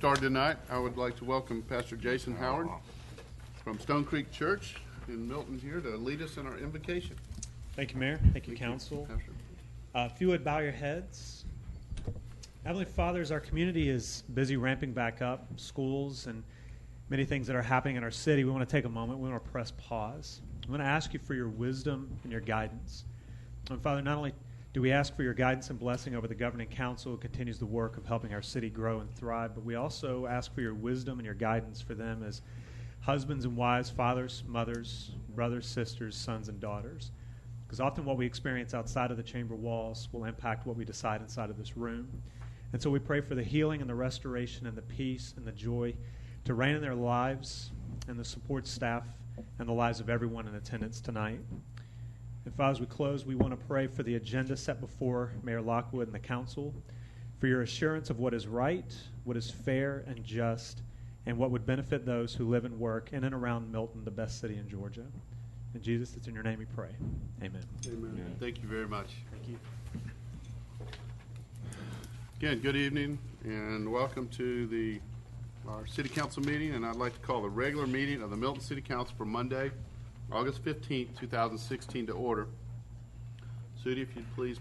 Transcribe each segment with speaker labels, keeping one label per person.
Speaker 1: started tonight, I would like to welcome Pastor Jason Howard from Stone Creek Church in Milton here to lead us in our invocation.
Speaker 2: Thank you, Mayor. Thank you, Council. If you would bow your heads. Heavenly Father, as our community is busy ramping back up, schools and many things that are happening in our city, we want to take a moment. We want to press pause. We want to ask you for your wisdom and your guidance. And Father, not only do we ask for your guidance and blessing over the governing council who continues the work of helping our city grow and thrive, but we also ask for your wisdom and your guidance for them as husbands and wives, fathers, mothers, brothers, sisters, sons, and daughters. Because often what we experience outside of the chamber walls will impact what we decide inside of this room. And so we pray for the healing and the restoration and the peace and the joy to reign in their lives and the support staff and the lives of everyone in attendance tonight. And Father, as we close, we want to pray for the agenda set before Mayor Lockwood and the council, for your assurance of what is right, what is fair and just, and what would benefit those who live and work in and around Milton, the best city in Georgia. And Jesus, it's in your name we pray. Amen.
Speaker 1: Amen. Thank you very much.
Speaker 2: Thank you.
Speaker 1: Again, good evening and welcome to our City Council meeting, and I'd like to call the regular meeting of the Milton City Council for Monday, August 15th, 2016 to order. Sudie, if you'd please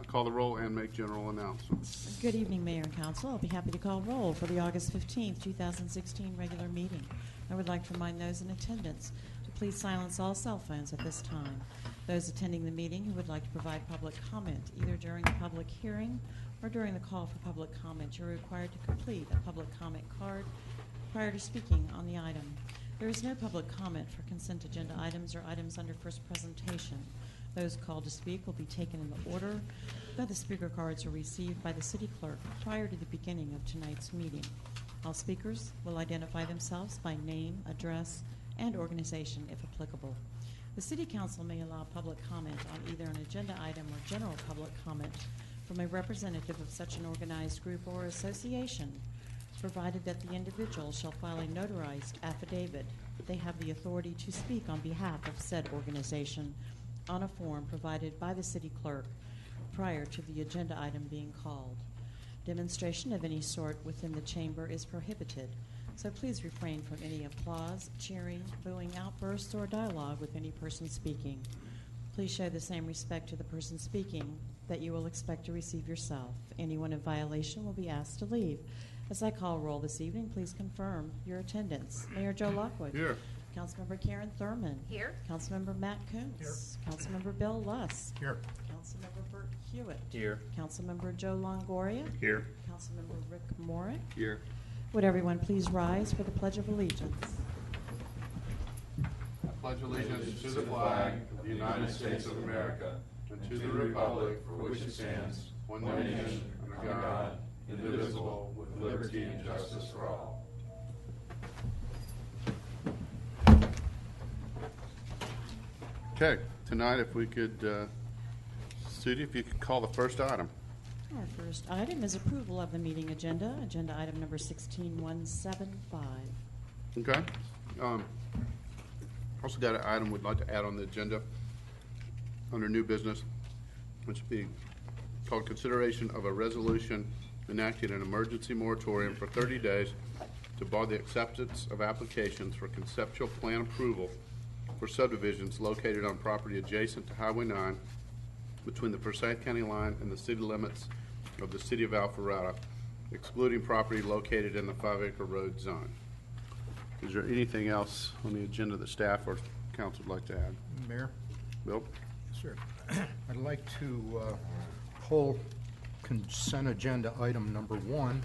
Speaker 1: call the roll and make general announcements.
Speaker 3: Good evening, Mayor and Council. I'll be happy to call roll for the August 15th, 2016 regular meeting. I would like to remind those in attendance to please silence all cell phones at this time. Those attending the meeting who would like to provide public comment, either during the public hearing or during the call for public comment, you're required to complete a public comment card prior to speaking on the item. There is no public comment for consent agenda items or items under first presentation. Those called to speak will be taken in the order that the speaker cards are received by the city clerk prior to the beginning of tonight's meeting. All speakers will identify themselves by name, address, and organization if applicable. The City Council may allow public comment on either an agenda item or general public comment from a representative of such an organized group or association, provided that the individual shall file a notarized affidavit that they have the authority to speak on behalf of said organization on a form provided by the city clerk prior to the agenda item being called. Demonstration of any sort within the chamber is prohibited, so please refrain from any applause, cheering, booing outbursts, or dialogue with any person speaking. Please show the same respect to the person speaking that you will expect to receive yourself. Anyone in violation will be asked to leave. As I call roll this evening, please confirm your attendance. Mayor Joe Lockwood.
Speaker 1: Here.
Speaker 3: Councilmember Karen Thurman.
Speaker 4: Here.
Speaker 3: Councilmember Matt Koontz. Here. Councilmember Bill Lusk.
Speaker 5: Here.
Speaker 3: Councilmember Bert Hewitt.
Speaker 5: Here.
Speaker 3: Councilmember Joe Longoria.
Speaker 5: Here.
Speaker 3: Councilmember Rick Morick.
Speaker 1: Here.
Speaker 3: Would everyone please rise for the Pledge of Allegiance?
Speaker 1: I pledge allegiance to the flag of the United States of America and to the republic for which it stands, one nation, under God, indivisible, with liberty and justice for all. Okay, tonight if we could, Sudie, if you could call the first item.
Speaker 3: Our first item is approval of the meeting agenda, agenda item number 16175.
Speaker 1: Okay. Also got an item we'd like to add on the agenda under new business, which would be called consideration of a resolution enacting an emergency moratorium for 30 days to bar the acceptance of applications for conceptual plan approval for subdivisions located on property adjacent to Highway 9 between the Forsyth County line and the city limits of the city of Alpharetta, excluding property located in the 5-acre road zone. Is there anything else on the agenda that staff or council would like to add?
Speaker 5: Mayor?
Speaker 1: Bill?
Speaker 5: Sir. I'd like to pull consent agenda item number 1,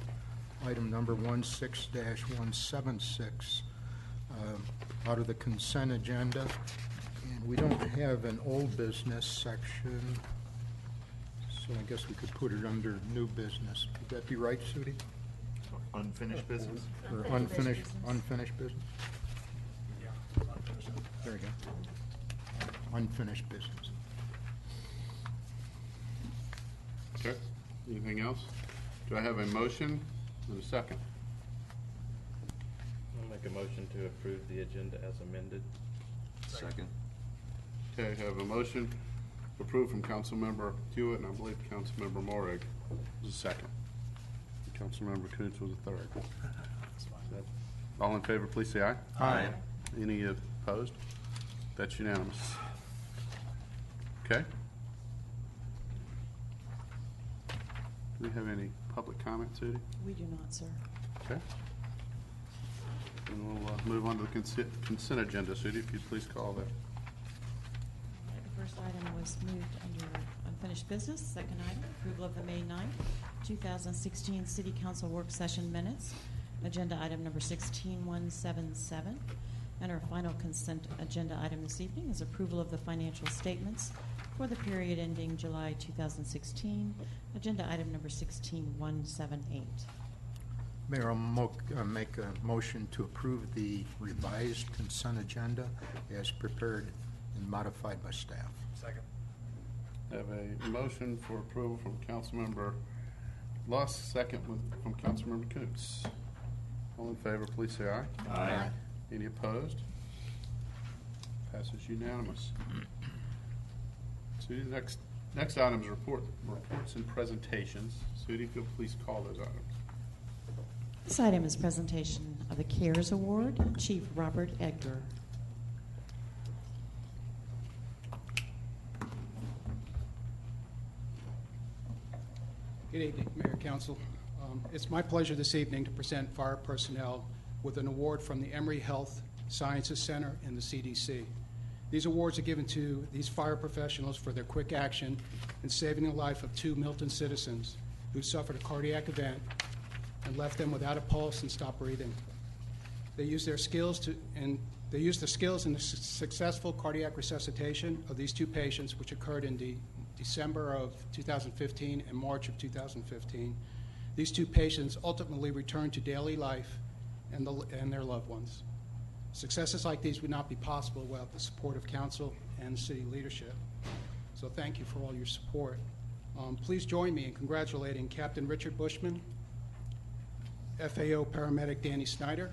Speaker 5: item number 16-176 out of the consent agenda. And we don't have an old business section, so I guess we could put it under new business. Would that be right, Sudie?
Speaker 6: Unfinished business?
Speaker 5: Or unfinished business? There you go. Unfinished business.
Speaker 1: Okay. Anything else? Do I have a motion and a second?
Speaker 6: I'll make a motion to approve the agenda as amended.
Speaker 7: Second.
Speaker 1: Okay, I have a motion approved from Councilmember Hewitt and I believe Councilmember Morrig is a second. Councilmember Coons was the third. All in favor, please say aye.
Speaker 5: Aye.
Speaker 1: Any opposed? That's unanimous. Okay. Do we have any public comment, Sudi?
Speaker 3: We do not, sir.
Speaker 1: Okay. And we'll move on to the consent agenda. Sudi, if you'd please call that.
Speaker 3: The first item was moved under unfinished business. Second item, approval of the May 9th, 2016 City Council Work Session Minutes. Agenda item number 16177. And our final consent agenda item this evening is approval of the financial statements for the period ending July 2016. Agenda item number 16178.
Speaker 5: Mayor, I'll make a motion to approve the revised consent agenda as prepared and modified by staff.
Speaker 6: Second.
Speaker 1: I have a motion for approval from Councilmember Luss, second from Councilmember Coons. All in favor, please say aye.
Speaker 6: Aye.
Speaker 1: Any opposed? Passes unanimous. Sudi, the next item is reports and presentations. Sudi, if you'll please call those items.
Speaker 3: This item is presentation of the CARES Award, Chief Robert Edgar.
Speaker 4: Good evening, Mayor, Council. It's my pleasure this evening to present fire personnel with an award from the Emory Health Sciences Center and the CDC. These awards are given to these fire professionals for their quick action in saving the life of 2 Milton citizens who suffered a cardiac event and left them without a pulse and stopped breathing. They used their skills in the successful cardiac resuscitation of these 2 patients, which occurred in December of 2015 and March of 2015. These 2 patients ultimately returned to daily life and their loved ones. Successes like these would not be possible without the support of council and city leadership. So thank you for all your support. Please join me in congratulating Captain Richard Bushman, FAO paramedic Danny Snyder,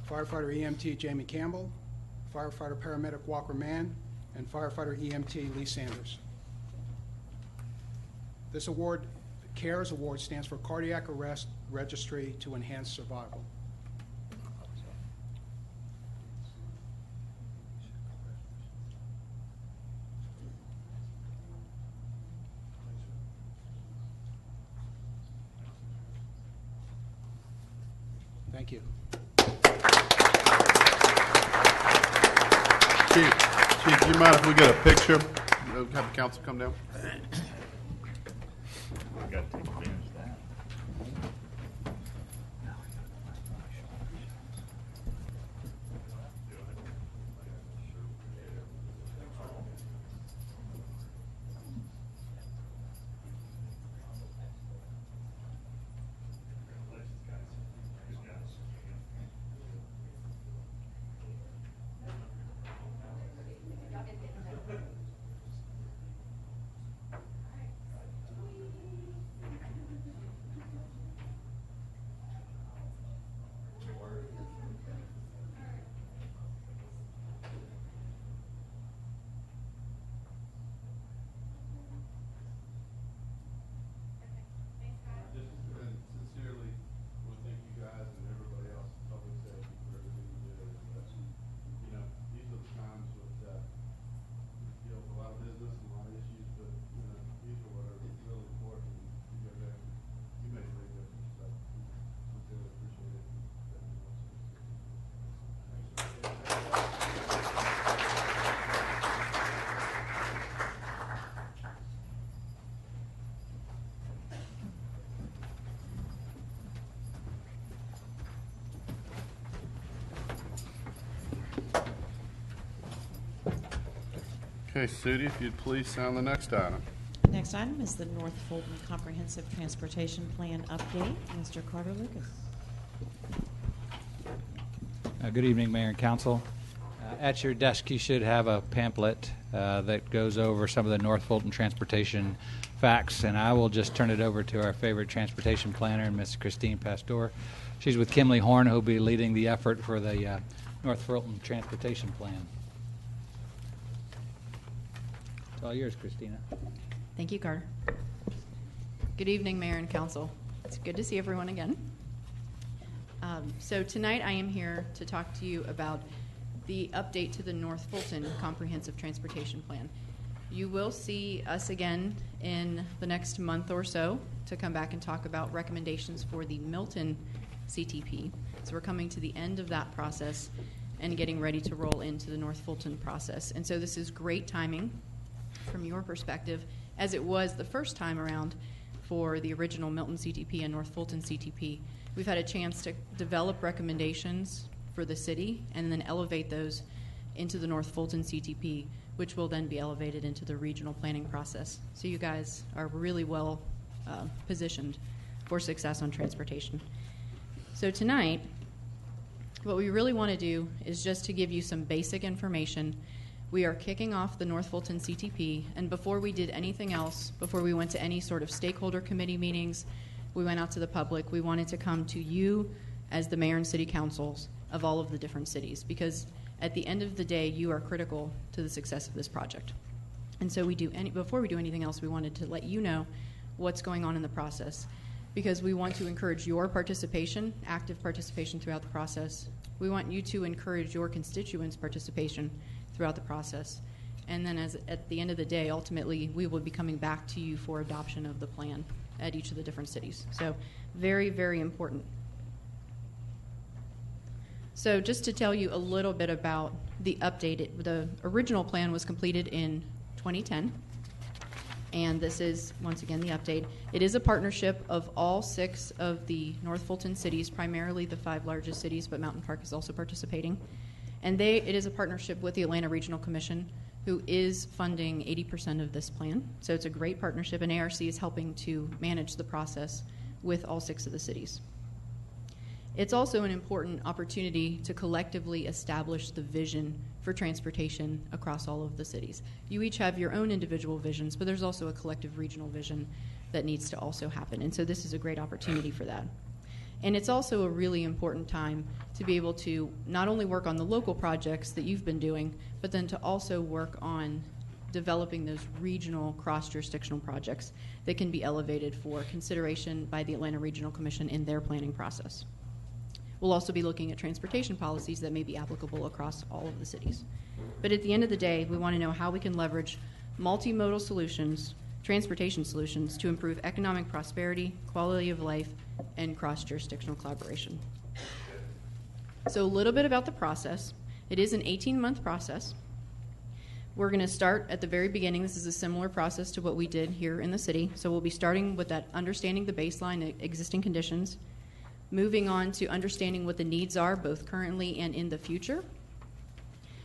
Speaker 4: firefighter EMT Jamie Campbell, firefighter paramedic Walker Mann, and firefighter EMT Lee Sanders. This award, the CARES Award, stands for Cardiac Arrest Registry to Enhance Survival. Thank you.
Speaker 1: Chief, do you mind if we get a picture? Have the council come down?
Speaker 6: We got to take advantage of that.
Speaker 1: Sincerely, we thank you guys and everybody else in public safety for everything you do. You know, these are the times with, you know, a lot of business and a lot of issues, but, you know, these are what are really important. You guys actually, you make a big difference, so sincerely appreciate it. Okay, Sudi, if you'd please sign the next item.
Speaker 3: Next item is the North Fulton Comprehensive Transportation Plan update. Mr. Carter Lucas.
Speaker 7: Good evening, Mayor and Council. At your desk, you should have a pamphlet that goes over some of the North Fulton transportation facts, and I will just turn it over to our favorite transportation planner, Ms. Christine Pastor. She's with Kimley Horn, who will be leading the effort for the North Fulton Transportation Plan. It's all yours, Christina.
Speaker 8: Thank you, Carter. Good evening, Mayor and Council. It's good to see everyone again. So tonight I am here to talk to you about the update to the North Fulton Comprehensive Transportation Plan. You will see us again in the next month or so to come back and talk about recommendations for the Milton CTP. So we're coming to the end of that process and getting ready to roll into the North Fulton process. And so this is great timing from your perspective, as it was the first time around for the original Milton CTP and North Fulton CTP. We've had a chance to develop recommendations for the city and then elevate those into the North Fulton CTP, which will then be elevated into the regional planning process. So you guys are really well positioned for success on transportation. So tonight, what we really want to do is just to give you some basic information. We are kicking off the North Fulton CTP, and before we did anything else, before we went to any sort of stakeholder committee meetings, we went out to the public, we wanted to come to you as the mayor and city councils of all of the different cities, because at the end of the day, you are critical to the success of this project. And so before we do anything else, we wanted to let you know what's going on in the process, because we want to encourage your participation, active participation throughout the process. We want you to encourage your constituents' participation throughout the process. And then at the end of the day, ultimately, we will be coming back to you for adoption of the plan at each of the different cities. So very, very important. So just to tell you a little bit about the update, the original plan was completed in 2010. And this is, once again, the update. It is a partnership of all 6 of the North Fulton cities, primarily the 5 largest cities, but Mountain Park is also participating. And it is a partnership with the Atlanta Regional Commission, who is funding 80% of this plan. So it's a great partnership, and ARC is helping to manage the process with all 6 of the cities. It's also an important opportunity to collectively establish the vision for transportation across all of the cities. You each have your own individual visions, but there's also a collective regional vision that needs to also happen. And so this is a great opportunity for that. And it's also a really important time to be able to not only work on the local projects that you've been doing, but then to also work on developing those regional cross-jurisdictional projects that can be elevated for consideration by the Atlanta Regional Commission in their planning process. We'll also be looking at transportation policies that may be applicable across all of the cities. But at the end of the day, we want to know how we can leverage multimodal solutions, transportation solutions, to improve economic prosperity, quality of life, and cross-jurisdictional collaboration. So a little bit about the process. It is an 18-month process. We're going to start at the very beginning. This is a similar process to what we did here in the city. So we'll be starting with that understanding the baseline existing conditions, moving on to understanding what the needs are both currently and in the future,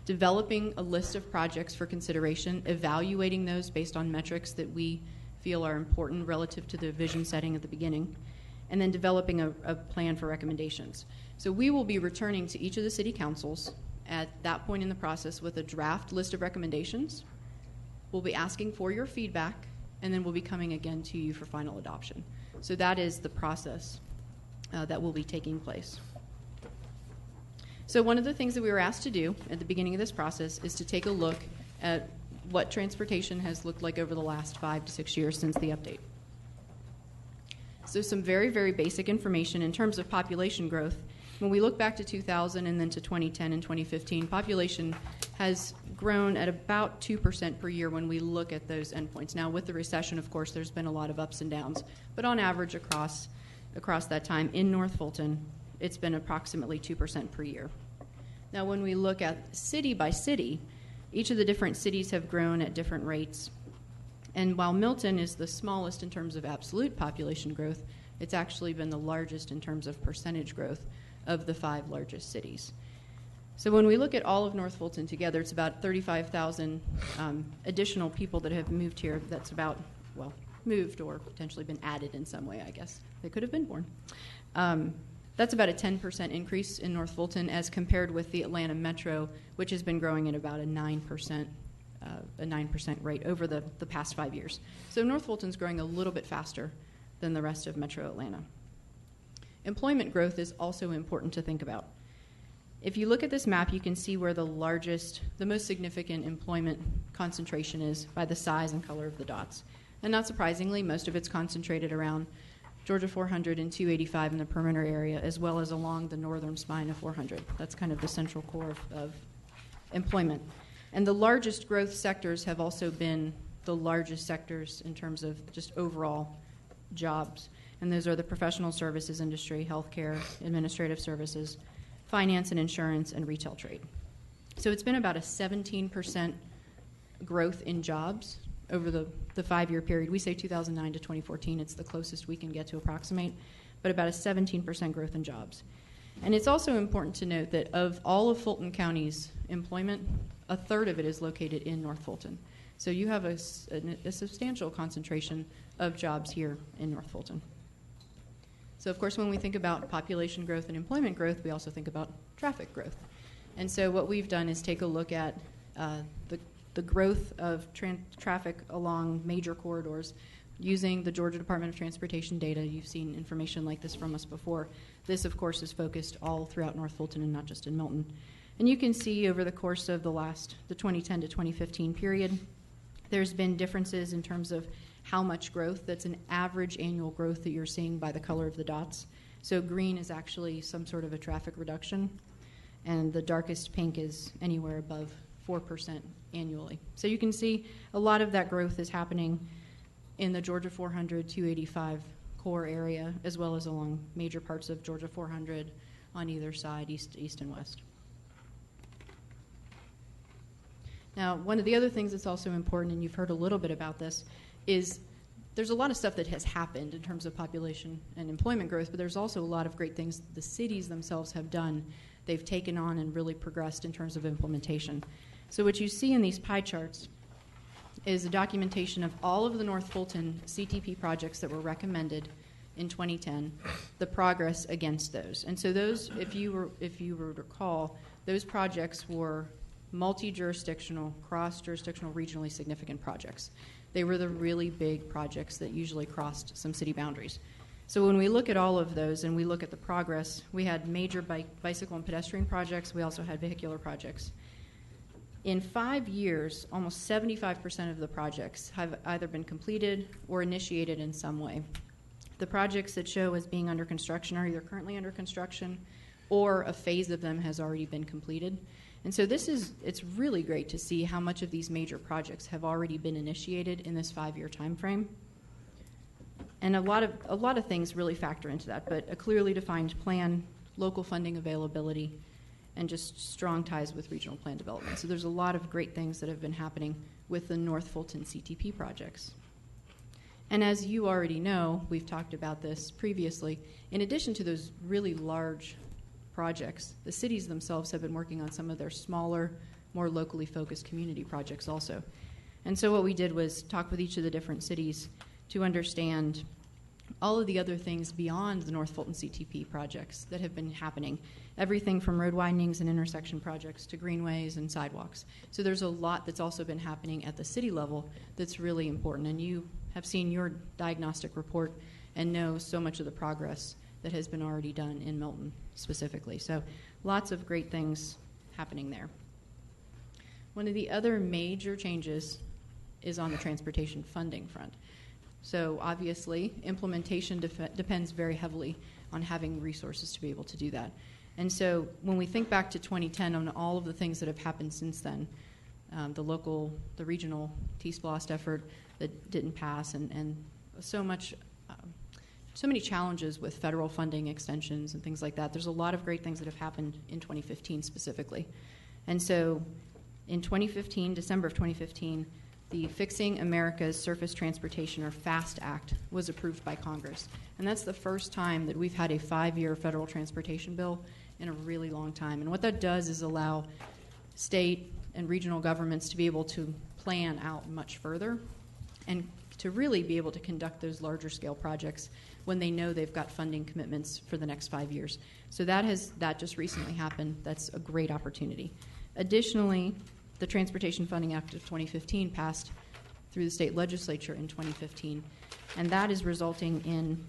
Speaker 8: developing a list of projects for consideration, evaluating those based on metrics that we feel are important relative to the vision setting at the beginning, and then developing a plan for recommendations. So we will be returning to each of the city councils at that point in the process with a draft list of recommendations. We'll be asking for your feedback, and then we'll be coming again to you for final adoption. So that is the process that will be taking place. So one of the things that we were asked to do at the beginning of this process is to take a look at what transportation has looked like over the last 5 to 6 years since the update. So some very, very basic information in terms of population growth. When we look back to 2000 and then to 2010 and 2015, population has grown at about 2% per year when we look at those endpoints. Now, with the recession, of course, there's been a lot of ups and downs, but on average across that time in North Fulton, it's been approximately 2% per year. Now, when we look at city by city, each of the different cities have grown at different rates. And while Milton is the smallest in terms of absolute population growth, it's actually been the largest in terms of percentage growth of the 5 largest cities. So when we look at all of North Fulton together, it's about 35,000 additional people that have moved here. That's about, well, moved or potentially been added in some way, I guess. They could have been born. That's about a 10% increase in North Fulton as compared with the Atlanta Metro, which has been growing at about a 9% rate over the past 5 years. So North Fulton's growing a little bit faster than the rest of Metro Atlanta. Employment growth is also important to think about. If you look at this map, you can see where the most significant employment concentration is by the size and color of the dots. And not surprisingly, most of it's concentrated around Georgia 400 and 285 in the perimeter area, as well as along the northern spine of 400. That's kind of the central core of employment. And the largest growth sectors have also been the largest sectors in terms of just overall jobs. And those are the professional services industry, healthcare, administrative services, finance and insurance, and retail trade. So it's been about a 17% growth in jobs over the 5-year period. We say 2009 to 2014. It's the closest we can get to approximate, but about a 17% growth in jobs. And it's also important to note that of all of Fulton County's employment, a third of it is located in North Fulton. So you have a substantial concentration of jobs here in North Fulton. So of course, when we think about population growth and employment growth, we also think about traffic growth. And so what we've done is take a look at the growth of traffic along major corridors using the Georgia Department of Transportation data. You've seen information like this from us before. This, of course, is focused all throughout North Fulton and not just in Milton. And you can see over the course of the 2010 to 2015 period, there's been differences in terms of how much growth. That's an average annual growth that you're seeing by the color of the dots. So green is actually some sort of a traffic reduction, and the darkest pink is anywhere above 4% annually. So you can see a lot of that growth is happening in the Georgia 400, 285 core area, as well as along major parts of Georgia 400 on either side, east and west. Now, one of the other things that's also important, and you've heard a little bit about this, is there's a lot of stuff that has happened in terms of population and employment growth, but there's also a lot of great things the cities themselves have done. They've taken on and really progressed in terms of implementation. So what you see in these pie charts is a documentation of all of the North Fulton CTP projects that were recommended in 2010, the progress against those. And so those, if you were to recall, those projects were multi-jurisdictional, cross-jurisdictional, regionally significant projects. They were the really big projects that usually crossed some city boundaries. So when we look at all of those and we look at the progress, we had major bicycle and pedestrian projects. We also had vehicular projects. In 5 years, almost 75% of the projects have either been completed or initiated in some way. The projects that show as being under construction are either currently under construction or a phase of them has already been completed. And so it's really great to see how much of these major projects have already been initiated in this 5-year time frame. And a lot of things really factor into that, but a clearly defined plan, local funding availability, and just strong ties with regional plan development. So there's a lot of great things that have been happening with the North Fulton CTP projects. And as you already know, we've talked about this previously, in addition to those really large projects, the cities themselves have been working on some of their smaller, more locally focused community projects also. And so what we did was talk with each of the different cities to understand all of the other things beyond the North Fulton CTP projects that have been happening. Everything from road widenings and intersection projects to greenways and sidewalks. So there's a lot that's also been happening at the city level that's really important. And you have seen your diagnostic report and know so much of the progress that has been already done in Milton specifically. So lots of great things happening there. One of the other major changes is on the transportation funding front. So obviously, implementation depends very heavily on having resources to be able to do that. And so when we think back to 2010 on all of the things that have happened since then, the regional T-SPLOST effort that didn't pass, and so many challenges with federal funding extensions and things like that. There's a lot of great things that have happened in 2015 specifically. And so in 2015, December of 2015, the Fixing America's Surface Transportation, or FAST Act, was approved by Congress. And that's the first time that we've had a 5-year federal transportation bill in a really long time. And what that does is allow state and regional governments to be able to plan out much further and to really be able to conduct those larger scale projects when they know they've got funding commitments for the next 5 years. So that just recently happened. That's a great opportunity. Additionally, the Transportation Funding Act of 2015 passed through the state legislature in 2015, and that is resulting in,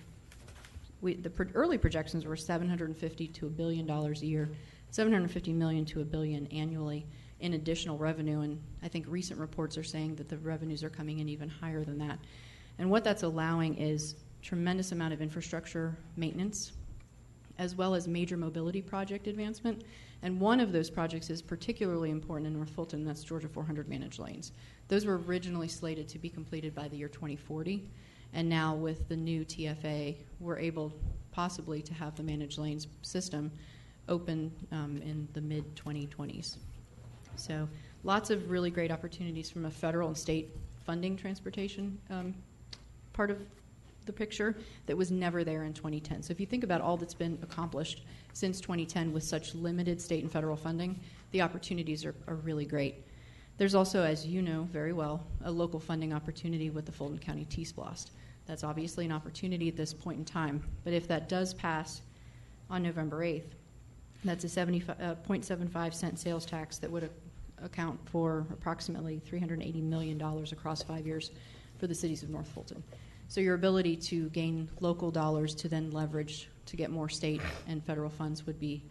Speaker 8: early projections were $750 to $1 billion a year, $750 million to $1 billion annually in additional revenue, and I think recent reports are saying that the revenues are coming in even higher than that. And what that's allowing is tremendous amount of infrastructure maintenance, as well as major mobility project advancement. And one of those projects is particularly important in North Fulton, that's Georgia 400 managed lanes. Those were originally slated to be completed by the year 2040, and now with the new TFA, we're able possibly to have the managed lanes system open in the mid-2020s. So lots of really great opportunities from a federal and state funding transportation part of the picture that was never there in 2010. So if you think about all that's been accomplished since 2010 with such limited state and federal funding, the opportunities are really great. There's also, as you know very well, a local funding opportunity with the Fulton County T-SPLOST. That's obviously an opportunity at this point in time, but if that does pass on November 8th, that's a 0.75 cent sales tax that would account for approximately $380 million across 5 years for the cities of North Fulton. So your ability to gain local dollars to then leverage to get more state and federal funds would be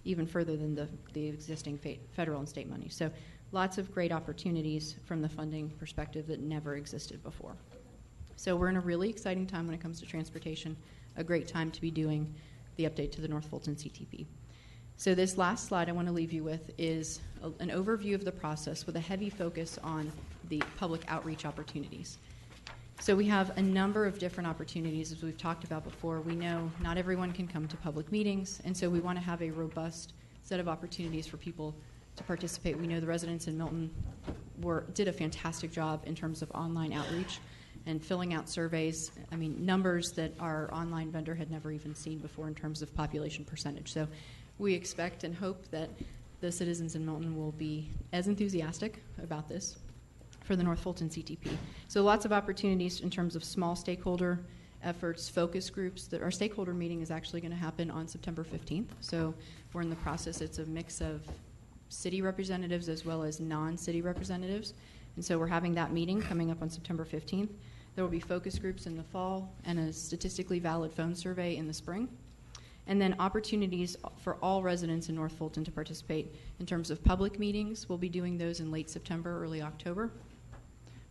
Speaker 8: even further than the existing federal and state money. So lots of great opportunities from the funding perspective that never existed before. So we're in a really exciting time when it comes to transportation, a great time to be doing the update to the North Fulton CTP. So this last slide I want to leave you with is an overview of the process with a heavy focus on the public outreach opportunities. So we have a number of different opportunities, as we've talked about before. We know not everyone can come to public meetings, and so we want to have a robust set of opportunities for people to participate. We know the residents in Milton did a fantastic job in terms of online outreach and filling out surveys. I mean, numbers that our online vendor had never even seen before in terms of population percentage. So we expect and hope that the citizens in Milton will be as enthusiastic about this for the North Fulton CTP. So lots of opportunities in terms of small stakeholder efforts, focus groups. Our stakeholder meeting is actually going to happen on September 15th. So we're in the process. It's a mix of city representatives as well as non-city representatives. And so we're having that meeting coming up on September 15th. There will be focus groups in the fall and a statistically valid phone survey in the spring. And then opportunities for all residents in North Fulton to participate in terms of public meetings. We'll be doing those in late September, early October.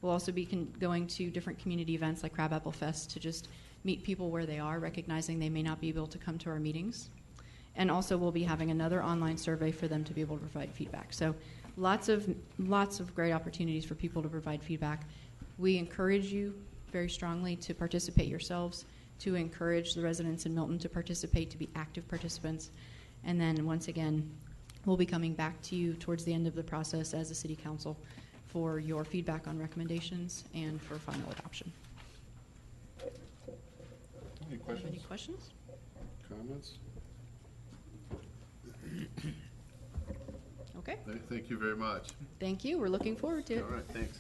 Speaker 8: We'll also be going to different community events like Crabapple Fest to just meet people where they are, recognizing they may not be able to come to our meetings. And also we'll be having another online survey for them to be able to provide feedback. So lots of great opportunities for people to provide feedback. We encourage you very strongly to participate yourselves, to encourage the residents in Milton to participate, to be active participants. And then once again, we'll be coming back to you towards the end of the process as a city council for your feedback on recommendations and for final adoption.
Speaker 1: Any questions?
Speaker 8: Any questions?
Speaker 1: Comments?
Speaker 8: Okay.
Speaker 1: Thank you very much.
Speaker 8: Thank you. We're looking forward to it.
Speaker 1: All right, thanks.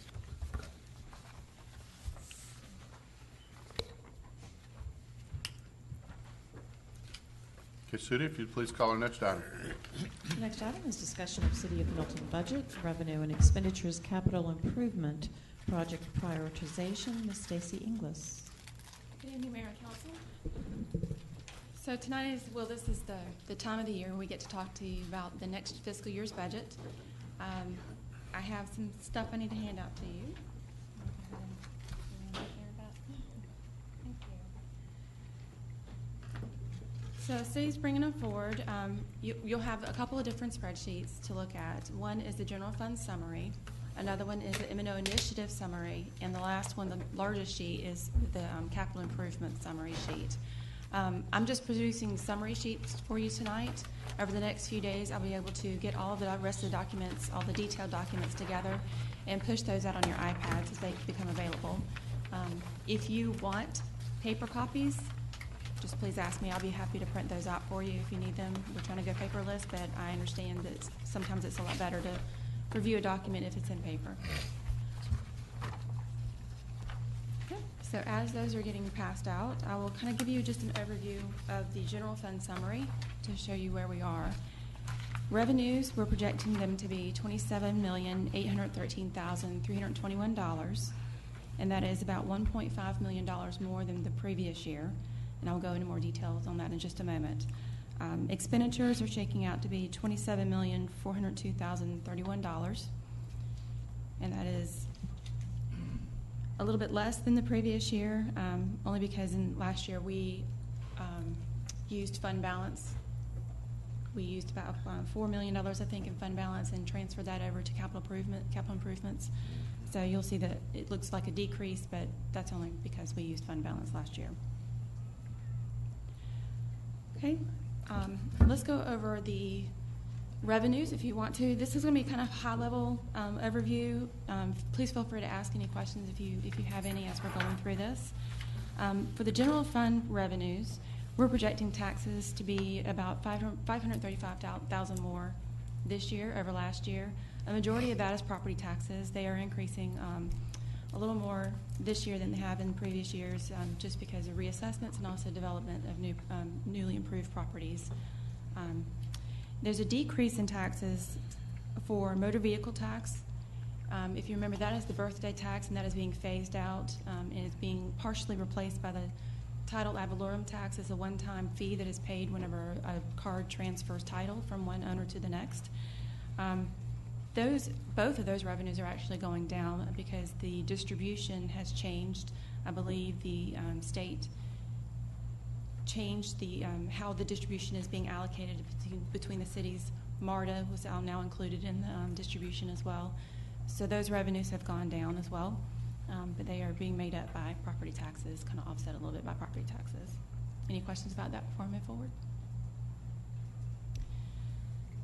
Speaker 1: Okay, Sudie, if you'd please call our next item.
Speaker 3: The next item is discussion of City of Milton budget, revenue and expenditures, capital improvement, project prioritization. Ms. Stacy Inglis.
Speaker 9: Good evening, Mayor and Council. So tonight this is the time of the year we get to talk to you about the next fiscal year's budget. I have some stuff I need to hand out to you. Thank you. So city's bringing them forward. You'll have a couple of different spreadsheets to look at. One is the general fund summary. Another one is the M&O initiative summary. And the last one, the largest sheet, is the capital improvement summary sheet. I'm just producing summary sheets for you tonight. Over the next few days, I'll be able to get all of the rest of the documents, all the detailed documents together and push those out on your iPads as they become available. If you want paper copies, just please ask me. I'll be happy to print those out for you if you need them. We're trying to go paperless, but I understand that sometimes it's a lot better to review a document if it's in paper. Okay. So as those are getting passed out, I will kind of give you just an overview of the general fund summary to show you where we are. Revenues, we're projecting them to be $27,813,321, and that is about $1.5 million more than the previous year. And I'll go into more details on that in just a moment. Expenditures are shaking out to be $27,402,031, and that is a little bit less than the previous year, only because in last year we used fund balance. We used about $4 million, I think, in fund balance and transferred that over to capital improvements. So you'll see that it looks like a decrease, but that's only because we used fund balance last year. Okay, let's go over the revenues if you want to. This is going to be kind of high-level overview. Please feel free to ask any questions if you have any as we're going through this. For the general fund revenues, we're projecting taxes to be about $535,000 more this year over last year. A majority of that is property taxes. They are increasing a little more this year than they have in previous years, just because of reassessments and also development of newly improved properties. There's a decrease in taxes for motor vehicle tax. If you remember, that is the birthday tax, and that is being phased out, and it's being partially replaced by the title ad valorem tax as a one-time fee that is paid whenever a card transfers title from one owner to the next. Both of those revenues are actually going down because the distribution has changed. I believe the state changed the how the distribution is being allocated between the cities. MARTA was now included in the distribution as well. So those revenues have gone down as well, but they are being made up by property taxes, kind of offset a little bit by property taxes. Any questions about that before I move forward?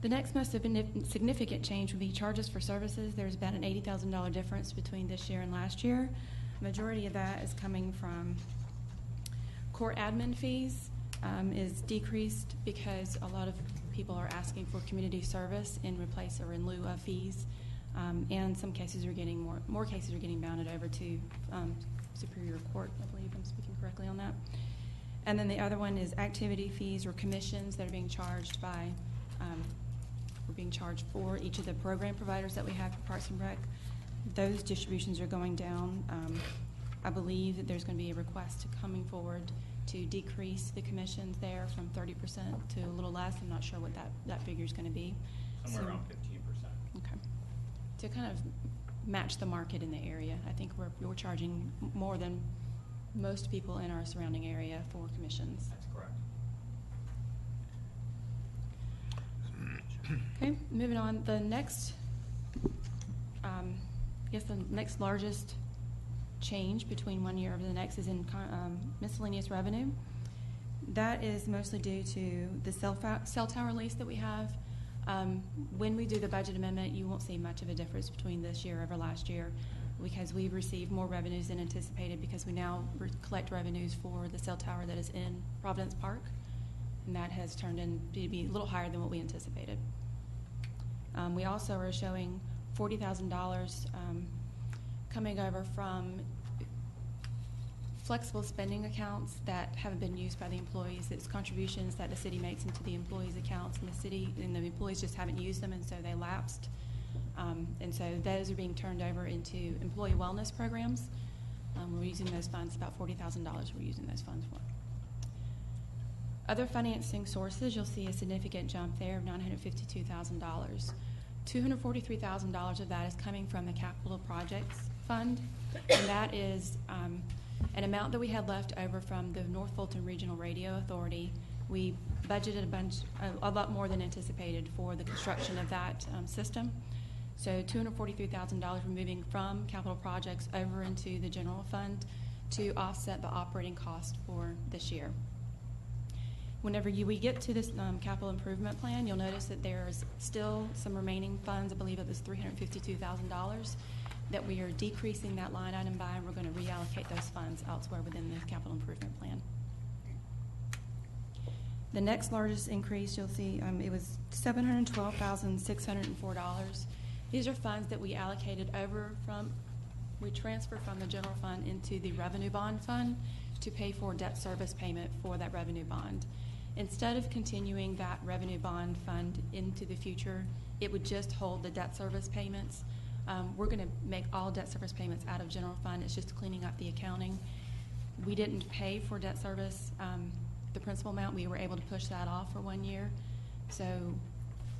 Speaker 9: The next most significant change would be charges for services. There's about an $80,000 difference between this year and last year. Majority of that is coming from court admin fees is decreased because a lot of people are asking for community service in replace or in lieu of fees. And some cases are getting more cases are getting bounded over to Superior Court, I believe I'm speaking correctly on that. And then the other one is activity fees or commissions that are being charged by we're being charged for each of the program providers that we have for Parks and Rec. Those distributions are going down. I believe that there's going to be a request coming forward to decrease the commissions there from 30% to a little less. I'm not sure what that figure is going to be.
Speaker 6: Somewhere around 15%.
Speaker 9: Okay. To kind of match the market in the area, I think we're charging more than most people in our surrounding area for commissions.
Speaker 6: That's correct.
Speaker 9: Okay, moving on. The next, I guess the next largest change between one year over the next is in miscellaneous revenue. That is mostly due to the cell tower lease that we have. When we do the budget amendment, you won't see much of a difference between this year over last year because we've received more revenues than anticipated because we now collect revenues for the cell tower that is in Providence Park, and that has turned in to be a little higher than what we anticipated. We also are showing $40,000 coming over from flexible spending accounts that haven't been used by the employees. It's contributions that the city makes into the employees' accounts, and the employees just haven't used them, and so they lapsed. And so those are being turned over into employee wellness programs. We're using those funds, about $40,000 we're using those funds for. Other financing sources, you'll see a significant jump there of $952,000. $243,000 of that is coming from the Capital Projects Fund, and that is an amount that we had left over from the North Fulton Regional Radio Authority. We budgeted a lot more than anticipated for the construction of that system. So $243,000 we're moving from capital projects over into the general fund to offset the operating cost for this year. Whenever we get to this capital improvement plan, you'll notice that there's still some remaining funds. I believe it was $352,000 that we are decreasing that line item by, and we're going to reallocate those funds elsewhere within the capital improvement plan. The next largest increase you'll see, it was $712,604. These are funds that we allocated over we transferred from the general fund into the revenue bond fund to pay for debt service payment for that revenue bond. Instead of continuing that revenue bond fund into the future, it would just hold the debt service payments. We're going to make all debt service payments out of general fund. It's just cleaning up the accounting. We didn't pay for debt service, the principal amount. We were able to push that off for 1 year. So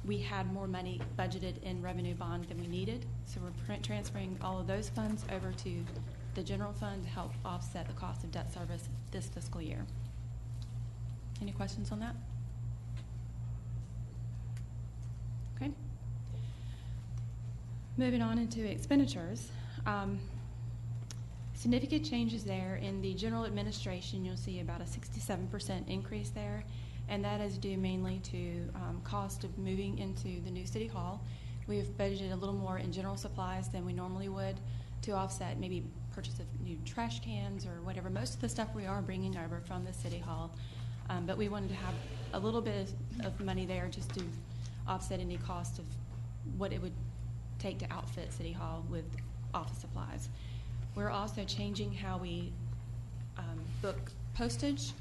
Speaker 9: we had more money budgeted in revenue bond than we needed. So we're transferring all of those funds over to the general fund to help offset the cost of debt service this fiscal year. Any questions on that? Okay. Moving on into expenditures. Significant changes there in the general administration. You'll see about a 67% increase there, and that is due mainly to cost of moving into the new city hall. We have budgeted a little more in general supplies than we normally would to offset maybe purchase of new trash cans or whatever. Most of the stuff we are bringing over from the city hall, but we wanted to have a little bit of money there just to offset any cost of what it would take to outfit city hall with office supplies. We're also changing how we book postage.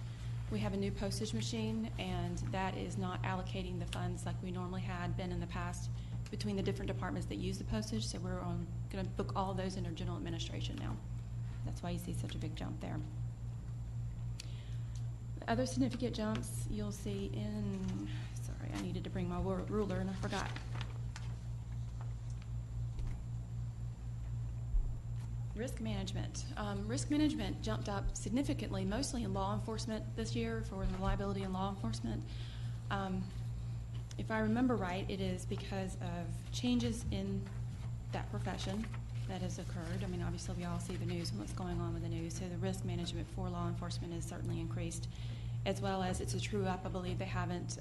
Speaker 9: We have a new postage machine, and that is not allocating the funds like we normally had been in the past between the different departments that use the postage. So we're going to book all those in our general administration now. That's why you see such a big jump there. The other significant jumps you'll see in, sorry, I needed to bring my ruler and I forgot. Risk management. Risk management jumped up significantly, mostly in law enforcement this year for reliability in law enforcement. If I remember right, it is because of changes in that profession that has occurred. I mean, obviously we all see the news and what's going on with the news, so the risk management for law enforcement has certainly increased, as well as it's a true up. I believe they haven't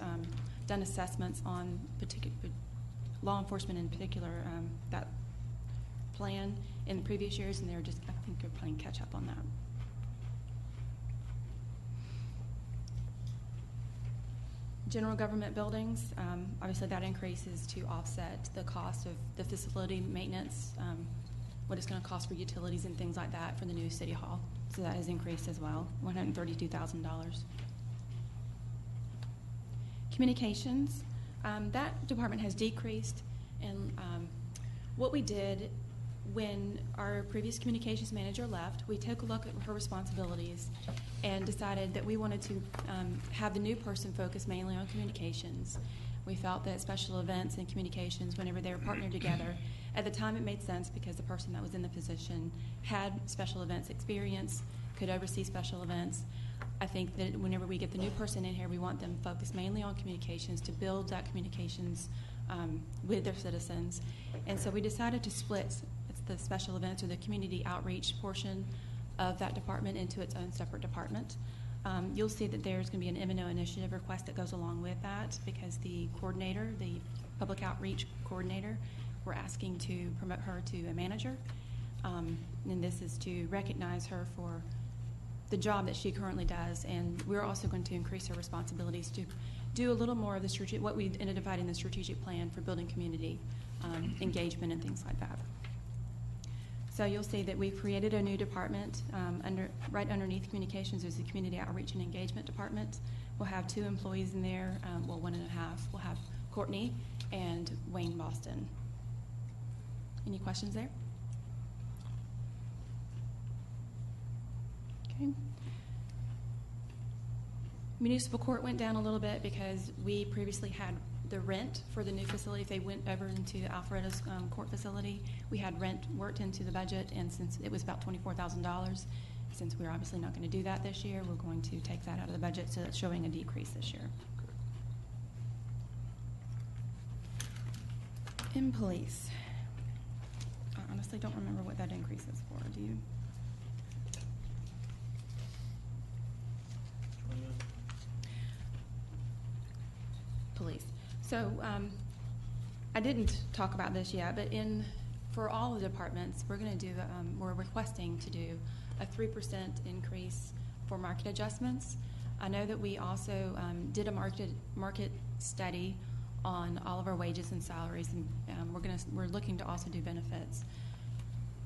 Speaker 9: done assessments on particular law enforcement in particular, that plan in the previous years, and they're just, I think they're playing catch up on that. General government buildings, obviously that increases to offset the cost of the facility maintenance, what it's going to cost for utilities and things like that for the new city hall. So that has increased as well, $132,000. Communications, that department has decreased, and what we did when our previous communications manager left, we took a look at her responsibilities and decided that we wanted to have the new person focus mainly on communications. We felt that special events and communications, whenever they were partnered together, at the time it made sense because the person that was in the position had special events experience, could oversee special events. I think that whenever we get the new person in here, we want them focused mainly on communications to build that communications with their citizens. And so we decided to split the special events or the community outreach portion of that department into its own separate department. You'll see that there's going to be an M&O initiative request that goes along with that because the coordinator, the public outreach coordinator, we're asking to promote her to a manager. And this is to recognize her for the job that she currently does, and we're also going to increase her responsibilities to do a little more of the what we identified in the strategic plan for building community engagement and things like that. So you'll see that we've created a new department. Right underneath communications is the community outreach and engagement department. We'll have 2 employees in there, well, 1.5. We'll have Courtney and Wayne Boston. Any questions there? Okay. Municipal court went down a little bit because we previously had the rent for the new facility. If they went over into Alpharetta's court facility, we had rent worked into the budget, and since it was about $24,000, since we're obviously not going to do that this year, we're going to take that out of the budget, so that's showing a decrease this year. In police, I honestly don't remember what that increase is for. Do you? Police. So I didn't talk about this yet, but for all the departments, we're going to do, we're requesting to do a 3% increase for market adjustments. I know that we also did a market study on all of our wages and salaries, and we're looking to also do benefits.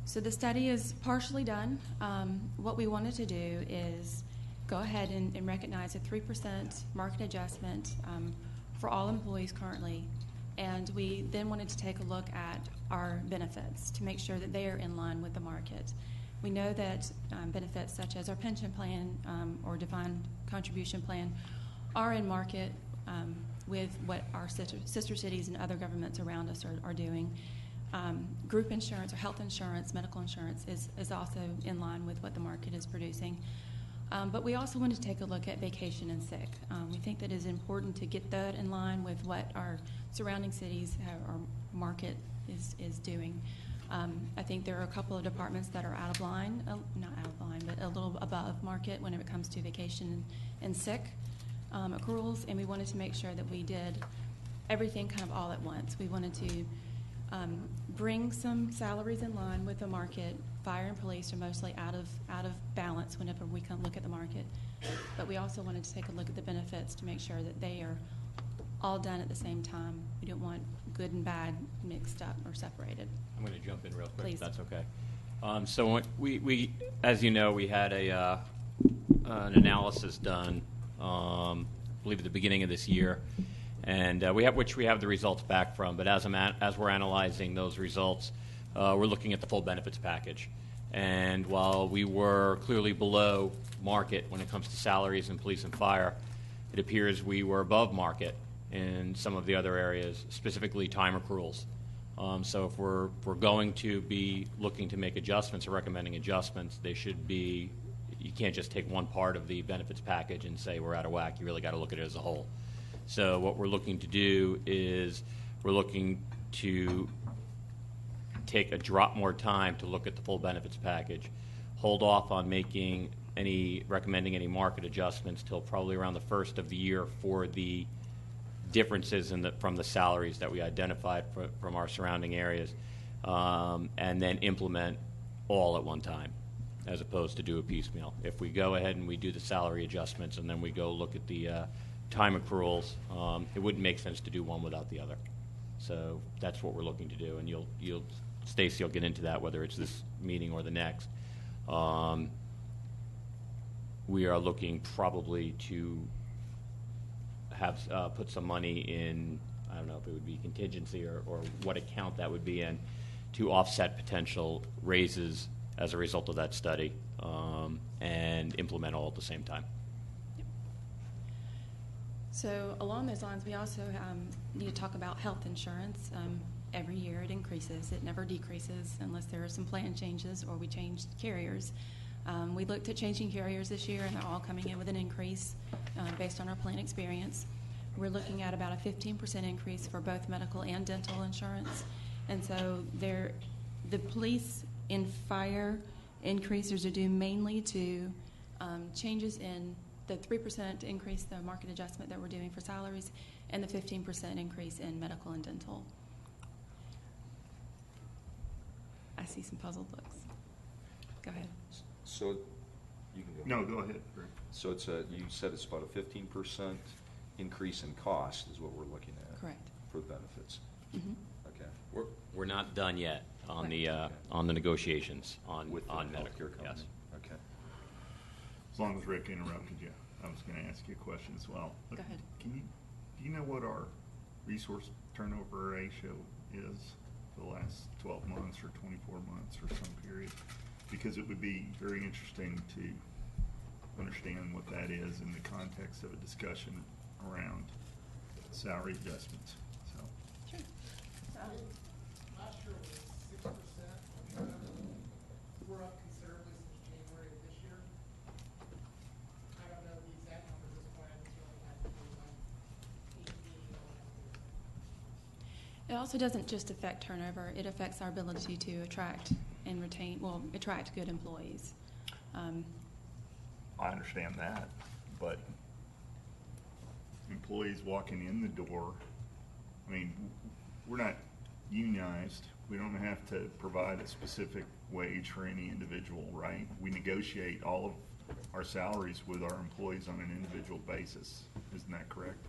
Speaker 9: So the study is partially done. What we wanted to do is go ahead and recognize a 3% market adjustment for all employees currently, and we then wanted to take a look at our benefits to make sure that they are in line with the market. We know that benefits such as our pension plan or defined contribution plan are in market with what our sister cities and other governments around us are doing. group insurance or health insurance, medical insurance is also in line with what the market is producing. But we also wanted to take a look at vacation and sick. We think that it is important to get that in line with what our surrounding cities, our market is doing. I think there are a couple of departments that are out of line, not out of line, but a little above market when it comes to vacation and sick accruals, and we wanted to make sure that we did everything kind of all at once. We wanted to bring some salaries in line with the market. Fire and police are mostly out of balance whenever we can look at the market, but we also wanted to take a look at the benefits to make sure that they are all done at the same time. We don't want good and bad mixed up or separated.
Speaker 6: I'm going to jump in real quick,
Speaker 9: Please.
Speaker 6: if that's okay. So when we, as you know, we had an analysis done, I believe at the beginning of this year, and we have the results back from. But as we're analyzing those results, we're looking at the full benefits package. And while we were clearly below market when it comes to salaries in police and fire, it appears we were above market in some of the other areas, specifically time accruals. So if we're going to be looking to make adjustments or recommending adjustments, they should be, you can't just take one part of the benefits package and say we're out of whack. You really got to look at it as a whole. So what we're looking to do is we're looking to take a drop more time to look at the full benefits package, hold off on recommending any market adjustments till probably around the first of the year for the differences from the salaries that we identified from our surrounding areas, and then implement all at one time, as opposed to do a piecemeal. If we go ahead and we do the salary adjustments and then we go look at the time accruals, it wouldn't make sense to do one without the other. So that's what we're looking to do, and Stacy will get into that, whether it's this meeting or the next. We are looking probably to have put some money in, I don't know if it would be contingency or what account that would be in, to offset potential raises as a result of that study, and implement all at the same time.
Speaker 9: So along those lines, we also need to talk about health insurance. Every year it increases. It never decreases unless there are some plan changes or we change carriers. We looked at changing carriers this year, and they're all coming in with an increase based on our plan experience. We're looking at about a 15% increase for both medical and dental insurance. And so the police and fire increases are due mainly to changes in the 3% increase, the market adjustment that we're doing for salaries, and the 15% increase in medical and dental. I see some puzzled looks. Go ahead.
Speaker 10: So, you can go.
Speaker 1: No, go ahead.
Speaker 10: So you said it's about a 15% increase in cost is what we're looking at.
Speaker 9: Correct.
Speaker 10: For the benefits.
Speaker 9: Mm-hmm.
Speaker 10: Okay.
Speaker 6: We're not done yet on
Speaker 9: Right.
Speaker 6: on the negotiations on
Speaker 10: With the
Speaker 6: Medicare.
Speaker 10: healthcare company.
Speaker 6: Yes.
Speaker 10: Okay.
Speaker 11: As long as Rick interrupted you, I was going to ask you a question as well.
Speaker 9: Go ahead.
Speaker 11: Do you know what our resource turnover ratio is for the last 12 months or 24 months or some period? Because it would be very interesting to understand what that is in the context of a discussion around salary adjustments. So.
Speaker 9: Sure.
Speaker 12: Last year was 6%. We're up considerably since January of this year. I don't know the exact number at this point. I just really had to do
Speaker 9: It also doesn't just affect turnover. It affects our ability to attract and retain, attract good employees.
Speaker 11: I understand that, but employees walking in the door, I mean, we're not unionized. We don't have to provide a specific wage for any individual, right? We negotiate all of our salaries with our employees on an individual basis. Isn't that correct?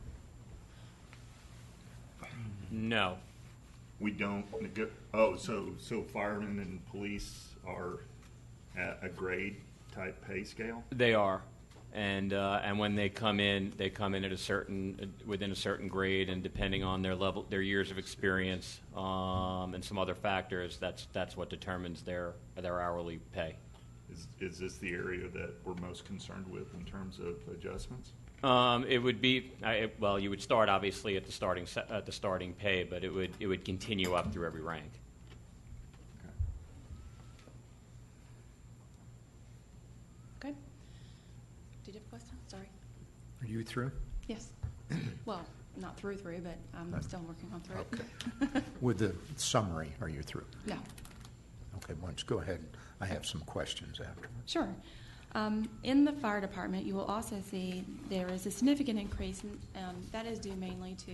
Speaker 6: No.
Speaker 11: We don't so firemen and police are at a grade type pay scale?
Speaker 6: They are, and when they come in at within a certain grade, and depending on their level, their years of experience, and some other factors, that's what determines their hourly pay.
Speaker 11: Is this the area that we're most concerned with in terms of adjustments?
Speaker 6: It would be well. You would start obviously at the starting pay, but it would continue up through every rank.
Speaker 5: you through?
Speaker 9: Yes. Well, not through, but I'm still working on through it.
Speaker 5: Okay. With the summary, are you through?
Speaker 9: No.
Speaker 5: Okay, once, go ahead. I have some questions afterwards.
Speaker 9: Sure. In the fire department, you will also see there is a significant increase, that is due mainly to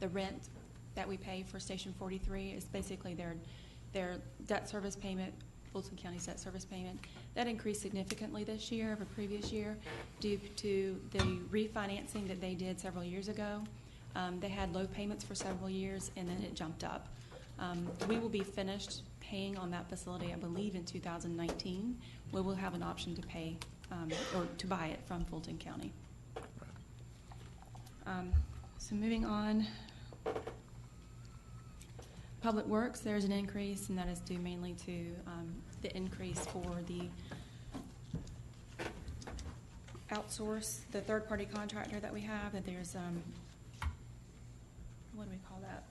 Speaker 9: the rent that we pay for Station 43. It's basically their debt service payment, Fulton County's debt service payment. That increased significantly this year over previous year due to the refinancing that they did several years ago. They had low payments for several years, and then it jumped up. We will be finished paying on that facility, I believe, in 2019. We will have an option to pay or to buy it from Fulton County. So moving on, Public Works, there's an increase, and that is due mainly to the increase for the the third-party contractor that we have, that there's, what do we call that?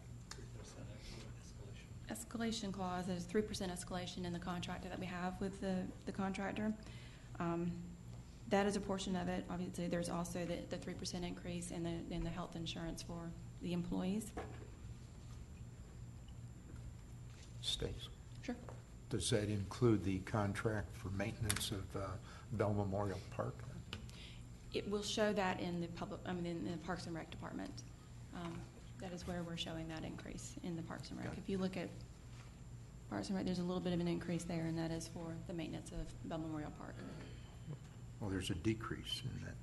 Speaker 9: Escalation clause. There's 3% escalation in the contract that we have with the contractor. That is a portion of it. Obviously, there's also the 3% increase in the health insurance for the employees.
Speaker 5: Stace.
Speaker 9: Sure.
Speaker 5: Does that include the contract for maintenance of Bell Memorial Park?
Speaker 9: It will show that in the in the Parks and Rec department. That is where we're showing that increase in the Parks and Rec. If you look at Parks and Rec, there's a little bit of an increase there, and that is for the maintenance of Bell Memorial Park.
Speaker 5: Well, there's a decrease in that.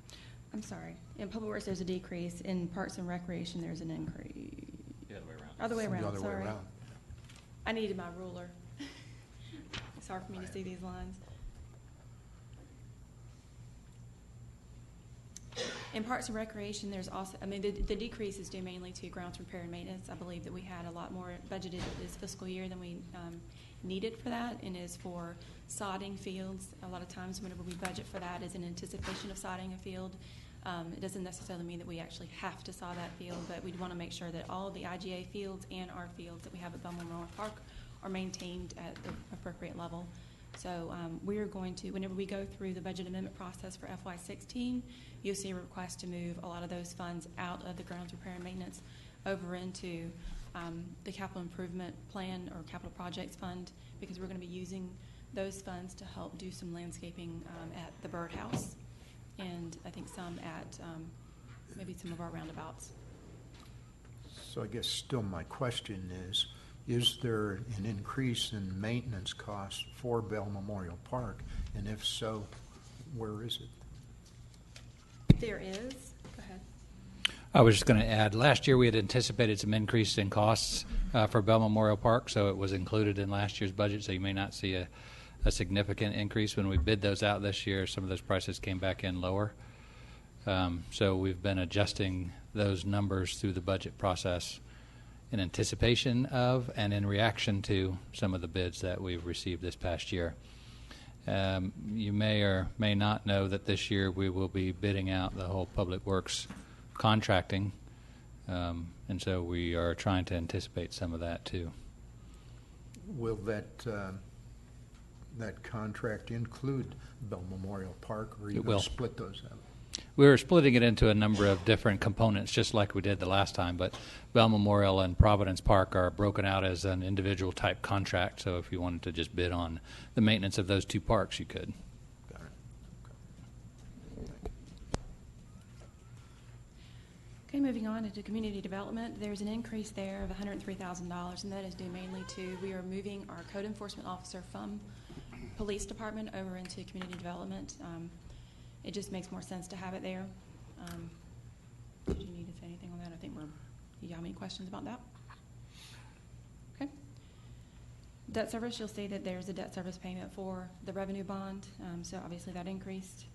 Speaker 9: I'm sorry. In Public Works, there's a decrease. In Parks and Recreation, there's an increase.
Speaker 6: The other way around.
Speaker 9: Other way around,
Speaker 5: The other
Speaker 9: sorry.
Speaker 5: way around.
Speaker 9: I needed my ruler. It's hard for me to see these lines. In Parks and Recreation, there's also, the decrease is due mainly to grounds repair and maintenance. I believe that we had a lot more budgeted this fiscal year than we needed for that, and is for sodding fields. A lot of times whenever we budget for that is in anticipation of sodding a field. It doesn't necessarily mean that we actually have to saw that field, but we want to make sure that all the IGA fields and our fields that we have at Bell Memorial Park are maintained at the appropriate level. So we are going to, whenever we go through the budget amendment process for FY16, you'll see a request to move a lot of those funds out of the grounds repair and maintenance over into the capital improvement plan or capital projects fund, because we're going to be using those funds to help do some landscaping at the birdhouse, and I think some at maybe some of our roundabouts.
Speaker 5: So I guess still my question is there an increase in maintenance costs for Bell Memorial Park? And if so, where is it?
Speaker 9: There is. Go ahead.
Speaker 7: I was just going to add, last year we had anticipated some increase in costs for Bell Memorial Park, so it was included in last year's budget, so you may not see a significant increase. When we bid those out this year, some of those prices came back in lower. So we've been adjusting those numbers through the budget process in anticipation of and in reaction to some of the bids that we've received this past year. You may or may not know that this year we will be bidding out the whole Public Works contracting, and so we are trying to anticipate some of that too.
Speaker 5: Will that contract include Bell Memorial Park, or are you
Speaker 7: It
Speaker 5: going
Speaker 7: will.
Speaker 5: to split those out?
Speaker 7: We're splitting it into a number of different components, just like we did the last time, but Bell Memorial and Providence Park are broken out as an individual type contract, so if you wanted to just bid on the maintenance of those two parks, you could.
Speaker 5: Got it.
Speaker 9: Okay, moving on into community development, there's an increase there of $103,000, and that is due mainly to we are moving our code enforcement officer from police department over into community development. It just makes more sense to have it there. Did you need to say anything on that? I think you have any questions about that? Okay. Debt service, you'll see that there's a debt service payment for the revenue bond, so obviously that increased.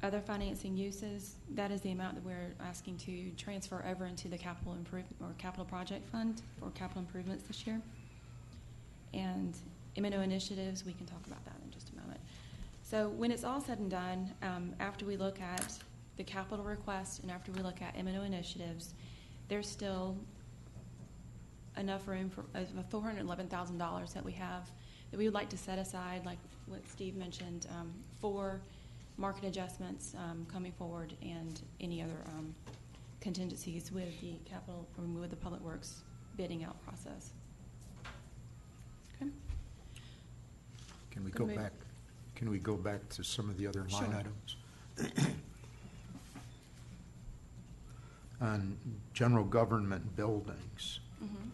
Speaker 9: Other financing uses, that is the amount that we're asking to transfer over into the capital improvement or capital project fund for capital improvements this year. And M&O initiatives, we can talk about that in just a moment. So when it's all said and done, after we look at the capital request and after we look at M&O initiatives, there's still enough room for $411,000 that we have that we would like to set aside, like what Steve mentioned, for market adjustments coming forward and any other contingencies with the capital or with the Public Works bidding out process. Okay.
Speaker 5: Can we
Speaker 9: Go
Speaker 5: go
Speaker 9: ahead.
Speaker 5: back, can we go back to some of the other line
Speaker 9: Sure.
Speaker 5: items? On general government buildings,
Speaker 9: Mhm.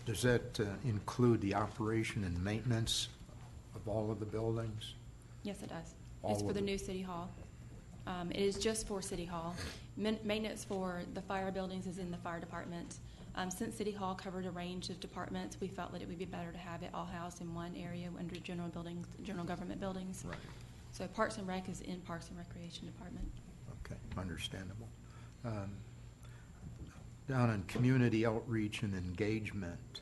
Speaker 5: does that include the operation and maintenance of all of the buildings?
Speaker 9: Yes, it does.
Speaker 5: All
Speaker 9: It's for
Speaker 5: of
Speaker 9: the
Speaker 5: it.
Speaker 9: new City Hall. It is just for City Hall. Maintenance for the fire buildings is in the fire department. Since City Hall covered a range of departments, we felt that it would be better to have it all housed in one area under general government buildings.
Speaker 5: Right.
Speaker 9: So Parks and Rec is in Parks and Recreation Department.
Speaker 5: Okay, understandable. Down on community outreach and engagement,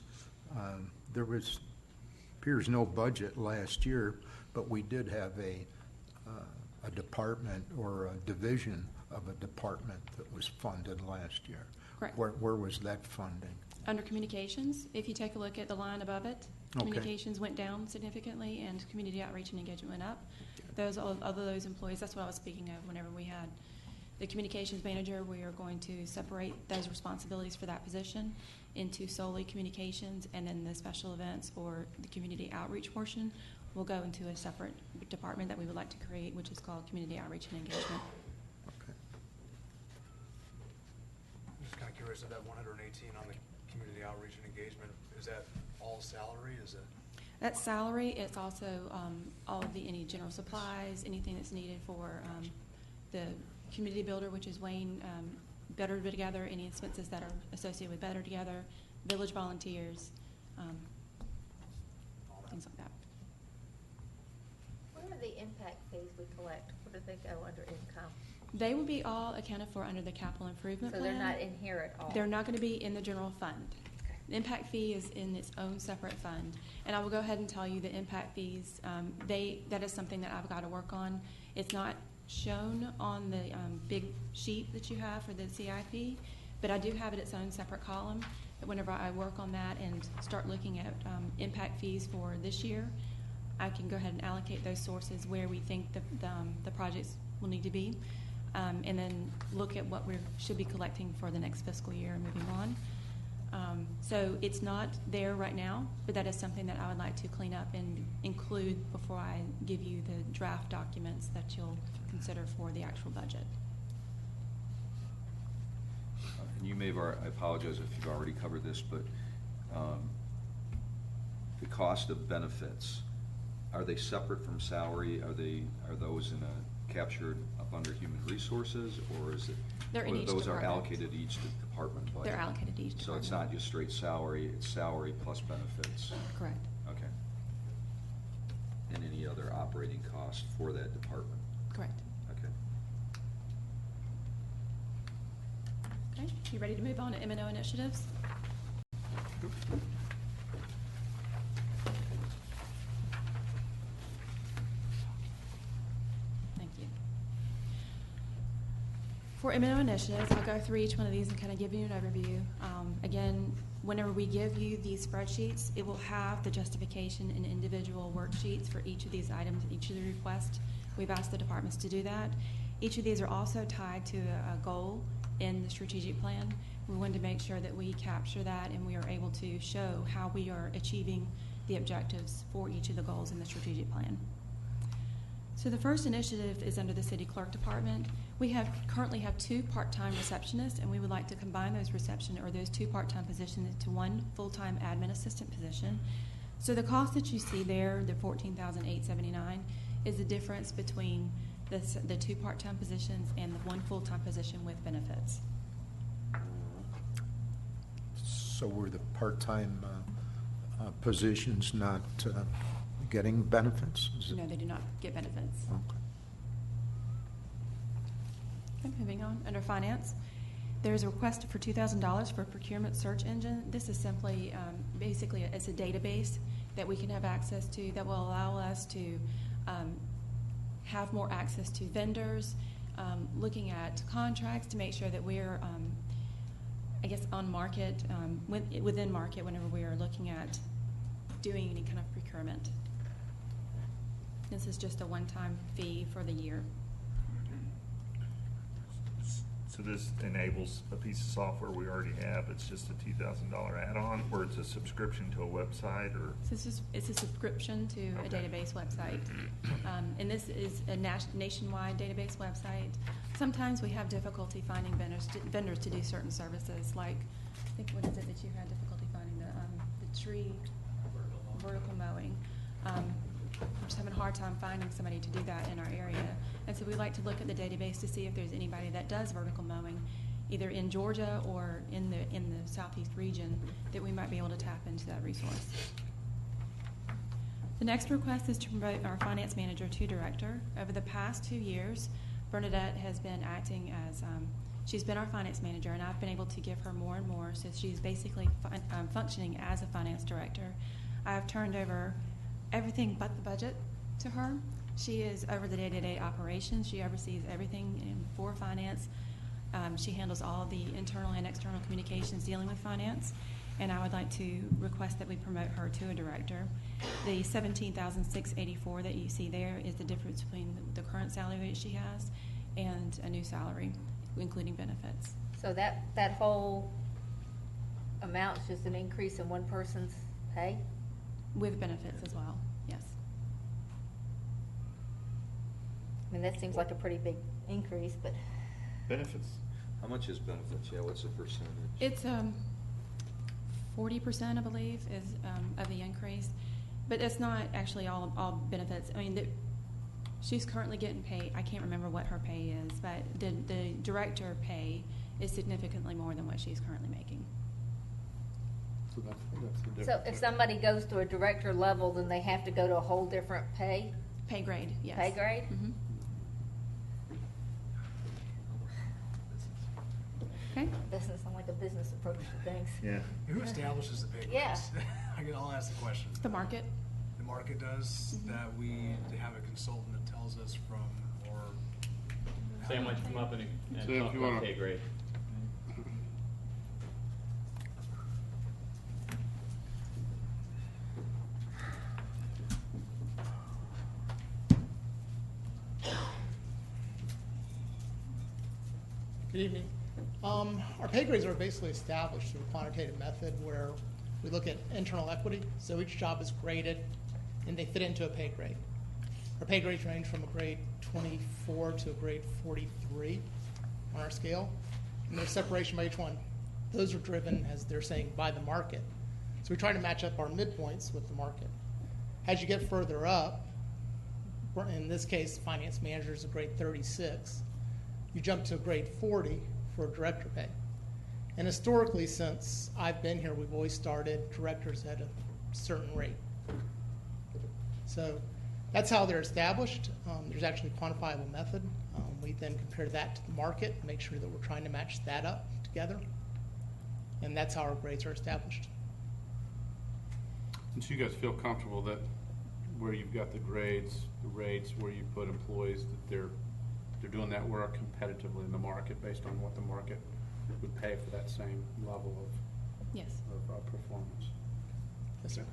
Speaker 5: there appears no budget last year, but we did have a department or a division of a department that was funded last year.
Speaker 9: Correct.
Speaker 5: Where was that funding?
Speaker 9: Under communications, if you take a look at the line above it,
Speaker 5: Okay.
Speaker 9: communications went down significantly and community outreach and engagement went up. Those employees, that's what I was speaking of whenever we had the communications manager. We are going to separate those responsibilities for that position into solely communications, and then the special events or the community outreach portion will go into a separate department that we would like to create, which is called community outreach and engagement.
Speaker 5: Okay.
Speaker 13: I'm just kind of curious of that 118 on the community outreach and engagement. Is that all salary? Is it?
Speaker 9: That's salary. It's also all of any general supplies, anything that's needed for the community builder, which is Wayne, Better Together, any expenses that are associated with Better Together, village volunteers, things like that.
Speaker 14: What are the impact fees we collect? Where do they go under income?
Speaker 9: They will be all accounted for under the capital improvement
Speaker 14: So
Speaker 9: plan.
Speaker 14: they're not in here at all?
Speaker 9: They're not going to be in the general fund.
Speaker 14: Okay.
Speaker 9: The impact fee is in its own separate fund. And I will go ahead and tell you the impact fees, that is something that I've got to work on. It's not shown on the big sheet that you have for the CIP, but I do have it its own separate column. But whenever I work on that and start looking at impact fees for this year, I can go ahead and allocate those sources where we think the projects will need to be, and then look at what we should be collecting for the next fiscal year and moving on. So it's not there right now, but that is something that I would like to clean up and include before I give you the draft documents that you'll consider for the actual budget.
Speaker 10: And you may have, I apologize if you've already covered this, but the cost of benefits, are they separate from salary? Are those captured up under human resources, or is it?
Speaker 9: They're in each
Speaker 10: those are
Speaker 9: department.
Speaker 10: allocated to each department budget?
Speaker 9: They're allocated to each
Speaker 10: So
Speaker 9: department.
Speaker 10: it's not just straight salary, it's salary plus benefits?
Speaker 9: Correct.
Speaker 10: Okay. And any other operating cost for that department?
Speaker 9: Correct.
Speaker 10: Okay.
Speaker 9: Okay, you ready to move on to M&O initiatives? Thank you. For M&O initiatives, I'll go through each one of these and kind of give you an overview. Again, whenever we give you these spreadsheets, it will have the justification in individual worksheets for each of these items, each of the requests. We've asked the departments to do that. Each of these are also tied to a goal in the strategic plan. We wanted to make sure that we capture that and we are able to show how we are achieving the objectives for each of the goals in the strategic plan. So the first initiative is under the city clerk department. We currently have 2 part-time receptionists, and we would like to combine those 2 part-time positions into 1 full-time admin assistant position. So the cost that you see there, the $14,879, is the difference between the 2 part-time positions and the 1 full-time position with benefits.
Speaker 5: So were the part-time positions not getting benefits? Is it-
Speaker 9: No, they do not get benefits.
Speaker 5: Okay.
Speaker 9: Okay, moving on. Under finance, there's a request for $2,000 for a procurement search engine. This is simply, basically, it's a database that we can have access to that will allow us to have more access to vendors, looking at contracts to make sure that we're, on market, within market whenever we are looking at doing any kind of procurement. This is just a one-time fee for the year.
Speaker 11: So this enables a piece of software we already have, it's just a $2,000 add-on, or it's a subscription to a website, or?
Speaker 9: So it's a subscription to a database website. And this is a nationwide database website. Sometimes we have difficulty finding vendors to do certain services, like, I think, what is it that you had difficulty finding? The tree vertical mowing. We're just having a hard time finding somebody to do that in our area. And so we like to look at the database to see if there's anybody that does vertical mowing, either in Georgia or in the southeast region, that we might be able to tap into that resource. The next request is to promote our finance manager to director. Over the past 2 years, Bernadette has been acting as, she's been our finance manager, and I've been able to give her more and more, so she's basically functioning as a finance director. I've turned over everything but the budget to her. She is over the day-to-day operations. She oversees everything for finance. She handles all of the internal and external communications dealing with finance, and I would like to request that we promote her to a director. The $17,684 that you see there is the difference between the current salary that she has and a new salary, including benefits.
Speaker 14: So that whole amount is just an increase in one person's pay?
Speaker 9: With benefits as well, yes.
Speaker 14: I mean, that seems like a pretty big increase, but.
Speaker 11: Benefits.
Speaker 10: How much is benefits? Yeah, what's the percentage?
Speaker 9: It's 40%, I believe, is of the increase, but it's not actually all benefits. I mean, she's currently getting paid. I can't remember what her pay is, but the director pay is significantly more than what she's currently making.
Speaker 1: So that's the difference.
Speaker 14: So if somebody goes to a director level, then they have to go to a whole different pay
Speaker 9: grade, yes.
Speaker 14: Pay grade?
Speaker 9: Mm-hmm. Okay.
Speaker 14: Doesn't sound like a business approach to things.
Speaker 11: Yeah.
Speaker 13: Who establishes the pay grades?
Speaker 14: Yeah.
Speaker 13: I'll ask the question.
Speaker 9: The market.
Speaker 13: The market does, that we have a consultant that tells us from, or.
Speaker 6: Sam, why don't you come up and
Speaker 1: Sam,
Speaker 6: talk
Speaker 1: if you
Speaker 6: about
Speaker 1: wanna-
Speaker 6: pay grade?
Speaker 12: Good evening. Our pay grades are basically established through a quantitative method where we look at internal equity. So each job is graded and they fit into a pay grade. Our pay grades range from a grade 24 to a grade 43 on our scale. And there's separation by each one. Those are driven, as they're saying, by the market. So we try to match up our midpoints with the market. As you get further up, in this case, finance manager is a grade 36. You jump to a grade 40 for director pay. And historically, since I've been here, we've always started directors at a certain rate. So that's how they're established. There's actually a quantifiable method. We then compare that to the market, make sure that we're trying to match that up together. And that's how our grades are established.
Speaker 1: And so you guys feel comfortable that where you've got the grades, the rates, where you put employees, that they're doing that work competitively in the market based on what the market would pay for that same level
Speaker 9: Yes.
Speaker 1: of performance?
Speaker 12: Yes, sir.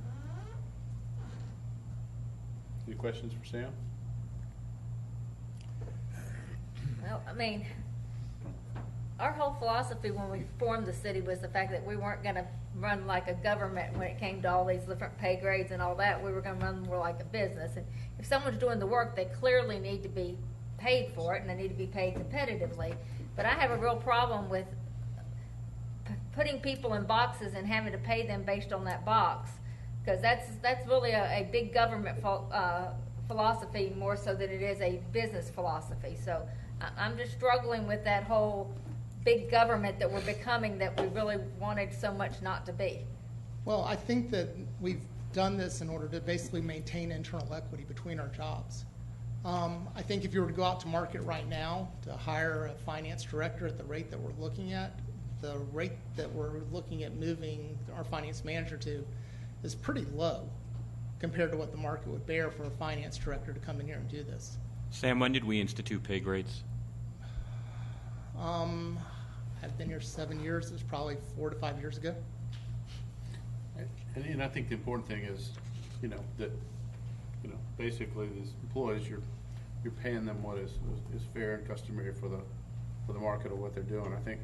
Speaker 1: Any questions for Sam?
Speaker 14: Well, I mean, our whole philosophy when we formed the city was the fact that we weren't going to run like a government when it came to all these different pay grades and all that. We were going to run more like a business. And if someone's doing the work, they clearly need to be paid for it, and they need to be paid competitively. But I have a real problem with putting people in boxes and having to pay them based on that box, because that's really a big government philosophy more so than it is a business philosophy. So I'm just struggling with that whole big government that we're becoming that we really wanted so much not to be.
Speaker 12: Well, I think that we've done this in order to basically maintain internal equity between our jobs. I think if you were to go out to market right now to hire a finance director at the rate that we're looking at, the rate that we're looking at moving our finance manager to is pretty low compared to what the market would bear for a finance director to come in here and do this.
Speaker 6: Sam, when did we institute pay grades?
Speaker 12: I've been here 7 years. It was probably 4 to 5 years ago.
Speaker 1: And I think the important thing is, that you know, basically these employees, you're paying them what is fair and customary for the market of what they're doing. I think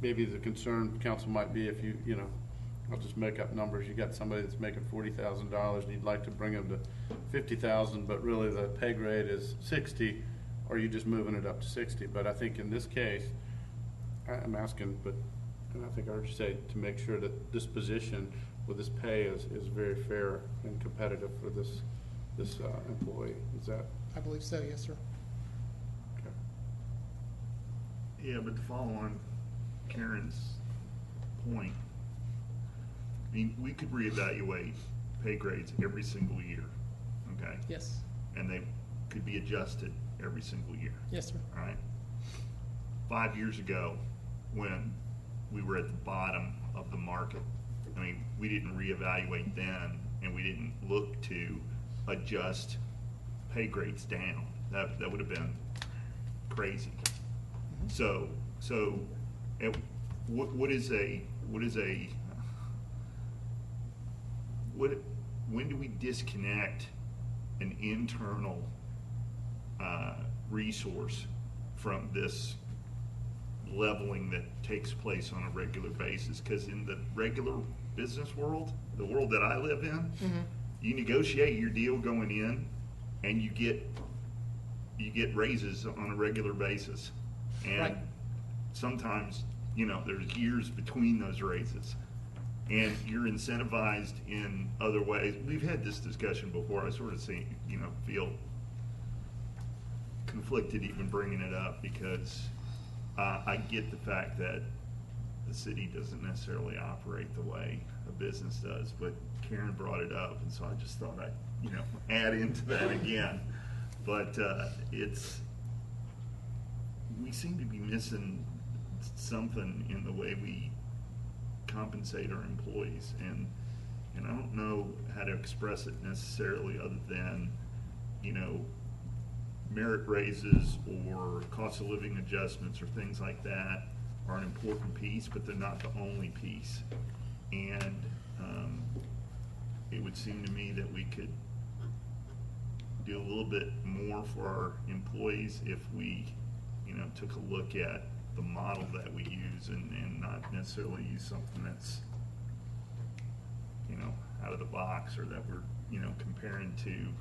Speaker 1: maybe the concern, council, might be if you know, I'll just make up numbers. You got somebody that's making $40,000 and you'd like to bring them to $50,000, but really the pay grade is 60, or are you just moving it up to 60? But I think in this case, I'm asking, and I think I heard you say, to make sure that this position with this pay is very fair and competitive for this employee. Is that?
Speaker 12: I believe so, yes, sir.
Speaker 1: Okay.
Speaker 11: Yeah, but to follow on Karen's point, I mean, we could reevaluate pay grades every single year, okay?
Speaker 12: Yes.
Speaker 11: And they could be adjusted every single year.
Speaker 12: Yes, sir.
Speaker 11: All right? 5 years ago, when we were at the bottom of the market, I mean, we didn't reevaluate then, and we didn't look to adjust pay grades down. That would have been crazy. So when do we disconnect an internal resource from this leveling that takes place on a regular basis? Because in the regular business world, the world that I live in, you negotiate your deal going in, and you get raises on a regular basis, and
Speaker 12: Right.
Speaker 11: sometimes, you know, there's years between those raises, and you're incentivized in other ways. We've had this discussion before. I sort of feel conflicted even bringing it up, because I get the fact that the city doesn't necessarily operate the way a business does, but Karen brought it up, and so I just thought I'd, add into that again. But we seem to be missing something in the way we compensate our employees, and I don't know how to express it necessarily other than, merit raises or cost of living adjustments or things like that are an important piece, but they're not the only piece. And it would seem to me that we could do a little bit more for our employees if we, took a look at the model that we use and not necessarily use something that's, out of the box, or that we're, comparing to,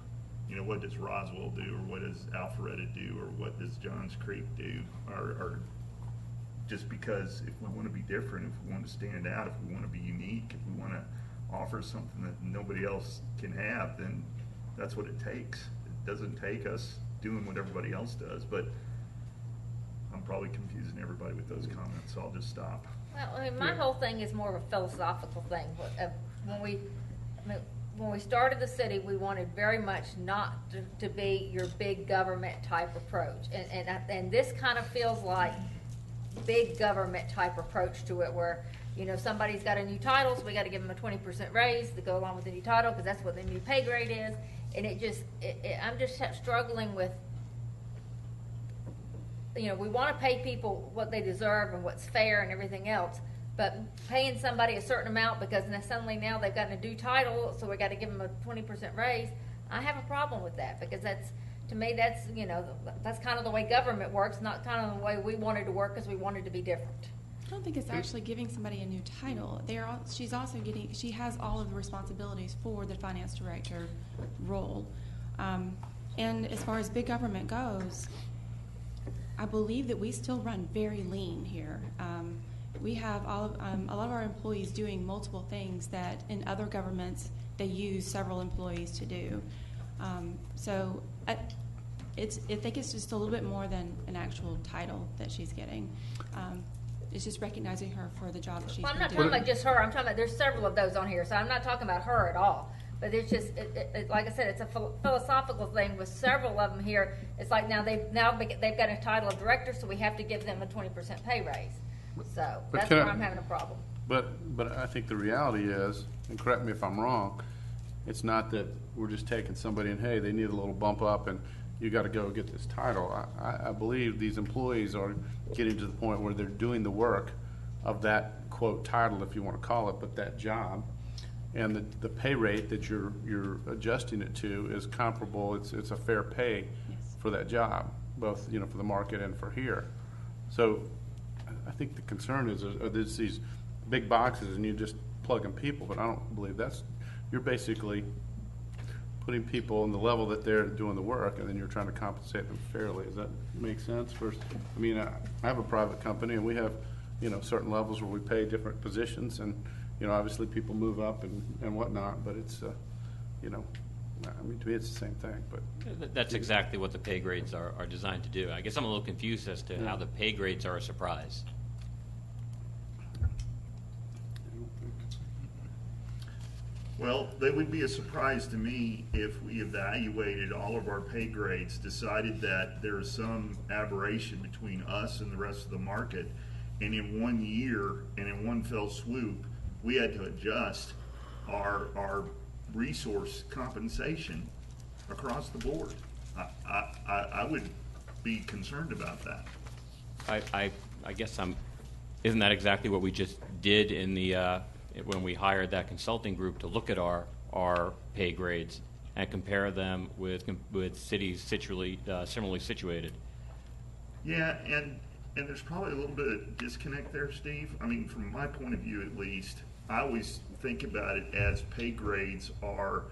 Speaker 11: what does Roswell do, or what does Alpharetta do, or what does Johns Creek do, or just because if we want to be different, if we want to stand out, if we want to be unique, if we want to offer something that nobody else can have, then that's what it takes. It doesn't take us doing what everybody else does, but I'm probably confusing everybody with those comments, so I'll just stop.
Speaker 14: Well, I mean, my whole thing is more of a philosophical thing. When we started the city, we wanted very much not to be your big government type approach, and this kind of feels like big government type approach to it, where somebody's got a new title, so we got to give them a 20% raise to go along with the new title, because that's what the new pay grade is. And I'm just struggling with, we want to pay people what they deserve and what's fair and everything else, but paying somebody a certain amount because suddenly now they've gotten a new title, so we got to give them a 20% raise. I have a problem with that, because to me, that's kind of the way government works, not kind of the way we wanted to work, because we wanted to be different.
Speaker 9: I don't think it's actually giving somebody a new title. She has all of the responsibilities for the finance director role. And as far as big government goes, I believe that we still run very lean here. We have a lot of our employees doing multiple things that in other governments they use several employees to do. So I think it's just a little bit more than an actual title that she's getting. It's just recognizing her for the job that she's been doing.
Speaker 14: I'm not talking about just her. I'm talking about, there's several of those on here, so I'm not talking about her at all. But it's just, like I said, it's a philosophical thing with several of them here. It's like now they've got a title of director, so we have to give them a 20% pay raise. So that's where I'm having a problem.
Speaker 1: But I think the reality is, and correct me if I'm wrong, it's not that we're just taking somebody and, hey, they need a little bump up and you got to go get this title. I believe these employees are getting to the point where they're doing the work of that, quote, title, if you want to call it, but that job. and the pay rate that you're adjusting it to is comparable, it's a fair pay for that job, both, you know, for the market and for here. So I think the concern is, are these big boxes and you're just plugging people, but I don't believe you're basically putting people on the level that they're doing the work, and then you're trying to compensate them fairly. Does that make sense? I mean, I have a private company, and we have, you know, certain levels where we pay different positions, and, you know, obviously people move up and whatnot, but it's, you know, I mean, to me it's the same thing. But
Speaker 6: That's exactly what the pay grades are designed to do. I guess I'm a little confused as to how the pay grades are a surprise.
Speaker 11: Well, they would be a surprise to me if we evaluated all of our pay grades, decided that there's some aberration between us and the rest of the market, and in 1 year and in one fell swoop, we had to adjust our resource compensation across the board. I would be concerned about that.
Speaker 6: I guess isn't that exactly what we just did in the when we hired that consulting group to look at our pay grades and compare them with cities similarly situated?
Speaker 11: Yeah, and there's probably a little bit of disconnect there, Steve. I mean, from my point of view at least, I always think about it as pay grades are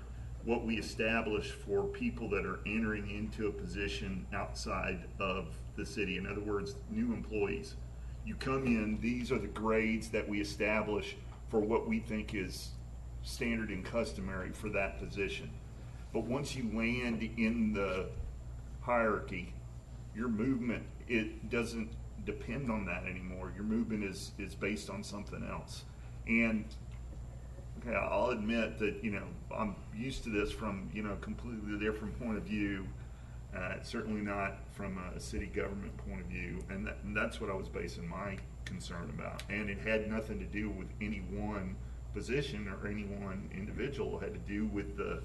Speaker 11: what we establish for people that are entering into a position outside of the city. In other words, new employees. You come in, these are the grades that we establish for what we think is standard and customary for that position. But once you land in the hierarchy, your movement, it doesn't depend on that anymore. Your movement is based on something else. And okay, I'll admit that, you know, I'm used to this from, you know, completely different point of view. Certainly not from a city government point of view, and that's what I was basing my concern about. And it had nothing to do with any one position or any one individual. It had to do with the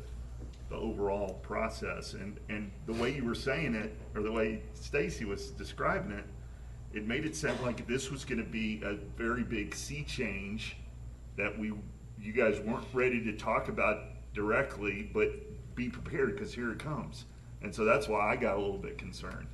Speaker 11: overall process. And the way you were saying it, or the way Stacy was describing it, it made it sound like this was going to be a very big sea change that you guys weren't ready to talk about directly, but be prepared because here it comes. And so that's why I got a little bit concerned.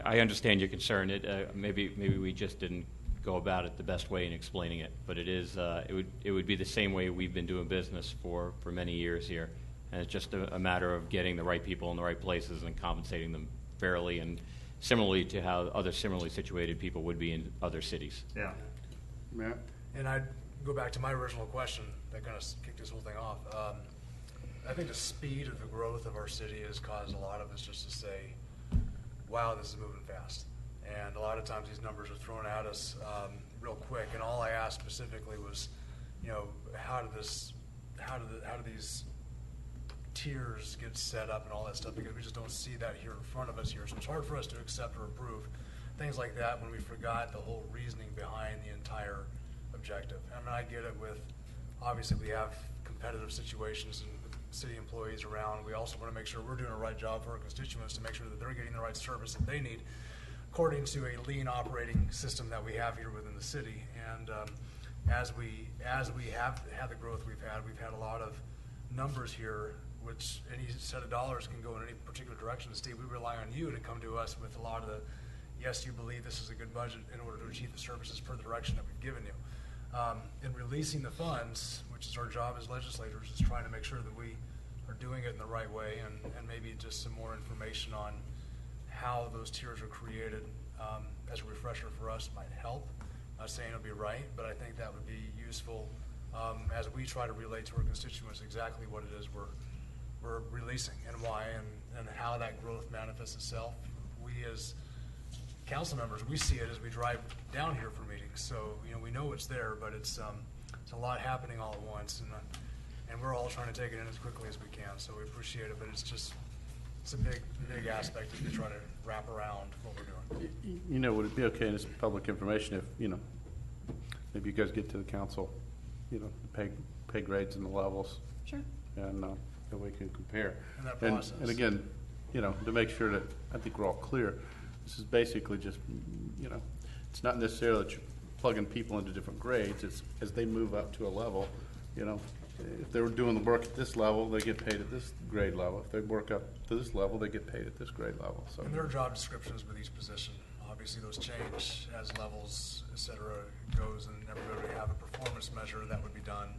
Speaker 6: I understand your concern. Maybe we just didn't go about it the best way in explaining it, but it would be the same way we've been doing business for many years here, and it's just a matter of getting the right people in the right places and compensating them fairly and similarly to how other similarly situated people would be in other cities.
Speaker 11: Yeah.
Speaker 1: Matt?
Speaker 13: And I'd go back to my original question that kind of kicked this whole thing off. I think the speed of the growth of our city has caused a lot of us just to say, wow, this is moving fast. And a lot of times these numbers are thrown at us real quick. And all I asked specifically was, you know, how do these tiers get set up and all that stuff, because we just don't see that here in front of us here. So it's hard for us to accept or approve things like that when we forgot the whole reasoning behind the entire objective. I mean, I get it with, obviously we have competitive situations and city employees around. We also want to make sure we're doing a right job for our constituents to make sure that they're getting the right service that they need according to a lean operating system that we have here within the city. And as we have had the growth we've had a lot of numbers here, which any set of dollars can go in any particular direction. And Steve, we rely on you to come to us with a lot of the, yes, you believe this is a good budget in order to achieve the services per the direction that we've given you. In releasing the funds, which is our job as legislators, is trying to make sure that we are doing it in the right way, and maybe just some more information on how those tiers are created as a refresher for us might help. I'm not saying it'll be right, but I think that would be useful as we try to relate to our constituents exactly what it is we're releasing and why, and how that growth manifests itself. We as council members, we see it as we drive down here for meetings. So, you know, we know it's there, but it's a lot happening all at once, and we're all trying to take it in as quickly as we can. So we appreciate it, but it's a big aspect as we try to wrap around what we're doing.
Speaker 1: You know, would it be okay, and it's public information, if, you know, maybe you guys get to the council, you know, the pay grades and the levels?
Speaker 3: Sure.
Speaker 1: And that we can compare.
Speaker 13: And that process.
Speaker 1: And again, you know, to make sure that I think we're all clear, this is basically just, you know, it's not necessarily that you're plugging people into different grades. It's as they move up to a level, you know, if they were doing the work at this level, they get paid at this grade level. If they work up to this level, they get paid at this grade level. So
Speaker 13: And there are job descriptions with each position. Obviously, those change as levels, et cetera, goes, and everybody would have a performance measure that would be done.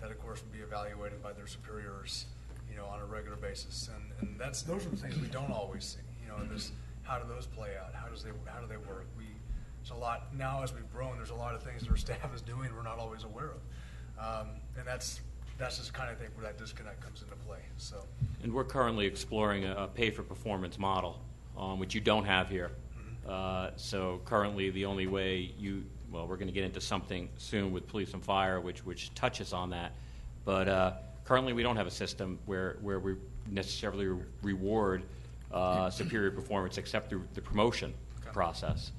Speaker 13: That, of course, would be evaluated by their superiors, you know, on a regular basis. And those are the things we don't always see. You know, there's how do those play out? How do they work? There's a lot now as we've grown. There's a lot of things that our staff is doing we're not always aware of, and that's just kind of thing where that disconnect comes into play. So.
Speaker 6: And we're currently exploring a pay-for-performance model, which you don't have here. So currently, the only way we're going to get into something soon with police and fire, which touches on that. But currently, we don't have a system where we necessarily reward superior performance except through the promotion process.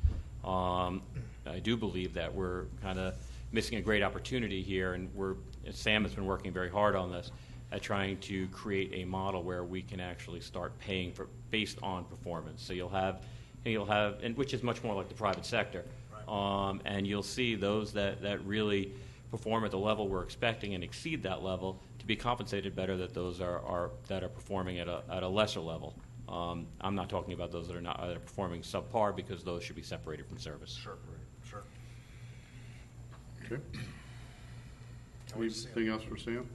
Speaker 6: I do believe that we're kind of missing a great opportunity here, and Sam has been working very hard on this, at trying to create a model where we can actually start paying based on performance. So you'll have, and which is much more like the private sector, and you'll see those that really perform at the level we're expecting and exceed that level to be compensated better than those that are performing at a lesser level. I'm not talking about those that are performing subpar, because those should be separated from service.
Speaker 13: Sure.
Speaker 1: okay. Anything else for Sam?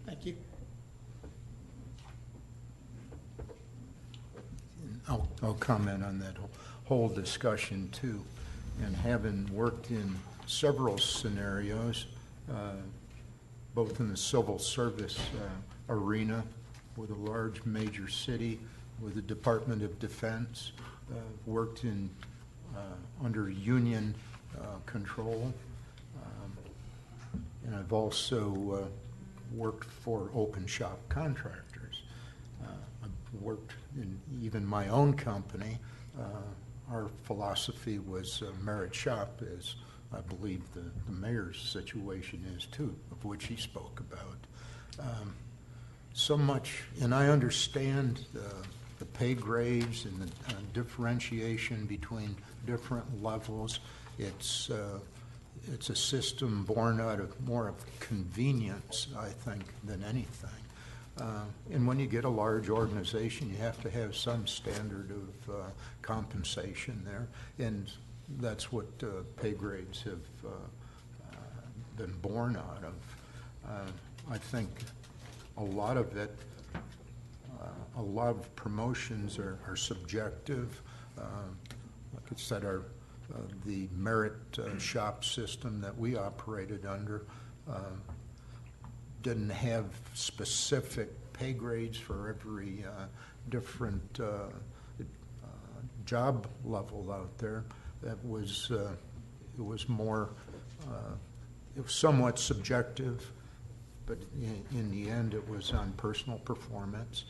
Speaker 12: Thank you.
Speaker 5: I'll comment on that whole discussion too. And having worked in several scenarios, both in the civil service arena with a large major city, with the Department of Defense, worked in under union control, and I've also worked for open shop contractors. I've worked in even my own company. Our philosophy was merit shop, as I believe the mayor's situation is too, of which he spoke about. So much, and I understand the pay grades and the differentiation between different levels. It's a system born out of more of convenience, I think, than anything. And when you get a large organization, you have to have some standard of compensation there, and that's what pay grades have been born out of. I think a lot of it, a lot of promotions are subjective. Like I said, the merit shop system that we operated under didn't have specific pay grades for every different job level out there. That was it was more it was somewhat subjective, but in the end it was on personal performance.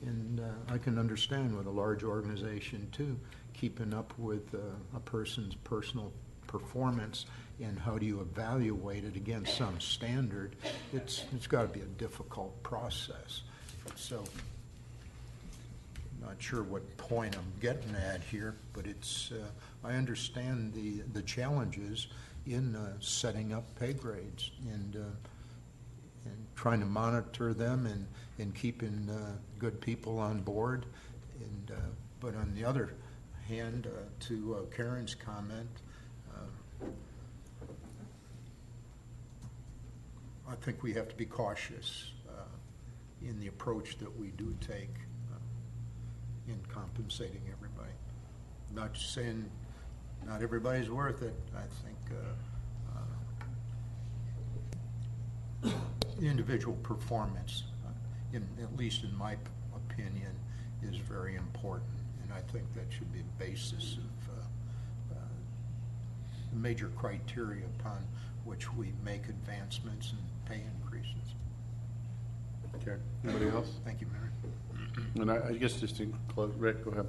Speaker 5: And I can understand with a large organization too, keeping up with a person's personal performance and how do you evaluate it against some standard. It's got to be a difficult process. So I'm not sure what point I'm getting at here, but it's I understand the challenges in setting up pay grades and trying to monitor them and keeping good people on board. And but on the other hand, to Karen's comment, I think we have to be cautious in the approach that we do take in compensating everybody. Not saying not everybody's worth it. I think individual performance, at least in my opinion, is very important, and I think that should be a basis of the major criteria upon which we make advancements and pay increases.
Speaker 1: Okay. Anybody else?
Speaker 5: Thank you, Mary.
Speaker 1: And I guess just to close, Rick, go ahead.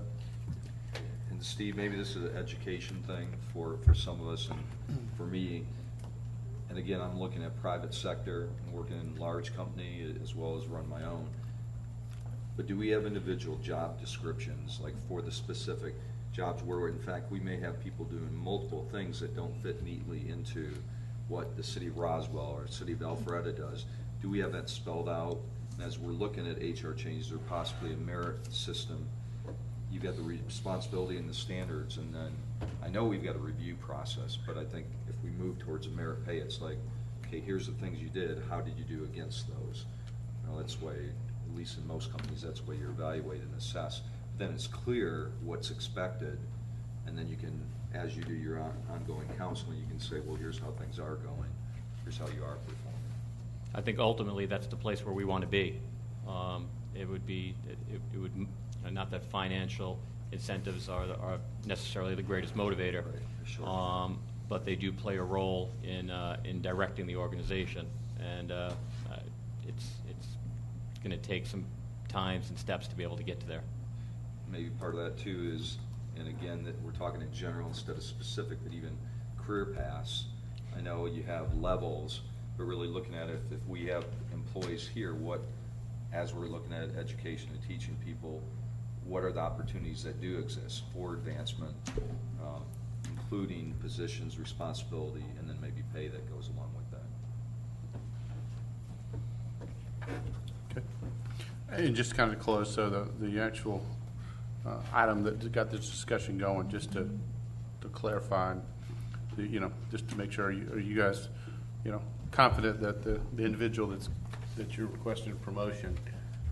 Speaker 10: And Steve, maybe this is an education thing for some of us and for me. And again, I'm looking at private sector and working in large company as well as run my own. But do we have individual job descriptions, like for the specific jobs where in fact we may have people doing multiple things that don't fit neatly into what the city of Roswell or city of Alpharetta does? Do we have that spelled out? And as we're looking at HR changes or possibly a merit system, you've got the responsibility and the standards, and then I know we've got a review process, but I think if we move towards a merit pay, it's like, okay, here's the things you did, how did you do against those? You know, that's the way, at least in most companies, that's the way you're evaluated and assessed. Then it's clear what's expected, and then you can, as you do your ongoing counseling, you can say, well, here's how things are going, here's how you are performing.
Speaker 6: I think ultimately that's the place where we want to be. It would not that financial incentives are necessarily the greatest motivator,
Speaker 10: Right, sure.
Speaker 6: but they do play a role in directing the organization, and it's going to take some time and steps to be able to get to there.
Speaker 10: Maybe part of that too is, and again, that we're talking in general instead of specific, but even career paths. I know you have levels, but really looking at it, if we have employees here, what, as we're looking at education and teaching people, what are the opportunities that do exist for advancement, including positions, responsibility, and then maybe pay that goes along with that.
Speaker 1: Okay. And just kind of close, so the actual item that got this discussion going, just to clarify, just to make sure, are you guys, confident that the individual that you're requesting a promotion,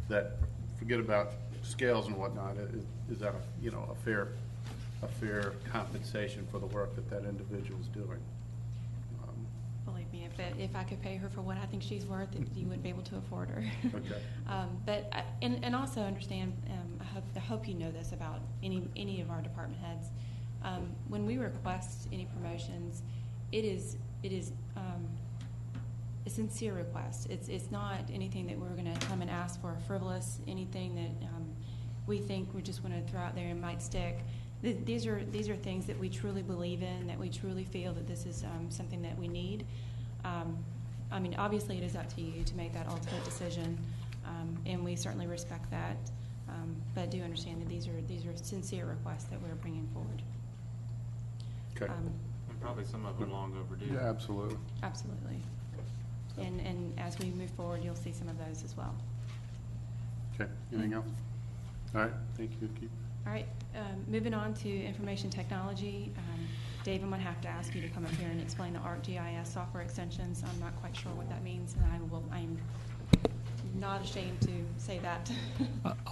Speaker 1: that forget about scales and whatnot, is that a fair compensation for the work that individual is doing?
Speaker 9: Believe me, if I could pay her for what I think she's worth, you wouldn't be able to afford her.
Speaker 1: Okay.
Speaker 9: And also understand, I hope you know this about any of our department heads. When we request any promotions, it is a sincere request. It's not anything that we're going to come and ask for, frivolous, anything that we think we just want to throw out there and might stick. These are things that we truly believe in, that we truly feel that this is something that we need. I mean, obviously it is up to you to make that ultimate decision, and we certainly respect that, but do understand that these are sincere requests that we're bringing forward.
Speaker 1: Okay.
Speaker 15: And probably some of them long overdue.
Speaker 1: Yeah, absolutely.
Speaker 9: Absolutely. And as we move forward, you'll see some of those as well.
Speaker 1: Okay. Anything else? All right. Thank you, Keith.
Speaker 9: All right. Moving on to information technology. Dave, I'm going to have to ask you to come up here and explain the ArcGIS software extensions. I'm not quite sure what that means, and I'm not ashamed to say that.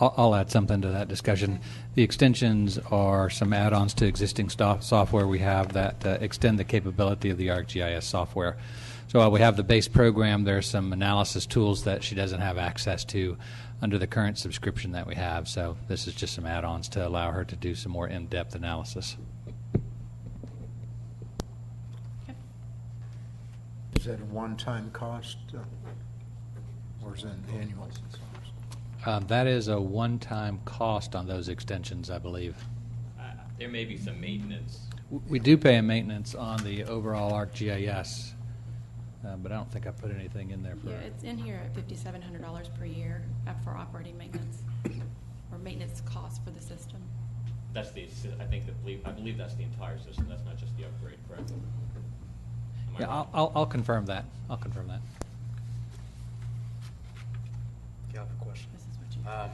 Speaker 7: I'll add something to that discussion.
Speaker 9: Okay.
Speaker 7: The extensions are some add-ons to existing software we have that extend the capability of the ArcGIS software. So while we have the base program, there are some analysis tools that she doesn't have access to under the current subscription that we have. So this is just some add-ons to allow her to do some more in-depth analysis.
Speaker 9: Okay.
Speaker 5: Is that a one-time cost, or is it an annual cost?
Speaker 7: That is a one-time cost on those extensions, I believe.
Speaker 6: There may be some maintenance.
Speaker 7: We do pay a maintenance on the overall ArcGIS, but I don't think I put anything in there for.
Speaker 9: Yeah, it's in here at $5,700 per year for operating maintenance, or maintenance costs for the system.
Speaker 6: That's I believe that's the entire system. That's not just the upgrade, correct? Am I
Speaker 7: Yeah,
Speaker 6: right?
Speaker 7: I'll confirm that. I'll confirm that.
Speaker 13: Yeah, I have a question.
Speaker 9: This is what you.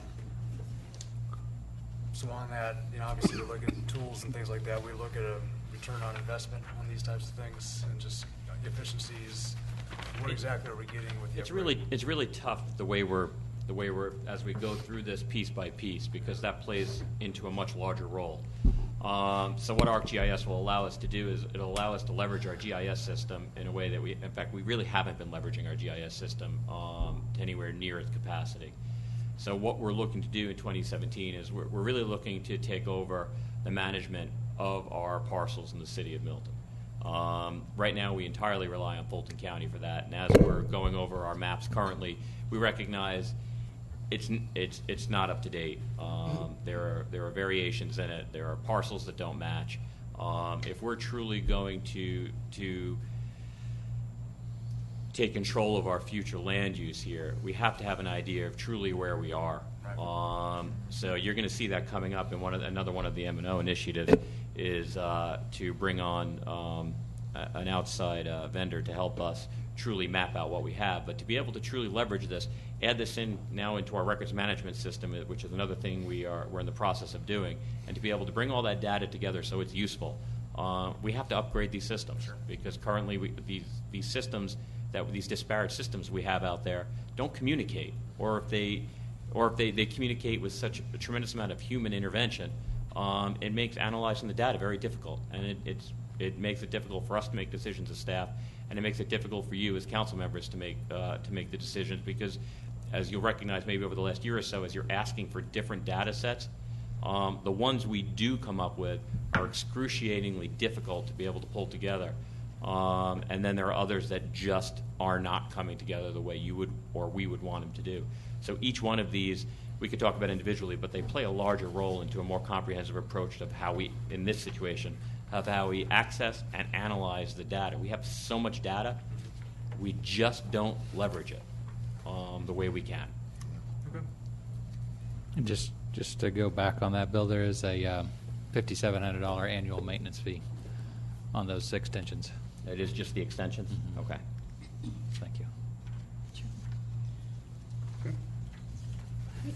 Speaker 13: So on that, obviously we look at tools and things like that. We look at a return on investment on these types of things and just efficiencies. What exactly are we getting with the upgrade?
Speaker 6: It's really tough the way we're as we go through this piece by piece, because that plays into a much larger role. So what ArcGIS will allow us to do is it'll allow us to leverage our GIS system in a way that we really haven't been leveraging our GIS system to anywhere near its capacity. So what we're looking to do in 2017 is we're really looking to take over the management of our parcels in the city of Milton. Right now, we entirely rely on Fulton County for that, and as we're going over our maps currently, we recognize it's not up to date. There are variations in it. There are parcels that don't match. If we're truly going to take control of our future land use here, we have to have an idea of truly where we are.
Speaker 13: Right.
Speaker 6: So you're going to see that coming up in another one of the M&O initiatives is to bring on an outside vendor to help us truly map out what we have. But to be able to truly leverage this, add this in now into our records management system, which is another thing we're in the process of doing, and to be able to bring all that data together so it's useful. We have to upgrade these systems because currently these systems these disparate systems we have out there don't communicate, or if they communicate with such a tremendous amount of human intervention, it makes analyzing the data very difficult, and it makes it difficult for us to make decisions as staff, and it makes it difficult for you as council members to make the decisions, because as you'll recognize maybe over the last year or so, as you're asking for different data sets, the ones we do come up with are excruciatingly difficult to be able to pull together. And then there are others that just are not coming together the way you would or we would want them to do. So each one of these we could talk about individually, but they play a larger role into a more comprehensive approach of how we, in this situation, of how we access and analyze the data. We have so much data, we just don't leverage it the way we can.
Speaker 7: And just to go back on that, Bill, there is a $5,700 annual maintenance fee on those extensions.
Speaker 6: It is just the extensions?
Speaker 7: Mm-hmm.
Speaker 6: Okay.
Speaker 7: Thank you.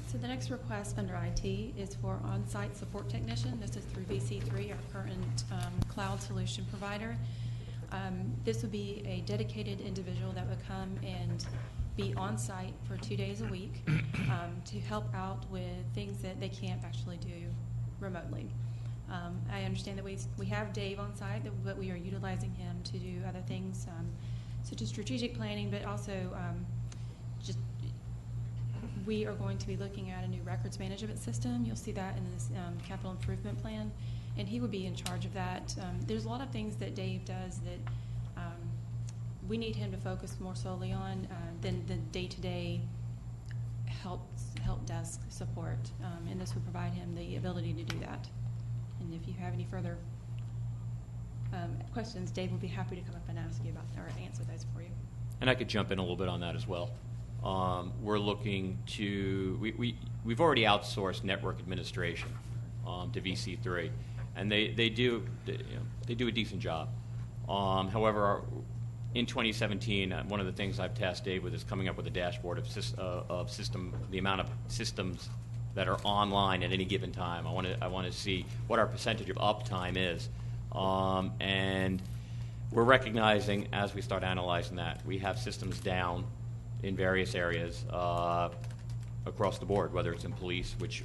Speaker 9: So the next request under IT is for on-site support technician. This is through VC3, our current cloud solution provider. This would be a dedicated individual that would come and be on-site for 2 days a week to help out with things that they can't actually do remotely. I understand that we have Dave on site, but we are utilizing him to do other things such as strategic planning, but also just we are going to be looking at a new records management system. You'll see that in this capital improvement plan, and he would be in charge of that. There's a lot of things that Dave does that we need him to focus more solely on than the day-to-day help desk support, and this would provide him the ability to do that. And if you have any further questions, Dave will be happy to come up and ask you about or answer those for you.
Speaker 6: And I could jump in a little bit on that as well. We're looking to we've already outsourced network administration to VC3, and they do a decent job. However, in 2017, one of the things I've tasked Dave with is coming up with a dashboard of the amount of systems that are online at any given time. I want to see what our percentage of uptime is, and we're recognizing as we start analyzing that we have systems down in various areas across the board, whether it's in police, which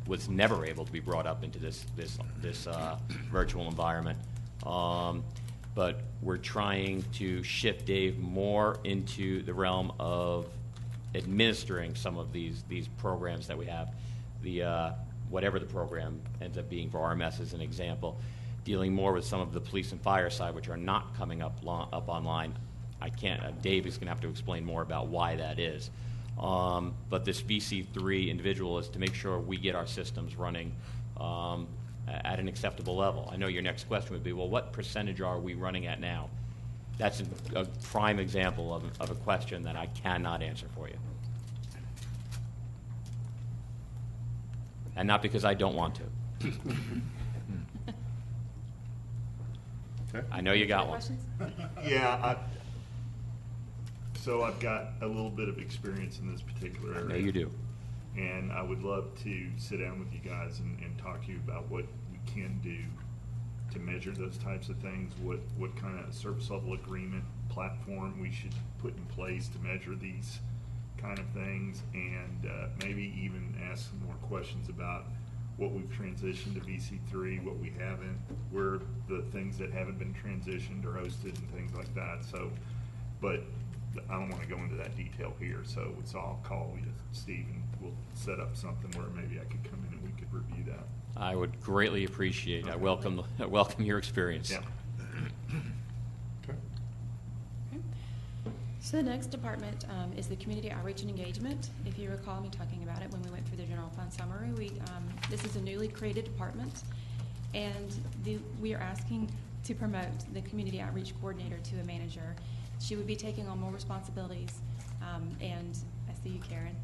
Speaker 6: was never able to be brought up into this virtual environment. But we're trying to shift Dave more into the realm of administering some of these programs that we have. Whatever the program ends up being for RMS as an example, dealing more with some of the police and fire side, which are not coming up online. I can't. Dave is going to have to explain more about why that is. But this VC3 individual is to make sure we get our systems running at an acceptable level. I know your next question would be, well, what percentage are we running at now? That's a prime example of a question that I cannot answer for you. And not because I don't want to.
Speaker 1: Okay.
Speaker 6: I know you got one.
Speaker 9: Questions?
Speaker 11: Yeah, so I've got a little bit of experience in this particular area.
Speaker 6: I know you do.
Speaker 11: And I would love to sit down with you guys and talk to you about what we can do to measure those types of things, what kind of service level agreement platform we should put in place to measure these kind of things, and maybe even ask some more questions about what we've transitioned to VC3, what we haven't, where the things that haven't been transitioned or hosted and things like that. So, but I don't want to go into that detail here, so I'll call you, Steve, and we'll set up something where maybe I could come in and we could review that.
Speaker 6: I would greatly appreciate it. I welcome your experience.
Speaker 11: Yeah.
Speaker 1: Okay.
Speaker 9: So the next department is the community outreach and engagement. If you recall me talking about it when we went through the general fund summary, this is a newly created department, and we are asking to promote the community outreach coordinator to a manager. She would be taking on more responsibilities, and I see you, Karen.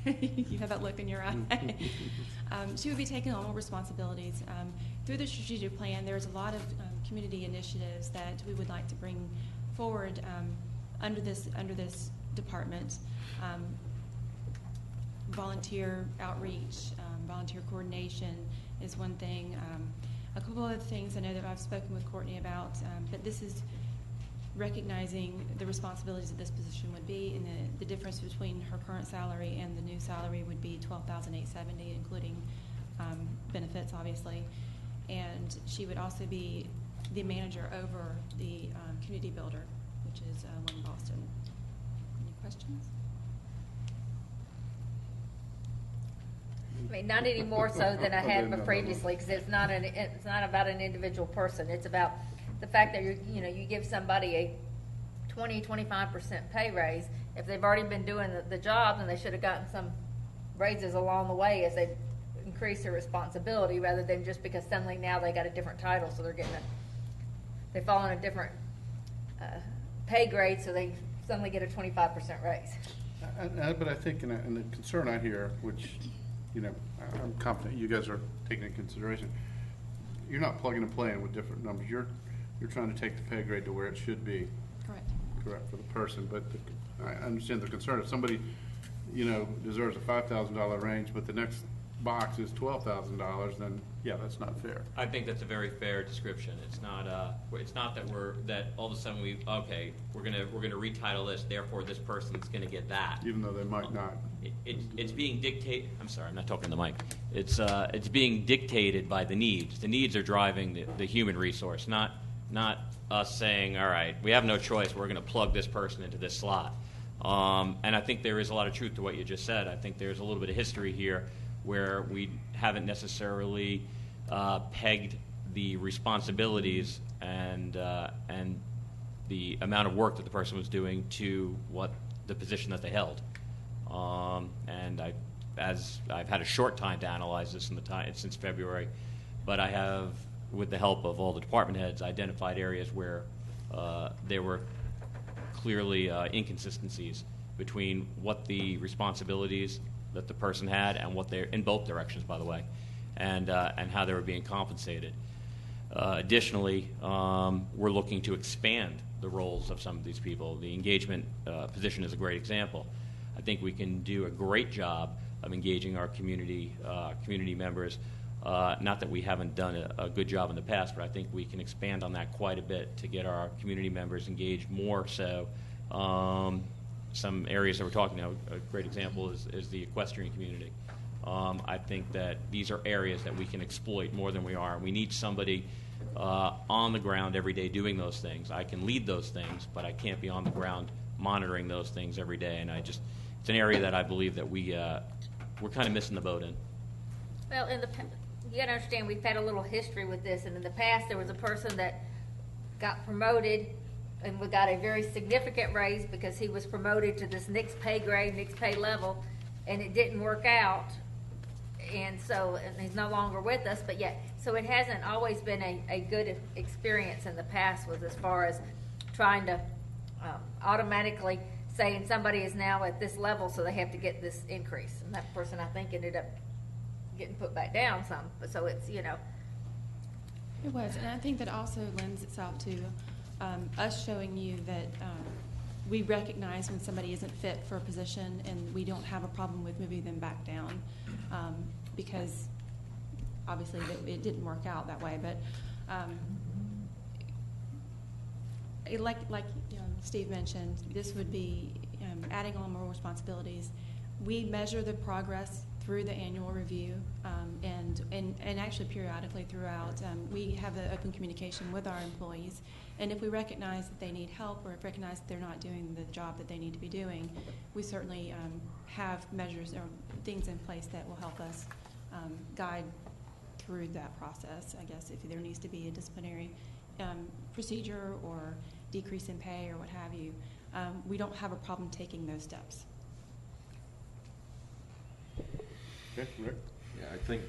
Speaker 9: You have that look in your eye. She would be taking on more responsibilities. Through the strategic plan, there's a lot of community initiatives that we would like to bring forward under this department. Volunteer outreach, volunteer coordination is one thing. A couple other things I know that I've spoken with Courtney about, but this is recognizing the responsibilities of this position would be, and the difference between her current salary and the new salary would be $12,870, including benefits, obviously. And she would also be the manager over the community builder, which is one in Boston. Any questions?
Speaker 14: I mean, not any more so than I had previously, because it's not about an individual person. It's about the fact that you give somebody a 20-25% pay raise. If they've already been doing the job, then they should have gotten some raises along the way as they increase their responsibility, rather than just because suddenly now they got a different title, so they fall in a different pay grade, so they suddenly get a 25% raise.
Speaker 1: But I think, and the concern I hear, which, I'm confident you guys are taking into consideration, you're not plugging and playing with different numbers. You're trying to take the pay grade to where it should be. Correct for the person. But I understand the concern. If somebody, deserves a $5,000 range, but the next box is $12,000, then yeah, that's not fair.
Speaker 6: I think that's a very fair description. It's not that all of a sudden we're gonna retitle this, therefore this person's gonna get that.
Speaker 1: Even though they might not.
Speaker 6: It's being dictated. I'm sorry, I'm not talking to the mic. It's being dictated by the needs. The needs are driving the human resource, not us saying, all right, we have no choice. We're gonna plug this person into this slot. And I think there is a lot of truth to what you just said. I think there's a little bit of history here where we haven't necessarily pegged the responsibilities and the amount of work that the person was doing to what the position that they held. And I've had a short time to analyze this since February, but I have, with the help of all the department heads, identified areas where there were clearly inconsistencies between what the responsibilities that the person had and what they're in both directions, by the way, and how they were being compensated. Additionally, we're looking to expand the roles of some of these people. The engagement position is a great example. I think we can do a great job of engaging our community members. Not that we haven't done a good job in the past, but I think we can expand on that quite a bit to get our community members engaged more so. Some areas that we're talking about, a great example is the equestrian community. I think that these are areas that we can exploit more than we are. We need somebody on the ground every day doing those things. I can lead those things, but I can't be on the ground monitoring those things every day. And it's an area that I believe that we're kind of missing the boat in.
Speaker 14: Well, you got to understand, we've had a little history with this, and in the past there was a person that got promoted and we got a very significant raise because he was promoted to this next pay grade, next pay level, and it didn't work out, and he's no longer with us, but yet, so it hasn't always been a good experience in the past with as far as trying to automatically saying somebody is now at this level, so they have to get this increase, and that person, I think, ended up getting put back down some, but so it's,
Speaker 9: It was, and I think that also lends itself to us showing you that we recognize when somebody isn't fit for a position, and we don't have a problem with moving them back down, because obviously it didn't work out that way. But like Steve mentioned, this would be adding on more responsibilities. We measure the progress through the annual review, and actually periodically throughout. We have an open communication with our employees, and if we recognize that they need help or if we recognize that they're not doing the job that they need to be doing, we certainly have measures or things in place that will help us guide through that process. I guess if there needs to be a disciplinary procedure or decrease in pay or what have you, we don't have a problem taking those steps.
Speaker 1: Okay, Rick?
Speaker 10: Yeah, I think,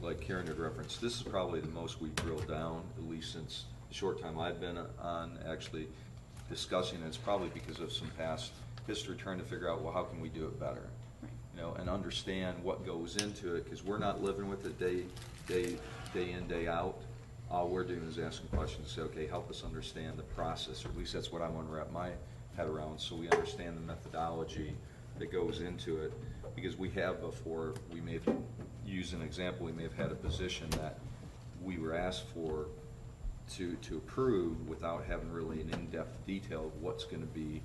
Speaker 10: like Karen had referenced, this is probably the most we've drilled down, at least since the short time I've been on actually discussing it. It's probably because of some past history trying to figure out, well, how can we do it better? and understand what goes into it, because we're not living with it day in, day out. All we're doing is asking questions, say, okay, help us understand the process, or at least that's what I want to wrap my head around, so we understand the methodology that goes into it. Because we have before, we may have used an example, we may have had a position that we were asked for to approve without having really an in-depth detail of what's going to be,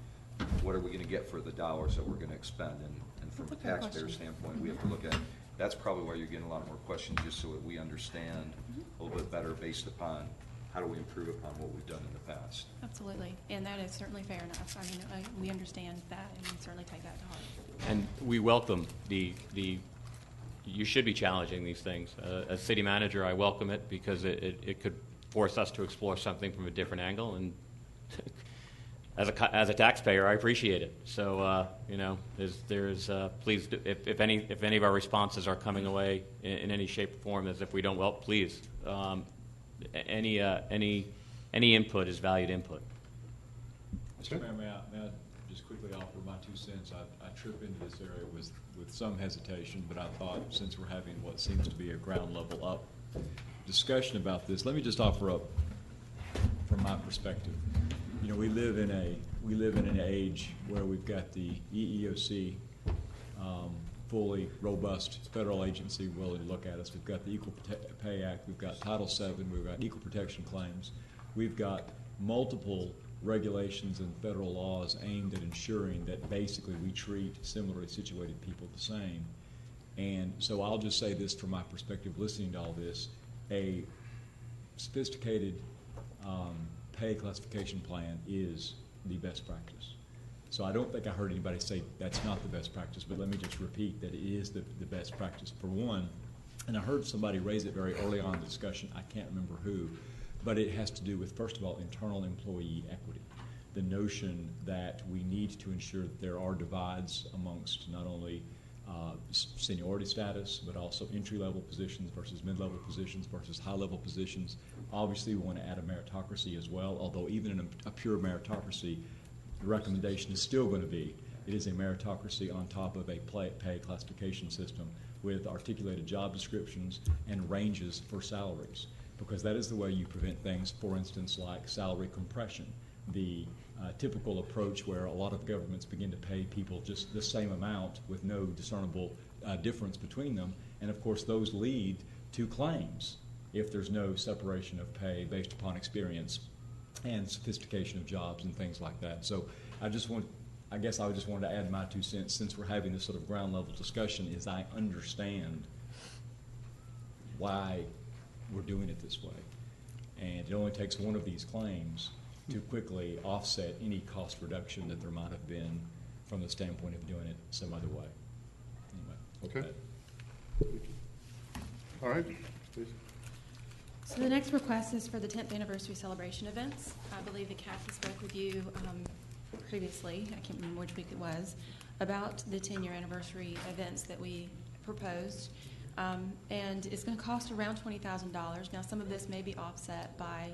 Speaker 10: what are we going to get for the dollars that we're going to expend. And from a taxpayer standpoint, we have to look at, that's probably why you're getting a lot more questions, just so that we understand a little bit better based upon how do we improve upon what we've done in the past.
Speaker 9: Absolutely, and that is certainly fair enough. I mean, we understand that, and we certainly take that to heart.
Speaker 6: And we welcome you should be challenging these things. As city manager, I welcome it because it could force us to explore something from a different angle. And as a taxpayer, I appreciate it. So please, if any of our responses are coming away in any shape or form as if we don't, well, please, any input is valued input.
Speaker 16: Mr. Mayor, may I just quickly offer my 2 cents? I trip into this area with some hesitation, but I thought since we're having what seems to be a ground level up discussion about this, let me just offer up from my perspective. We live in an age where we've got the EEOC, fully robust federal agency willing to look at us. We've got the Equal Pay Act. We've got Title VII. We've got equal protection claims. We've got multiple regulations and federal laws aimed at ensuring that basically we treat similarly situated people the same. And so I'll just say this from my perspective, listening to all this, a sophisticated pay classification plan is the best practice. So I don't think I heard anybody say that's not the best practice, but let me just repeat that it is the best practice for one. And I heard somebody raise it very early on in the discussion, I can't remember who, but it has to do with, first of all, internal employee equity. The notion that we need to ensure that there are divides amongst not only seniority status, but also entry-level positions versus mid-level positions versus high-level positions. Obviously, we want to add a meritocracy as well, although even in a pure meritocracy, the recommendation is still going to be it is a meritocracy on top of a pay classification system with articulated job descriptions and ranges for salaries, because that is the way you prevent things, for instance, like salary compression, the typical approach where a lot of governments begin to pay people just the same amount with no discernible difference between them, and of course those lead to claims if there's no separation of pay based upon experience and sophistication of jobs and things like that. So I just wanted to add my 2 cents, since we're having this sort of ground level discussion, is I understand why we're doing it this way. And it only takes one of these claims to quickly offset any cost reduction that there might have been from the standpoint of doing it some other way. Anyway.
Speaker 1: Okay. All right, please.
Speaker 9: So the next request is for the 10th anniversary celebration events. I believe that Kathy spoke with you previously, I can't remember which week it was, about the 10-year anniversary events that we proposed. And it's going to cost around $20,000. Now, some of this may be offset by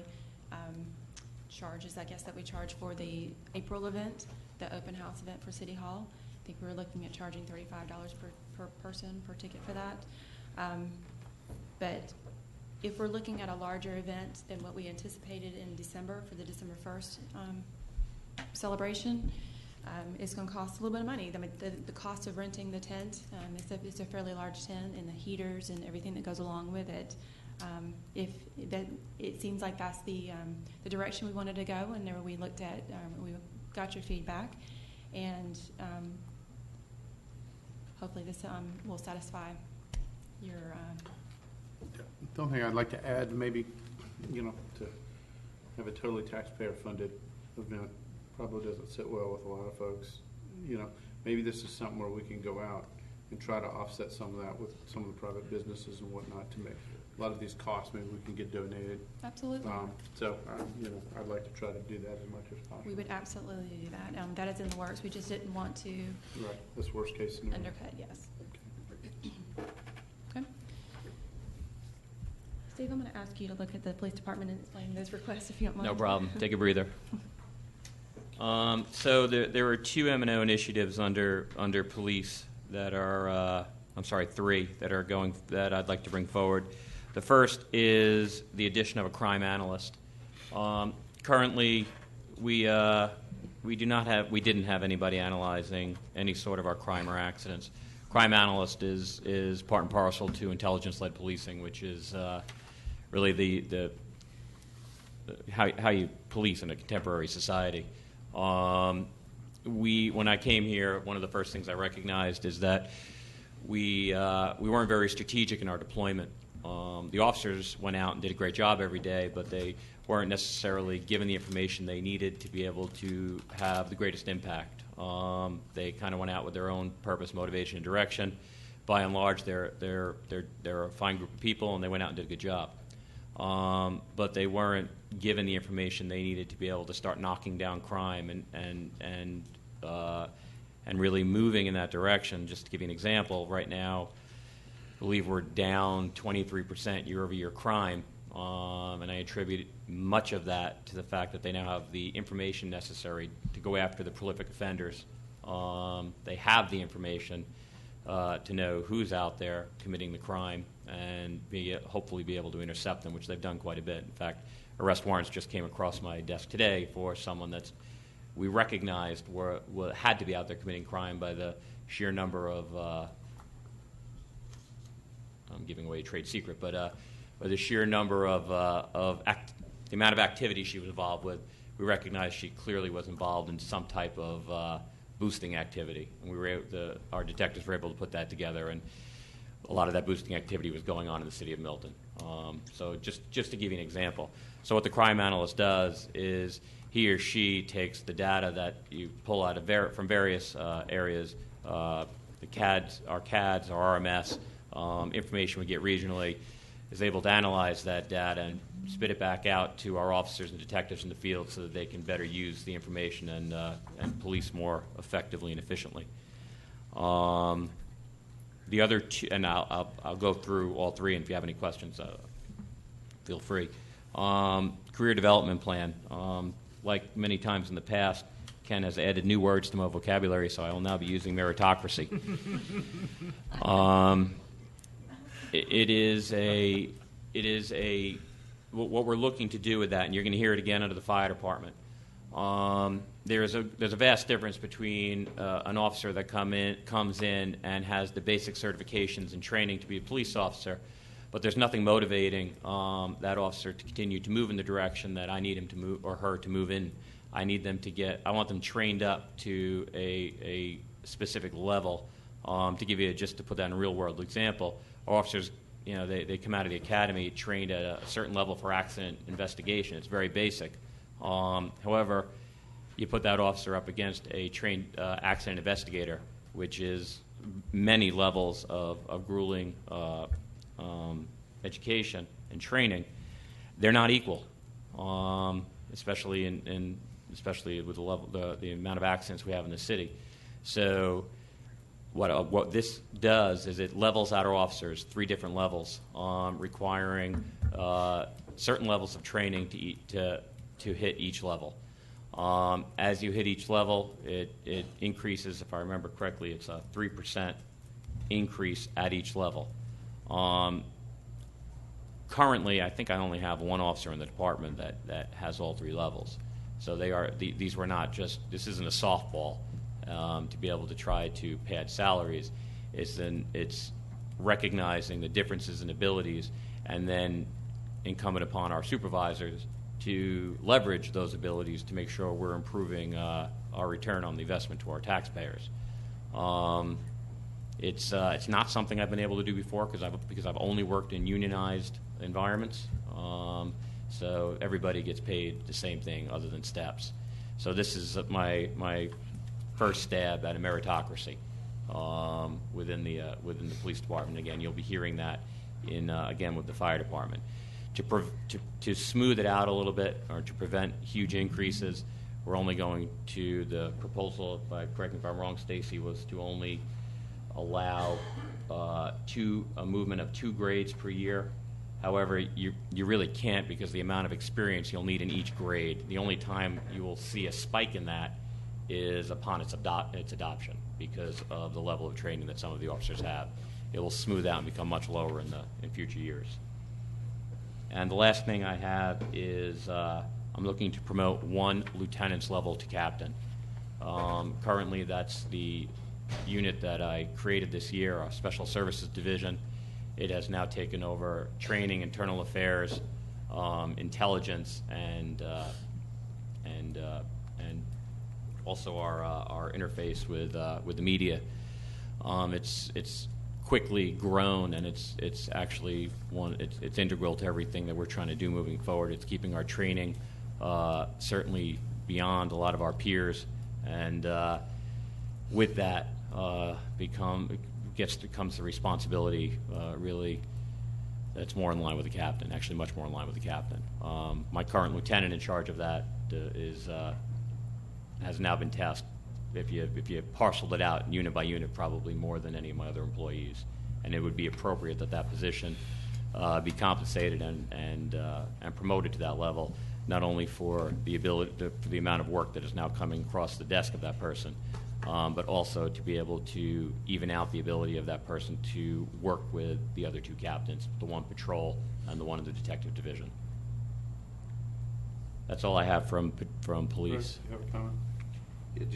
Speaker 9: charges, I guess, that we charge for the April event, the open house event for City Hall. I think we were looking at charging $35 per person per ticket for that. But if we're looking at a larger event than what we anticipated in December for the December 1st celebration, it's going to cost a little bit of money. The cost of renting the tent, it's a fairly large tent, and the heaters and everything that goes along with it. It seems like that's the direction we wanted to go, and there we looked at, we got your feedback, and hopefully this will satisfy your.
Speaker 1: The only thing I'd like to add, maybe, to have a totally taxpayer-funded event probably doesn't sit well with a lot of folks. Maybe this is something where we can go out and try to offset some of that with some of the private businesses and whatnot to make a lot of these costs, maybe we can get donated.
Speaker 9: Absolutely.
Speaker 1: I'd like to try to do that as much as possible.
Speaker 9: We would absolutely do that. That is in the works. We just didn't want to.
Speaker 1: Right. That's worst case scenario.
Speaker 9: Undercut, yes. Okay. Steve, I'm going to ask you to look at the police department and explain those requests if you don't mind.
Speaker 6: No problem. Take a breather. So there were two M&O initiatives under police that are, three that are going, that I'd like to bring forward. The first is the addition of a crime analyst. Currently, we didn't have anybody analyzing any sort of our crime or accidents. Crime analyst is part and parcel to intelligence-led policing, which is really the how you police in a contemporary society. When I came here, one of the first things I recognized is that we weren't very strategic in our deployment. The officers went out and did a great job every day, but they weren't necessarily given the information they needed to be able to have the greatest impact. They kind of went out with their own purpose, motivation, and direction. By and large, they're a fine group of people, and they went out and did a good job. But they weren't given the information they needed to be able to start knocking down crime and really moving in that direction. Just to give you an example, right now, I believe we're down 23% year-over-year crime, and I attribute much of that to the fact that they now have the information necessary to go after the prolific offenders. They have the information to know who's out there committing the crime and hopefully be able to intercept them, which they've done quite a bit. In fact, arrest warrants just came across my desk today for someone that we recognized had to be out there committing crime by the sheer number of I'm giving away a trade secret, but the sheer number of the amount of activity she was involved with, we recognized she clearly was involved in some type of boosting activity, and our detectives were able to put that together, and a lot of that boosting activity was going on in the city of Milton. So just to give you an example. So what the crime analyst does is he or she takes the data that you pull out from various areas, the CADs, our RMS, information we get regionally, is able to analyze that data and spit it back out to our officers and detectives in the field so that they can better use the information and police more effectively and efficiently. The other two, and I'll go through all three, and if you have any questions, feel free. Career development plan. Like many times in the past, Ken has added new words to my vocabulary, so I will now be using meritocracy. What we're looking to do with that, and you're going to hear it again under the fire department. There's a vast difference between an officer that comes in and has the basic certifications and training to be a police officer, but there's nothing motivating that officer to continue to move in the direction that I need him to move or her to move in. I want them trained up to a specific level. To put that in a real world example, our officers, they come out of the academy trained at a certain level for accident investigation. It's very basic. However, you put that officer up against a trained accident investigator, which is many levels of grueling education and training. They're not equal, especially especially with the amount of accidents we have in the city. So what this does is it levels out our officers, 3 different levels, requiring certain levels of training to hit each level. As you hit each level, it increases, if I remember correctly, it's a 3% increase at each level. Currently, I think I only have one officer in the department that has all 3 levels. So these were not just, this isn't a softball to be able to try to pad salaries. It's recognizing the differences in abilities and then incumbent upon our supervisors to leverage those abilities to make sure we're improving our return on the investment to our taxpayers. It's not something I've been able to do before because I've only worked in unionized environments. So everybody gets paid the same thing other than steps. So this is my first stab at a meritocracy within the police department. Again, you'll be hearing that again with the fire department. To smooth it out a little bit or to prevent huge increases, we're only going to, the proposal, correct me if I'm wrong, Stacy, was to only allow a movement of 2 grades per year. However, you really can't because the amount of experience you'll need in each grade. The only time you will see a spike in that is upon its adoption. because of the level of training that some of the officers have. It will smooth out and become much lower in future years. And the last thing I have is I'm looking to promote 1 lieutenant's level to captain. Currently, that's the unit that I created this year, our Special Services Division. It has now taken over training, internal affairs, intelligence, and also our interface with the media. It's quickly grown, and it's actually it's integral to everything that we're trying to do moving forward. It's keeping our training certainly beyond a lot of our peers, and with that comes the responsibility really that's more in line with the captain, actually much more in line with the captain. My current lieutenant in charge of that has now been tasked, if you parceled it out unit by unit, probably more than any of my other employees. And it would be appropriate that position be compensated and promoted to that level, not only for the for the amount of work that is now coming across the desk of that person, but also to be able to even out the ability of that person to work with the other 2 captains, the one patrol and the one in the detective division. That's all I have from police.
Speaker 1: You have a comment?
Speaker 10: Could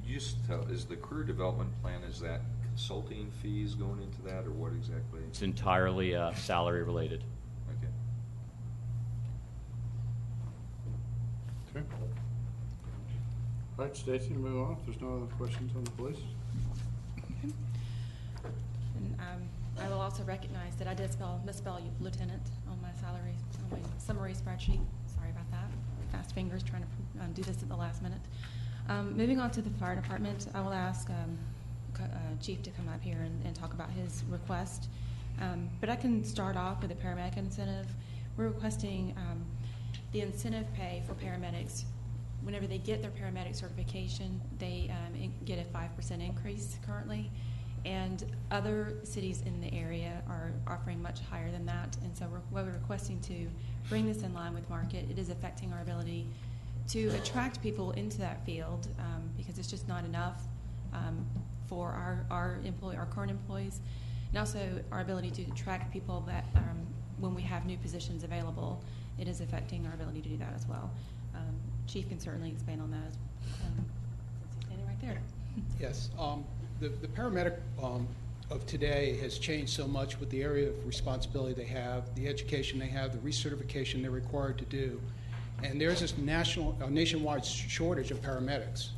Speaker 10: you just tell, is the career development plan, is that consulting fees going into that, or what exactly?
Speaker 6: It's entirely salary related.
Speaker 10: Okay.
Speaker 1: Okay. All right, Stacy, move on. If there's no other questions on the police.
Speaker 9: And I will also recognize that I did misspell lieutenant on my summary spreadsheet. Sorry about that. Fast fingers trying to do this at the last minute. Moving on to the fire department, I will ask Chief to come up here and talk about his request. But I can start off with the paramedic incentive. We're requesting the incentive pay for paramedics. Whenever they get their paramedic certification, they get a 5% increase currently. And other cities in the area are offering much higher than that. And so we're requesting to bring this in line with market. It is affecting our ability to attract people into that field because it's just not enough for our current employees, and also our ability to attract people that when we have new positions available, it is affecting our ability to do that as well. Chief can certainly expand on that since he's standing right there.
Speaker 4: Yes. The paramedic of today has changed so much with the area of responsibility they have, the education they have, the recertification they're required to do. And there's this nationwide shortage of paramedics.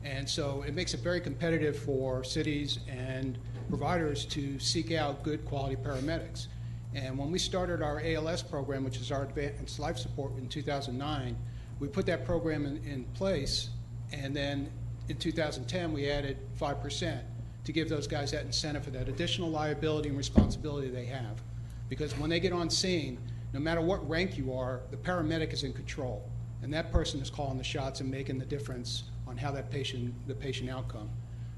Speaker 4: And so it makes it very competitive for cities and providers to seek out good quality paramedics. And when we started our ALS program, which is our advanced life support, in 2009, we put that program in place, and then in 2010 we added 5% to give those guys that incentive for that additional liability and responsibility they have. Because when they get on scene, no matter what rank you are, the paramedic is in control, and that person is calling the shots and making the difference on how the patient outcome.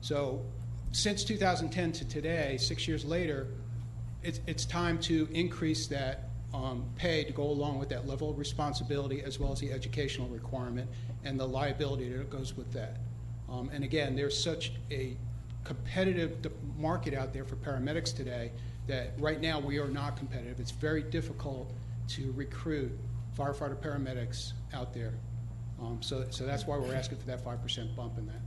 Speaker 4: So since 2010 to today, 6 years later, it's time to increase that pay to go along with that level of responsibility, as well as the educational requirement and the liability that goes with that. And again, there's such a competitive market out there for paramedics today that right now we are not competitive. It's very difficult to recruit firefighter paramedics out there. So that's why we're asking for that 5% bump in that.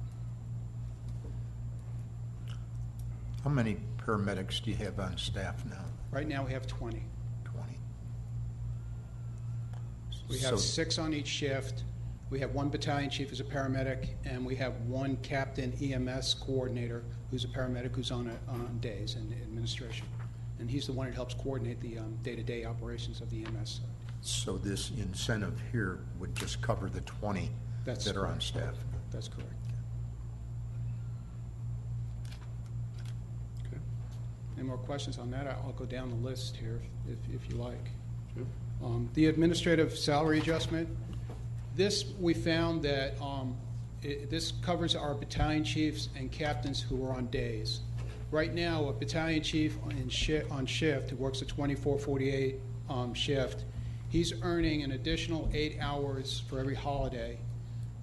Speaker 5: How many paramedics do you have on staff now?
Speaker 4: Right now we have 20.
Speaker 5: 20.
Speaker 4: We have 6 on each shift. We have 1 battalion chief who's a paramedic, and we have 1 captain EMS coordinator who's a paramedic who's on days in administration. And he's the one that helps coordinate the day-to-day operations of the EMS side.
Speaker 5: So this incentive here would just cover the 20 that are on staff?
Speaker 4: That's correct.
Speaker 1: Okay.
Speaker 4: Any more questions on that? I'll go down the list here if you like.
Speaker 1: Sure.
Speaker 4: The administrative salary adjustment, this we found that this covers our battalion chiefs and captains who are on days. Right now, a battalion chief on shift who works a 24/48 shift, he's earning an additional 8 hours for every holiday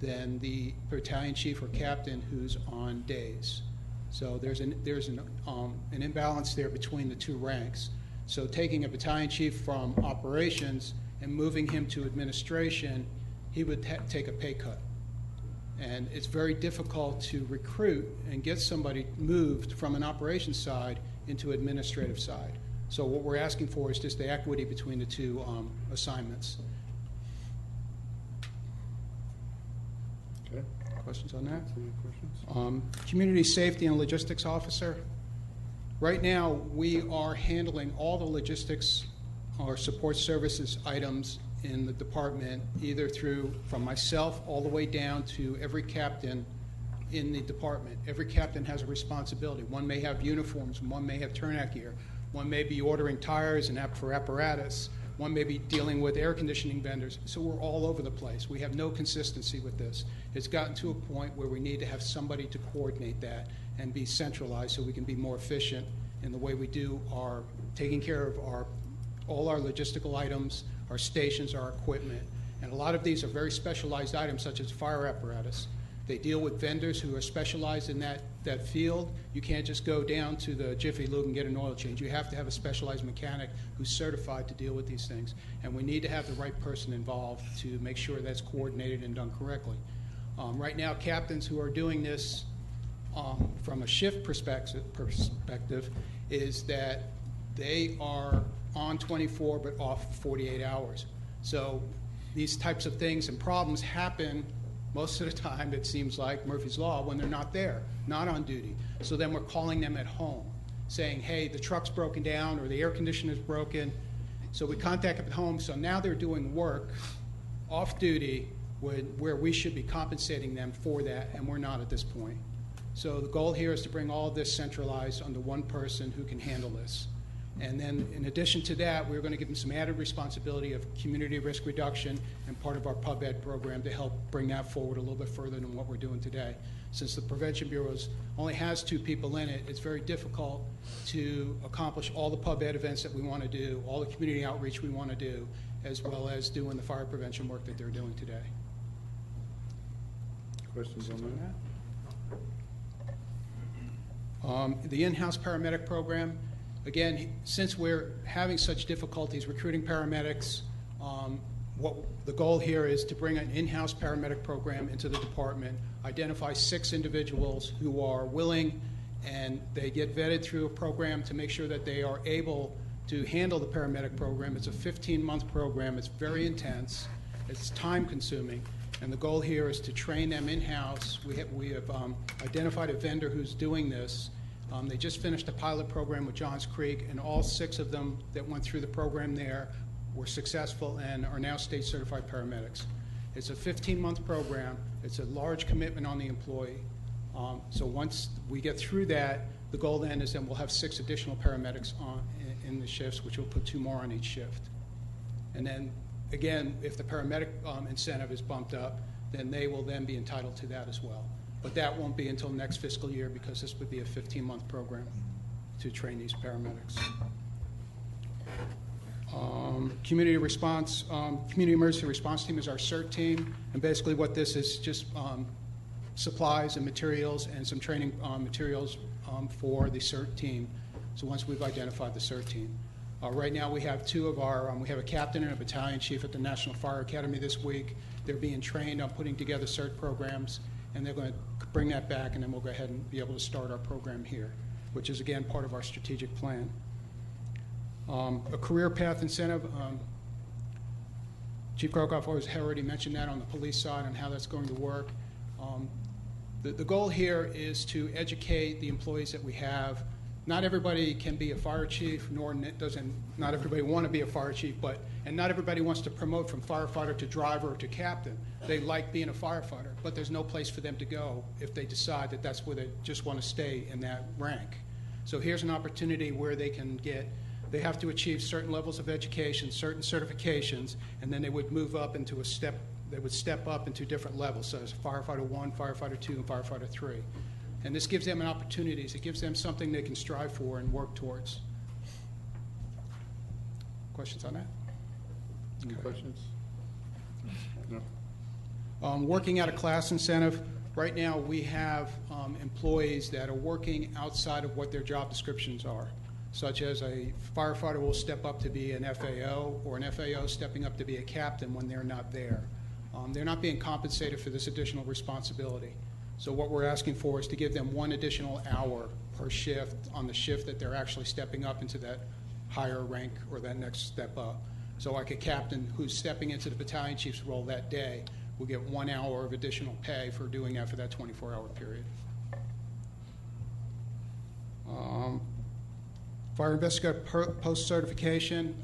Speaker 4: than the battalion chief or captain who's on days. So there's an imbalance there between the two ranks. So taking a battalion chief from operations and moving him to administration, he would take a pay cut. And it's very difficult to recruit and get somebody moved from an operations side into administrative side. So what we're asking for is just the equity between the two assignments.
Speaker 1: Okay.
Speaker 4: Questions on that?
Speaker 1: Any questions?
Speaker 4: Community Safety and Logistics Officer. Right now, we are handling all the logistics or support services items in the department, either from myself all the way down to every captain in the department. Every captain has a responsibility. One may have uniforms, one may have turnout gear, one may be ordering tires and for apparatus, one may be dealing with air conditioning vendors. So we're all over the place. We have no consistency with this. It's gotten to a point where we need to have somebody to coordinate that and be centralized so we can be more efficient in the way we do our taking care of all our logistical items, our stations, our equipment. And a lot of these are very specialized items, such as fire apparatus. They deal with vendors who are specialized in that field. You can't just go down to the Jiffy Lube and get an oil change. You have to have a specialized mechanic who's certified to deal with these things. And we need to have the right person involved to make sure that's coordinated and done correctly. Right now, captains who are doing this from a shift perspective is that they are on 24 but off 48 hours. So these types of things and problems happen most of the time, it seems like, Murphy's Law, when they're not there, not on duty. So then we're calling them at home, saying, hey, the truck's broken down or the air conditioner's broken. So we contact them at home. So now they're doing work off duty where we should be compensating them for that, and we're not at this point. So the goal here is to bring all of this centralized under one person who can handle this. And then in addition to that, we're going to give them some added responsibility of community risk reduction and part of our pub ed program to help bring that forward a little bit further than what we're doing today. Since the Prevention Bureau only has 2 people in it, it's very difficult to accomplish all the pub ed events that we want to do, all the community outreach we want to do, as well as doing the fire prevention work that they're doing today.
Speaker 1: Questions on that?
Speaker 4: The in-house paramedic program. Again, since we're having such difficulties recruiting paramedics, what the goal here is to bring an in-house paramedic program into the department, identify 6 individuals who are willing, and they get vetted through a program to make sure that they are able to handle the paramedic program. It's a 15-month program. It's very intense. It's time-consuming. And the goal here is to train them in-house. We have identified a vendor who's doing this. They just finished a pilot program with Johns Creek, and all 6 of them that went through the program there were successful and are now state-certified paramedics. It's a 15-month program. It's a large commitment on the employee. So once we get through that, the goal then is we'll have 6 additional paramedics in the shifts, which will put 2 more on each shift. And then, again, if the paramedic incentive is bumped up, then they will then be entitled to that as well. But that won't be until next fiscal year because this would be a 15-month program to train these paramedics. Community response, community emergency response team is our CERT team, and basically what this is just supplies and materials and some training materials for the CERT team. So once we've identified the CERT team. Right now we have 2 of our, we have a captain and a battalion chief at the National Fire Academy this week. They're being trained on putting together CERT programs, and they're going to bring that back, and then we'll go ahead and be able to start our program here, which is, again, part of our strategic plan. A career path incentive. Chief Krokoff has already mentioned that on the police side and how that's going to work. The goal here is to educate the employees that we have. Not everybody can be a fire chief, nor not everybody want to be a fire chief, and not everybody wants to promote from firefighter to driver or to captain. They like being a firefighter, but there's no place for them to go if they decide that that's where they just want to stay in that rank. So here's an opportunity where they have to achieve certain levels of education, certain certifications, and then they would move up into they would step up into different levels. So it's firefighter 1, firefighter 2, and firefighter 3. And this gives them an opportunity. It gives them something they can strive for and work towards. Questions on that?
Speaker 1: Any questions? No.
Speaker 4: Working out a class incentive. Right now, we have employees that are working outside of what their job descriptions are, such as a firefighter will step up to be an FAO, or an FAO stepping up to be a captain when they're not there. They're not being compensated for this additional responsibility. So what we're asking for is to give them 1 additional hour per shift on the shift that they're actually stepping up into that higher rank or that next step up. So like a captain who's stepping into the battalion chief's role that day will get 1 hour of additional pay for doing that for that 24-hour period. Fire investigator post-certification.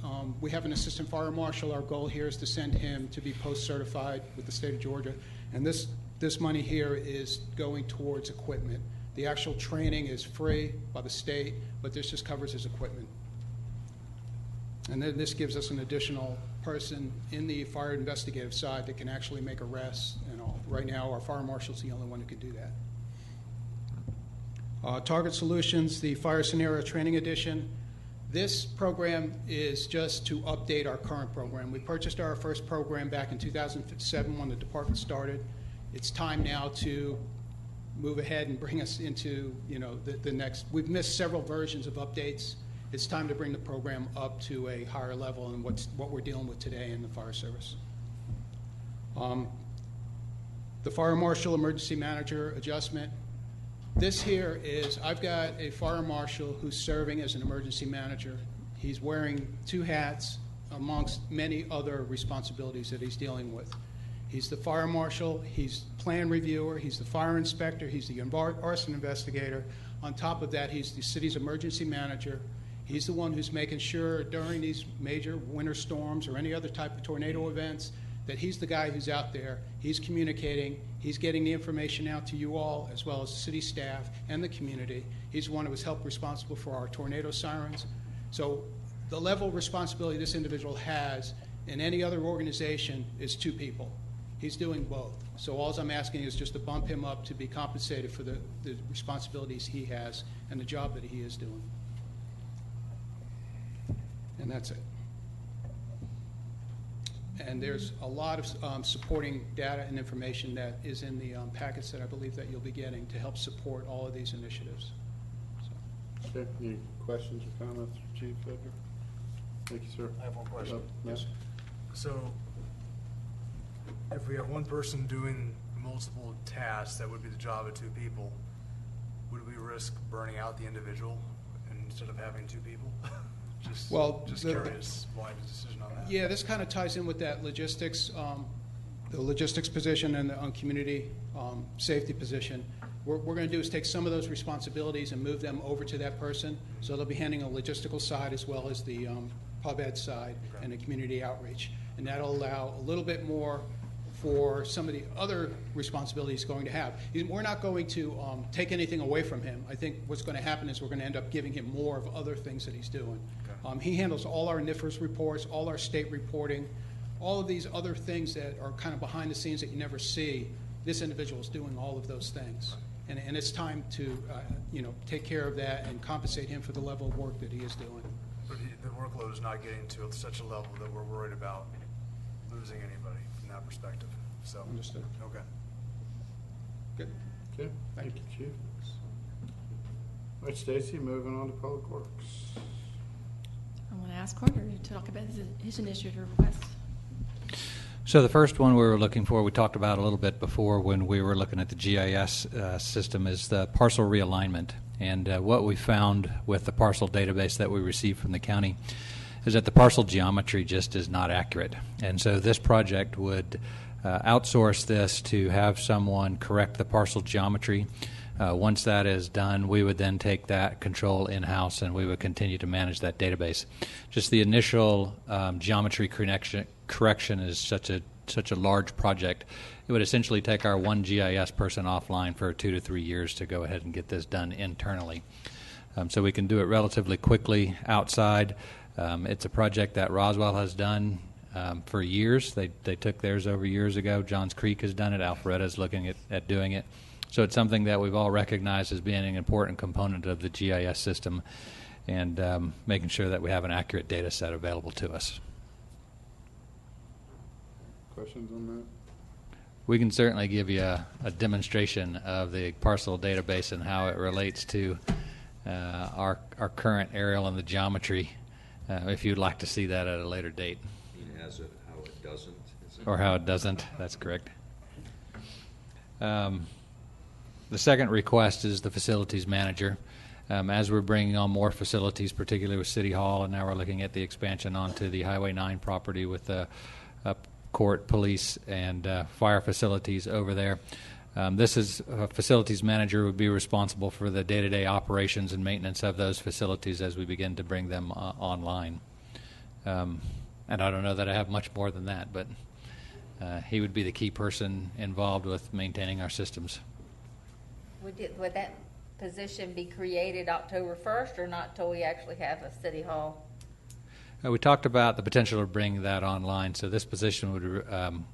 Speaker 4: We have an assistant fire marshal. Our goal here is to send him to be post-certified with the state of Georgia. And this money here is going towards equipment. The actual training is free by the state, but this just covers his equipment. And then this gives us an additional person in the fire investigative side that can actually make arrests and all. Right now, our fire marshal's the only one who can do that. Target Solutions, the Fire Scenario Training Edition. This program is just to update our current program. We purchased our first program back in 2007 when the department started. It's time now to move ahead and bring us into, the next. We've missed several versions of updates. It's time to bring the program up to a higher level than what we're dealing with today in the fire service. The Fire Marshal Emergency Manager adjustment. This here is, I've got a fire marshal who's serving as an emergency manager. He's wearing 2 hats amongst many other responsibilities that he's dealing with. He's the fire marshal, he's plan reviewer, he's the fire inspector, he's the arson investigator. On top of that, he's the city's emergency manager. He's the one who's making sure during these major winter storms or any other type of tornado events that he's the guy who's out there, he's communicating, he's getting the information out to you all, as well as the city staff and the community. He's the one who was responsible for our tornado sirens. So the level of responsibility this individual has in any other organization is 2 people. He's doing both. So all I'm asking is just to bump him up to be compensated for the responsibilities he has and the job that he is doing. And that's it. And there's a lot of supporting data and information that is in the packets that I believe that you'll be getting to help support all of these initiatives. So.
Speaker 1: Okay. Any questions or comments, Chief Edgar? Thank you, sir.
Speaker 13: I have one question.
Speaker 1: Yes.
Speaker 13: So, if we have one person doing multiple tasks, that would be the job of 2 people. Would we risk burning out the individual instead of having 2 people? Just curious why the decision on that.
Speaker 4: Yeah, this kind of ties in with that logistics, the logistics position and the community safety position. What we're going to do is take some of those responsibilities and move them over to that person. So they'll be handling the logistical side as well as the pub ed side and the community outreach. And that'll allow a little bit more for some of the other responsibilities he's going to have. We're not going to take anything away from him. I think what's going to happen is we're going to end up giving him more of other things that he's doing. Okay. He handles all our NIFRS reports, all our state reporting, all of these other things that are kind of behind the scenes that you never see. This individual is doing all of those things. And it's time to take care of that and compensate him for the level of work that he is doing.
Speaker 13: But the workload is not getting to such a level that we're worried about losing anybody from that perspective. So
Speaker 4: Understood.
Speaker 13: Okay.
Speaker 4: Good.
Speaker 1: Okay. Thank you, Chief. All right, Stacy, moving on to Public Works.
Speaker 9: I want to ask Carter to talk about his initiative request.
Speaker 7: So the first one we were looking for, we talked about a little bit before when we were looking at the GIS system, is the parcel realignment. And what we found with the parcel database that we received from the county is that the parcel geometry just is not accurate. And so this project would outsource this to have someone correct the parcel geometry. Once that is done, we would then take that control in-house and we would continue to manage that database. Just the initial geometry correction is such a large project. It would essentially take our one GIS person offline for 2 to 3 years to go ahead and get this done internally. So we can do it relatively quickly outside. It's a project that Roswell has done for years. They took theirs over years ago. Johns Creek has done it. Alpharetta is looking at doing it. So it's something that we've all recognized as being an important component of the GIS system and making sure that we have an accurate data set available to us.
Speaker 1: Questions on that?
Speaker 7: We can certainly give you a demonstration of the parcel database and how it relates to our current aerial and the geometry, if you'd like to see that at a later date.
Speaker 10: As it, how it doesn't?
Speaker 7: Or how it doesn't, that's correct. The second request is the facilities manager. As we're bringing on more facilities, particularly with City Hall, and now we're looking at the expansion onto the Highway 9 property with the court, police, and fire facilities over there. This is facilities manager would be responsible for the day-to-day operations and maintenance of those facilities as we begin to bring them online. And I don't know that I have much more than that, but he would be the key person involved with maintaining our systems.
Speaker 14: Would that position be created October 1st or not till we actually have a City Hall?
Speaker 7: We talked about the potential of bringing that online, so this position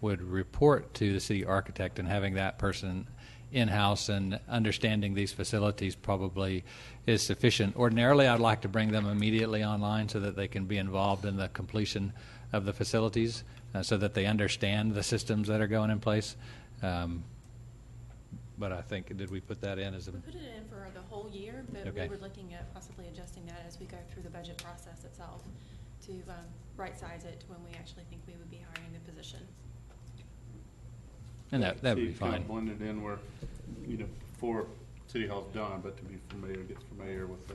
Speaker 7: would report to the city architect, and having that person in-house and understanding these facilities probably is sufficient. Ordinarily, I'd like to bring them immediately online so that they can be involved in the completion of the facilities, so that they understand the systems that are going in place. But I think, did we put that in as a...
Speaker 9: We put it in for the whole year, but
Speaker 7: Okay.
Speaker 9: we were looking at possibly adjusting that as we go through the budget process itself to right-size it to when we actually think we would be hiring the position.
Speaker 7: And that would be
Speaker 1: See, kind
Speaker 7: fine.
Speaker 1: of blended in where, before City Hall's done, but to be get familiar with the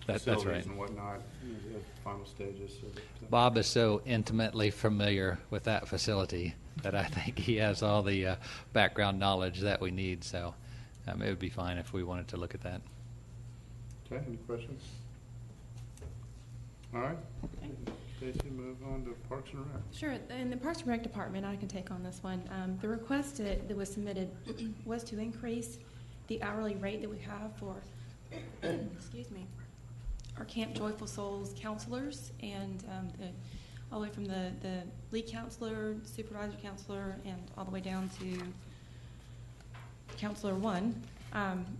Speaker 7: That's
Speaker 1: facilities
Speaker 7: right.
Speaker 1: and whatnot at the final stages. So that,
Speaker 7: Bob is so intimately familiar with that facility that I think he has all the background knowledge that we need. So it would be fine if we wanted to look at that.
Speaker 1: Okay, any questions? All right. Stacy, move on to Parks and Rec.
Speaker 9: Sure. In the Parks and Rec Department, I can take on this one. The request that was submitted was to increase the hourly rate that we have for, excuse me, our Camp Joyful Souls counselors, and all the way from the lead counselor, supervisor counselor, and all the way down to Counselor 1.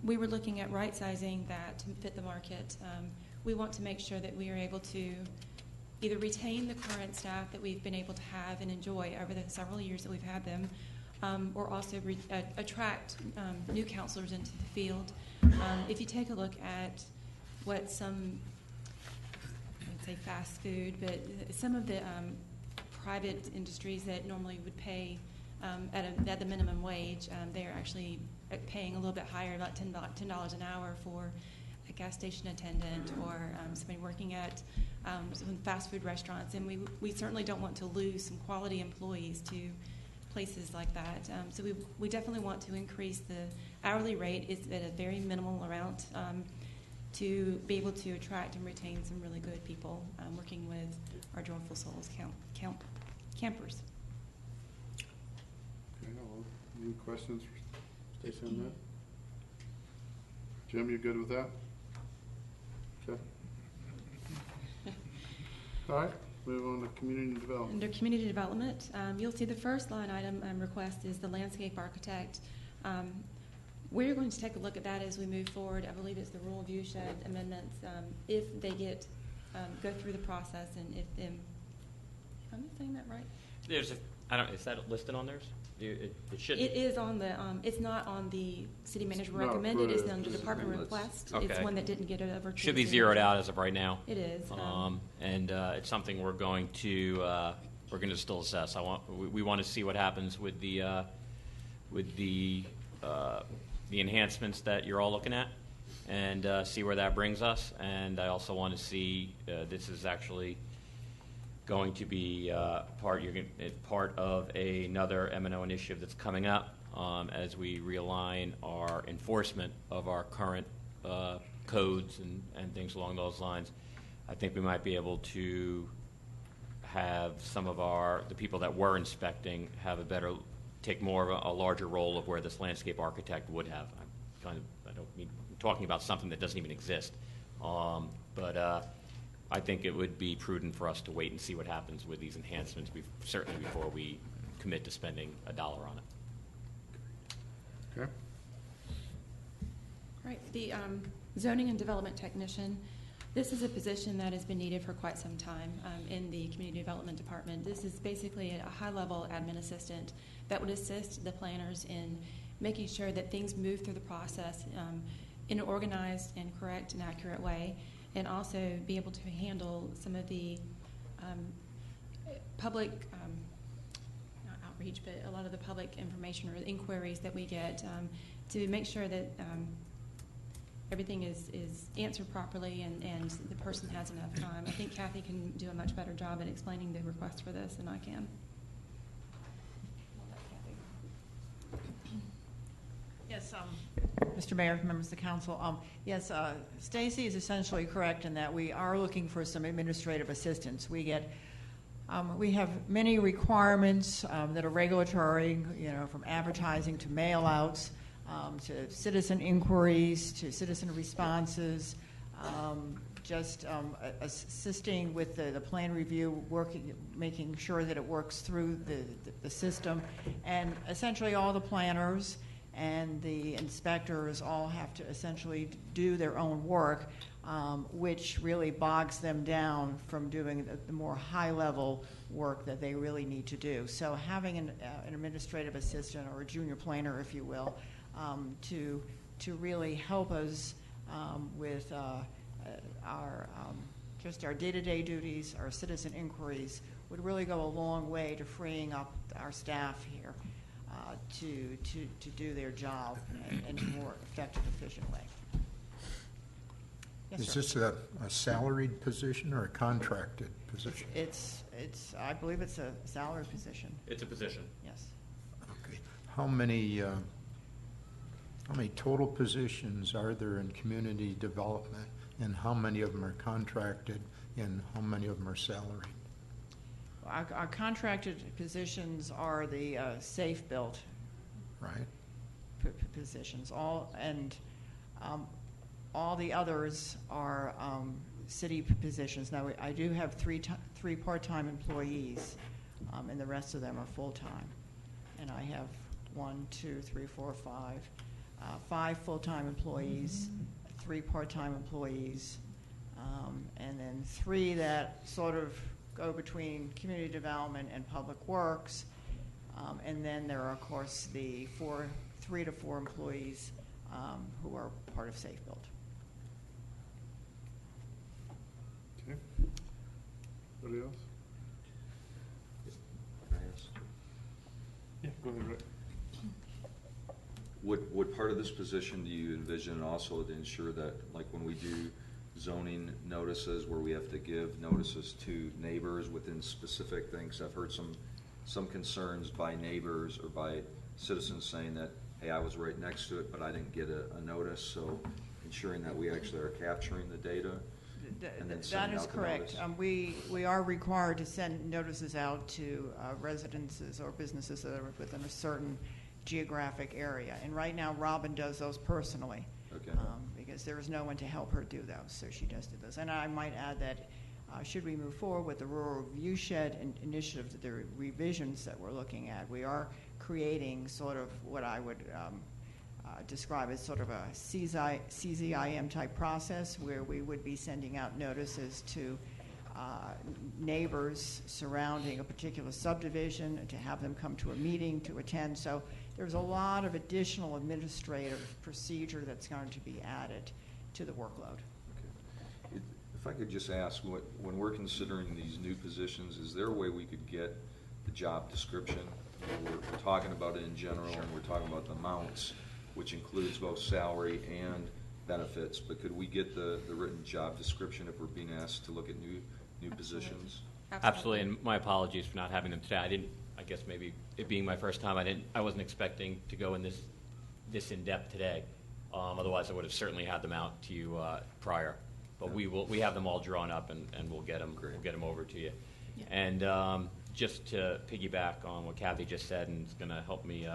Speaker 9: We were looking at right-sizing that to fit the market. We want to make sure that we are able to either retain the current staff that we've been able to have and enjoy over the several years that we've had them, or also attract new counselors into the field. If you take a look at what some, I would say fast food, but some of the private industries that normally would pay at the minimum wage, they are actually paying a little bit higher, about $10 an hour for a gas station attendant or somebody working at some fast food restaurants, and we certainly don't want to lose some quality employees to places like that. So we definitely want to increase the hourly rate. It's at a very minimal amount to be able to attract and retain some really good people working with our Joyful Souls campers.
Speaker 1: Okay, well, any questions for Stacy on that? Jim, you good with that? Okay. All right, move on to community development.
Speaker 9: Under community development, you'll see the first line item request is the landscape architect. We're going to take a look at that as we move forward. I believe it's the rural viewshed amendments. If they go through the process, and if them, am I saying that right?
Speaker 6: Is that listed on theirs? It should.
Speaker 9: It is on the. It's not on the city manager
Speaker 1: not
Speaker 9: recommended. It's
Speaker 1: approved.
Speaker 9: under department
Speaker 10: It's-
Speaker 9: request.
Speaker 6: Okay.
Speaker 9: It's one that didn't get it over. To
Speaker 6: Should
Speaker 9: the
Speaker 6: be
Speaker 9: city
Speaker 6: zeroed
Speaker 9: manager.
Speaker 6: out as of right now.
Speaker 9: It is.
Speaker 6: And it's something we're going to still assess. We want to see what happens with the enhancements that you're all looking at, and see where that brings us. And I also want to see this is actually going to be part of another M&O initiative that's coming up as we realign our enforcement of our current codes and things along those lines. I think we might be able to have some of the people that were inspecting take more of a larger role of where this landscape architect would have. I'm talking about something that doesn't even exist, but I think it would be prudent for us to wait and see what happens with these enhancements, certainly before we commit to spending $1 on it.
Speaker 1: Okay.
Speaker 9: Right. The zoning and development technician, This is a position that has been needed for quite some time in the Community Development Department. This is basically a high-level admin assistant that would assist the planners in making sure that things move through the process in an organized and correct and accurate way, and also be able to handle some of the public, not outreach, but a lot of the public information or inquiries that we get to make sure that everything is answered properly and the person has enough time. I think Kathy can do a much better job at explaining the request for this than I can.
Speaker 17: Yes, Mr. Mayor, members of the council. Yes, Stacy is essentially correct in that we are looking for some administrative assistance. We have many requirements that are regulatory, from advertising to mail-outs, to citizen inquiries, to citizen responses, assisting with the plan review, making sure that it works through the system, and essentially all the planners and the inspectors all have to essentially do their own work, which really bogs them down from doing the more high-level work that they really need to do. So having an administrative assistant or a junior planner, if you will, to really help us with our day-to-day duties, our citizen inquiries, would really go a long way to freeing up our staff here to do their job in a more effective, efficient way. Yes,
Speaker 5: Is
Speaker 17: sir.
Speaker 5: this a salaried position or a contracted position?
Speaker 17: I believe it's a salary position.
Speaker 6: It's a position.
Speaker 17: Yes.
Speaker 5: Okay. How many total positions are there in community development, and how many of them are contracted, and how many of them are salaried?
Speaker 17: Our contracted positions are the safe-built
Speaker 5: Right.
Speaker 17: positions. All the others are city positions. Now, I do have three part-time employees, and the rest of them are full-time. And I have 5 full-time employees, 3 part-time employees, and then 3 that sort of go between community development and public works. And then there are, of course, the 3 to 4 employees who are part of Safe Build.
Speaker 1: Okay. Anybody else?
Speaker 10: Can I ask?
Speaker 1: Yeah, go ahead, Rick.
Speaker 10: Would part of this position do you envision also to ensure that, like when we do zoning notices where we have to give notices to neighbors within specific things? I've heard some concerns by neighbors or by citizens saying that, hey, I was right next to it, but I didn't get a notice. So ensuring that we actually are capturing the data. And then
Speaker 17: That is correct. We are required to send notices out to residences or businesses that are within a certain geographic area. And right now, Robin does those personally.
Speaker 10: Okay.
Speaker 17: Because there is no one to help her do those, so she does do those. And I might add that should we move forward with the rural viewshed initiative, the revisions that we're looking at, we are creating sort of what I would describe as sort of a CZIM type process where we would be sending out notices to neighbors surrounding a particular subdivision to have them come to a meeting to attend. So there's a lot of additional administrative procedure that's going to be added to the workload.
Speaker 10: Okay. If I could just ask, when we're considering these new positions, is there a way we could get the job description? We're talking about it in general, and we're talking about the amounts, which includes both salary and benefits, but could we get the written job description if we're being asked to look at new positions?
Speaker 6: Absolutely, and my apologies for not having them today. I guess maybe it being my first time, I wasn't expecting to go in this in depth today. Otherwise, I would have certainly had them out to you prior. But we have them all drawn up, and we'll get them. We'll get them over to you. Yeah. And just to piggyback on what Kathy just said, and it's going to help me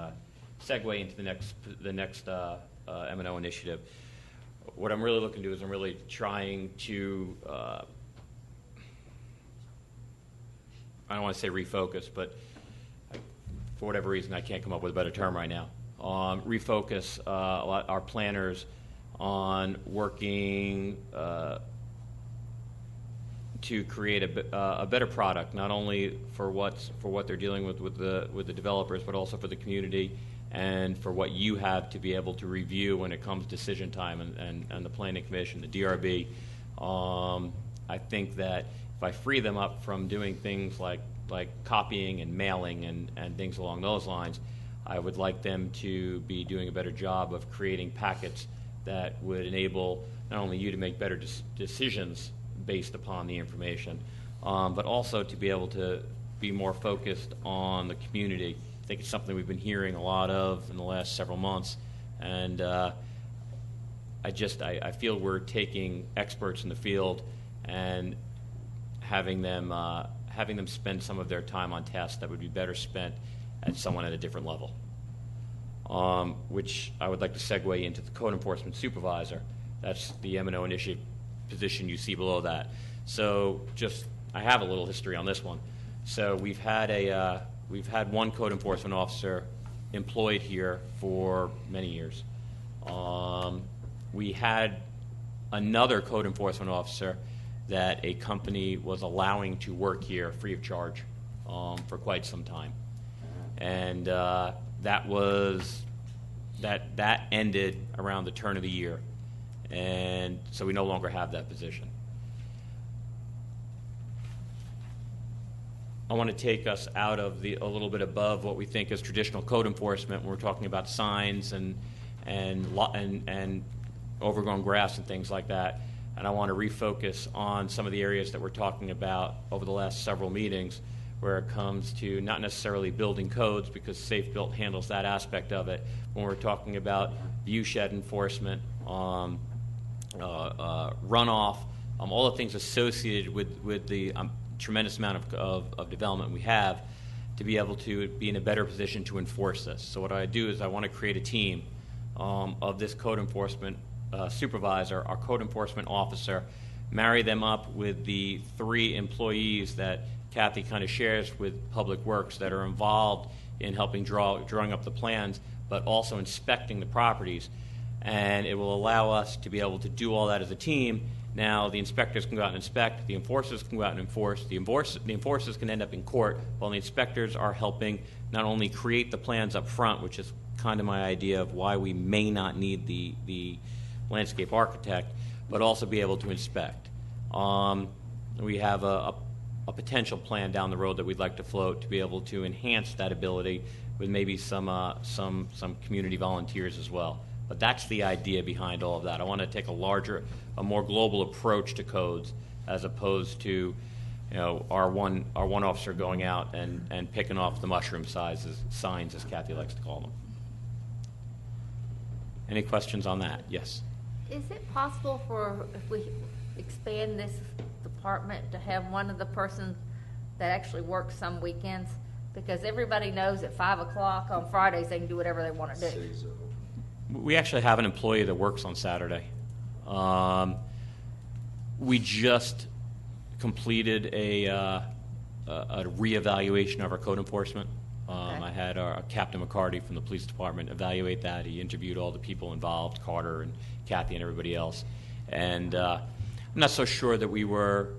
Speaker 6: segue into the next M&O initiative. What I'm really looking to do is I'm really trying to. I don't want to say refocus, but for whatever reason, I can't come up with a better term right now. Refocus our planners on working to create a better product, not only for what they're dealing with the developers, but also for the community and for what you have to be able to review when it comes decision time and the Planning Commission, the DRB. I think that if I free them up from doing things like copying and mailing and things along those lines, I would like them to be doing a better job of creating packets that would enable not only you to make better decisions based upon the information, but also to be able to be more focused on the community. I think it's something we've been hearing a lot of in the last several months, and I feel we're taking experts in the field and having them spend some of their time on tasks that would be better spent at someone at a different level. Which I would like to segue into the code enforcement supervisor. That's the M&O initiative position you see below that. So I have a little history on this one. So we've had one code enforcement officer employed here for many years. We had another code enforcement officer that a company was allowing to work here free of charge for quite some time. And that ended around the turn of the year. And so we no longer have that position. I want to take us out of a little bit above what we think is traditional code enforcement when we're talking about signs and overgrown grass and things like that. And I want to refocus on some of the areas that we're talking about over the last several meetings, where it comes to not necessarily building codes, because Safe Built handles that aspect of it. When we're talking about view shed enforcement, runoff, all the things associated with the tremendous amount of development we have, to be able to be in a better position to enforce this. So what I do is I want to create a team of this code enforcement supervisor, our code enforcement officer, marry them up with the 3 employees that Kathy kind of shares with Public Works that are involved in helping drawing up the plans, but also inspecting the properties. And it will allow us to be able to do all that as a team. Now the inspectors can go out and inspect, the enforcers can go out and enforce, the enforcers can end up in court, while the inspectors are helping not only create the plans up front, which is kind of my idea of why we may not need the landscape architect, but also be able to inspect. We have a potential plan down the road that we'd like to float to be able to enhance that ability with maybe some community volunteers as well. But that's the idea behind all of that. I want to take a more global approach to codes, as opposed to, our one officer going out and picking off the mushroom signs, as Kathy likes to call them. Any questions on that? Yes.
Speaker 14: Is it possible if we expand this department, to have one of the persons that actually works some weekends? Because everybody knows at 5 o'clock on Fridays they can do whatever they want to do.
Speaker 6: We actually have an employee that works on Saturday. We just completed a reevaluation of our code enforcement. I had our Captain McCarty from the police department evaluate that. He interviewed all the people involved, Carter and Kathy and everybody else. And I'm not so sure that we were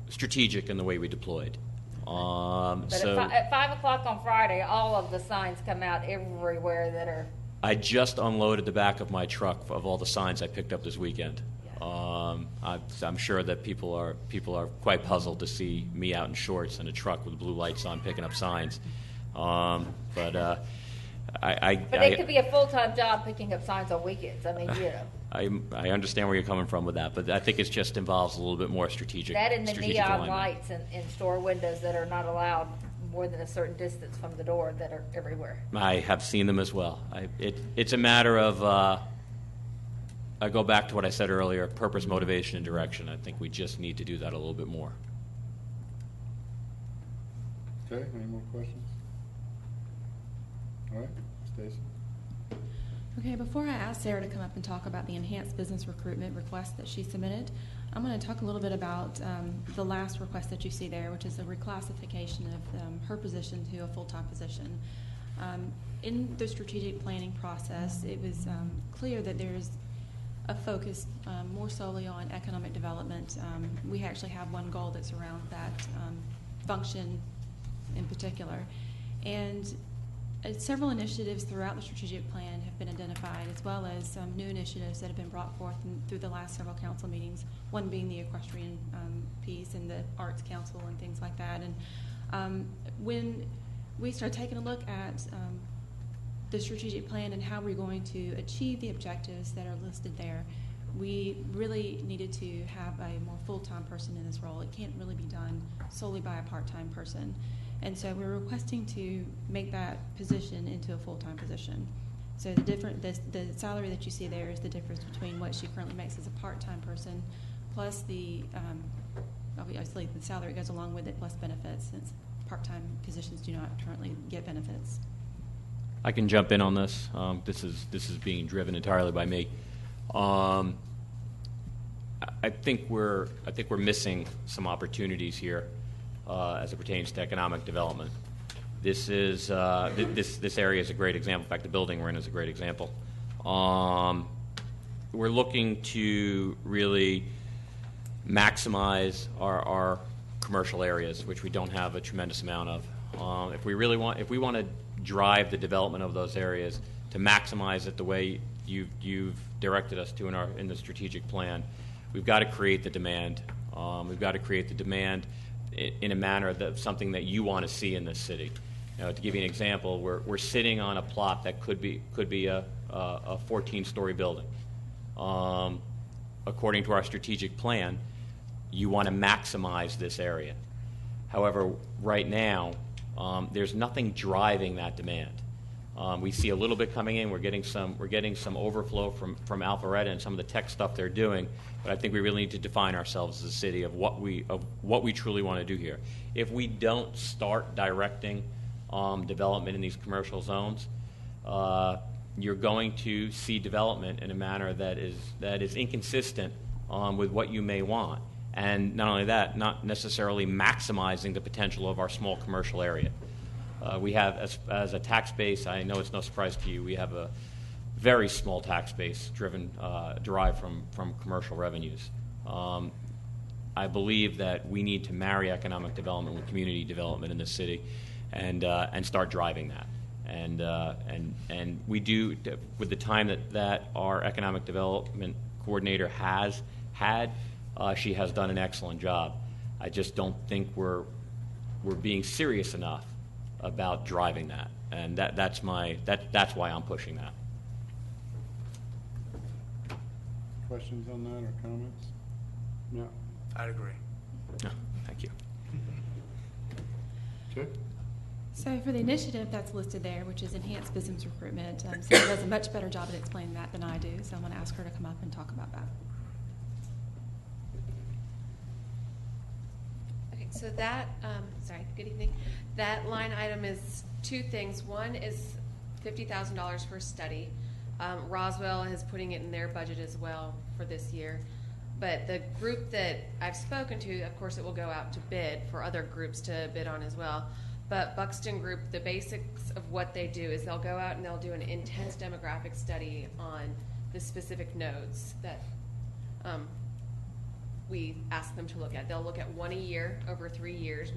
Speaker 6: strategic in the way we deployed.
Speaker 14: But at 5 o'clock on Friday, all of the signs come out everywhere that are...
Speaker 6: I just unloaded the back of my truck of all the signs I picked up this weekend. I'm sure that people are quite puzzled to see me out in shorts and a truck with blue lights on picking up signs. But
Speaker 14: it could be a full-time job picking up signs on weekends. I mean,
Speaker 6: I understand where you're coming from with that, but I think it just involves a little bit more strategic.
Speaker 14: That and the neon
Speaker 6: alignment.
Speaker 14: lights in store windows that are not allowed more than a certain distance from the door, that are everywhere.
Speaker 6: I have seen them as well. It's a matter of, I go back to what I said earlier, purpose, motivation, and direction. I think we just need to do that a little bit more.
Speaker 1: Okay, any more questions? All right, Stacy.
Speaker 9: Okay, before I ask Sarah to come up and talk about the enhanced business recruitment request that she submitted, I'm going to talk a little bit about the last request that you see there, which is a reclassification of her position to a full-time position. In the strategic planning process, it was clear that there's a focus more solely on economic development. We actually have one goal that's around that function in particular. And several initiatives throughout the strategic plan have been identified, as well as some new initiatives that have been brought forth through the last several council meetings, one being the equestrian piece and the arts council and things like that. And when we start taking a look at the strategic plan and how we're going to achieve the objectives that are listed there, we really needed to have a more full-time person in this role. It can't really be done solely by a part-time person. And so we're requesting to make that position into a full-time position. So the salary that you see there is the difference between what she currently makes as a part-time person, plus the obviously the salary goes along with it, plus benefits, since part-time positions do not currently get benefits.
Speaker 6: I can jump in on this. This is being driven entirely by me. I think we're missing some opportunities here as it pertains to economic development. This area is a great example. In fact, the building we're in is a great example. We're looking to really maximize our commercial areas, which we don't have a tremendous amount of. If we want to drive the development of those areas to maximize it the way you've directed us to in the strategic plan, we've got to create the demand. We've got to create the demand in a manner that something that you want to see in this city. To give you an example, we're sitting on a plot that could be a 14-story building. According to our strategic plan, you want to maximize this area. However, right now, there's nothing driving that demand. We see a little bit coming in. We're getting some overflow from Alpharetta and some of the tech stuff they're doing. But I think we really need to define ourselves as a city of what we truly want to do here. If we don't start directing development in these commercial zones, you're going to see development in a manner that is inconsistent with what you may want. And not only that, not necessarily maximizing the potential of our small commercial area. We have, as a tax base, I know it's no surprise to you, we have a very small tax base derived from commercial revenues. I believe that we need to marry economic development with community development in the city and start driving that. And we do, with the time that our economic development coordinator has had, she has done an excellent job. I just don't think we're being serious enough about driving that, and that's why I'm pushing that.
Speaker 1: Questions on that or comments? No.
Speaker 13: I'd agree.
Speaker 6: No, thank you.
Speaker 1: Okay.
Speaker 9: So for the initiative that's listed there, which is enhanced business recruitment, Sarah does a much better job at explaining that than I do, so I'm going to ask her to come up and talk about that.
Speaker 18: So that, good evening. That line item is two things. One is $50,000 for a study. Roswell is putting it in their budget as well for this year. But the group that I've spoken to, of course, it will go out to bid for other groups to bid on as well. But Buxton Group, the basics of what they do is they'll go out and they'll do an intense demographic study on the specific nodes that we ask them to look at. They'll look at one a year over 3 years.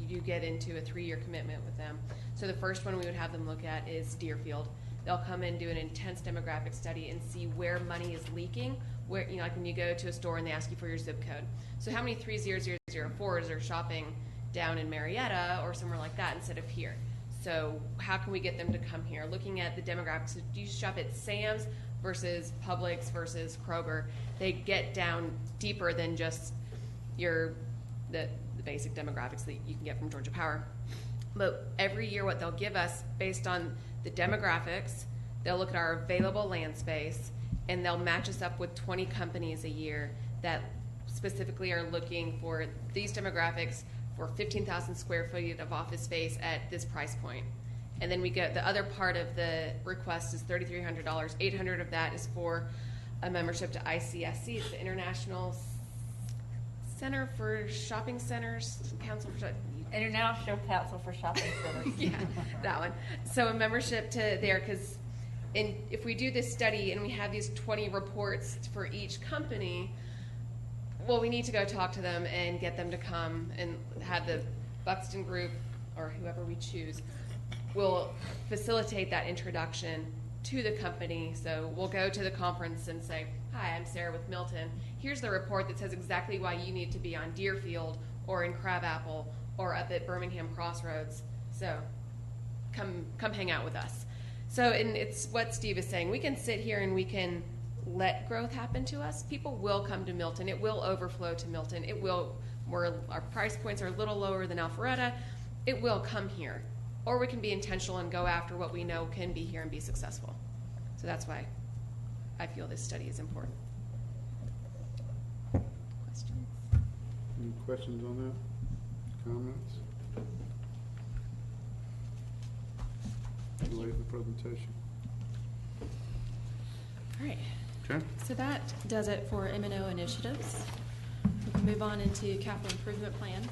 Speaker 18: You get into a 3-year commitment with them. So the first one we would have them look at is Deerfield. They'll come in, do an intense demographic study and see where money is leaking, where, like when you go to a store and they ask you for your zip code. So how many 30004s are shopping down in Marietta or somewhere like that instead of here? So how can we get them to come here? Looking at the demographics, do you shop at Sam's versus Publix versus Kroger? They get down deeper than just the basic demographics that you can get from Georgia Power. But every year what they'll give us based on the demographics, they'll look at our available land space and they'll match us up with 20 companies a year that specifically are looking for these demographics for 15,000 square feet of office space at this price point. And then we get the other part of the request is $3,300. $800 of that is for a membership to ICSC. It's the International Center for Shopping Centers,
Speaker 14: International Council for Shopping Centers.
Speaker 18: Yeah, that one. So a membership to there, because And if we do this study and we have these 20 reports for each company, well, we need to go talk to them and get them to come and have the Buxton Group or whoever we choose will facilitate that introduction to the company. So we'll go to the conference and say, hi, I'm Sarah with Milton. Here's the report that says exactly why you need to be on Deerfield or in Crabapple or up at Birmingham Crossroads. So come hang out with us. So, and it's what Steve is saying. We can sit here and we can let growth happen to us. People will come to Milton. It will overflow to Milton. It will, where our price points are a little lower than Alpharetta, it will come here. Or we can be intentional and go after what we know can be here and be successful. So that's why I feel this study is important. Questions?
Speaker 1: Any questions on that? Comments? Delay the presentation.
Speaker 9: All right.
Speaker 1: Okay.
Speaker 9: So that does it for M&O initiatives. We can move on into capital improvement plan.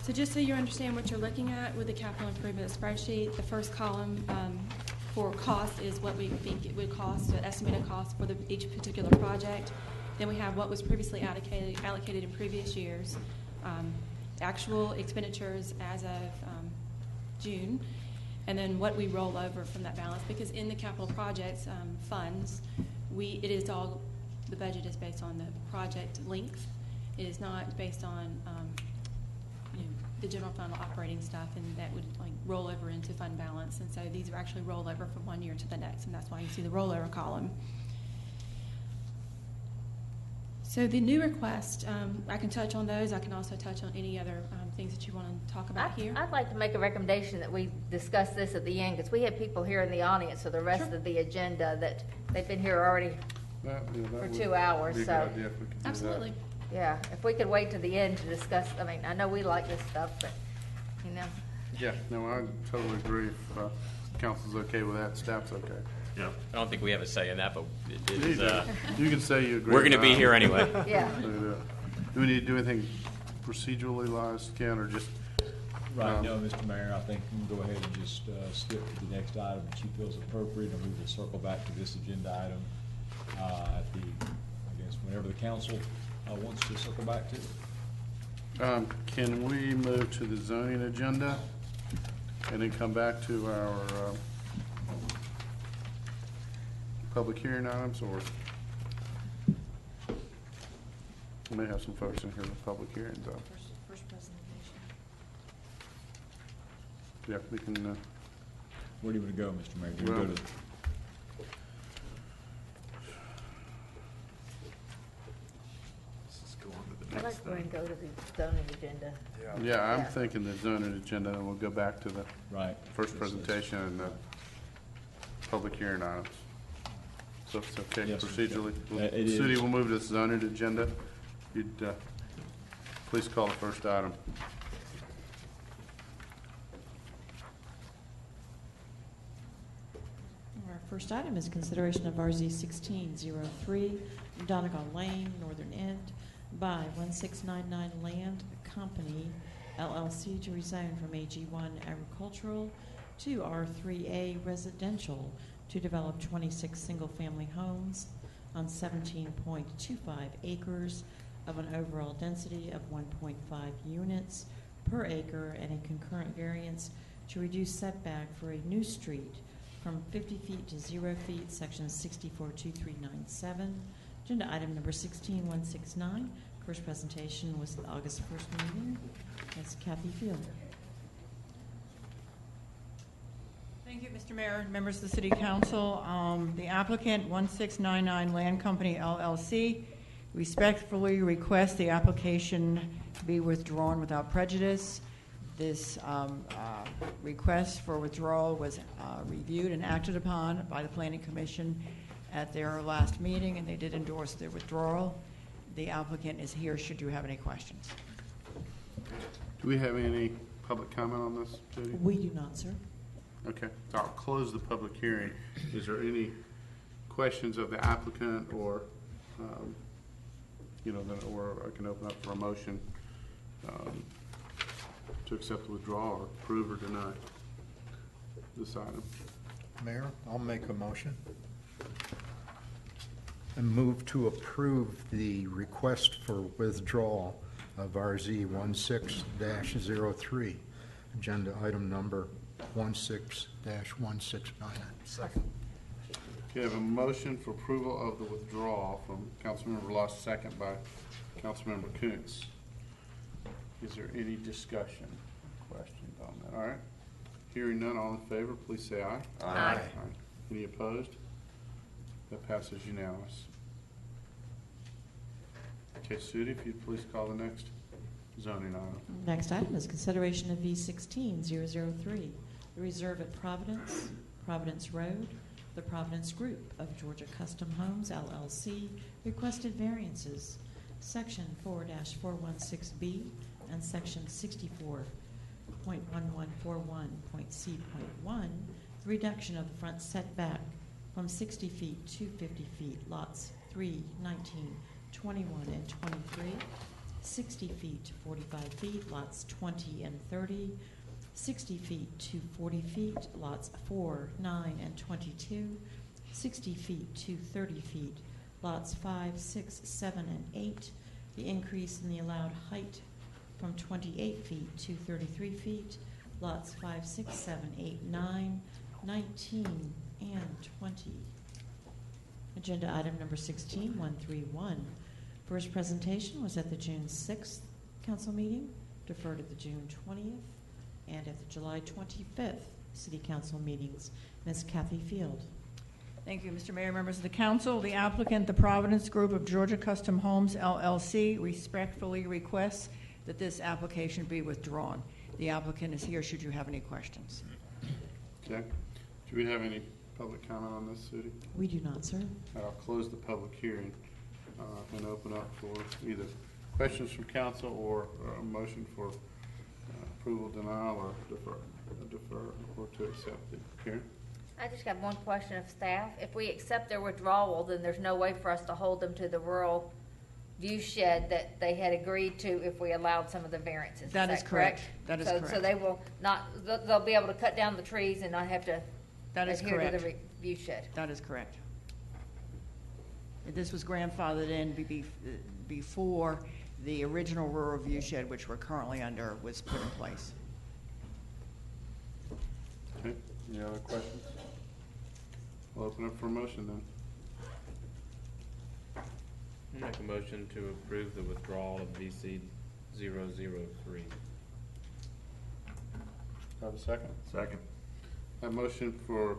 Speaker 9: So just so you understand what you're looking at with the capital improvement spreadsheet, the first column for cost is what we think it would cost, the estimated cost for each particular project. Then we have what was previously allocated in previous years, actual expenditures as of June, and then what we roll over from that balance. Because in the capital projects funds, it is all, the budget is based on the project length. It is not based on the general fund operating stuff, and that would like roll over into fund balance. And so these are actually roll over from one year to the next, and that's why you see the rollover column. So the new request, I can touch on those. I can also touch on any other things that you want to talk about here.
Speaker 14: I'd like to make a recommendation that we discuss this at the end, because we have people here in the audience for the rest of the agenda that they've been here already for 2 hours.
Speaker 1: Be a
Speaker 14: So
Speaker 1: good idea if we could do
Speaker 9: absolutely.
Speaker 14: yeah, if we could wait to the end to discuss, I mean, I know we like this stuff, but, you know.
Speaker 1: Yeah, no, I totally agree. If council's okay with that, staff's okay.
Speaker 6: Yeah. I don't think we have a say in that, but it
Speaker 1: You
Speaker 6: is,
Speaker 1: do. You can say you agree.
Speaker 6: we're going to be here anyway.
Speaker 14: Yeah.
Speaker 1: Do we need to do anything procedurally, wise, Ken, or just?
Speaker 16: Right, no, Mr. Mayor, I think we can go ahead and just skip to the next item that she feels appropriate, and we will circle back to this agenda item at the, I guess, whenever the council wants to circle back to it.
Speaker 1: Can we move to the zoning agenda and then come back to our public hearing items, or we may have some folks in here with public hearings though.
Speaker 3: First presentation.
Speaker 1: Yeah, we can.
Speaker 16: Where do you want to go, Mr. Mayor? Do you want to go to
Speaker 14: I'd like to go to the zoning agenda.
Speaker 1: Yeah, I'm thinking the zoning agenda, and we'll go back to the first presentation and the public hearing items. So if it's okay
Speaker 16: Yes,
Speaker 1: procedurally.
Speaker 16: it is.
Speaker 1: Sudi will move to the zoning agenda. You'd please call the first item.
Speaker 3: Our first item is consideration of RZ 1603, Donegal Lane, Northern End, by 1699 Land Company, LLC, to rezone from AG1 agricultural to R3A residential to develop 26 single-family homes on 17.25 acres of an overall density of 1.5 units per acre, and a concurrent variance to reduce setback for a new street from 50 feet to 0 feet, section 642397. Agenda item number 16169. First presentation was the August 1st meeting. That's Kathy Fielder.
Speaker 17: Thank you, Mr. Mayor, members of the City Council. The applicant, 1699 Land Company, LLC, respectfully request the application be withdrawn without prejudice. This request for withdrawal was reviewed and acted upon by the Planning Commission at their last meeting, and they did endorse their withdrawal. The applicant is here should you have any questions.
Speaker 1: Do we have any public comment on this, Judy?
Speaker 3: We do not, sir.
Speaker 1: Okay, so I'll close the public hearing. Is there any questions of the applicant, or, or I can open up for a motion to accept the withdrawal or approve or deny this item?
Speaker 5: Mayor, I'll make a motion. And move to approve the request for withdrawal of RZ 16-03, agenda item number 16-169.
Speaker 13: Second.
Speaker 1: Okay, I have a motion for approval of the withdrawal from Councilmember Lost, second by Councilmember Kuntz. Is there any discussion, questions on that? All right. Hearing none, all in favor, please say aye.
Speaker 14: Aye.
Speaker 1: Any opposed? That passes unanimous. Okay, Sudie, if you'd please call the next zoning item.
Speaker 3: Next item is consideration of V16-003, the reserve at Providence, Providence Road. The Providence Group of Georgia Custom Homes, LLC, requested variances, Section 4-416B and Section 64.1141.C.1, the reduction of the front setback from 60 feet to 50 feet, lots 3, 19, 21, and 23, 60 feet to 45 feet, lots 20 and 30, 60 feet to 40 feet, lots 4, 9, and 22, 60 feet to 30 feet, lots 5, 6, 7, and 8, the increase in the allowed height from 28 feet to 33 feet, lots 5, 6, 7, 8, 9, 19, and 20. Agenda item number 16-131. First presentation was at the June 6th council meeting, deferred at the June 20th, and at the July 25th City Council meetings. Ms. Kathy Field.
Speaker 17: Thank you, Mr. Mayor, members of the council. The applicant, the Providence Group of Georgia Custom Homes, LLC, respectfully requests that this application be withdrawn. The applicant is here should you have any questions.
Speaker 1: Okay. Do we have any public comment on this, Sudie?
Speaker 3: We do not, sir.
Speaker 1: I'll close the public hearing and open up for either questions from council or a motion for approval, denial, or defer or to accept the hearing.
Speaker 14: I just got one question of staff. If we accept their withdrawal, then there's no way for us to hold them to the rural view shed that they had agreed to if we allowed some of the variances.
Speaker 17: That is correct. That is correct.
Speaker 14: So they will not, they'll be able to cut down the trees and not have to
Speaker 17: That is
Speaker 14: adhere
Speaker 17: correct.
Speaker 14: to the view shed.
Speaker 17: That is correct. This was grandfathered in before the original rural view shed, which we're currently under, was put in place.
Speaker 1: Okay. Any other questions? We'll open up for a motion then.
Speaker 15: I'll make a motion to approve the withdrawal of VC 003.
Speaker 1: Have a second?
Speaker 11: Second.
Speaker 1: A motion for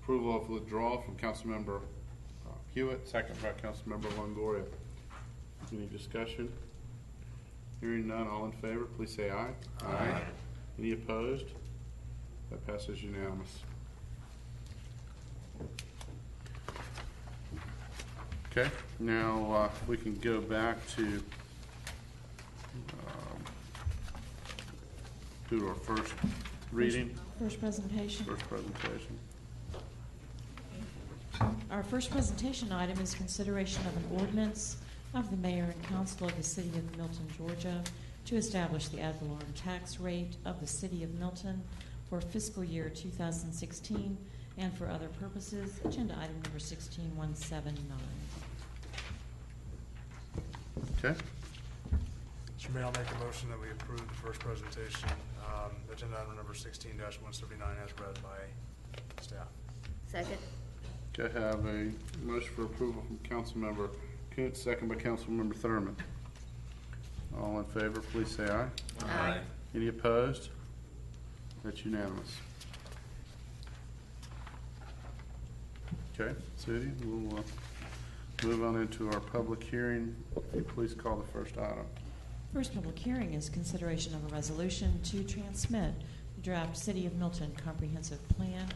Speaker 1: approval of withdrawal from Councilmember Hewitt, second by Councilmember Longoria. Any discussion? Hearing none, all in favor, please say aye. Aye. Any opposed? That passes unanimous. Okay, now we can go back to do our first reading.
Speaker 3: First presentation.
Speaker 1: First presentation.
Speaker 3: Our first presentation item is consideration of an ordinance of the mayor and council of the city of Milton, Georgia, to establish the ad valorem tax rate of the city of Milton for fiscal year 2016 and for other purposes. Agenda item number 16179.
Speaker 1: Okay.
Speaker 13: Mr. Mayor, I'll make a motion that we approve the first presentation, agenda item number 16-179 as read by staff.
Speaker 14: Second.
Speaker 1: Okay, I have a motion for approval from Councilmember Kuntz, second by Councilmember Thurman. All in favor, please say aye.
Speaker 14: Aye.
Speaker 1: Any opposed? That's unanimous. Okay, Sudie, we'll move on into our public hearing. If you please call the first item.
Speaker 3: First public hearing is consideration of a resolution to transmit the draft City of Milton Comprehensive Plan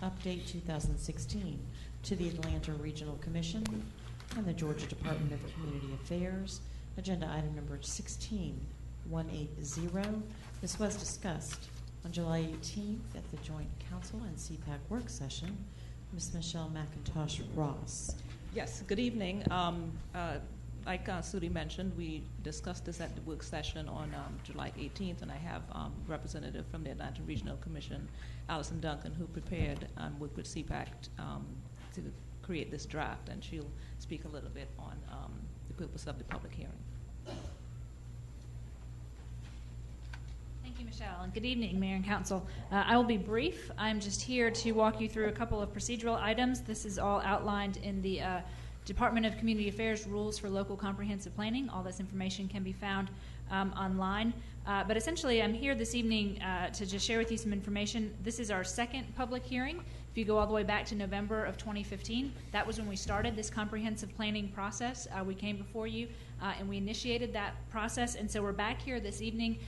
Speaker 3: Update 2016 to the Atlanta Regional Commission and the Georgia Department of Community Affairs. Agenda item number 16180. This was discussed on July 18th at the Joint Council and CPAC work session. Ms. Michelle McIntosh Ross.
Speaker 19: Yes, good evening. like Sudi mentioned, we discussed this at the work session on July 18th, and I have representative from the Atlanta Regional Commission, Allison Duncan, who prepared and worked with CPAC to create this draft, and she'll speak a little bit on the purpose of the public hearing.
Speaker 20: Thank you, Michelle, and good evening, Mayor and Council. I will be brief. I'm just here to walk you through a couple of procedural items. This is all outlined in the Department of Community Affairs Rules for Local Comprehensive Planning. All this information can be found online. But essentially, I'm here this evening to just share with you some information. This is our second public hearing. If you go all the way back to November of 2015, that was when we started this comprehensive planning process. We came before you and we initiated that process. And so we're back here this evening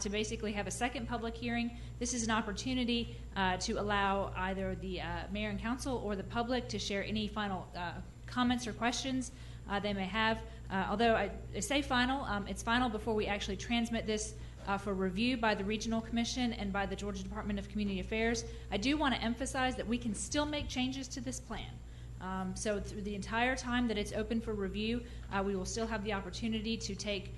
Speaker 20: to basically have a second public hearing. This is an opportunity to allow either the mayor and council or the public to share any final comments or questions they may have. Although I say final, it's final before we actually transmit this for review by the Regional Commission and by the Georgia Department of Community Affairs. I do want to emphasize that we can still make changes to this plan. So through the entire time that it's open for review, we will still have the opportunity to take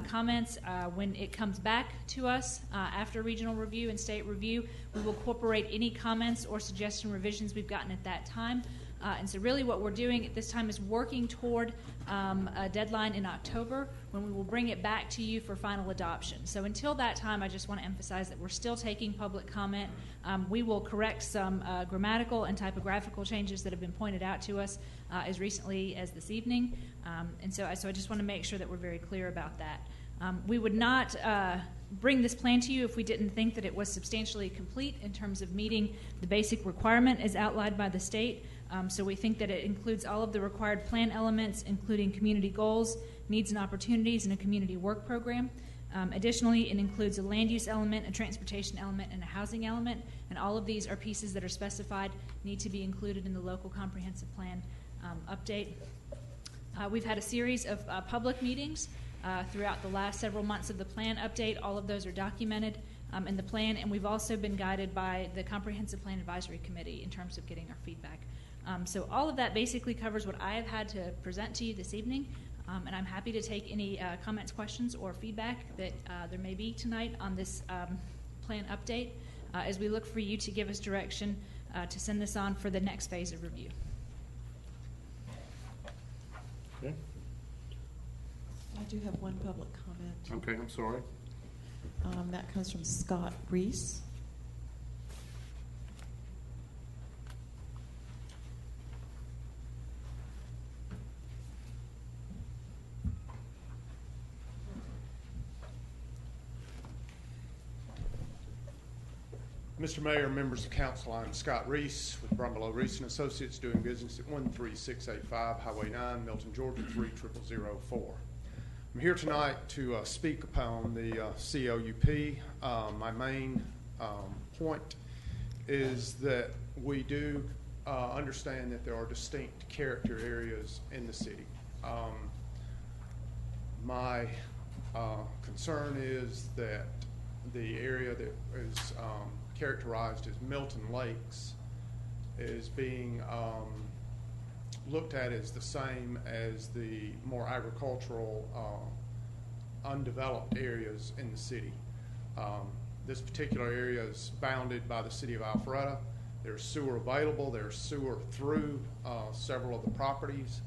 Speaker 20: comments when it comes back to us after regional review and state review. We will incorporate any comments or suggestion revisions we've gotten at that time. And so really what we're doing at this time is working toward a deadline in October when we will bring it back to you for final adoption. So until that time, I just want to emphasize that we're still taking public comment. We will correct some grammatical and typographical changes that have been pointed out to us as recently as this evening. And so I just want to make sure that we're very clear about that. We would not bring this plan to you if we didn't think that it was substantially complete in terms of meeting the basic requirement as outlined by the state. So we think that it includes all of the required plan elements, including community goals, needs and opportunities, and a community work program. Additionally, it includes a land use element, a transportation element, and a housing element, and all of these are pieces that are specified, need to be included in the local comprehensive plan update. We've had a series of public meetings throughout the last several months of the plan update. All of those are documented in the plan, and we've also been guided by the Comprehensive Plan Advisory Committee in terms of getting our feedback. So all of that basically covers what I have had to present to you this evening, and I'm happy to take any comments, questions, or feedback that there may be tonight on this plan update as we look for you to give us direction to send this on for the next phase of review.
Speaker 1: Okay.
Speaker 3: I do have one public comment.
Speaker 1: Okay, I'm sorry.
Speaker 3: That comes from Scott Reese.
Speaker 21: Mr. Mayor, members of council, I'm Scott Reese with Brumbelow Reese & Associates, doing business at 13685 Highway 9, Milton, Georgia 30004. I'm here tonight to speak upon the CLUP. My main point is that we do understand that there are distinct character areas in the city. My concern is that the area that is characterized as Milton Lakes is being looked at as the same as the more agricultural, undeveloped areas in the city. This particular area is bounded by the city of Alpharetta. There's sewer available. There's sewer through several of the properties.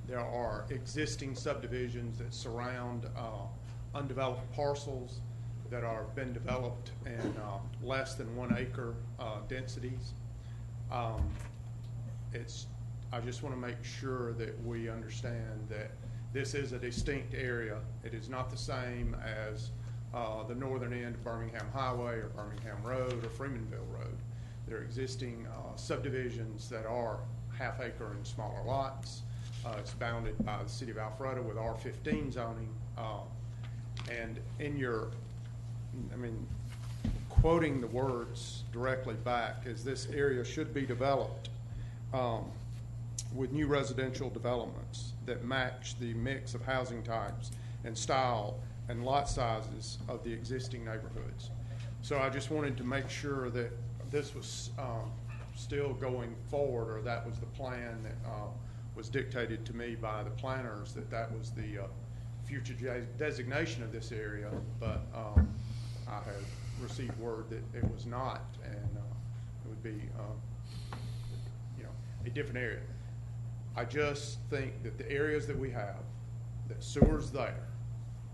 Speaker 21: There are existing subdivisions that surround undeveloped parcels that are been developed in less than 1 acre densities. I just want to make sure that we understand that this is a distinct area. It is not the same as the northern end of Birmingham Highway or Birmingham Road or Freemanville Road. There are existing subdivisions that are ½ acre and smaller lots. It's bounded by the city of Alpharetta with R15 zoning. And in your, quoting the words directly back is this area should be developed with new residential developments that match the mix of housing types and style and lot sizes of the existing neighborhoods. So I just wanted to make sure that this was still going forward, or that was the plan that
Speaker 13: was dictated to me by the planners that that was the future designation of this area, but I have received word that it was not, and it would be, a different area. I just think that the areas that we have, that sewer's there,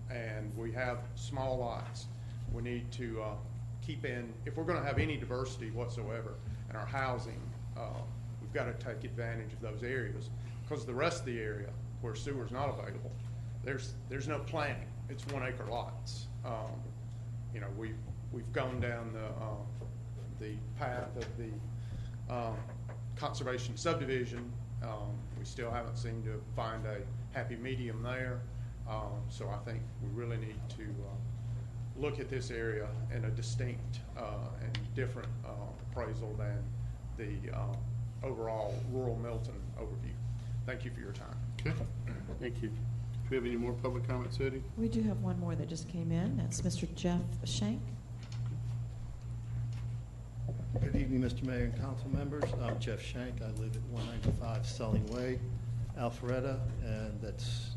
Speaker 13: and we have small lots, we need to keep in, if we're gonna have any diversity whatsoever in our housing, we've got to take advantage of those areas, because the rest of the area where sewer's not available, there's no planning. It's 1 acre lots. We've gone down the path of the conservation subdivision. We still haven't seemed to find a happy medium there. So I think we really need to look at this area in a distinct and different appraisal than the overall rural Milton overview. Thank you for your time.
Speaker 1: Okay, thank you. Do we have any more public comments, Eddie?
Speaker 3: We do have one more that just came in. That's Mr. Jeff Shank.
Speaker 2: Good evening, Mr. Mayor and council members. I'm Jeff Shank. I live at 195 Selling Way, Alpharetta, and that's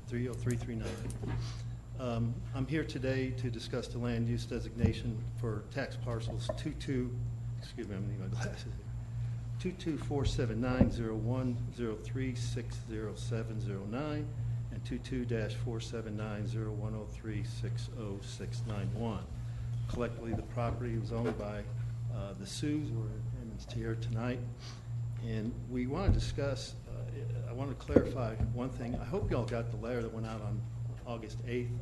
Speaker 2: 30339. I'm here today to discuss the land use designation for tax parcels 22, excuse me, I'm gonna need my glasses here, 22-479-0103-60709 and 22-479-0103-60691. Collectively, the property was owned by the Sioux, who are attendance here tonight, and we want to discuss, I want to clarify one thing. I hope you all got the letter that went out on August 8th.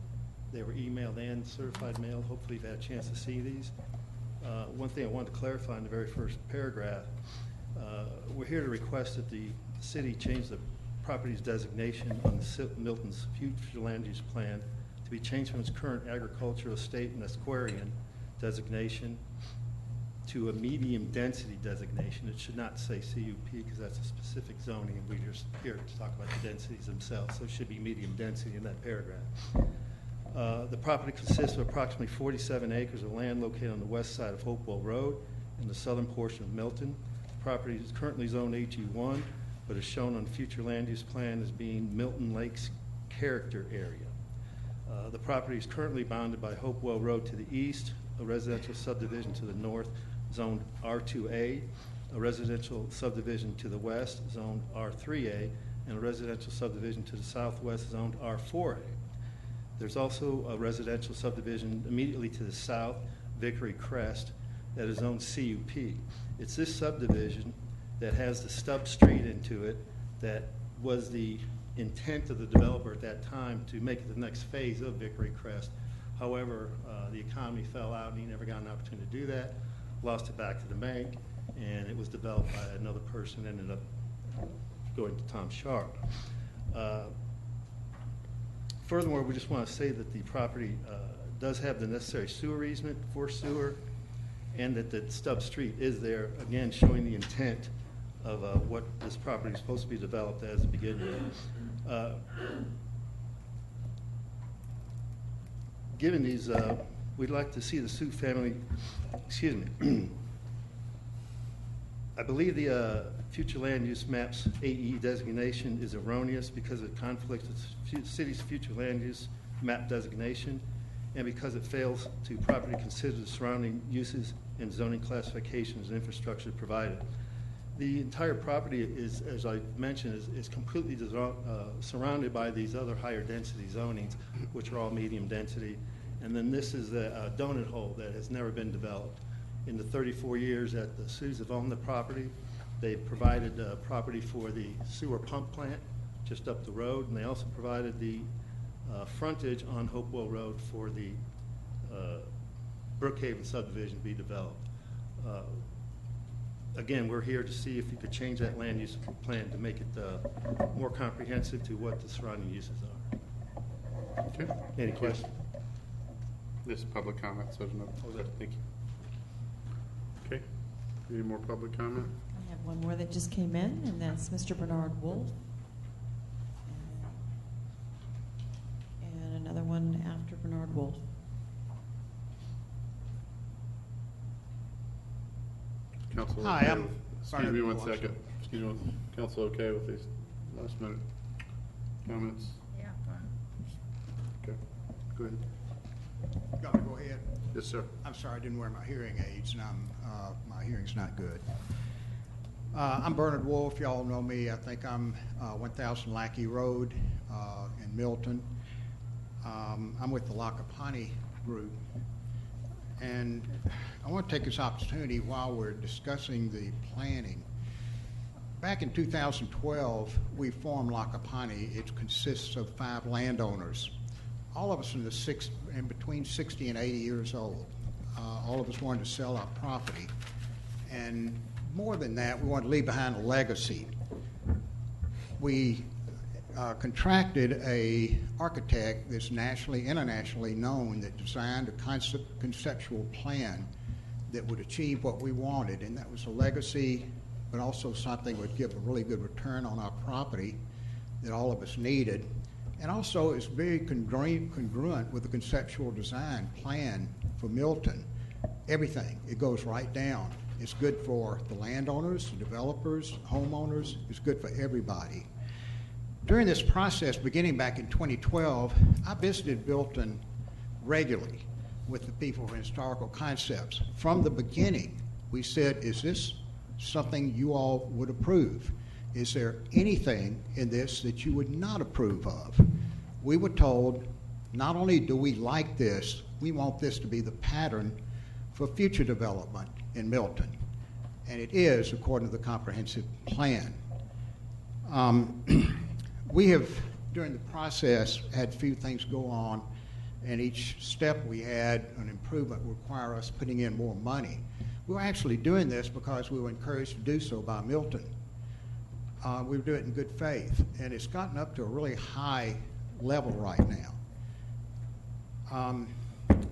Speaker 2: They were emailed and certified mail. Hopefully you've had a chance to see these. One thing I wanted to clarify in the very first paragraph, we're here to request that the city change the property's designation on the Milton's future land use plan to be changed from its current agricultural estate and estuarian designation to a medium density designation. It should not say CUP because that's a specific zoning, and we're just here to talk about the densities themselves, so it should be medium density in that paragraph. The property consists of approximately 47 acres of land located on the west side of Hopewell Road in the southern portion of Milton. The property is currently zoned AG1, but is shown on future land use plan as being Milton Lakes character area. The property is currently bounded by Hopewell Road to the east, a residential subdivision to the north, zoned R2A, a residential subdivision to the west, zoned R3A, and a residential subdivision to the southwest, zoned R4A. There's also a residential subdivision immediately to the south, Vickery Crest, that is zoned CUP. It's this subdivision that has the stub street into it that was the intent of the developer at that time to make it the next phase of Vickery Crest. However, the economy fell out and he never got an opportunity to do that, lost it back to the bank, and it was developed by another person, ended up going to Tom Sharp. Furthermore, we just want to say that the property does have the necessary sewer easement for sewer, and that the stub street is there, again, showing the intent of what this property is supposed to be developed as to begin with. Given these, we'd like to see the Sioux family, excuse me, I believe the future land use maps AE designation is erroneous because it conflicts with the city's future land use map designation, and because it fails to properly consider the surrounding uses and zoning classifications and infrastructure provided. The entire property is, as I mentioned, is completely surrounded by these other higher density zonings, which are all medium density. And then this is a donut hole that has never been developed. In the 34 years that the Sioux have owned the property, they've provided property for the sewer pump plant just up the road, and they also provided the frontage on Hopewell Road for the Brookhaven subdivision to be developed. Again, we're here to see if you could change that land use plan to make it more comprehensive to what the surrounding uses are.
Speaker 1: Okay.
Speaker 2: Any questions?
Speaker 1: This is public comment, so no. Thank you. Okay. Any more public comment?
Speaker 3: I have one more that just came in, and that's Mr. Bernard Wolf. And another one after Bernard Wolf.
Speaker 1: Council.
Speaker 22: Hi,
Speaker 1: Okay
Speaker 22: I'm
Speaker 1: excuse me one second. Excuse me. Council okay with these Last minute comments?
Speaker 14: Yeah.
Speaker 1: Okay, go ahead.
Speaker 8: Got to go ahead?
Speaker 1: Yes, sir.
Speaker 8: I'm sorry, I didn't wear my hearing aids, and my hearing's not good. I'm Bernard Wolf. Y'all know me. I think I'm 1000 Lackey Road in Milton. I'm with the Lakapani group. And I want to take this opportunity while we're discussing the planning. Back in 2012, we formed Lakapani. It consists of 5 landowners. All of us in between 60 and 80 years old. All of us wanted to sell our property. And more than that, we wanted to leave behind a legacy. We contracted a architect that's nationally, internationally known that designed a conceptual plan that would achieve what we wanted, and that was a legacy, but also something that would give a really good return on our property that all of us needed. And also it's very congruent with the conceptual design plan for Milton. Everything, it goes right down. It's good for the landowners, the developers, homeowners. It's good for everybody. During this process, beginning back in 2012, I visited Milton regularly with the people for historical concepts. From the beginning, we said, is this something you all would approve? Is there anything in this that you would not approve of? We were told, not only do we like this, we want this to be the pattern for future development in Milton. And it is, according to the comprehensive plan. We have, during the process, had a few things go on, and each step we had an improvement would require us putting in more money. We were actually doing this because we were encouraged to do so by Milton. We were doing it in good faith, and it's gotten up to a really high level right now.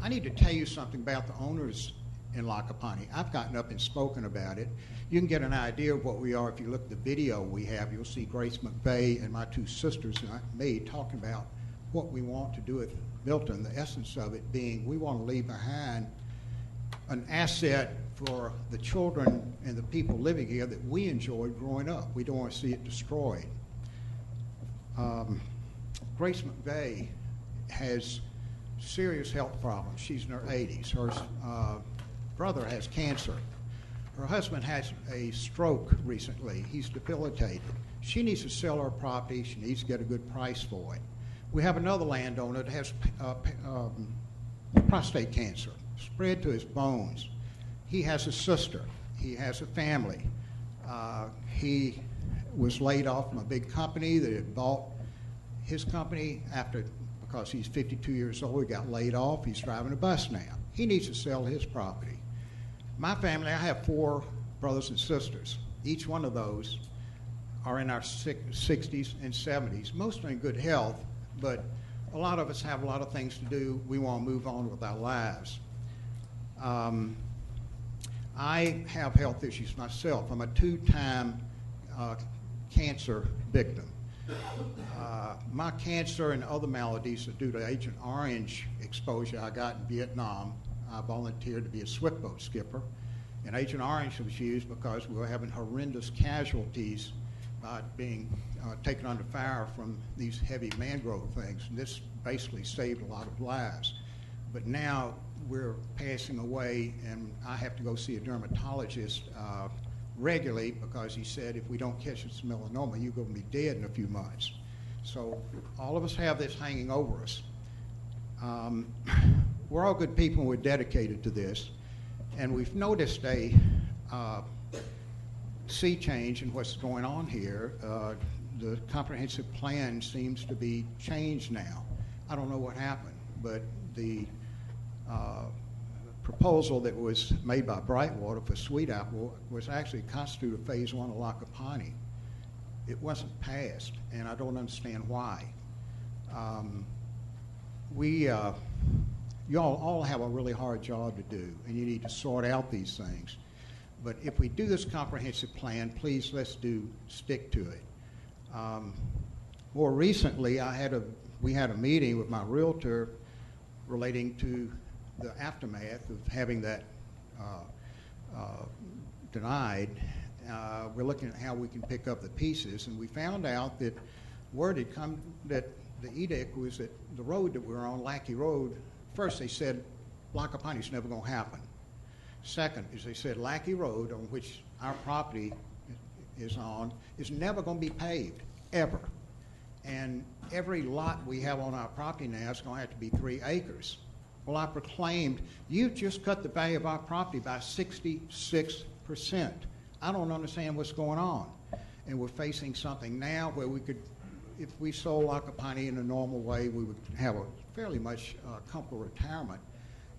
Speaker 8: I need to tell you something about the owners in Lakapani. I've gotten up and spoken about it. You can get an idea of what we are if you look at the video we have. You'll see Grace McVeigh and my 2 sisters and me talking about what we want to do with Milton, the essence of it being we want to leave behind an asset for the children and the people living here that we enjoyed growing up. We don't want to see it destroyed. Grace McVeigh has serious health problems. She's in her 80s. Her brother has cancer. Her husband has a stroke recently. He's debilitated. She needs to sell her property. She needs to get a good price for it. We have another landowner that has prostate cancer spread to his bones. He has a sister. He has a family. He was laid off from a big company that had bought his company because he's 52 years old. He got laid off. He's driving a bus now. He needs to sell his property. My family, I have 4 brothers and sisters. Each one of those are in our 60s and 70s. Most are in good health, but a lot of us have a lot of things to do. We want to move on with our lives. I have health issues myself. I'm a 2-time cancer victim. My cancer and other maladies are due to Agent Orange exposure I got in Vietnam. I volunteered to be a swift boat skipper, and Agent Orange was used because we were having horrendous casualties by being taken under fire from these heavy mangrove things. And this basically saved a lot of lives. But now we're passing away, and I have to go see a dermatologist regularly because he said if we don't catch this melanoma, you're going to be dead in a few months. So all of us have this hanging over us. We're all good people and we're dedicated to this. And we've noticed a sea change in what's going on here. The comprehensive plan seems to be changed now. I don't know what happened, but the proposal that was made by Brightwater for Sweet Apple was actually constitute of Phase 1 of Lakapani. It wasn't passed, and I don't understand why. You all have a really hard job to do, and you need to sort out these things. But if we do this comprehensive plan, please let's stick to it. More recently, we had a meeting with my realtor relating to the aftermath of having that denied, we're looking at how we can pick up the pieces, and we found out that word had come that the edict was that the road that we're on, Lackey Road, first they said Lockaponi's never going to happen. Second is they said Lackey Road, on which our property is on, is never going to be paved, ever. And every lot we have on our property now is going to have to be 3 acres. Well, I proclaimed, you've just cut the value of our property by 66%. I don't understand what's going on. And we're facing something now where we could, if we sold Lockaponi in a normal way, we would have a fairly much comfortable retirement.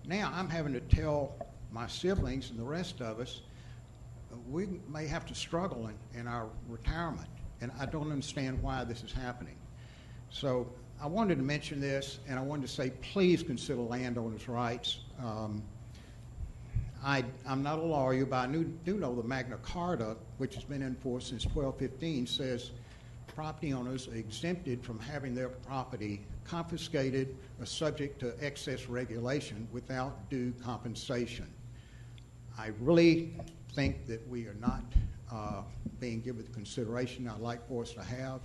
Speaker 8: Now I'm having to tell my siblings and the rest of us, we may have to struggle in our retirement. And I don't understand why this is happening. So I wanted to mention this, and I wanted to say, please consider landowners' rights. I'm not a lawyer, but I do know the Magna Carta, which has been in force since 1215, says property owners are exempted from having their property confiscated or subject to excess regulation without due compensation. I really think that we are not being given the consideration I'd like for us to have.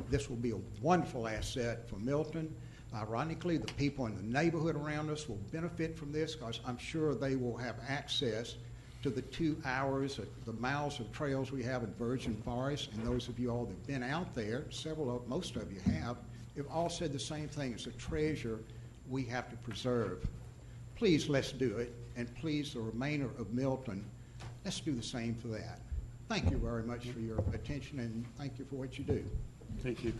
Speaker 8: This will be a wonderful asset for Milton. Ironically, the people in the neighborhood around us will benefit from this because I'm sure they will have access to the 2 hours, the miles of trails we have in virgin forest. And those of you all that have been out there, most of you have all said the same thing. It's a treasure we have to preserve. Please, let's do it. And please, the remainder of Milton, let's do the same for that. Thank you very much for your attention, and thank you for what you do.
Speaker 1: Thank you.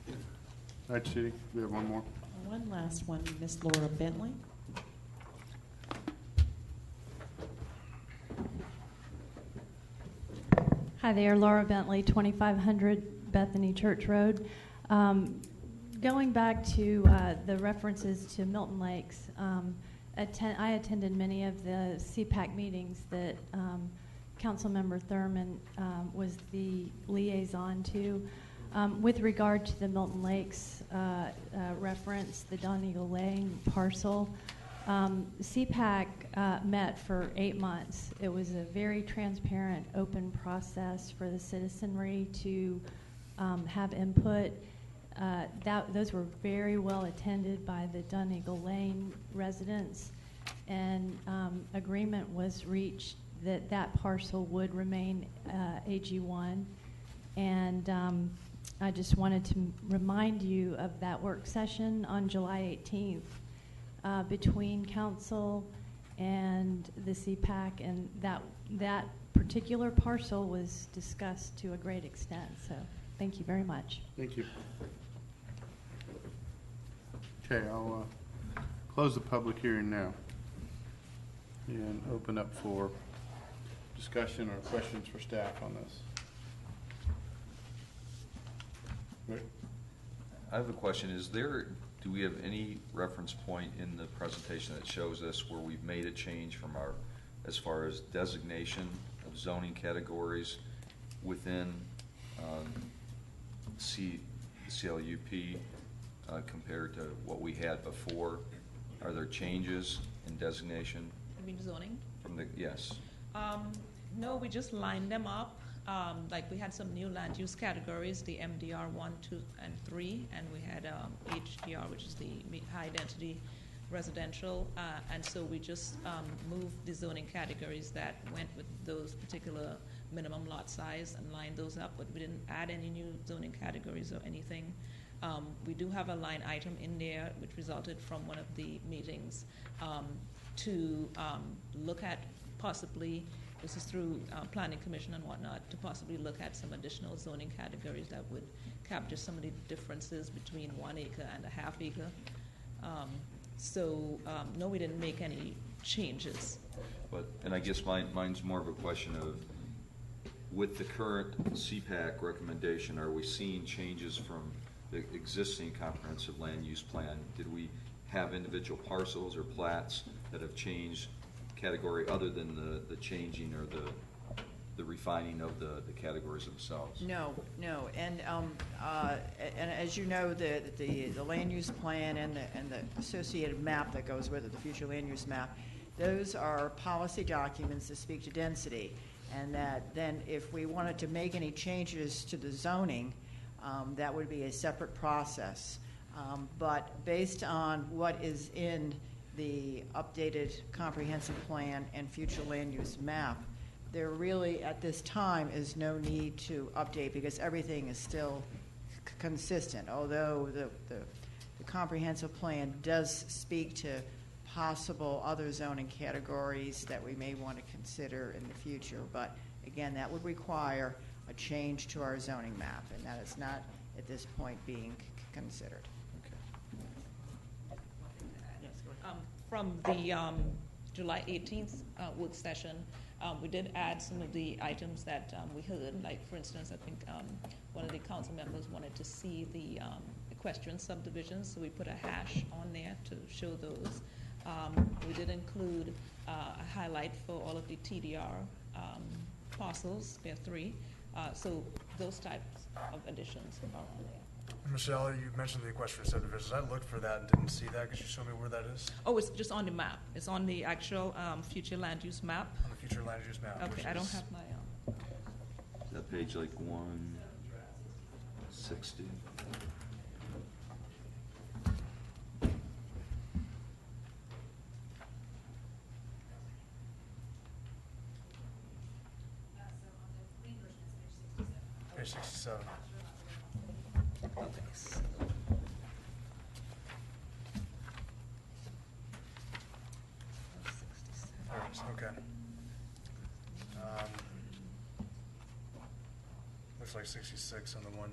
Speaker 1: All right, Judy, we have one more.
Speaker 3: One last one, Miss Laura Bentley.
Speaker 12: Hi there, Laura Bentley, 2500 Bethany Church Road. Going back to the references to Milton Lakes, I attended many of the CPAC meetings that Councilmember Thurman was the liaison to. With regard to the Milton Lakes reference, the Don Eagle Lane parcel, CPAC met for 8 months. It was a very transparent, open process for the citizenry to have input. Those were very well attended by the Don Eagle Lane residents, and agreement was reached that that parcel would remain AG1. And I just wanted to remind you of that work session on July 18th between council and the CPAC, and that particular parcel was discussed to a great extent. So thank you very much.
Speaker 1: Thank you. Okay, I'll close the public hearing now and open up for discussion or questions for staff on this. Rick?
Speaker 10: I have a question. Do we have any reference point in the presentation that shows us where we've made a change from as far as designation of zoning categories within CLUP compared to what we had before? Are there changes in designation?
Speaker 19: You mean zoning?
Speaker 10: Yes.
Speaker 19: No, we just lined them up. Like we had some new land use categories, the MDR 1, 2, and 3, and we had HDR, which is the high density residential, and so we just moved the zoning categories that went with those particular minimum lot size and lined those up, but we didn't add any new zoning categories or anything. We do have a line item in there which resulted from one of the meetings to look at possibly, this is through Planning Commission and whatnot, to possibly look at some additional zoning categories that would capture some of the differences between 1 acre and a half acre. No, we didn't make any changes.
Speaker 10: And I guess mine's more of a question of, with the current CPAC recommendation, are we seeing changes from the existing comprehensive land use plan? Did we have individual parcels or plats that have changed category other than the changing or the refining of the categories themselves?
Speaker 17: No, and as you know, the land use plan and the associated map that goes with it, the future land use map, those are policy documents that speak to density. and that then if we wanted to make any changes to the zoning, that would be a separate process. But based on what is in the updated comprehensive plan and future land use map, there really at this time is no need to update because everything is still consistent, although the comprehensive plan does speak to possible other zoning categories that we may want to consider in the future. But again, that would require a change to our zoning map, and that is not at this point being considered.
Speaker 19: From the July 18th work session, we did add some of the items that we heard. Like, for instance, I think one of the council members wanted to see the equestrian subdivisions, so we put a hash on there to show those. We did include a highlight for all of the TDR parcels. There are 3. So those types of additions are on there.
Speaker 13: Michelle, you mentioned the equestrian subdivisions. I looked for that and didn't see that. Could you show me where that is?
Speaker 19: Oh, it's just on the map. It's on the actual future land use map.
Speaker 13: On the future land use map.
Speaker 19: Okay, I don't have my.
Speaker 10: Is that page like 160?
Speaker 13: Page 67.
Speaker 19: Okay.
Speaker 13: There it is, okay. Looks like 66 on the one.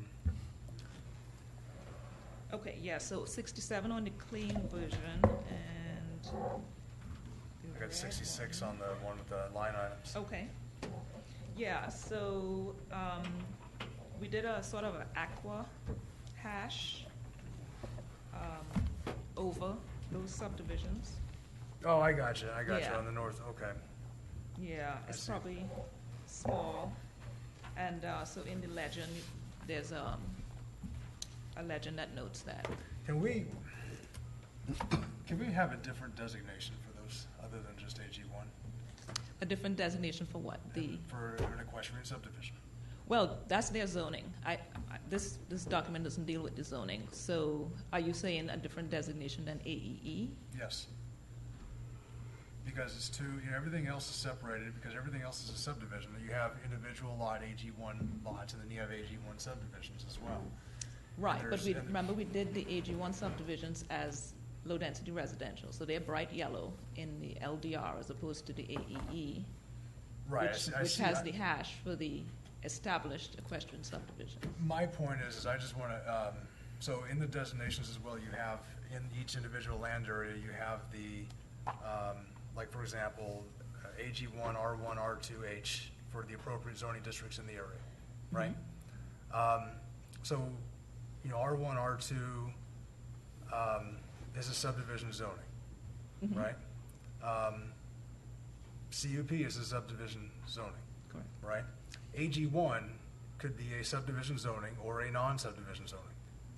Speaker 19: Okay, yeah, so 67 on the clean version, and
Speaker 13: I got 66 on the one with the line items.
Speaker 19: okay. Yeah, so we did a sort of an aqua hash over those subdivisions.
Speaker 13: Oh, I got you. I got you
Speaker 19: Yeah.
Speaker 13: on the north. Okay.
Speaker 19: Yeah,
Speaker 13: I
Speaker 19: it's
Speaker 13: see.
Speaker 19: probably small. And so in the legend, there's a legend that notes that.
Speaker 13: Can we have a different designation for those other than just AG1?
Speaker 19: A different designation for what?
Speaker 13: For an equestrian subdivision.
Speaker 19: Well, that's their zoning. This document doesn't deal with the zoning. So are you saying a different designation than AEE?
Speaker 13: Yes. Because it's everything else is separated because everything else is a subdivision. You have individual lot AG1 lots, and then you have AG1 subdivisions as well.
Speaker 19: Right, but
Speaker 13: There's-
Speaker 19: remember we did the AG1 subdivisions as low-density residential, so they're bright yellow in the LDR as opposed to the AEE,
Speaker 13: Right,
Speaker 19: which has the hash for the established equestrian subdivision.
Speaker 13: My point is I just want to, so in the designations as well, you have in each individual land area, you have the, like for example, AG1, R1, R2H for the appropriate zoning districts in the area, right? So, R1, R2 is a subdivision zoning, right? CUP is a subdivision zoning,
Speaker 19: correct?
Speaker 13: Right? AG1 could be a subdivision zoning or a non-subdivision zoning,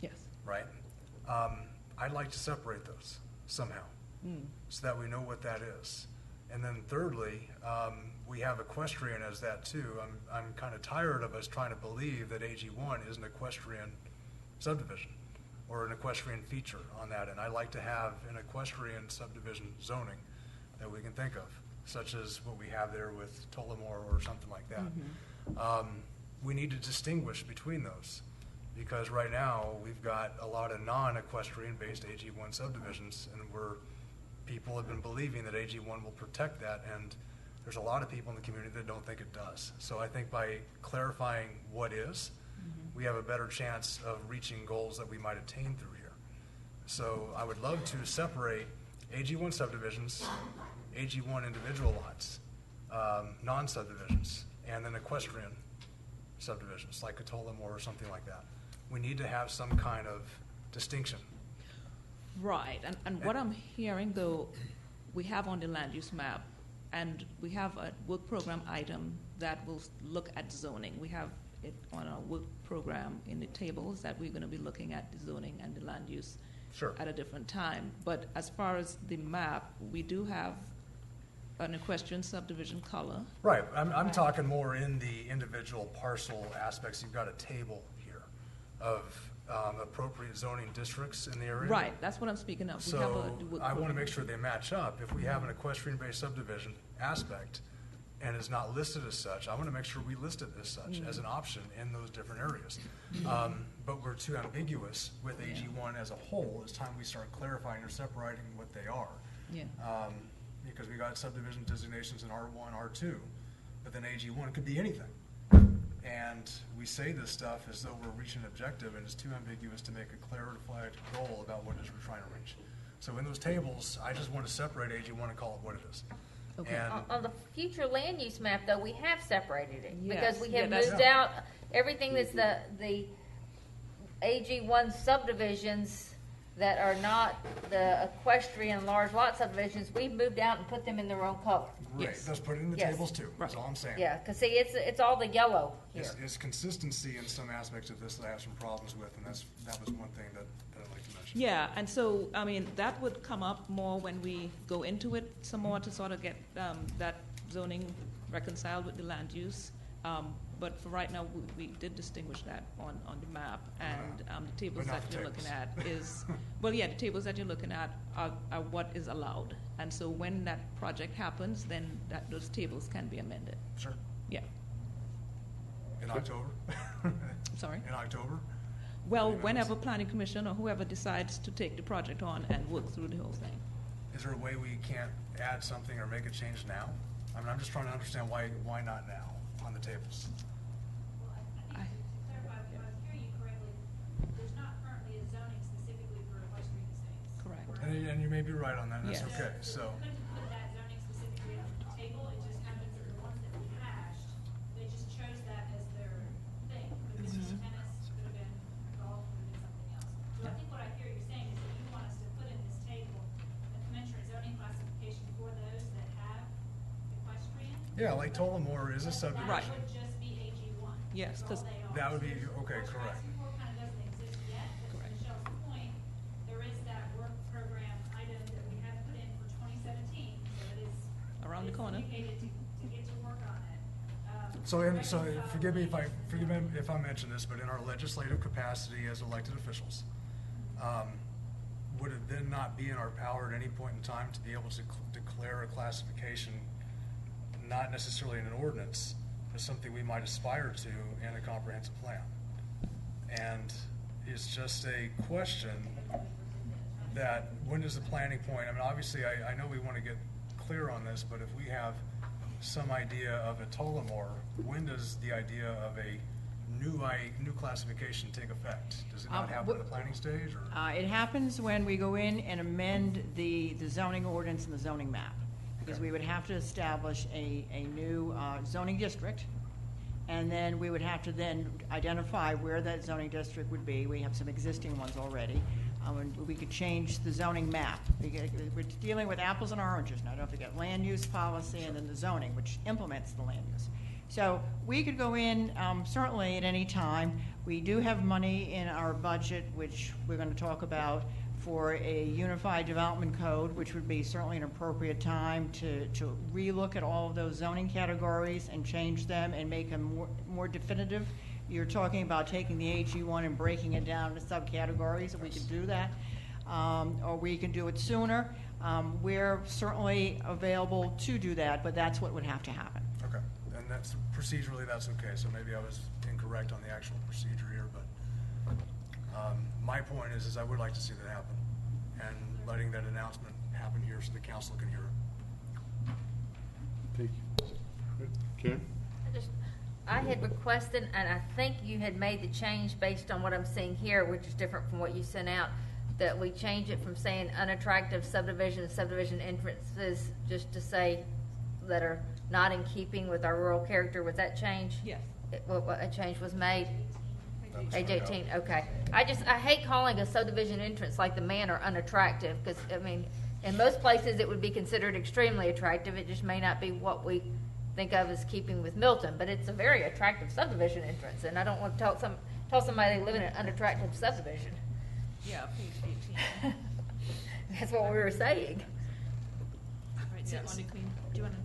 Speaker 19: Yes.
Speaker 13: right? I'd like to separate those somehow so that we know what that is. And then thirdly, we have equestrian as that too. I'm kind of tired of us trying to believe that AG1 is an equestrian subdivision or an equestrian feature on that. And I like to have an equestrian subdivision zoning that we can think of, such as what we have there with Tullamore or something like that. We need to distinguish between those because right now we've got a lot of non-equestrian based AG1 subdivisions, and people have been believing that AG1 will protect that, and there's a lot of people in the community that don't think it does. So I think by clarifying what is, we have a better chance of reaching goals that we might attain through here. So I would love to separate AG1 subdivisions, AG1 individual lots, non-subdivisions, and then equestrian subdivisions like Tullamore or something like that. We need to have some kind of distinction.
Speaker 19: Right, and what I'm hearing though, we have on the land use map, and we have a work program item that will look at zoning. We have it on our work program in the tables that we're going to be looking at the zoning and the land use at a different time. But as far as the map, we do have an equestrian subdivision color.
Speaker 13: Right, I'm talking more in the individual parcel aspects. You've got a table here of appropriate zoning districts in the area.
Speaker 19: Right, that's what I'm speaking of. We have
Speaker 13: So I want to make sure they match up. If we have an equestrian-based subdivision aspect and is not listed as such, I want to make sure we list it as such, as an option in those different areas. But we're too ambiguous with AG1 as a whole. It's time we start clarifying or separating what they are.
Speaker 19: Yeah.
Speaker 13: Because we got subdivision designations in R1, R2, but then AG1 could be anything. And we say this stuff as though we're reaching an objective, and it's too ambiguous to make a clarified goal about what it is we're trying to reach. So in those tables, I just want to separate AG1 and call it what it is.
Speaker 19: Okay.
Speaker 13: And
Speaker 14: On the future land use map, though, we have separated it.
Speaker 19: Yes.
Speaker 14: Because we
Speaker 19: Yeah,
Speaker 14: have
Speaker 19: that's-
Speaker 14: moved out everything that's the AG1 subdivisions that are not the equestrian large lot subdivisions, we've moved out and put them in their own color.
Speaker 13: great,
Speaker 19: Yes.
Speaker 13: let's put it in the
Speaker 14: Yes.
Speaker 13: tables too, that's all I'm saying.
Speaker 14: Yeah, because see, it's all the yellow here.
Speaker 13: It's consistency in some aspects of this that I have some problems with, and that was one thing that I'd like to mention.
Speaker 19: Yeah, and so, I mean, that would come up more when we go into it some more to sort of get that zoning reconciled with the land use. But for right now, we did distinguish that on the map, and the tables
Speaker 13: But not
Speaker 19: that
Speaker 13: the
Speaker 19: you're looking
Speaker 13: tables.
Speaker 19: at is, well, yeah, the tables that you're looking at are what is allowed. And so when that project happens, then those tables can be amended.
Speaker 13: Sure.
Speaker 19: Yeah,
Speaker 13: In October?
Speaker 19: sorry?
Speaker 13: In October?
Speaker 19: Well,
Speaker 13: Maybe
Speaker 19: whenever planning commission or whoever decides to take the project on and work through the whole thing.
Speaker 13: Is there a way we can't add something or make a change now? I mean, I'm just trying to understand why not now on the tables?
Speaker 19: Correct.
Speaker 13: And you may be right on that, and that's
Speaker 19: Yes.
Speaker 13: okay, so. Yeah, like Tullamore is a subdivision.
Speaker 19: Right. Yes, because
Speaker 13: That would be, okay, correct.
Speaker 19: around the corner.
Speaker 13: So forgive me if I mention this, but in our legislative capacity as elected officials, would it then not be in our power at any point in time to be able to declare a classification, not necessarily in an ordinance, but something we might aspire to in a comprehensive plan? And it's just a question that, when is the planning point? I mean, obviously, I know we want to get clear on this, but if we have some idea of a Tullamore, when does the idea of a new classification take effect? Does it not happen at the planning stage, or?
Speaker 17: It happens when we go in and amend the zoning ordinance and the zoning map. Because we would have to establish a new zoning district, and then we would have to then identify where that zoning district would be. We have some existing ones already. And we could change the zoning map. We're dealing with apples and oranges now. Don't forget land use policy and then the zoning, which implements the land use. So we could go in certainly at any time. We do have money in our budget, which we're going to talk about, for a unified development code, which would be certainly an appropriate time to relook at all of those zoning categories and change them and make them more definitive. You're talking about taking the AG1 and breaking it down into subcategories. We could do that, or we can do it sooner. We're certainly available to do that, but that's what would have to happen.
Speaker 13: Okay, and that's procedurally, that's okay, so maybe I was incorrect on the actual procedure here, but my point is I would like to see that happen, and letting that announcement happen here so the council can hear it.
Speaker 1: Thank you. Karen?
Speaker 14: I had requested, and I think you had made the change based on what I'm seeing here, which is different from what you sent out, that we change it from saying unattractive subdivision entrances, just to say that are not in keeping with our rural character. Was that change?
Speaker 19: Yes.
Speaker 14: What a change was made? Page
Speaker 13: That was
Speaker 14: 18, okay. I hate calling a subdivision entrance like the manor unattractive, because, I mean, in most places it would be considered extremely attractive. It just may not be what we think of as keeping with Milton, but it's a very attractive subdivision entrance, and I don't want to tell somebody they live in an unattractive subdivision.
Speaker 19: Yeah, page 18.
Speaker 14: That's what we were saying.
Speaker 19: Right
Speaker 20: Do you want to?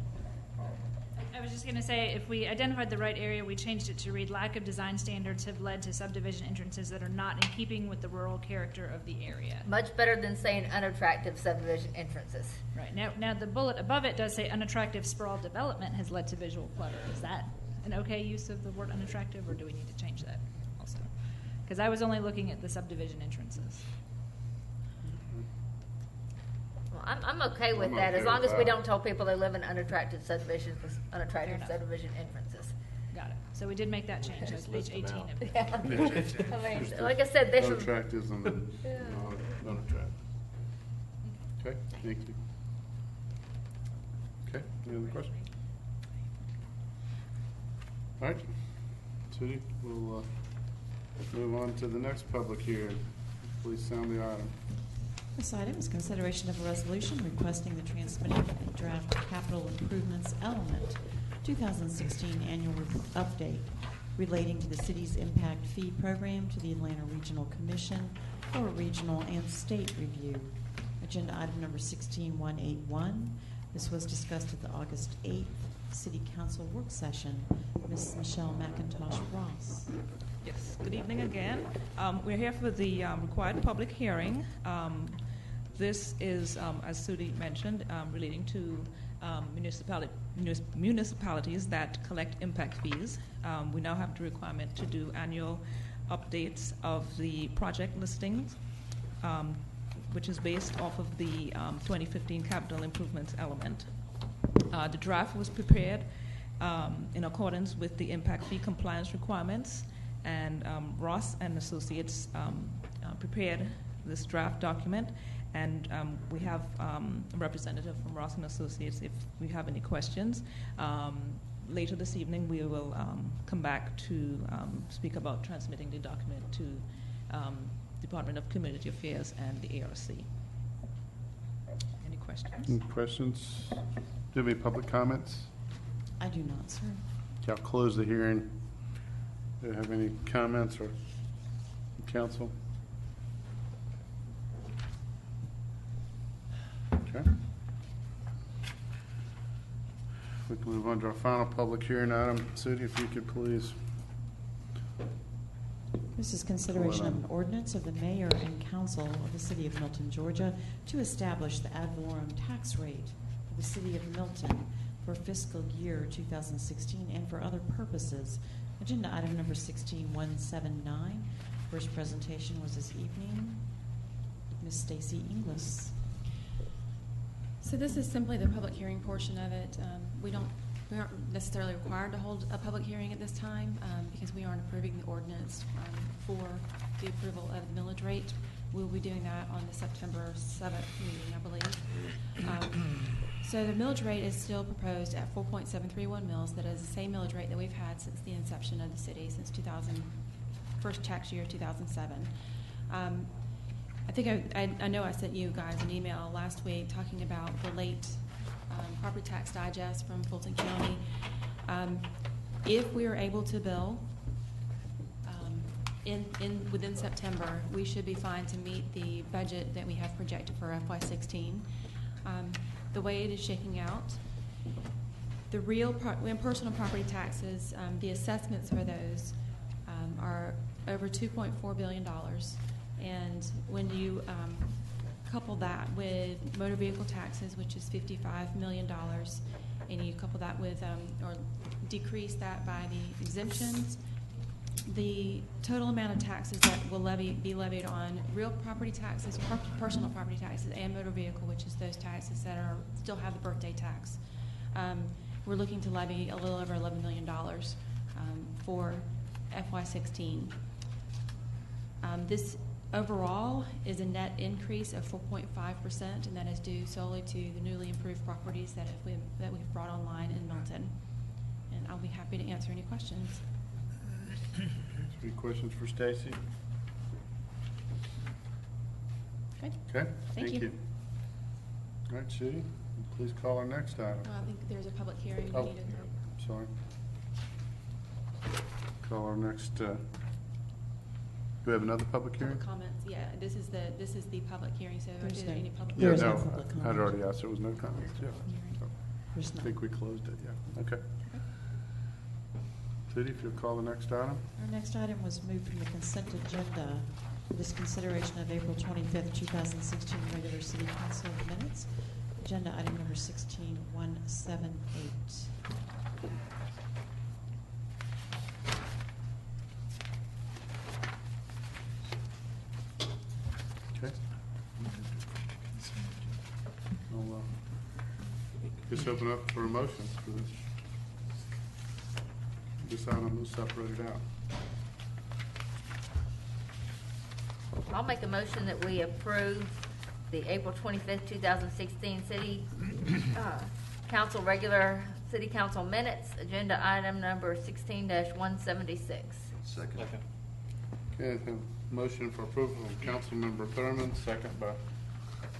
Speaker 20: I was just going to say, if we identified the right area, we changed it to read, lack of design standards have led to subdivision entrances that are not in keeping with the rural character of the area.
Speaker 14: Much better than saying unattractive subdivision entrances.
Speaker 20: Right. Now the bullet above it does say unattractive sprawl development has led to visual clutter. Is that an okay use of the word unattractive, or do we need to change that also? Because I was only looking at the subdivision entrances.
Speaker 14: Well, I'm okay with
Speaker 1: I'm
Speaker 14: that,
Speaker 1: okay
Speaker 14: as long
Speaker 1: with
Speaker 14: as we
Speaker 1: that.
Speaker 14: don't tell people they live in unattractive subdivisions with unattractive subdivision entrances.
Speaker 20: Got it. So we did make that change. That's page 18 of it.
Speaker 14: Yeah. I mean, like I said, they should.
Speaker 1: Unattractive and then unattractive. Okay, thank you. Okay, any other questions? All right, Judy, we'll move on to the next public hearing. Please sound the item.
Speaker 3: This item is consideration of a resolution requesting the transmitting of the draft capital improvements element 2016 annual update relating to the city's impact fee program to the Atlanta Regional Commission for a regional and state review. Agenda item number 16181. This was discussed at the August 8th City Council work session. Ms. Michelle McIntosh Ross.
Speaker 19: Yes, good evening again. We're here for the required public hearing. This is, as Sudi mentioned, relating to municipalities that collect impact fees. We now have the requirement to do annual updates of the project listings, which is based off of the 2015 capital improvements element. The draft was prepared in accordance with the impact fee compliance requirements, and Ross and Associates prepared this draft document, and we have a representative from Ross and Associates if we have any questions. Later this evening, we will come back to speak about transmitting the document to Department of Community Affairs and the ARC. Any questions?
Speaker 1: Any questions? Do you have any public comments?
Speaker 3: I do not, sir.
Speaker 1: Okay, I'll close the hearing. Do you have any comments or council? Okay. We can move on to our final public hearing item. Sudi, if you could please.
Speaker 3: This is consideration of an ordinance of the mayor and council of the city of Milton, Georgia, to establish the ad valorem tax rate for the city of Milton for fiscal year 2016 and for other purposes. Agenda item number 16179. First presentation was this evening. Ms. Stacy Inglis.
Speaker 9: So this is simply the public hearing portion of it. We aren't necessarily required to hold a public hearing at this time because we aren't approving the ordinance for the approval of the millage rate. We'll be doing that on the September 7th meeting, I believe. So the millage rate is still proposed at 4.731 mils. That is the same millage rate that we've had since the inception of the city, since first tax year 2007. I think I know I sent you guys an email last week talking about the late property tax digest from Fulton County. If we are able to bill within September, we should be fine to meet the budget that we have projected for FY16. The way it is shaking out, the real personal property taxes, the assessments for those are over $2.4 billion. And when you couple that with motor vehicle taxes, which is $55 million, and you couple that with, or decrease that by the exemptions, the total amount of taxes that will be levied on real property taxes, personal property taxes, and motor vehicle, which is those taxes that still have the birthday tax. We're looking to levy a little over $11 million for FY16. This overall is a net increase of 4.5%, and that is due solely to the newly improved properties that we've brought online in Milton. And I'll be happy to answer any questions.
Speaker 1: Any questions for Stacy? Okay, thank you. All right, Judy, please call our next item.
Speaker 9: I think there's a public hearing.
Speaker 1: Oh, sorry. Call our next we have another public hearing?
Speaker 9: Public comments, yeah, this is the public hearing, so if
Speaker 3: There's
Speaker 9: there's any
Speaker 3: no-
Speaker 9: public.
Speaker 1: Yeah,
Speaker 3: There is
Speaker 1: no,
Speaker 3: no public
Speaker 1: I'd
Speaker 3: comment.
Speaker 1: already asked, there was no comments, yeah. So,
Speaker 3: There's
Speaker 1: I
Speaker 3: none.
Speaker 1: think we closed it, yeah, okay. Judy, if you'll call the next item?
Speaker 3: Our next item was moved from the consent agenda. This consideration of April 25th, 2016 regular city council minutes. Agenda item number 16178.
Speaker 1: Okay. I'll just open up for a motion for this. This item was separated out.
Speaker 14: I'll make a motion that we approve the April 25th, 2016 city city council minutes, agenda item number 16-176.
Speaker 10: Second.
Speaker 1: Okay, I have a motion for approval from Councilmember Thurman, second by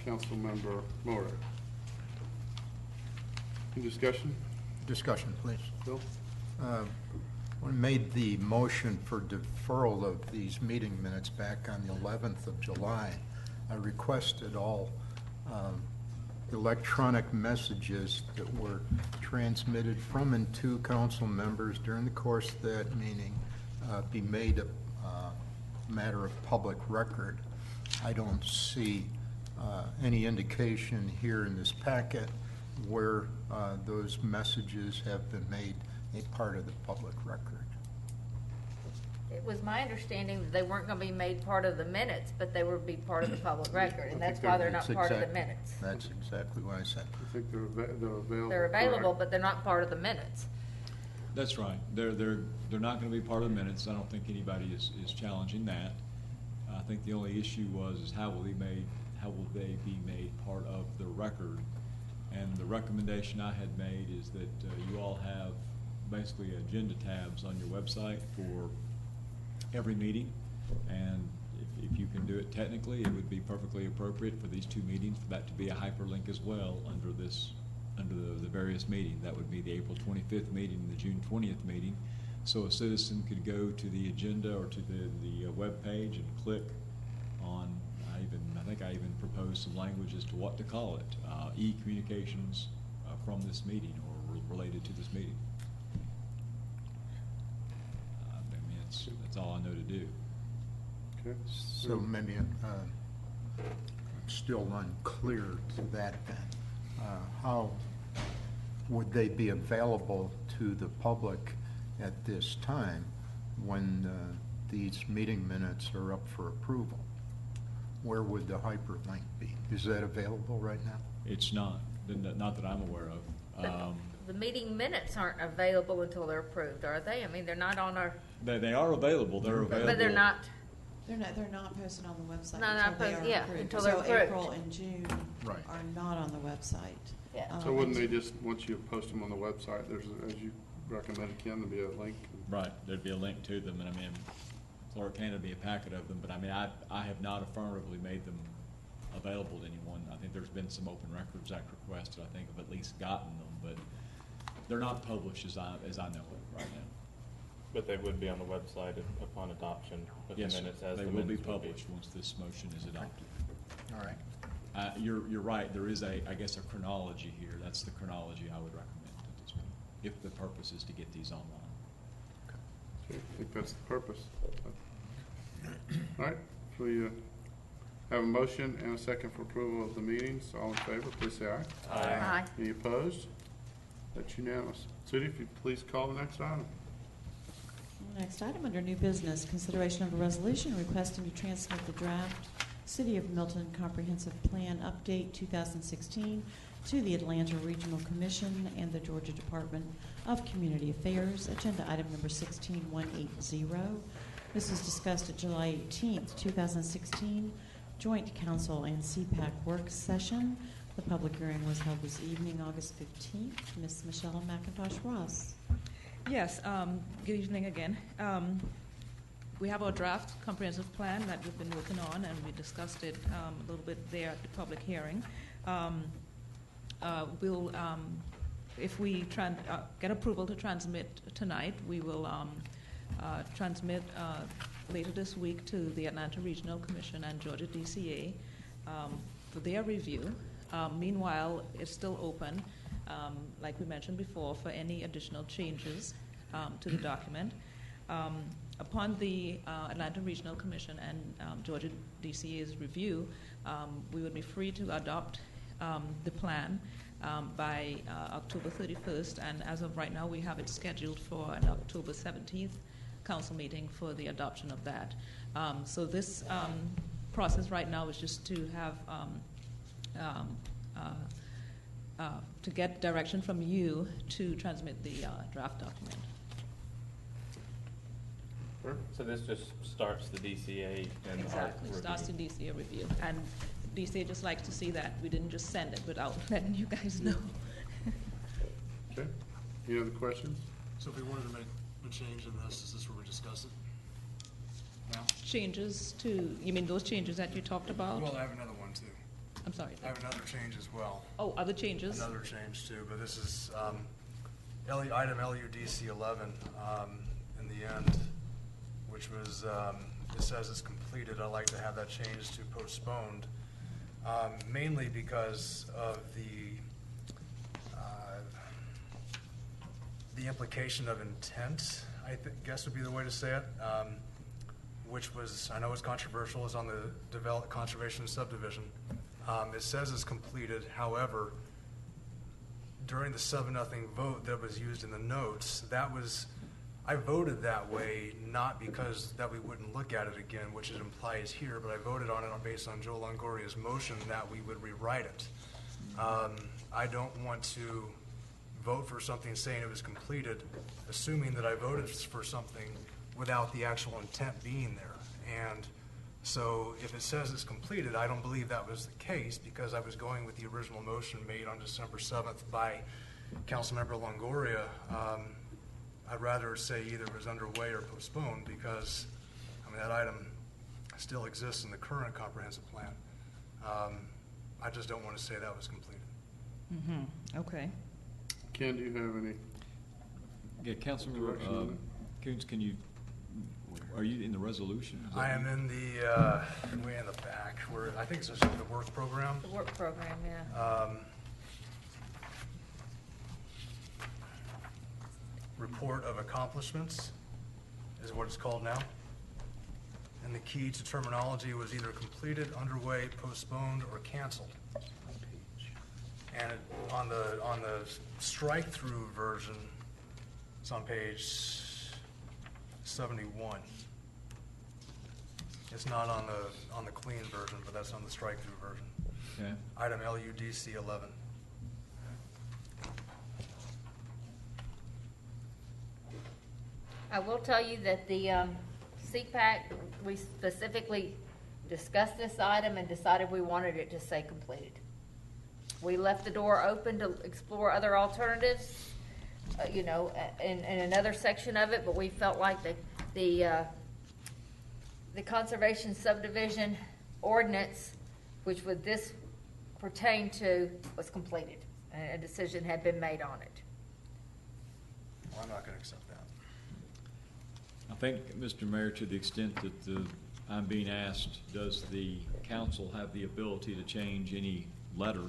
Speaker 1: Councilmember Moore. Any discussion?
Speaker 5: Discussion, please.
Speaker 1: Bill?
Speaker 5: When I made the motion for deferral of these meeting minutes back on the 11th of July, I requested all electronic messages that were transmitted from and to council members during the course of that meeting be made a matter of public record. I don't see any indication here in this packet where those messages have been made a part of the public record.
Speaker 14: It was my understanding that they weren't going to be made part of the minutes, but they would be part of the public record, and that's why they're not part of the minutes.
Speaker 5: That's exactly what I said.
Speaker 1: I think they're available.
Speaker 14: They're available,
Speaker 1: correct?
Speaker 14: but they're not part of the minutes.
Speaker 16: That's right. They're not going to be part of the minutes. I don't think anybody is challenging that. I think the only issue is how will they be made part of the record? And the recommendation I had made is that you all have basically agenda tabs on your website for every meeting, and if you can do it technically, it would be perfectly appropriate for these two meetings for that to be a hyperlink as well under the various meetings. That would be the April 25th meeting and the June 20th meeting. So a citizen could go to the agenda or to the web page and click on, I think I even proposed some language as to what to call it, e-communications from this meeting or related to this meeting. That's all I know to do.
Speaker 1: Okay.
Speaker 5: So maybe I'm still unclear to that then. How would they be available to the public at this time when these meeting minutes are up for approval? Where would the hyperlink be? Is that available right now?
Speaker 16: It's not that I'm aware of.
Speaker 14: The meeting minutes aren't available until they're approved, are they? I mean, they're not on our.
Speaker 16: They are available. They're available.
Speaker 14: But they're not.
Speaker 3: They're not posted on the website
Speaker 14: No, not
Speaker 3: until they
Speaker 14: posted,
Speaker 3: are
Speaker 14: yeah,
Speaker 3: approved.
Speaker 14: until they're
Speaker 3: So
Speaker 14: approved.
Speaker 3: April and June
Speaker 5: Right.
Speaker 3: are not on the website.
Speaker 14: Yeah.
Speaker 1: So wouldn't they just, once you post them on the website, there's, as you recommended, Ken, there'd be a link?
Speaker 16: Right. There'd be a link to them, and I mean, Florida Canada would be a packet of them. But I mean, I have not affirmatively made them available to anyone. I think there's been some Open Records Act requests that I think have at least gotten them, but they're not published as I know it right now.
Speaker 15: But they would be on the website upon adoption with
Speaker 16: Yes,
Speaker 15: the minutes as
Speaker 16: they
Speaker 15: the
Speaker 16: will be
Speaker 15: minutes will
Speaker 16: published once this motion is adopted.
Speaker 5: All right.
Speaker 16: You're right. There is I guess a chronology here. That's the chronology I would recommend at this point, if the purpose is to get these online.
Speaker 1: Okay, I think that's the purpose. All right, so we have a motion and a second for approval of the meetings. All in favor, please say aye.
Speaker 14: Aye.
Speaker 1: Any opposed? That's unanimous. Judy, if you please call the next item.
Speaker 3: Next item under new business, consideration of a resolution requesting to transmit the draft City of Milton Comprehensive Plan Update 2016 to the Atlanta Regional Commission and the Georgia Department of Community Affairs. Agenda item number 16180. This was discussed at July 18th, 2016, Joint Council and CPAC work session. The public hearing was held this evening, August 15th. Ms. Michelle McIntosh-Ross.
Speaker 19: Yes, good evening again. We have our draft comprehensive plan that we've been working on, and we discussed it a little bit there at the public hearing. We'll, if we get approval to transmit tonight, we will transmit later this week to the Atlanta Regional Commission and Georgia DCA for their review. Meanwhile, it's still open, like we mentioned before, for any additional changes to the document. Upon the Atlanta Regional Commission and Georgia DCA's review, we would be free to adopt the plan by October 31st, and as of right now, we have it scheduled for an October 17th council meeting for the adoption of that. So this process right now is just to have to get direction from you to transmit the draft document.
Speaker 15: So this just starts the DCA and
Speaker 19: Exactly,
Speaker 15: our
Speaker 19: starts the
Speaker 15: review.
Speaker 19: DCA review. And DCA just likes to see that we didn't just send it without letting you guys know.
Speaker 1: Okay. Any other questions?
Speaker 13: So if we wanted to make a change in this, is this where we discuss it now?
Speaker 19: Changes to, you mean those changes that you talked about?
Speaker 13: Well, I have another one too.
Speaker 19: I'm sorry.
Speaker 13: I have another change as well.
Speaker 19: Oh, other changes?
Speaker 13: Another change too, but this is item LUDC 11 in the end, which was, it says it's completed. I'd like to have that changed to postponed, mainly because of the implication of intent, I guess would be the way to say it, which was, I know it's controversial, is on the conservation subdivision. It says it's completed, however, during the 7-0 vote that was used in the notes, I voted that way not because that we wouldn't look at it again, which it implies here, but I voted on it based on Joe Longoria's motion that we would rewrite it. I don't want to vote for something saying it was completed, assuming that I voted for something without the actual intent being there. And so if it says it's completed, I don't believe that was the case because I was going with the original motion made on December 7th by Councilmember Longoria. I'd rather say either it was underway or postponed because, I mean, that item still exists in the current comprehensive plan. I just don't want to say that was completed.
Speaker 19: Mm-hmm. Okay.
Speaker 1: Ken, do you have any?
Speaker 16: Yeah, Councilmember Coons, are you in the resolution?
Speaker 13: I am in the, way in the back, where I think it's just the work program.
Speaker 14: The work program, yeah.
Speaker 13: Report of accomplishments is what it's called now. And the key to terminology was either completed, underway, postponed, or canceled. And on the strike-through version, it's on page 71. It's not on the clean version, but that's on the strike-through version.
Speaker 16: Okay.
Speaker 13: Item LUDC 11.
Speaker 14: I will tell you that the CPAC, we specifically discussed this item and decided we wanted it to say completed. We left the door open to explore other alternatives, in another section of it, but we felt like the conservation subdivision ordinance, which would this pertain to, was completed. A decision had been made on it.
Speaker 13: Well, I'm not going to accept that.
Speaker 16: I think, Mr. Mayor, to the extent that I'm being asked, does the council have the ability to change any letter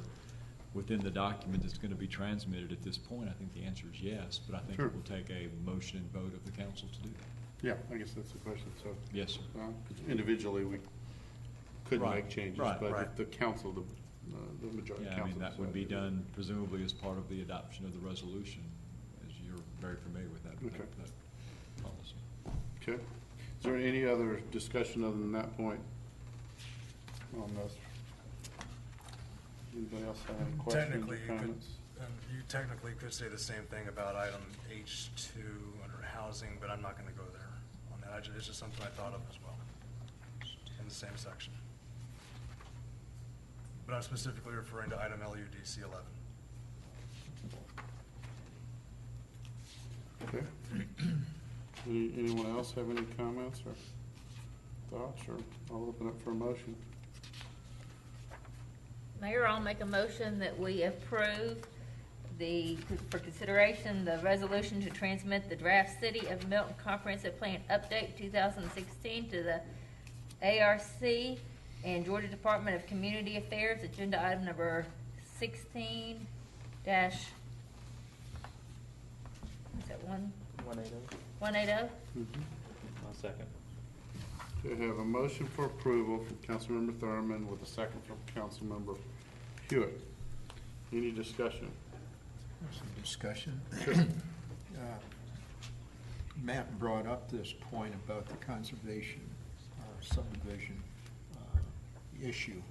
Speaker 16: within the document that's going to be transmitted at this point? I think the answer is yes, but I think
Speaker 1: Sure.
Speaker 16: it will take a motion and vote of the council to do that.
Speaker 1: Yeah, I guess that's the question. So
Speaker 16: Yes, sir.
Speaker 1: 'cause individually, we couldn't
Speaker 16: Right.
Speaker 1: make changes,
Speaker 16: Right.
Speaker 1: but
Speaker 16: Right.
Speaker 1: if the council, the majority
Speaker 16: Yeah,
Speaker 1: council.
Speaker 16: I mean, that would be
Speaker 1: decided-
Speaker 16: done presumably as part of the adoption of the resolution, as you're very familiar with that,
Speaker 1: Okay.
Speaker 16: that policy.
Speaker 1: Okay. Is there any other discussion other than that point on this? Anybody else have any questions
Speaker 13: Technically,
Speaker 1: or comments?
Speaker 13: you technically could say the same thing about item H2 under housing, but I'm not going to go there on that. It's just something I thought of as well in the same section. But I'm specifically referring to item LUDC 11.
Speaker 1: Okay. Anyone else have any comments or thoughts, or I'll open up for a motion?
Speaker 14: Mayor, I'll make a motion that we approve for consideration, the resolution to transmit the draft City of Milton Comprehensive Plan Update 2016 to the ARC and Georgia Department of Community Affairs, agenda item number 16 dash, is that
Speaker 15: 180.
Speaker 14: 180?
Speaker 15: I'll second.
Speaker 1: Okay, I have a motion for approval from Councilmember Thurman with a second from Councilmember Hewitt. Any discussion?
Speaker 5: Some discussion. Matt brought up this point about the conservation subdivision issue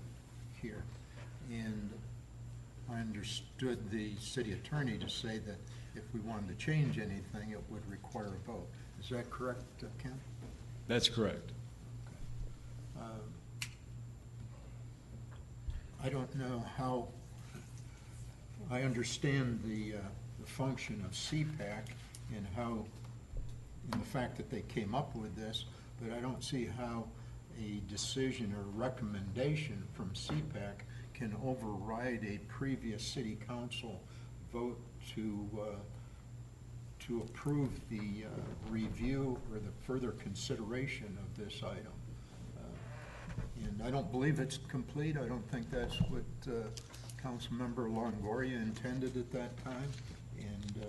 Speaker 5: here. And I understood the city attorney to say that if we wanted to change anything, it would require a vote. Is that correct, Ken?
Speaker 16: That's correct.
Speaker 5: I don't know how, I understand the function of CPAC and how, and the fact that they came up with this, but I don't see how a decision or recommendation from CPAC can override a previous city council vote to approve the review or the further consideration of this item. And I don't believe it's complete. I don't think that's what Councilmember Longoria intended at that time. And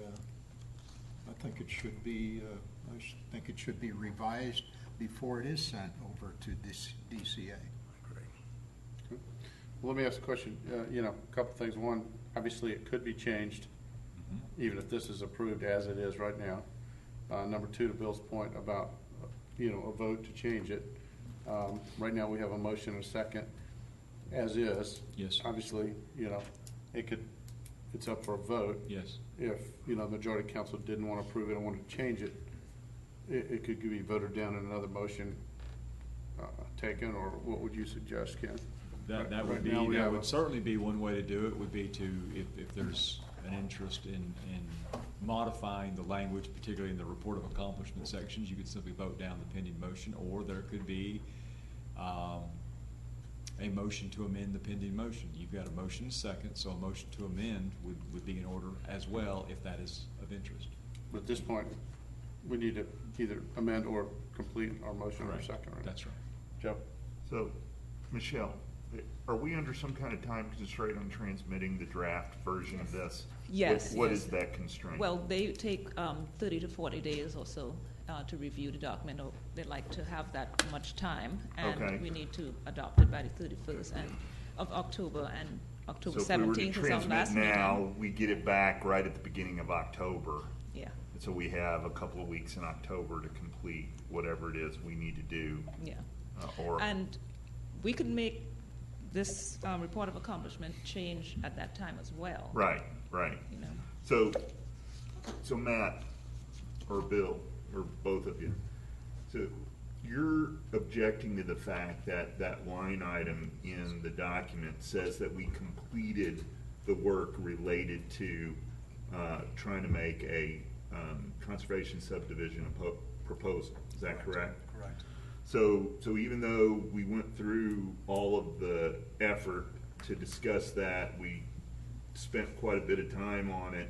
Speaker 5: I think it should be revised before it is sent over to this DCA.
Speaker 1: Okay. Well, let me ask a question. A couple things. One, obviously it could be changed, even if this is approved as it is right now. Number two, to Bill's point about, a vote to change it. Right now we have a motion and a second as is.
Speaker 16: Yes.
Speaker 1: Obviously, it's up for a vote.
Speaker 16: Yes.
Speaker 1: If, the majority council didn't want to approve it and wanted to change it, it could be voted down and another motion taken, or what would you suggest, Ken?
Speaker 16: That would certainly be one way to do it, would be to, if there's an interest in modifying the language, particularly in the report of accomplishment sections, you could simply vote down the pending motion, or there could be a motion to amend the pending motion. You've got a motion and a second, so a motion to amend would be in order as well if that is of interest.
Speaker 1: But at this point, we need to either amend or complete our motion or second, right?
Speaker 16: That's right.
Speaker 1: Joe?
Speaker 11: So, Michelle, are we under some kind of time constraint on transmitting the draft version of this?
Speaker 19: Yes.
Speaker 11: What is that constraint?
Speaker 19: Well, they take 30 to 40 days or so to review the document. They like to have that much time, and we need to adopt it by the 31st of October, and October 17th is our last meeting.
Speaker 11: Now, we get it back right at the beginning of October.
Speaker 19: Yeah.
Speaker 11: So we have a couple of weeks in October to complete whatever it is we need to do.
Speaker 19: Yeah.
Speaker 11: And
Speaker 19: we could make this report of accomplishment change at that time as well.
Speaker 11: Right. So Matt or Bill or both of you, so you're objecting to the fact that that line item in the document says that we completed the work related to trying to make a conservation subdivision proposal. Is that correct?
Speaker 13: Correct.
Speaker 11: So even though we went through all of the effort to discuss that, we spent quite a bit of time on it,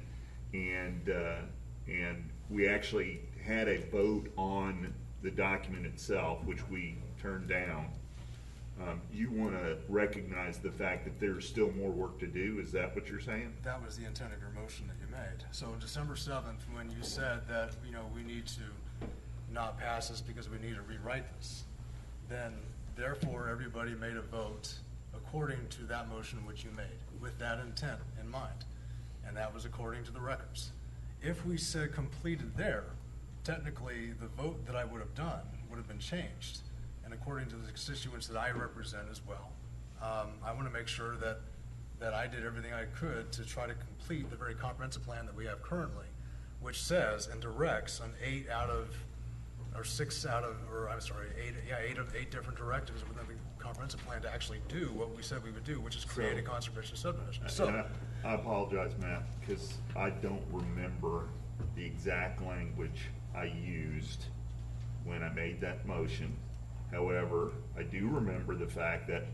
Speaker 11: and we actually had a vote on the document itself, which we turned down. You want to recognize the fact that there's still more work to do. Is that what you're saying?
Speaker 13: That was the intent of your motion that you made. So December 7th, when you said that, we need to not pass this because we need to rewrite this, then therefore everybody made a vote according to that motion which you made, with that intent in mind. And that was according to the records. If we said completed there, technically the vote that I would have done would have been changed. And according to the constituents that I represent as well, I want to make sure that I did everything I could to try to complete the very comprehensive plan that we have currently, which says and directs on 8 of 8 different directives within the comprehensive plan to actually do what we said we would do, which is create a conservation subdivision. So
Speaker 11: I apologize, Matt, because I don't remember the exact language I used when I made that motion. However, I do remember the fact that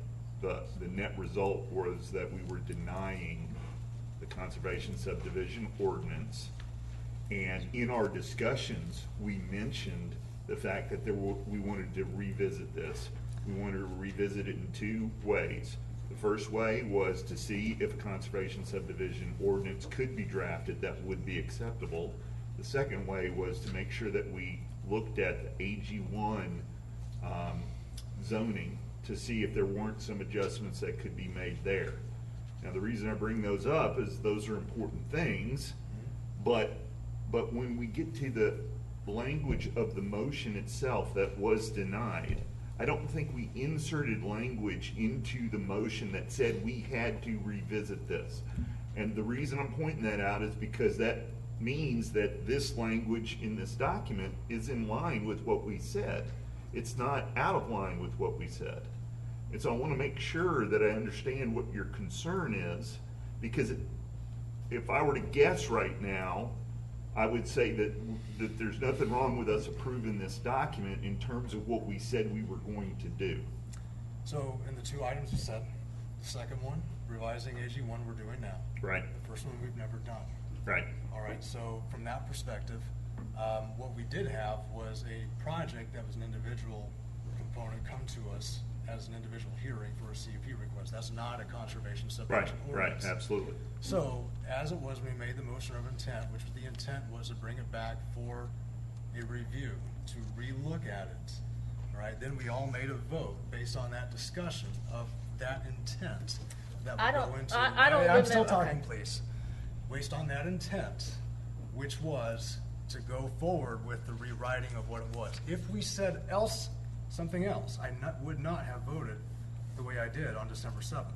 Speaker 11: the net result was that we were denying the conservation subdivision ordinance. And in our discussions, we mentioned the fact that we wanted to revisit this. We wanted to revisit it in two ways. The first way was to see if a conservation subdivision ordinance could be drafted that would be acceptable. The second way was to make sure that we looked at the AG1 zoning to see if there weren't some adjustments that could be made there. Now, the reason I bring those up is those are important things, but when we get to the language of the motion itself that was denied, I don't think we inserted language into the motion that said we had to revisit this. And the reason I'm pointing that out is because that means that this language in this document is in line with what we said. It's not out of line with what we said. And so I want to make sure that I understand what your concern is, because if I were to guess right now, I would say that there's nothing wrong with us approving this document in terms of what we said we were going to do.
Speaker 13: So in the two items you said, the second one, revising AG1, we're doing now.
Speaker 11: Right.
Speaker 13: The first one we've never done.
Speaker 11: Right.
Speaker 13: All right, so from that perspective, what we did have was a project that was an individual component come to us as an individual hearing for a CUP request. That's not a conservation subdivision ordinance.
Speaker 11: Right, absolutely.
Speaker 13: So, as it was, we made the motion of intent, which the intent was to bring it back for a review, to relook at it. All right, then we all made a vote based on that discussion of that intent that would go into. I'm still talking, please. Based on that intent, which was to go forward with the rewriting of what it was. If we said something else, I would not have voted the way I did on December 7th.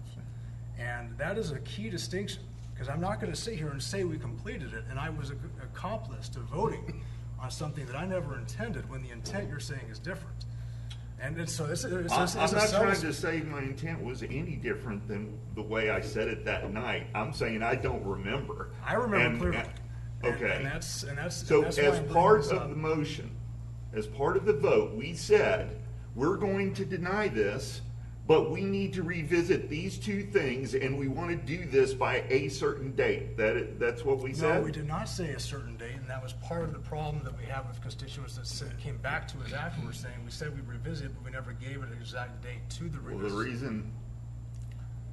Speaker 13: And that is a key distinction, because I'm not going to sit here and say we completed it and I was an accomplice to voting on something that I never intended when the intent you're saying is different. And so I'm
Speaker 11: not trying to say my intent was any different than the way I said it that night. I'm saying I don't remember.
Speaker 13: I remember clearly.
Speaker 11: Okay.
Speaker 13: And that's
Speaker 11: so
Speaker 13: as
Speaker 11: part of the motion, as part of the vote, we said we're going to deny this, but we need to revisit these two things, and we want to do this by a certain date. That's what we said?
Speaker 13: No, we did not say a certain date, and that was part of the problem that we have with constituents that came back to us afterwards saying we said we'd revisit it, but we never gave it an exact date to the revisit.
Speaker 11: Well, the reason,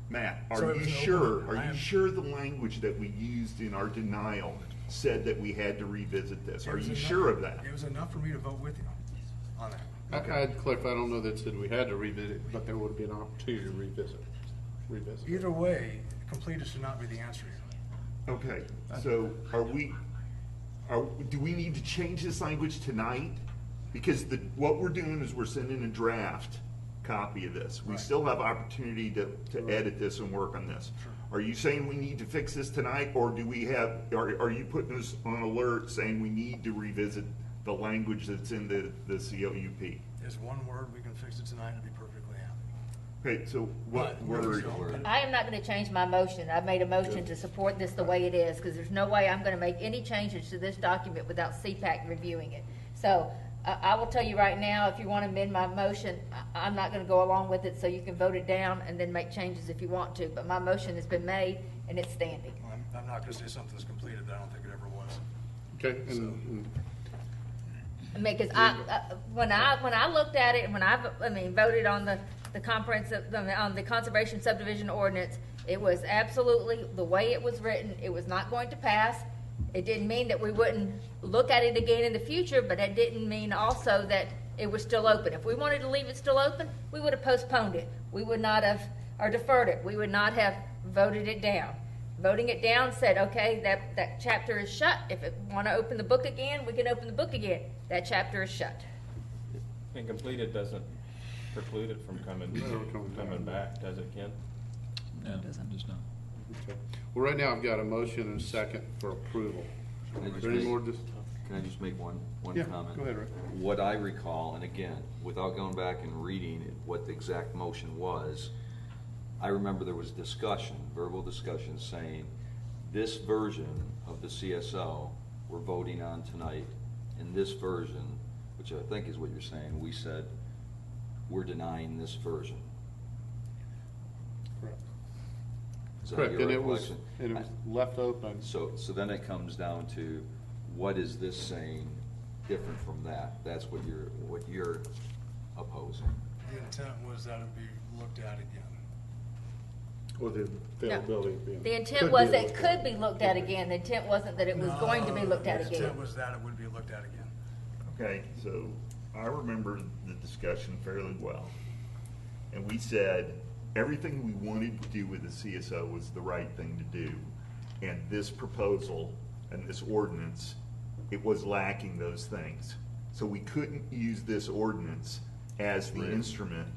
Speaker 11: Matt, are you sure the language that we used in our denial said that we had to revisit this? Are you sure of that?
Speaker 13: It was enough for me to vote with you on that.
Speaker 1: Okay. I'd clarify, I don't know that it said we had to revisit, but there would be an opportunity to revisit.
Speaker 13: Either way, completed should not be the answer here.
Speaker 11: Okay, so do we need to change this language tonight? Because what we're doing is we're sending a draft copy of this. We still have opportunity to edit this and work on this.
Speaker 13: Sure.
Speaker 11: Are you saying we need to fix this tonight, or are you putting us on alert saying we need to revisit the language that's in the COUP?
Speaker 13: There's one word, we can fix it tonight and be perfectly happy.
Speaker 11: Okay, so what word?
Speaker 14: I am not going to change my motion. I've made a motion to support this the way it is, because there's no way I'm going to make any changes to this document without CPAC reviewing it. So I will tell you right now, if you want to amend my motion, I'm not going to go along with it, so you can vote it down and then make changes if you want to. But my motion has been made, and it's standing.
Speaker 13: I'm not going to say something that's completed that I don't think it ever was.
Speaker 1: Okay.
Speaker 14: I mean, because when I looked at it and when I voted on the on the conservation subdivision ordinance, it was absolutely the way it was written. It was not going to pass. It didn't mean that we wouldn't look at it again in the future, but it didn't mean also that it was still open. If we wanted to leave it still open, we would have postponed it. We would not have, or deferred it. We would not have voted it down. Voting it down said, okay, that chapter is shut. If it want to open the book again, we can open the book again. That chapter is shut.
Speaker 15: And completed doesn't preclude it from coming back, does it, Ken?
Speaker 16: No, it doesn't. Just not.
Speaker 1: Okay. Well, right now I've got a motion and a second for approval. Is there any more?
Speaker 10: Can I just make one comment?
Speaker 1: Go ahead, Rick.
Speaker 10: What I recall, and again, without going back and reading what the exact motion was, I remember there was discussion, verbal discussion, saying this version of the CSO we're voting on tonight, and this version, which I think is what you're saying, we said we're denying this version.
Speaker 1: Correct.
Speaker 10: Is that
Speaker 1: Correct,
Speaker 10: your
Speaker 1: and it was,
Speaker 10: recollection?
Speaker 1: and it was left open.
Speaker 10: So then it comes down to, what is this saying different from that? That's what you're opposing.
Speaker 13: The intent was that it be looked at again.
Speaker 1: Or the availability of being.
Speaker 14: The intent was that it could be looked at again. The intent wasn't that it was going to be looked at
Speaker 13: The
Speaker 14: again.
Speaker 13: intent was that it would be looked at again.
Speaker 11: Okay, so I remember the discussion fairly well. And we said everything we wanted to do with the CSO was the right thing to do. And this proposal and this ordinance, it was lacking those things. So we couldn't use this ordinance as the instrument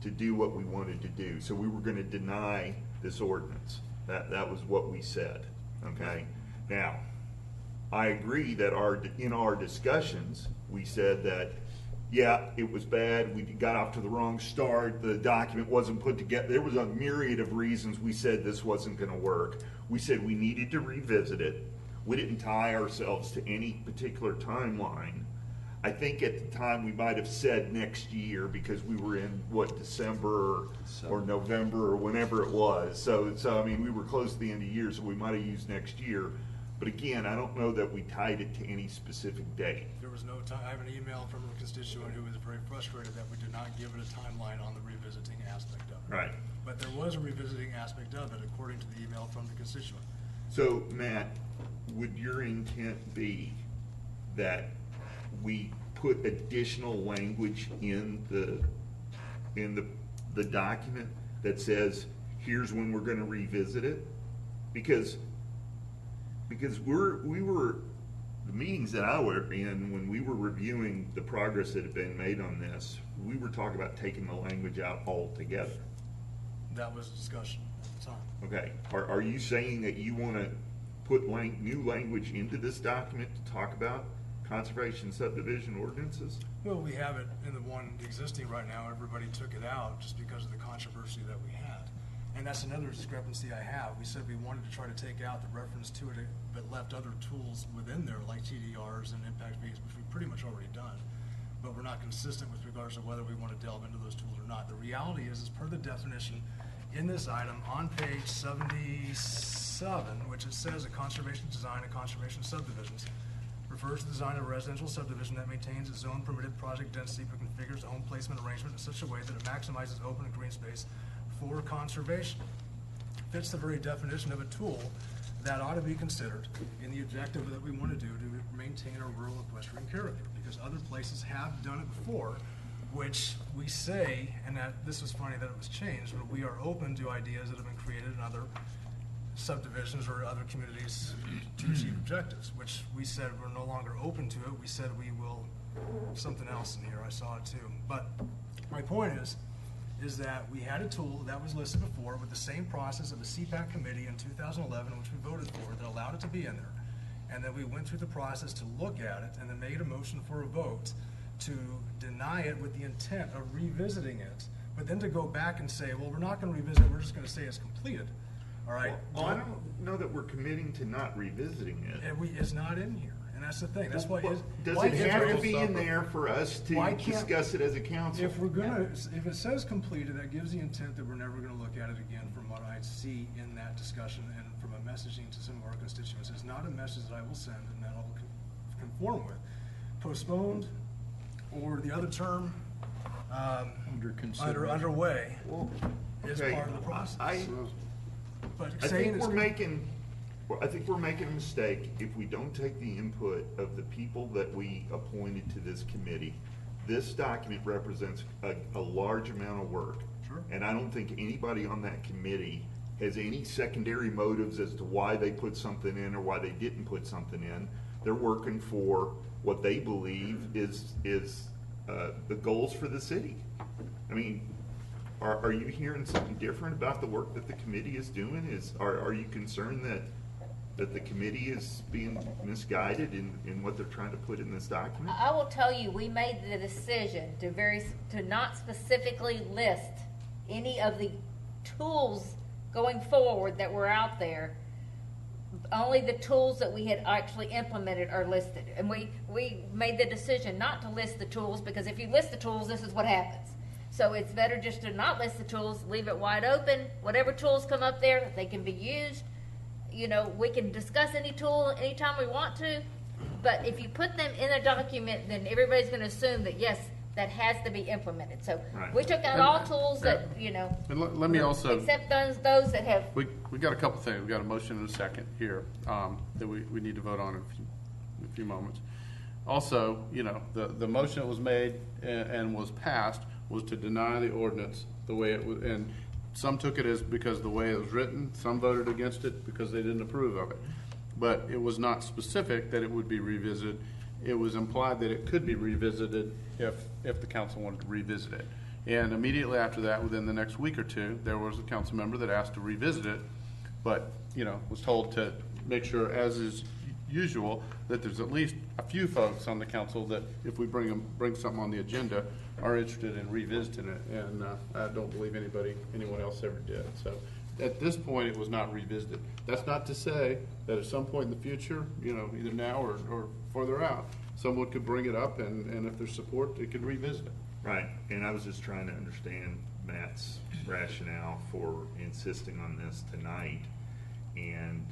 Speaker 11: to do what we wanted to do. So we were gonna deny this ordinance. That was what we said, okay? Now, I agree that in our discussions, we said that, yeah, it was bad, we got off to the wrong start, the document wasn't put together. There was a myriad of reasons we said this wasn't gonna work. We said we needed to revisit it. We didn't tie ourselves to any particular timeline. I think at the time we might have said next year because we were in, December or November or whenever it was. So I mean, we were close to the end of the year, so we might have used next year. But again, I don't know that we tied it to any specific date.
Speaker 13: There was no time. I have an email from a constituent who was very frustrated that we did not give it a timeline on the revisiting aspect of it.
Speaker 11: Right.
Speaker 13: But there was a revisiting aspect of it, according to the email from the constituent.
Speaker 11: So, Matt, would your intent be that we put additional language in the document that says, here's when we're gonna revisit it? Because the meetings that I were in, when we were reviewing the progress that had been made on this, we were talking about taking the language out altogether.
Speaker 13: That was a discussion at the time.
Speaker 11: Okay, are you saying that you wanna put new language into this document to talk about conservation subdivision ordinances?
Speaker 13: Well, we have it in the existing right now. Everybody took it out just because of the controversy that we had. And that's another discrepancy I have. We said we wanted to try to take out the reference to it, but left other tools within there like TDRs and impact fees, which we've pretty much already done. But we're not consistent with regards to whether we want to delve into those tools or not. The reality is per the definition in this item on page 77, which it says a conservation design and conservation subdivisions refers to the design of a residential subdivision that maintains its zone permitted project density but configures the home placement arrangement in such a way that it maximizes open and green space for conservation. Fits the very definition of a tool that ought to be considered in the objective that we want to do to maintain our rural equestrian character, because other places have done it before, which we say, and that this was funny that it was changed, but we are open to ideas that have been created in other subdivisions or other communities to achieve objectives, which we said we're no longer open to it. We said we will something else in here. I saw it too. But my point is that we had a tool that was listed before with the same process of a CPAC committee in 2011, which we voted for, that allowed it to be in there. And then we went through the process to look at it and then made a motion for a vote to deny it with the intent of revisiting it, but then to go back and say, well, we're not going to revisit it, we're just going to say it's completed. All right.
Speaker 11: Well, I don't know that we're committing to not revisiting it.
Speaker 13: It's not in here, and that's the thing. That's why.
Speaker 11: Does it have to be in there for us to discuss it as a council?
Speaker 13: If it says completed, that gives the intent that we're never going to look at it again. From what I see in that discussion and from a messaging to some of our constituents, it's not a message that I will send and that I will conform with. Postponed, or the other term, underway, is part of the process.
Speaker 11: I think we're making a mistake if we don't take the input of the people that we appointed to this committee. This document represents a large amount of work.
Speaker 13: Sure.
Speaker 11: And I don't think anybody on that committee has any secondary motives as to why they put something in or why they didn't put something in. They're working for what they believe is the goals for the city. I mean, are you hearing something different about the work that the committee is doing? Are you concerned that the committee is being misguided in what they're trying to put in this document?
Speaker 14: I will tell you, we made the decision to not specifically list any of the tools going forward that were out there. Only the tools that we had actually implemented are listed. And we made the decision not to list the tools, because if you list the tools, this is what happens. So it's better just to not list the tools, leave it wide open. Whatever tools come up there, they can be used. You know, we can discuss any tool anytime we want to, but if you put them in a document, then everybody's going to assume that, yes, that has to be implemented. So
Speaker 1: Right.
Speaker 14: we took out all tools that, you know,
Speaker 1: And let me also,
Speaker 14: except those that have.
Speaker 1: we got a couple things. We got a motion and a second here that we need to vote on in a few moments. Also, you know, the motion that was made and was passed was to deny the ordinance the way it was, and some took it as because the way it was written, some voted against it because they didn't approve of it. But it was not specific that it would be revisited. It was implied that it could be revisited if the council wanted to revisit it. And immediately after that, within the next week or two, there was a council member that asked to revisit it, but, you know, was told to make sure, as is usual, that there's at least a few folks on the council that if we bring something on the agenda are interested in revisiting it, and I don't believe anyone else ever did. So at this point, it was not revisited. That's not to say that at some point in the future, you know, either now or further out, someone could bring it up, and if there's support, they could revisit it.
Speaker 11: Right, and I was just trying to understand Matt's rationale for insisting on this tonight, and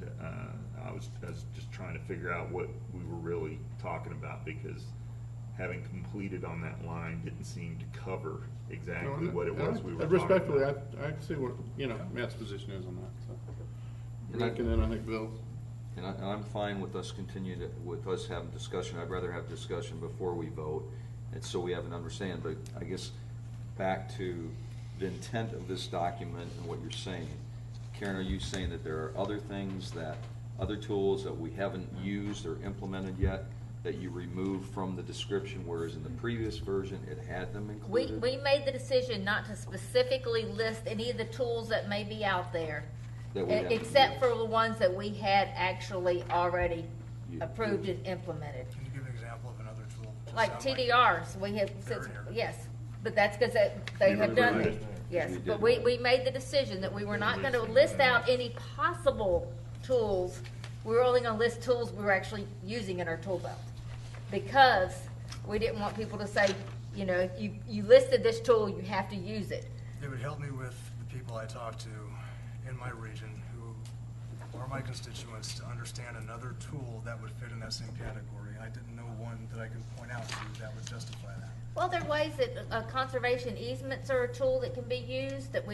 Speaker 11: I was just trying to figure out what we were really talking about, because having completed on that line didn't seem to cover exactly what it was we were talking
Speaker 1: Respectfully,
Speaker 11: about.
Speaker 1: I can see what, you know, Matt's position is on that, so. Rick, and then I think Bill.
Speaker 10: And I'm fine with us with us having discussion. I'd rather have discussion before we vote, and so we have an understanding. But I guess back to the intent of this document and what you're saying. Karen, are you saying that there are other tools that we haven't used or implemented yet that you remove from the description, whereas in the previous version it had them included?
Speaker 14: We made the decision not to specifically list any of the tools that may be out there, except for the ones that we had actually already approved and implemented.
Speaker 13: Can you give an example of another tool?
Speaker 14: Like TDRs, we have, yes, but that's because they have done it. Yes, but we made the decision that we were not going to list out any possible tools. We were only going to list tools we were actually using in our tool belt, because we didn't want people to say, you know, you listed this tool, you have to use it.
Speaker 13: It would help me with the people I talk to in my region who are my constituents to understand another tool that would fit in that same category. I didn't know one that I could point out to that would justify that.
Speaker 14: Well, there are ways that conservation easements are a tool that can be used that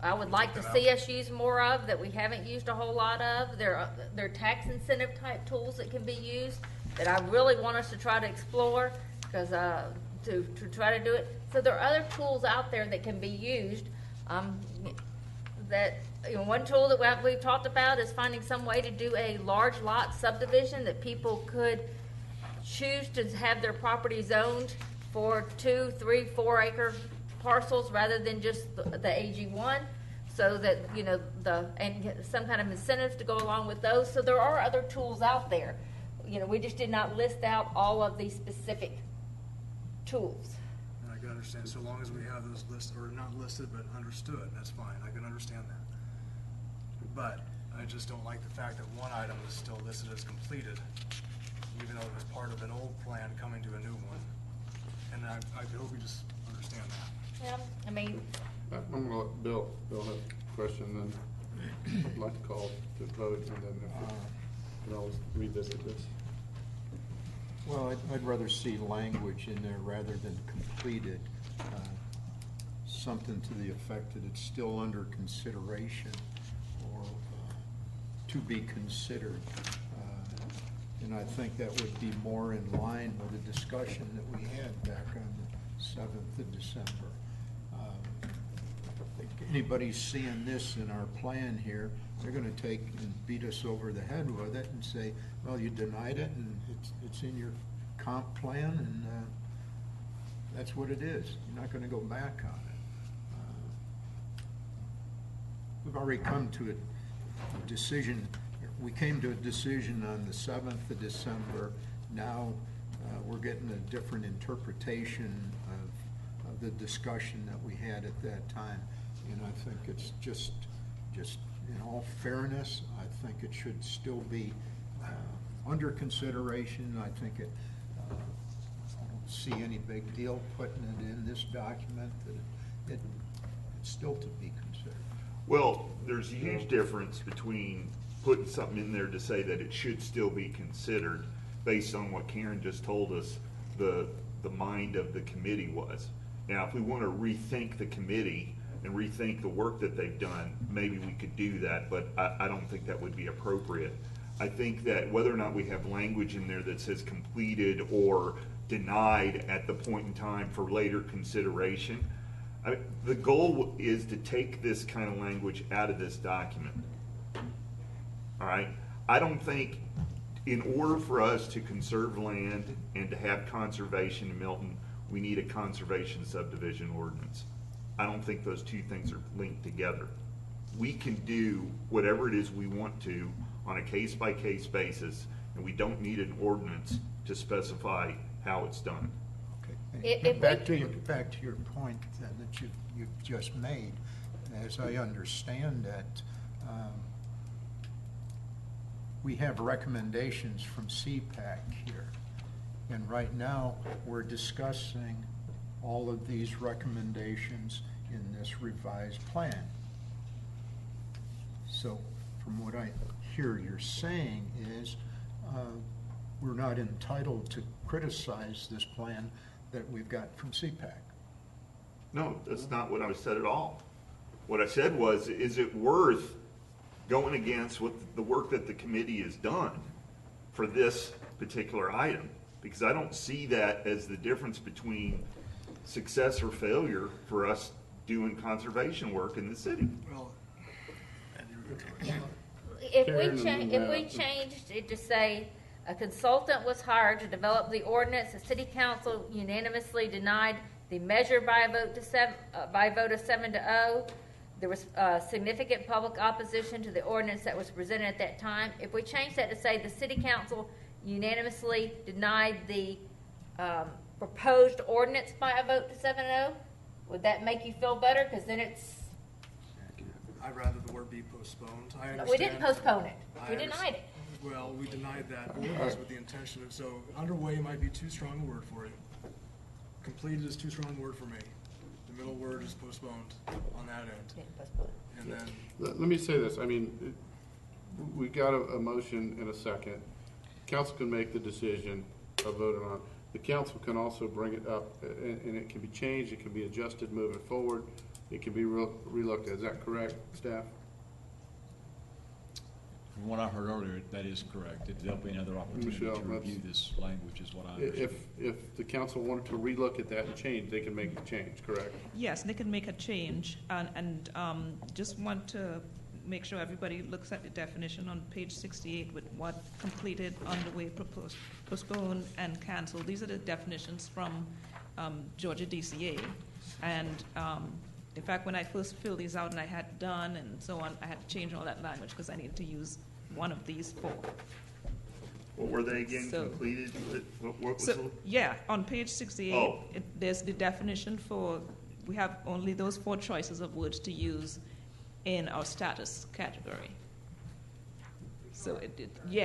Speaker 14: I would like to see us use more of, that we haven't used a whole lot of. There are tax incentive type tools that can be used that I really want us to try to explore, because to try to do it. So there are other tools out there that can be used. That, you know, one tool that we've talked about is finding some way to do a large lot subdivision that people could choose to have their property zoned for 2, 3, 4 acre parcels rather than just the AG1, so that, you know, and get some kind of incentives to go along with those. So there are other tools out there. You know, we just did not list out all of these specific tools.
Speaker 13: And I can understand, so long as we have those listed, or not listed, but understood, that's fine. I can understand that. But I just don't like the fact that one item is still listed as completed, even though it was part of an old plan coming to a new one. And I hope we just understand that.
Speaker 14: Yeah, I mean,
Speaker 1: I'm going to let Bill have a question, and then I'd like to call to vote, and then we can always revisit this.
Speaker 5: Well, I'd rather see language in there rather than completed, something to the effect that it's still under consideration or to be considered. And I think that would be more in line with the discussion that we had back on the 7th of December. If anybody's seeing this in our plan here, they're going to take and beat us over the head with it and say, well, you denied it and it's in your comp plan, and that's what it is. You're not going to go back on it. We've already come to a decision. We came to a decision on the 7th of December. Now we're getting a different interpretation of the discussion that we had at that time. And I think it's just in all fairness, I think it should still be under consideration. I think I don't see any big deal putting it in this document that it's still to be considered.
Speaker 11: Well, there's a huge difference between putting something in there to say that it should still be considered based on what Karen just told us the mind of the committee was. Now, if we want to rethink the committee and rethink the work that they've done, maybe we could do that, but I don't think that would be appropriate. I think that whether or not we have language in there that says completed or denied at the point in time for later consideration, the goal is to take this kind of language out of this document. All right? I don't think in order for us to conserve land and to have conservation in Milton, we need a conservation subdivision ordinance. I don't think those two things are linked together. We can do whatever it is we want to on a case-by-case basis, and we don't need an ordinance to specify how it's done.
Speaker 5: Okay. Back to your point that you've just made, as I understand it, we have recommendations from CPAC here, and right now we're discussing all of these recommendations in this revised plan. So from what I hear you're saying is we're not entitled to criticize this plan that we've got from CPAC.
Speaker 11: No, that's not what I said at all. What I said was, is it worth going against what the work that the committee has done for this particular item? Because I don't see that as the difference between success or failure for us doing conservation work in the city.
Speaker 13: Well,
Speaker 14: if we changed it to say a consultant was hired to develop the ordinance, the city council unanimously denied the measure by a vote of 7-0. There was significant public opposition to the ordinance that was presented at that time. If we change that to say the city council unanimously denied the proposed ordinance by a vote to 7-0, would that make you feel better? Because then it's...
Speaker 13: I'd rather the word be postponed. I understand.
Speaker 14: We didn't postpone it. We denied it.
Speaker 13: Well, we denied that ordinance with the intention of, so underway might be too strong a word for it. Completed is too strong a word for me. The middle word is postponed on that end. And then...
Speaker 1: Let me say this. I mean, we've got a motion and a second. Council can make the decision of voting on. The council can also bring it up, and it can be changed, it can be adjusted moving forward, it can be relooked at. Is that correct, staff?
Speaker 16: From what I heard earlier, that is correct. There'll be another opportunity
Speaker 1: Michelle,
Speaker 16: to review this language is what I understand.
Speaker 1: If the council wanted to relook at that and change, they can make the change, correct?
Speaker 19: Yes, they can make a change, and just want to make sure everybody looks at the definition on page 68 with what completed, underway, proposed, postponed, and canceled. These are the definitions from Georgia DCA, and in fact, when I first filled these out and I had done and so on, I had to change all that language because I needed to use one of these four.
Speaker 11: What were they again?
Speaker 19: So,
Speaker 11: completed? What was the...
Speaker 19: Yeah, on page 68, there's the definition for, we have only those four choices of words to use in our status category. So,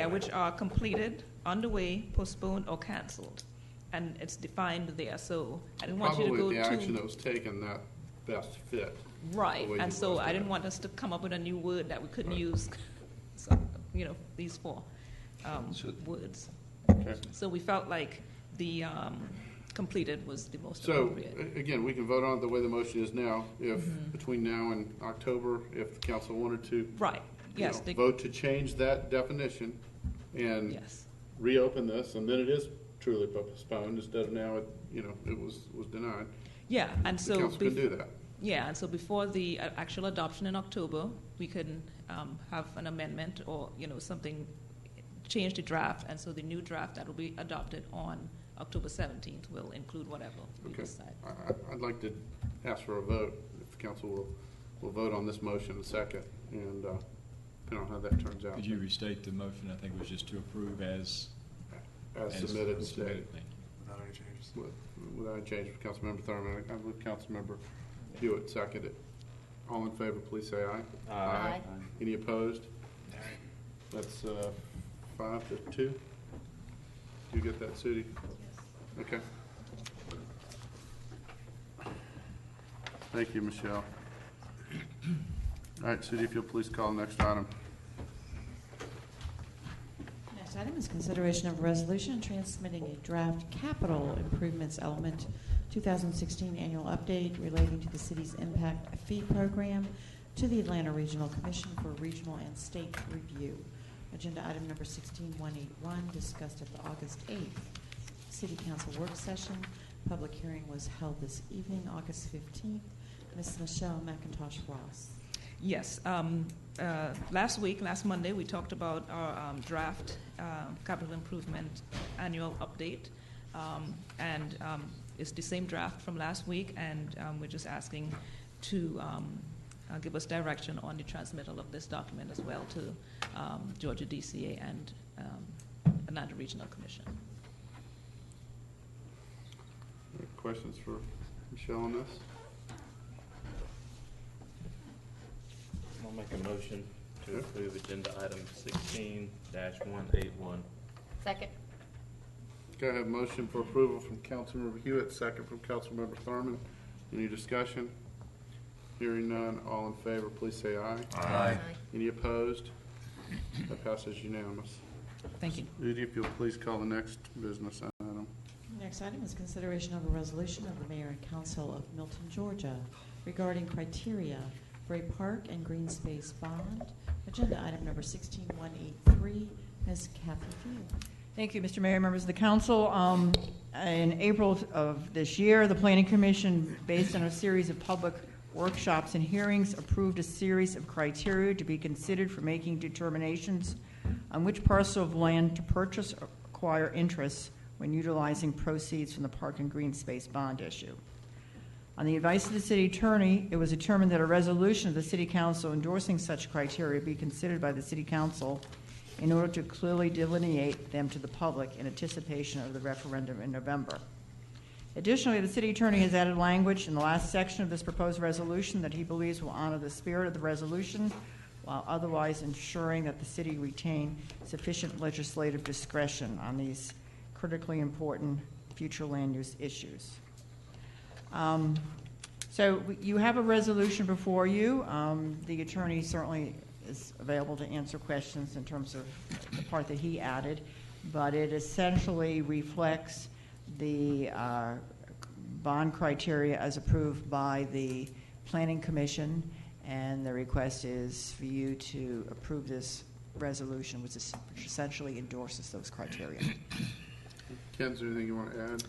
Speaker 19: which are completed, underway, postponed, or canceled. And it's defined there, so I didn't want you to go
Speaker 1: Probably the action that was taken that best fit.
Speaker 19: Right, and so I didn't want us to come up with a new word that we couldn't use, so, these four words.
Speaker 1: Okay.
Speaker 19: So we felt like the completed was the most appropriate.
Speaker 1: So, again, we can vote on it the way the motion is now, if between now and October, if the council wanted to.
Speaker 19: Right, yes.
Speaker 1: Vote to change that definition and reopen this, and then it is truly postponed instead of now it was denied.
Speaker 19: Yeah, and so
Speaker 1: the council can do that.
Speaker 19: Yeah, and so before the actual adoption in October, we can have an amendment or something, change the draft, and so the new draft that will be adopted on October 17th will include whatever we decide.
Speaker 1: I'd like to ask for a vote if the council will vote on this motion in a second, and depending on how that turns out.
Speaker 16: Could you restate the motion? I think it was just to approve as
Speaker 1: submitted and
Speaker 16: stated.
Speaker 1: stated.
Speaker 16: Thank you.
Speaker 13: Without any changes.
Speaker 1: Without any change for Councilmember Thurman. I believe Councilmember Hewitt seconded. All in favor, please say aye.
Speaker 14: Aye.
Speaker 1: Any opposed? That's 5-2. Do you get that, Sudie? Yes. Okay. Thank you, Michelle. All right, City, if you'll please call the next item.
Speaker 3: Next item is consideration of a resolution transmitting a draft capital improvements element 2016 annual update relating to the city's impact fee program to the Atlanta Regional Commission for regional and state review. Agenda item number 16181, discussed at the August 8th City Council work session. Public hearing was held this evening, August 15th. Ms. Michelle McIntosh Ross.
Speaker 19: Yes. Last Monday, we talked about our draft capital improvement annual update. It's the same draft from last week, and we're just asking to give us direction on the transmittal of this document as well to Georgia DCA and Atlanta Regional Commission.
Speaker 1: Any questions for Michelle on this?
Speaker 15: I'll make a motion to approve agenda item 16-181.
Speaker 14: Second.
Speaker 1: Okay, I have a motion for approval from Councilmember Hewitt, second from Councilmember Thurman. Any discussion? Hearing none, all in favor, please say aye.
Speaker 15: Aye.
Speaker 1: Any opposed? That passes unanimous.
Speaker 19: Thank you.
Speaker 1: Judy, if you'll please call the next business item.
Speaker 3: Next item is consideration of a resolution of the Mayor and Council of Milton, Georgia regarding criteria for a park and green space bond. Agenda item number 16183, Ms. Kathy Few.
Speaker 17: Thank you, Mr. Mayor, members of the council. In April of this year, the Planning Commission, based on a series of public workshops and hearings, approved a series of criteria to be considered for making determinations on which parcel of land to purchase or acquire interests when utilizing proceeds from the Park and Green Space bond issue. On the advice of the city attorney, it was determined that a resolution of the city council endorsing such criteria be considered by the city council in order to clearly delineate them to the public in anticipation of the referendum in November. Additionally, the city attorney has added language in the last section of this proposed resolution that he believes will honor the spirit of the resolution while otherwise ensuring that the city retain sufficient legislative discretion on these critically important future land use issues. So you have a resolution before you. The attorney certainly is available to answer questions in terms of the part that he added, but it essentially reflects the bond criteria as approved by the Planning Commission, and the request is for you to approve this resolution, which essentially endorses those criteria.
Speaker 1: Ken, is there anything you want to add?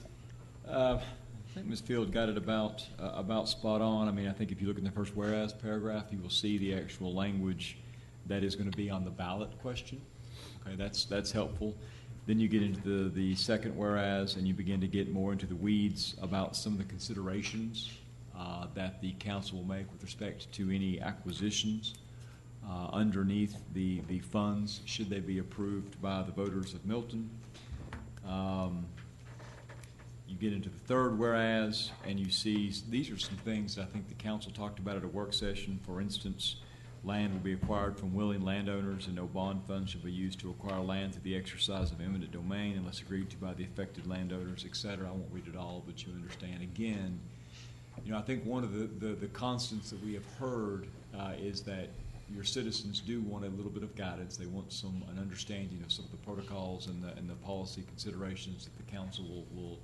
Speaker 16: I think Ms. Field got it about spot on. I mean, I think if you look in the first whereas paragraph, you will see the actual language that is going to be on the ballot question. Okay, that's helpful. Then you get into the second whereas, and you begin to get more into the weeds about some of the considerations that the council will make with respect to any acquisitions underneath the funds, should they be approved by the voters of Milton. You get into the third whereas, and you see these are some things I think the council talked about at a work session. For instance, land will be acquired from willing landowners, and no bond funds shall be used to acquire land through the exercise of eminent domain unless agreed to by the affected landowners, etc. I won't read it all, but you understand. Again, you know, I think one of the constants that we have heard is that your citizens do want a little bit of guidance. They want an understanding of some of the protocols and the policy considerations that the council will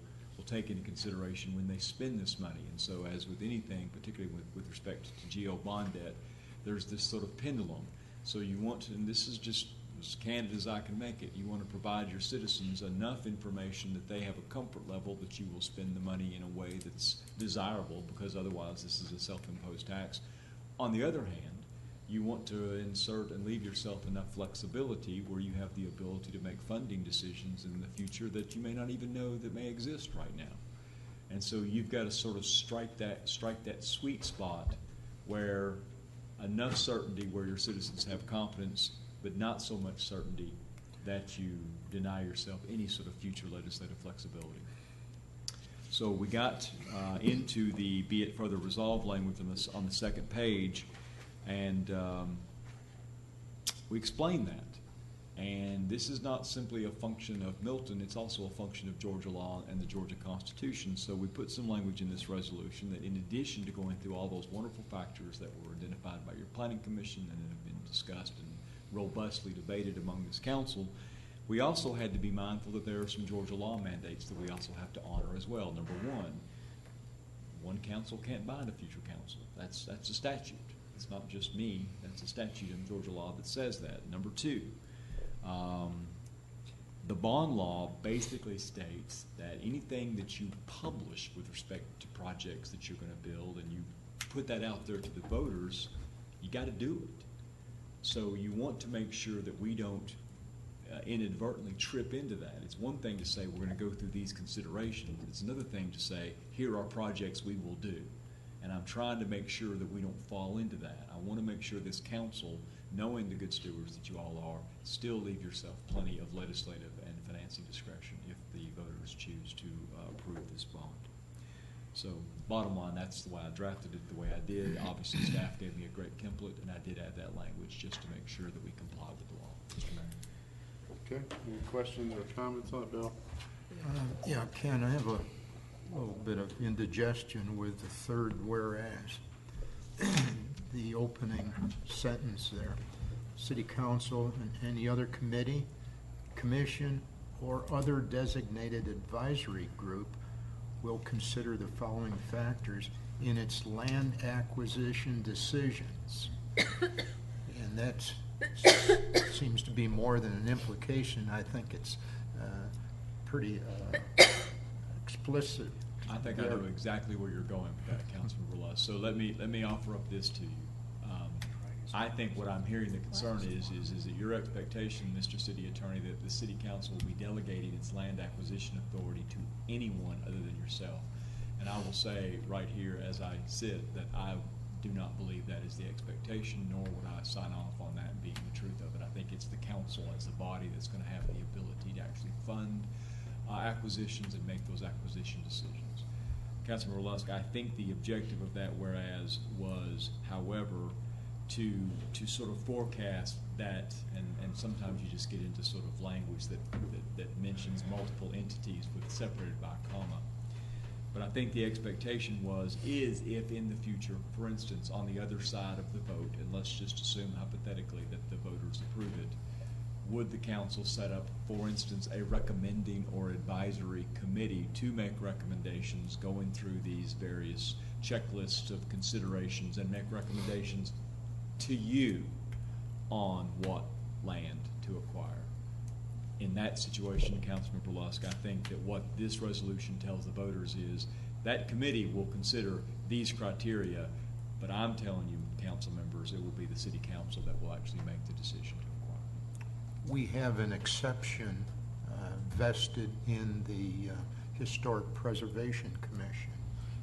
Speaker 16: take into consideration when they spend this money. And so, as with anything, particularly with respect to GO bond debt, there's this sort of pendulum. So you want to, and this is just as candid as I can make it, you want to provide your citizens enough information that they have a comfort level that you will spend the money in a way that's desirable, because otherwise this is a self-imposed tax. On the other hand, you want to insert and leave yourself enough flexibility where you have the ability to make funding decisions in the future that you may not even know that may exist right now. And so you've got to sort of strike that sweet spot where enough certainty where your citizens have confidence, but not so much certainty that you deny yourself any sort of future legislative flexibility. So we got into the be it further resolved language on the second page, and we explained that. And this is not simply a function of Milton, it's also a function of Georgia law and the Georgia Constitution. So we put some language in this resolution that in addition to going through all those wonderful factors that were identified by your Planning Commission and that have been discussed and robustly debated among this council, we also had to be mindful that there are some Georgia law mandates that we also have to honor as well. Number one council can't bind a future council. That's a statute. It's not just me. That's a statute in Georgia law that says that. Number two, the bond law basically states that anything that you publish with respect to projects that you're going to build and you put that out there to the voters, you got to do it. So you want to make sure that we don't inadvertently trip into that. It's one thing to say we're going to go through these considerations. It's another thing to say here are projects we will do. And I'm trying to make sure that we don't fall into that. I want to make sure this council, knowing the good stewards that you all are, still leave yourself plenty of legislative and financing discretion if the voters choose to approve this bond. So bottom line, that's the way I drafted it the way I did. Obviously, staff gave me a great template, and I did add that language just to make sure that we comply with the law. Mr. Mayor.
Speaker 1: Okay, any questions or comments on it, Bill?
Speaker 5: Yeah, Ken, I have a little bit of indigestion with the third whereas. The opening sentence there. City Council and any other committee, commission, or other designated advisory group will consider the following factors in its land acquisition decisions. And that seems to be more than an implication. I think it's pretty explicit.
Speaker 16: I think I know exactly where you're going with that, Councilman Verlust. So let me offer up this to you. I think what I'm hearing the concern is that your expectation, Mr. City Attorney, that the City Council will be delegating its land acquisition authority to anyone other than yourself. And I will say right here as I sit that I do not believe that is the expectation, nor would I sign off on that being the truth of it. I think it's the council as the body that's going to have the ability to actually fund acquisitions and make those acquisition decisions. Councilman Verlusk, I think the objective of that whereas was, however, to sort of forecast that, and sometimes you just get into sort of language that mentions multiple entities with separated by a comma. But I think the expectation is if in the future, for instance, on the other side of the vote, and let's just assume hypothetically that the voters approve it, would the council set up, for instance, a recommending or advisory committee to make recommendations going through these various checklists of considerations and make recommendations to you on what land to acquire? In that situation, Councilman Verlusk, I think that what this resolution tells the voters is that committee will consider these criteria, but I'm telling you, council members, it will be the city council that will actually make the decision to acquire.
Speaker 5: We have an exception vested in the Historic Preservation Commission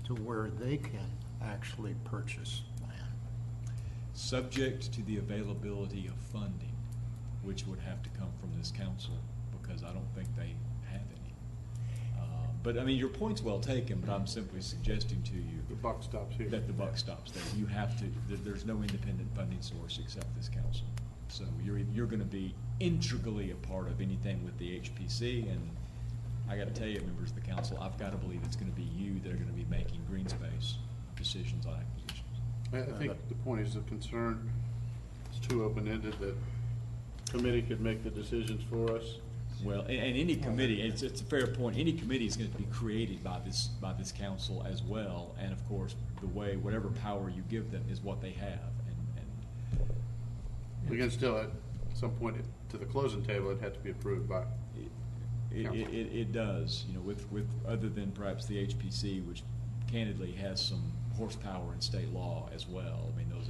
Speaker 5: to where they can actually purchase land.
Speaker 16: Subject to the availability of funding, which would have to come from this council, because I don't think they have any. But I mean, your point's well taken, but I'm simply suggesting to you
Speaker 1: the buck stops here.
Speaker 16: That the buck stops there. You have to. There's no independent funding source except this council. So you're going to be integrally a part of anything with the HPC, and I got to tell you, members of the council, I've got to believe it's going to be you that are going to be making green space decisions on acquisitions.
Speaker 1: I think the point is the concern is too open-ended that committee could make the decisions for us.
Speaker 16: Well, and any committee, it's a fair point. Any committee is going to be created by this council as well, and of course, whatever power you give them is what they have. And
Speaker 1: again, still at some point to the closing table, it had to be approved by.
Speaker 16: It does, with other than perhaps the HPC, which candidly has some horsepower in state law as well. I mean, those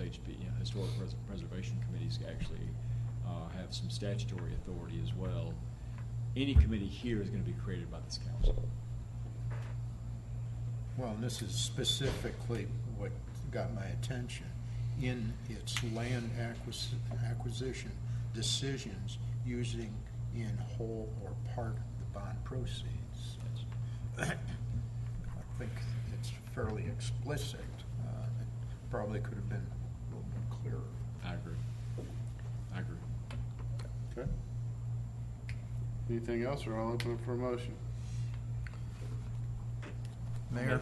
Speaker 16: historic preservation committees actually have some statutory authority as well. Any committee here is going to be created by this council.
Speaker 5: Well, and this is specifically what got my attention. In its land acquisition decisions using in whole or part of the bond proceeds. I think it's fairly explicit. It probably could have been a little bit clearer.
Speaker 16: I agree.
Speaker 1: Okay. Anything else, or I'll open it for a motion?
Speaker 5: Mayor,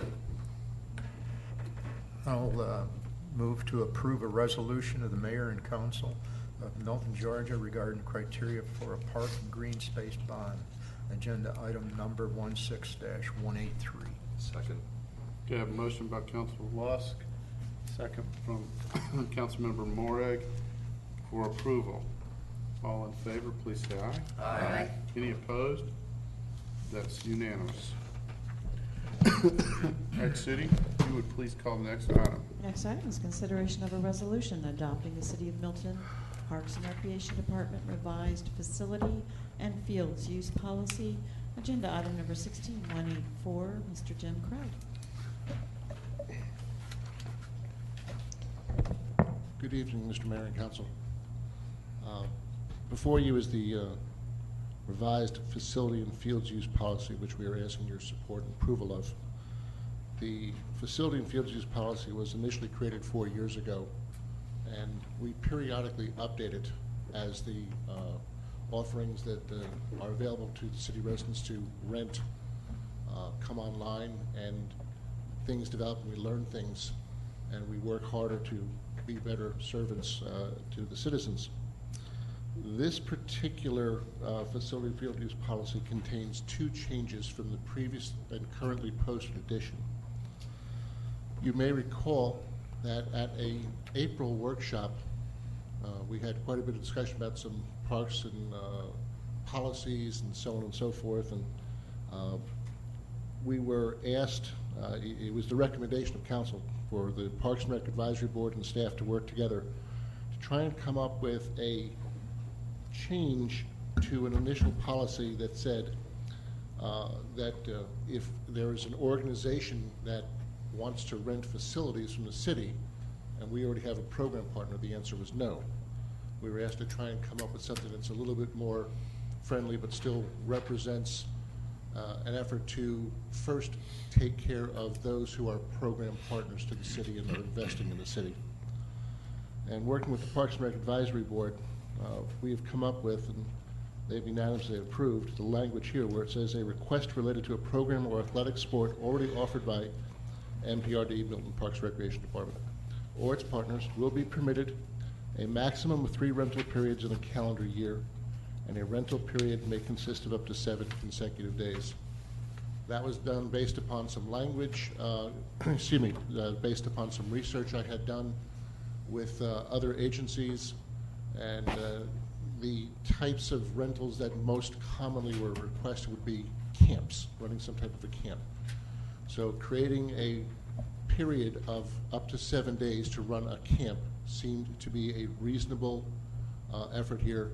Speaker 5: I'll move to approve a resolution of the mayor and council of Milton, Georgia regarding criteria for a park and green space bond. Agenda item number 16-183.
Speaker 10: Second.
Speaker 1: Okay, I have a motion by Councilman Lusk, second from Councilmember Morag for approval. All in favor, please say aye.
Speaker 14: Aye.
Speaker 1: Any opposed? That's unanimous. Ed City, you would please call the next item.
Speaker 3: Next item is consideration of a resolution adopting the City of Milton Parks and Recreation Department revised facility and fields use policy. Agenda item number 16184, Mr. Jim Craig.
Speaker 4: Good evening, Mr. Mayor and Council. Before you is the revised facility and fields use policy, which we are asking your support and approval of. The facility and fields use policy was initially created 4 years ago, and we periodically update it as the offerings that are available to the city residents to rent come online, and things develop and we learn things, and we work harder to be better servants to the citizens. This particular facility field use policy contains 2 changes from the previous and currently posted edition. You may recall that at a April workshop, we had quite a bit of discussion about some parks and policies and so on and so forth, and we were asked, it was the recommendation of council for the Parks and Rec Advisory Board and staff to work together to try and come up with a change to an initial policy that said that if there is an organization that wants to rent facilities from the city and we already have a program partner, the answer was no. We were asked to try and come up with something that's a little bit more friendly but still represents an effort to first take care of those who are program partners to the city and are investing in the city. And working with the Parks and Rec Advisory Board, we have come up with, and they've unanimously approved, the language here where it says a request related to a program or athletic sport already offered by MPRD, Milton Parks Recreation Department, or its partners will be permitted a maximum of 3 rental periods in a calendar year, and a rental period may consist of up to 7 consecutive days. That was done based upon some language, based upon some research I had done with other agencies, and the types of rentals that most commonly were requested would be camps, running some type of a camp. So creating a period of up to 7 days to run a camp seemed to be a reasonable effort here.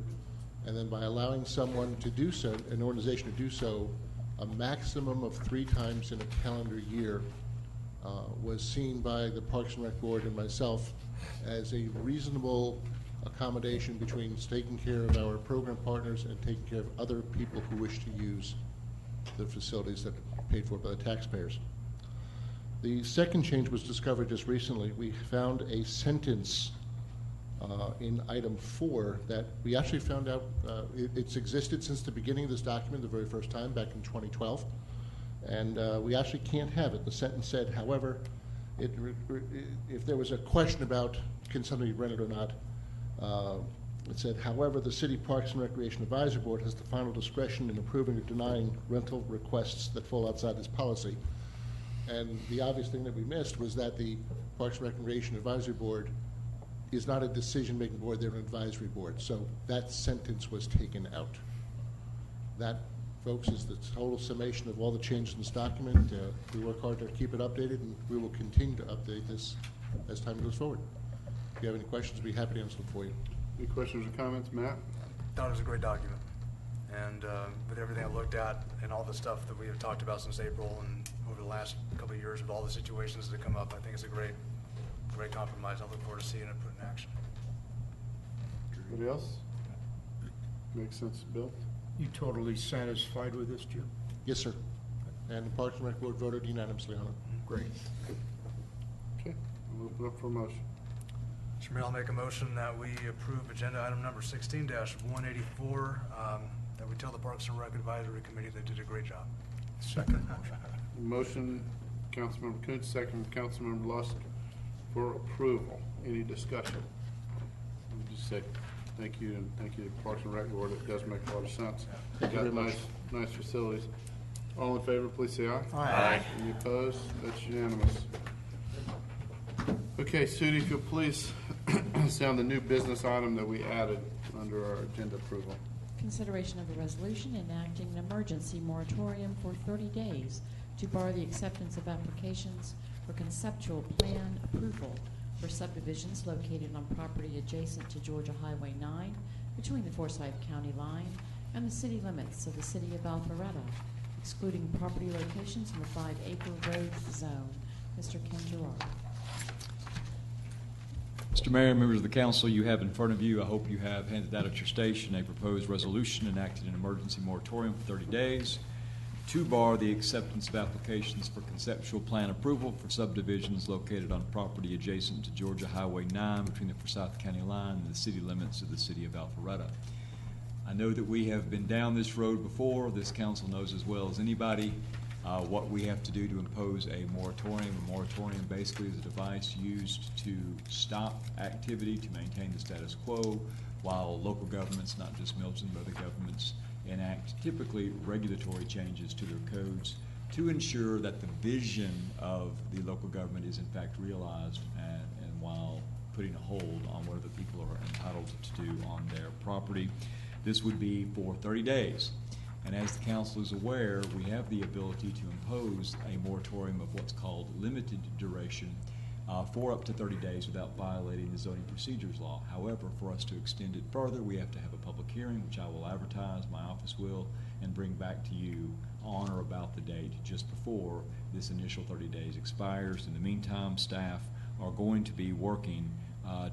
Speaker 4: And then by allowing someone to do so, an organization to do so, a maximum of 3 times in a calendar year was seen by the Parks and Rec Board and myself as a reasonable accommodation between taking care of our program partners and taking care of other people who wish to use the facilities that are paid for by the taxpayers. The second change was discovered just recently. We found a sentence in item 4 that we actually found out it's existed since the beginning of this document, the very first time back in 2012, and we actually can't have it. The sentence said, however, if there was a question about can somebody rent it or not, it said, however, the City Parks and Recreation Advisory Board has the final discretion in approving or denying rental requests that fall outside this policy. And the obvious thing that we missed was that the Parks and Recreation Advisory Board is not a decision-making board, they're an advisory board. So that sentence was taken out. That, folks, is the total summation of all the changes in this document. We work hard to keep it updated, and we will continue to update this as time goes forward. If you have any questions, I'd be happy to answer them for you.
Speaker 1: Any questions or comments, Matt?
Speaker 13: Thought it was a great document. And with everything I looked at and all the stuff that we have talked about since April and over the last couple of years with all the situations that come up, I think it's a great compromise. I look forward to seeing it put in action.
Speaker 1: Anybody else? Makes sense, Bill?
Speaker 5: You totally satisfied with this, Jim?
Speaker 4: Yes, sir. And the Parks and Rec Board voted unanimously on it.
Speaker 5: Great.
Speaker 1: Okay, I'll open up for a motion.
Speaker 13: Mr. Mayor, I'll make a motion that we approve agenda item number 16-184, that we tell the Parks and Rec Advisory Committee they did a great job.
Speaker 5: Second motion.
Speaker 1: Motion, Councilmember Kuntz, second from Councilmember Lusk for approval. Any discussion? Let me just say thank you, and thank you to Parks and Rec Board. It does make a lot of sense.
Speaker 4: Thank you
Speaker 1: Got
Speaker 4: very much.
Speaker 1: nice facilities. All in favor, please say aye.
Speaker 5: Aye.
Speaker 1: Any opposed? That's unanimous. Okay, Sudi, if you'll please sound the new business item that we added under our agenda approval.
Speaker 3: Consideration of a resolution enacting an emergency moratorium for 30 days to bar the acceptance of applications for conceptual plan approval for subdivisions located on property adjacent to Georgia Highway 9 between the Forsyth County line and the city limits of the city of Alpharetta, excluding property locations in the 5-acre road zone. Mr. Ken Gerard.
Speaker 16: Mr. Mayor, members of the council, you have in front of you, I hope you have handed out at your station, a proposed resolution enacting an emergency moratorium for 30 days to bar the acceptance of applications for conceptual plan approval for subdivisions located on property adjacent to Georgia Highway 9 between the Forsyth County line and the city limits of the city of Alpharetta. I know that we have been down this road before. This council knows as well as anybody what we have to do to impose a moratorium. A moratorium basically is a device used to stop activity, to maintain the status quo, while local governments, not just Milton, but other governments, enact typically regulatory changes to their codes to ensure that the vision of the local government is in fact realized, and while putting a hold on what other people are entitled to do on their property. This would be for 30 days. And as the council is aware, we have the ability to impose a moratorium of what's called limited duration for up to 30 days without violating the zoning procedures law. However, for us to extend it further, we have to have a public hearing, which I will advertise, my office will, and bring back to you on or about the date just before this initial 30 days expires. In the meantime, staff are going to be working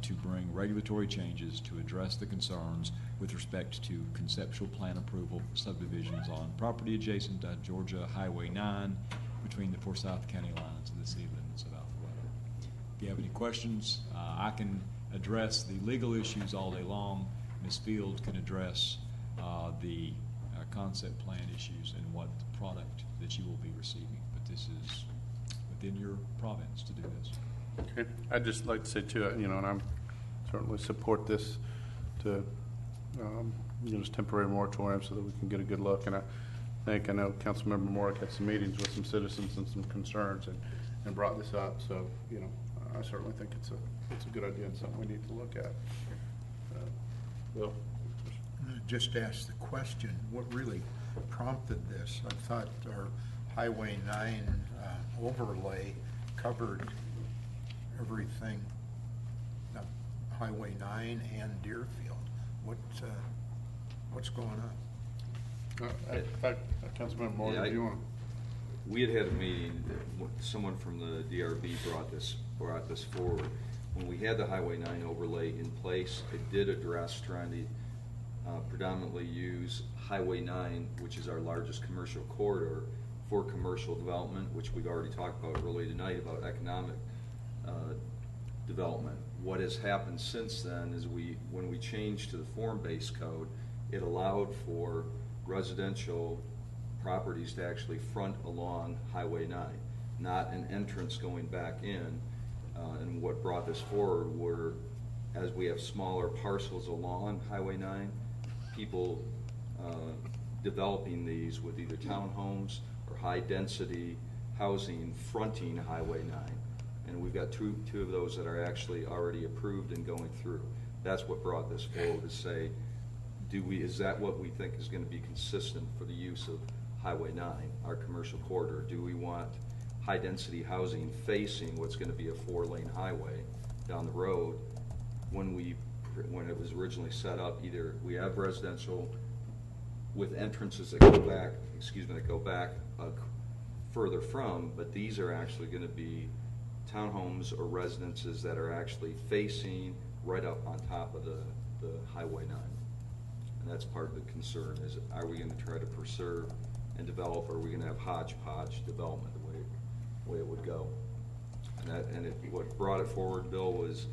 Speaker 16: to bring regulatory changes to address the concerns with respect to conceptual plan approval for subdivisions on property adjacent to Georgia Highway 9 between the Forsyth County lines and the city limits of Alpharetta. If you have any questions, I can address the legal issues all day long. Ms. Field can address the concept plan issues and what product that you will be receiving. But this is within your province to do this.
Speaker 1: Okay. I'd just like to say too, and I'm certainly support this to, this temporary moratorium so that we can get a good look. And I know Councilmember Moore had some meetings with some citizens and some concerns and brought this up. So, I certainly think it's a good idea and something we need to look at. Bill?
Speaker 5: Just ask the question, what really prompted this? I thought our Highway 9 overlay covered everything, Highway 9 and Deerfield. What's going on?
Speaker 1: In fact, Councilmember Moore, do you want to?
Speaker 10: We had a meeting, someone from the DRB brought this forward. When we had the Highway 9 overlay in place, it did address trying to predominantly use Highway 9, which is our largest commercial corridor, for commercial development, which we've already talked about earlier tonight about economic development. What has happened since then is when we changed to the form-based code, it allowed for residential properties to actually front along Highway 9, not an entrance going back in. And what brought this forward were, as we have smaller parcels along Highway 9, people developing these with either townhomes or high-density housing fronting Highway 9. And we've got two of those that are actually already approved and going through. That's what brought this forward, to say, is that what we think is going to be consistent for the use of Highway 9, our commercial corridor? Do we want high-density housing facing what's going to be a 4-lane highway down the road? When it was originally set up, either we have residential with entrances that go back further from, but these are actually going to be townhomes or residences that are actually facing right up on top of the Highway 9. And that's part of the concern, is are we going to try to preserve and develop, or are we going to have hodgepodge development the way it would go? And what brought it forward, Bill, was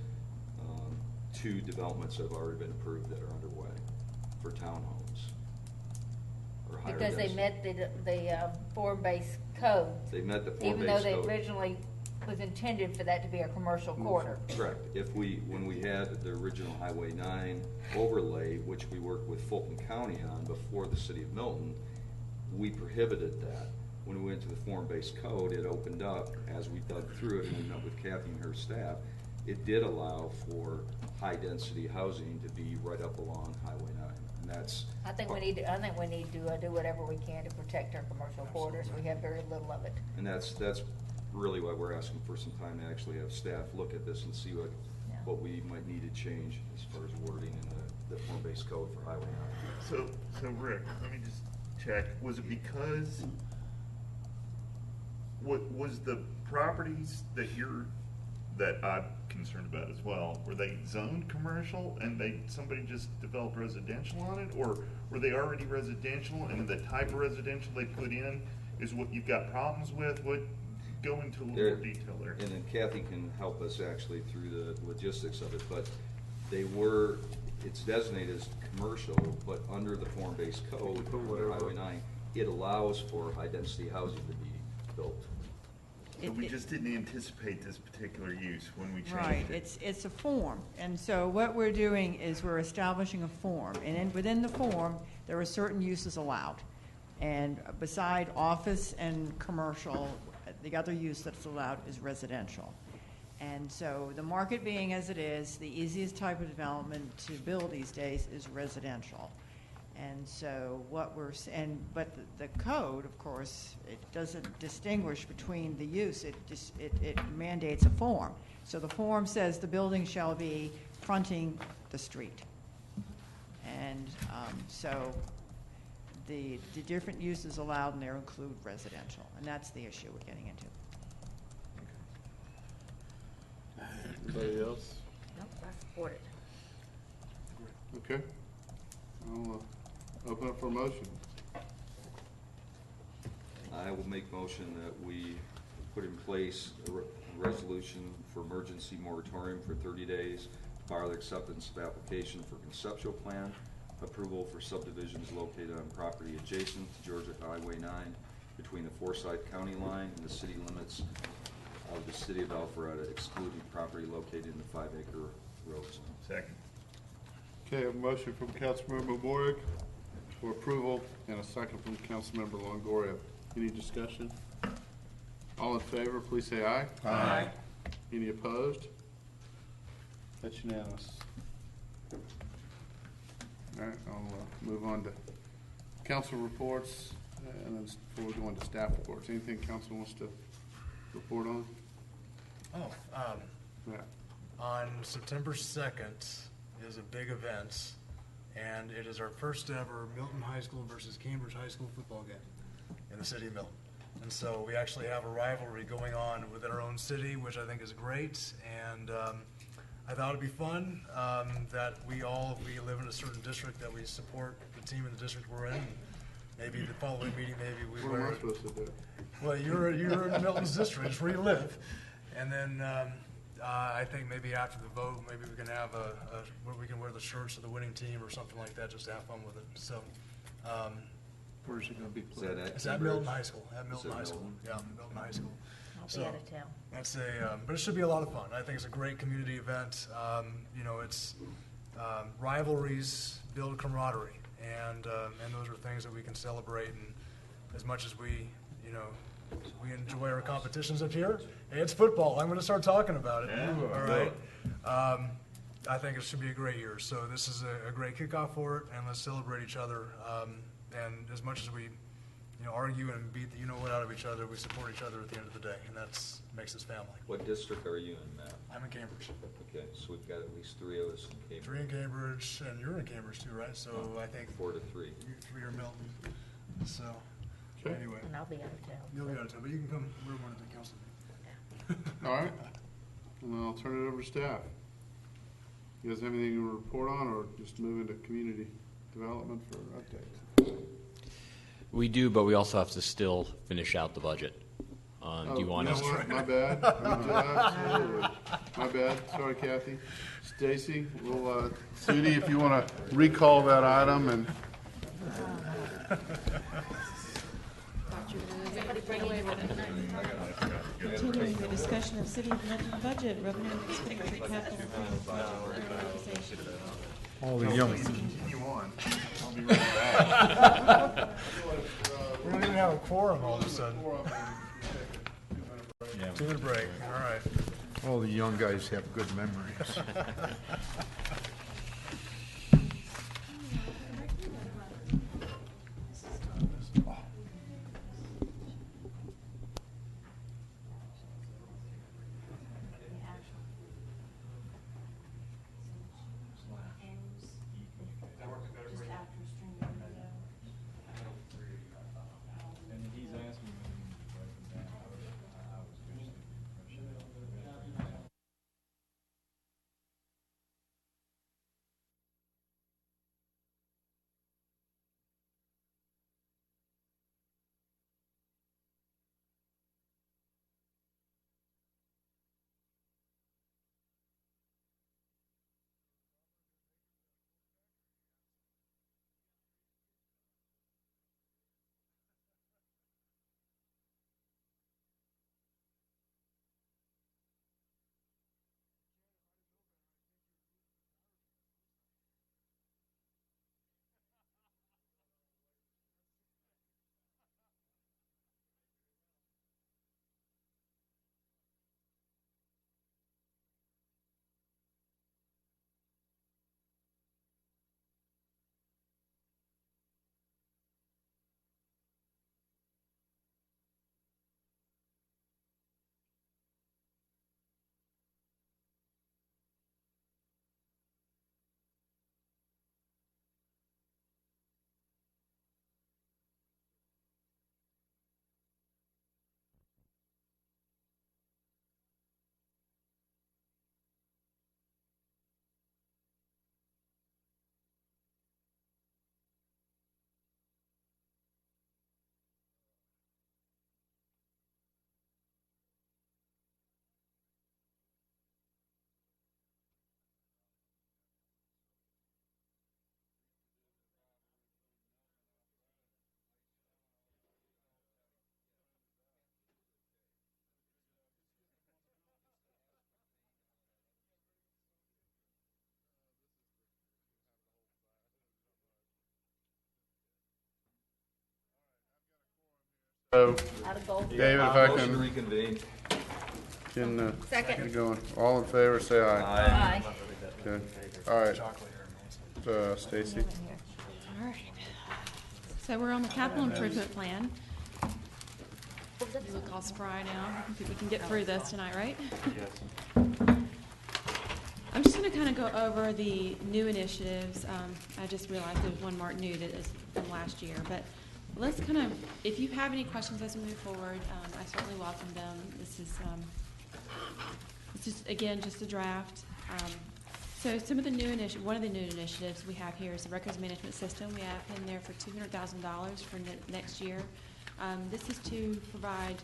Speaker 10: 2 developments that have already been approved that are underway for townhomes.
Speaker 13: higher
Speaker 14: Because they
Speaker 13: density.
Speaker 14: met the form-based code.
Speaker 10: They met the
Speaker 14: Even though
Speaker 10: form-based
Speaker 14: they
Speaker 10: code.
Speaker 14: originally was intended for that to be a commercial quarter.
Speaker 10: Correct. When we had the original Highway 9 overlay, which we worked with Fulton County on before the city of Milton, we prohibited that. When we went to the form-based code, it opened up, as we dug through it and we met with Kathy and her staff, it did allow for high-density housing to be right up along Highway 9. And that's.
Speaker 14: I think we need to do whatever we can to protect our commercial quarters. We have very little of it.
Speaker 10: And that's really why we're asking for some time to actually have staff look at this and see what we might need to change as far as wording in the form-based code for Highway 9.
Speaker 11: So Rick, let me just check. Was it because was the properties that I'm concerned about as well, were they zoned commercial and somebody just developed residential on it, or were they already residential and the type of residential they put in is what you've got problems with? Go into a little more detail there.
Speaker 10: And then Kathy can help us actually through the logistics of it, but it's designated as commercial, but under the form-based code for Highway 9, it allows for high-density housing to be built.
Speaker 11: So we just didn't anticipate this particular use when we changed
Speaker 17: Right,
Speaker 11: it.
Speaker 17: it's a form, and so what we're doing is we're establishing a form, and within the form, there are certain uses allowed. And beside office and commercial, the other use that's allowed is residential. And so the market being as it is, the easiest type of development to build these days is residential. And so but the code, of course, it doesn't distinguish between the use. It mandates a form. So the form says the building shall be fronting the street. And so the different uses allowed in there include residential, and that's the issue we're getting into.
Speaker 1: Anybody else?
Speaker 14: Nope, I support it.
Speaker 1: Okay. I'll open up for a motion.
Speaker 10: I will make motion that we put in place a resolution for emergency moratorium for 30 days to bar the acceptance of application for conceptual plan approval for subdivisions located on property adjacent to Georgia Highway 9 between the Forsyth County line and the city limits of the city of Alpharetta, excluding property located in the 5-acre road zone.
Speaker 11: Second.
Speaker 1: Okay, a motion from Councilmember Boric for approval and a second from Councilmember Longoria. Any discussion? All in favor, please say aye.
Speaker 11: Aye.
Speaker 1: Any opposed? That's unanimous. All right, I'll move on to council reports, and then before we go into staff reports, anything council wants to report on? Yeah.
Speaker 13: On September 2nd is a big event, and it is our first ever Milton High School versus Cambridge High School football game in the city of Milton. And so we actually have a rivalry going on within our own city, which I think is great. And I thought it'd be fun that we live in a certain district, that we support the team in the district we're in. Maybe the following meeting, maybe we
Speaker 1: What am
Speaker 13: wear
Speaker 1: I supposed to do?
Speaker 13: Well, you're in Milton's district, it's where you live. And then I think maybe after the vote, maybe we can have where we can wear the shirts of the winning team or something like that, just to have fun with it. So,
Speaker 1: where's it going to be played?
Speaker 13: It's at Milton High School. At Milton High School. Yeah, Milton High School.
Speaker 14: I'll
Speaker 13: So
Speaker 14: be out of town.
Speaker 13: that's but it should be a lot of fun. I think it's a great community event. It's rivalries build camaraderie, and those are things that we can celebrate. And as much as we enjoy our competitions up here, hey, it's football. I'm going to start talking about it.
Speaker 11: Yeah,
Speaker 13: all right. I think it should be a great year. So this is a great kickoff for it, and let's celebrate each other. And as much as we argue and beat the you-know-what out of each other, we support each other at the end of the day, and that's makes us family.
Speaker 10: What district are you in, Matt?
Speaker 13: I'm in Cambridge.
Speaker 10: Okay, so we've got at least 3 of us in Cambridge.
Speaker 13: 3 in Cambridge, and you're in Cambridge too, right? So I think
Speaker 10: 4 to 3.
Speaker 13: You 3 are Milton. So
Speaker 1: Okay.
Speaker 13: anyway,
Speaker 14: And I'll be out of town.
Speaker 13: you'll be out of town, but you can come. We're one of the council meetings.
Speaker 1: All right. And then I'll turn it over to staff. You guys have anything to report on, or just move into community development for updates?
Speaker 6: We do, but we also have to still finish out the budget. Do you want
Speaker 1: know
Speaker 6: us?
Speaker 1: what? My bad. Absolutely. My bad. Sorry, Kathy. Stacy, Sudi, if you want to recall that item and
Speaker 9: Somebody bring it in.
Speaker 3: Continuing the discussion of City of Milton budget, revenue and expenditure, capital improvement project reorganization.
Speaker 5: All the young.
Speaker 11: Continue on. I'll be right back.
Speaker 13: We don't even have a quorum all of a sudden.
Speaker 16: Yeah.
Speaker 13: 2-minute break, all right.
Speaker 5: All the young guys have good memories.
Speaker 16: And he's asking me to break them down. I was just thinking,
Speaker 1: So,
Speaker 14: Out of gold.
Speaker 1: David, if I
Speaker 10: Motion to
Speaker 1: can,
Speaker 10: reconvene.
Speaker 14: Second.
Speaker 1: get going. All in favor, say aye.
Speaker 14: Aye.
Speaker 1: Okay. All right. Stacy?
Speaker 9: All right. So we're on the capital improvement plan. You look all spry now. I think we can get through this tonight, right? I'm just going to kind of go over the new initiatives. I just realized there's one marked new that is from last year. But let's kind of, if you have any questions as we move forward, I certainly welcome them. This is again, just a draft. So some of the new one of the new initiatives we have here is the records management system. We have in there for $200,000 for next year. This is to provide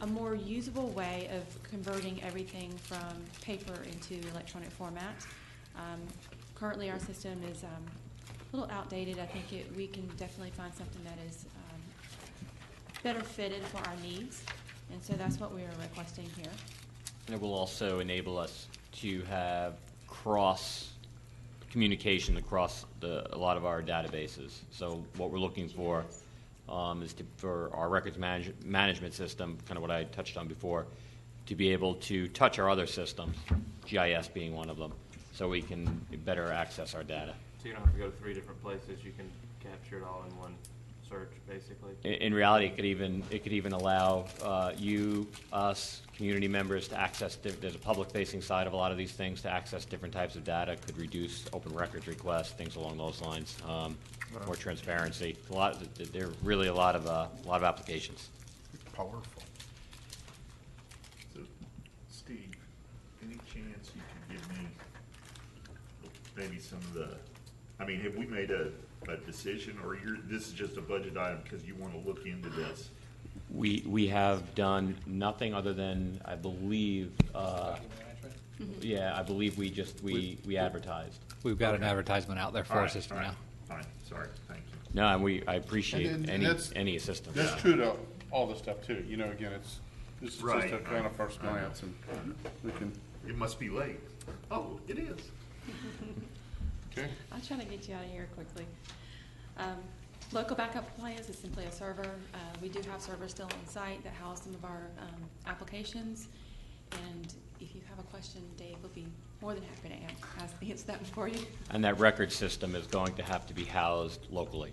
Speaker 9: a more usable way of converting everything from paper into electronic format. Currently, our system is a little outdated. I think we can definitely find something that is better fitted for our needs, and so that's what we are requesting here.
Speaker 6: And it will also enable us to have cross communication across a lot of our databases. So what we're looking for is for our records management system, kind of what I touched on before, to be able to touch our other systems, GIS being one of them, so we can better access our data.
Speaker 15: So you don't have to go to 3 different places. You can capture it all in one search, basically.
Speaker 6: In reality, it could even allow you, us, community members to access. There's a public-facing side of a lot of these things to access different types of data. Could reduce open records requests, things along those lines. More transparency. There are really a lot of applications.
Speaker 5: Powerful.
Speaker 11: So, Steve, any chance you could give me maybe some of the, I mean, have we made a decision, or this is just a budget item because you want to look into this?
Speaker 6: We have done nothing other than, I believe, I believe we advertised.
Speaker 7: We've got an advertisement out there for
Speaker 11: All
Speaker 7: our
Speaker 11: right,
Speaker 7: system
Speaker 11: all right,
Speaker 7: now.
Speaker 11: Fine. Sorry, thank you.
Speaker 6: No, and I appreciate
Speaker 1: And
Speaker 6: any
Speaker 1: that's-
Speaker 6: any assistance.
Speaker 1: That's true to all this stuff too. You know, again, this is
Speaker 11: Right,
Speaker 1: just a kind of
Speaker 11: right.
Speaker 1: first glance, and we can.
Speaker 11: It must be late. Oh, it is.
Speaker 1: Okay.
Speaker 9: I'll try to get you out of here quickly. Local backup plans is simply a server. We do have servers still on site that house some of our applications. And if you have a question, Dave will be more than happy to answer that for you.
Speaker 6: And that record system is going to have to be housed locally.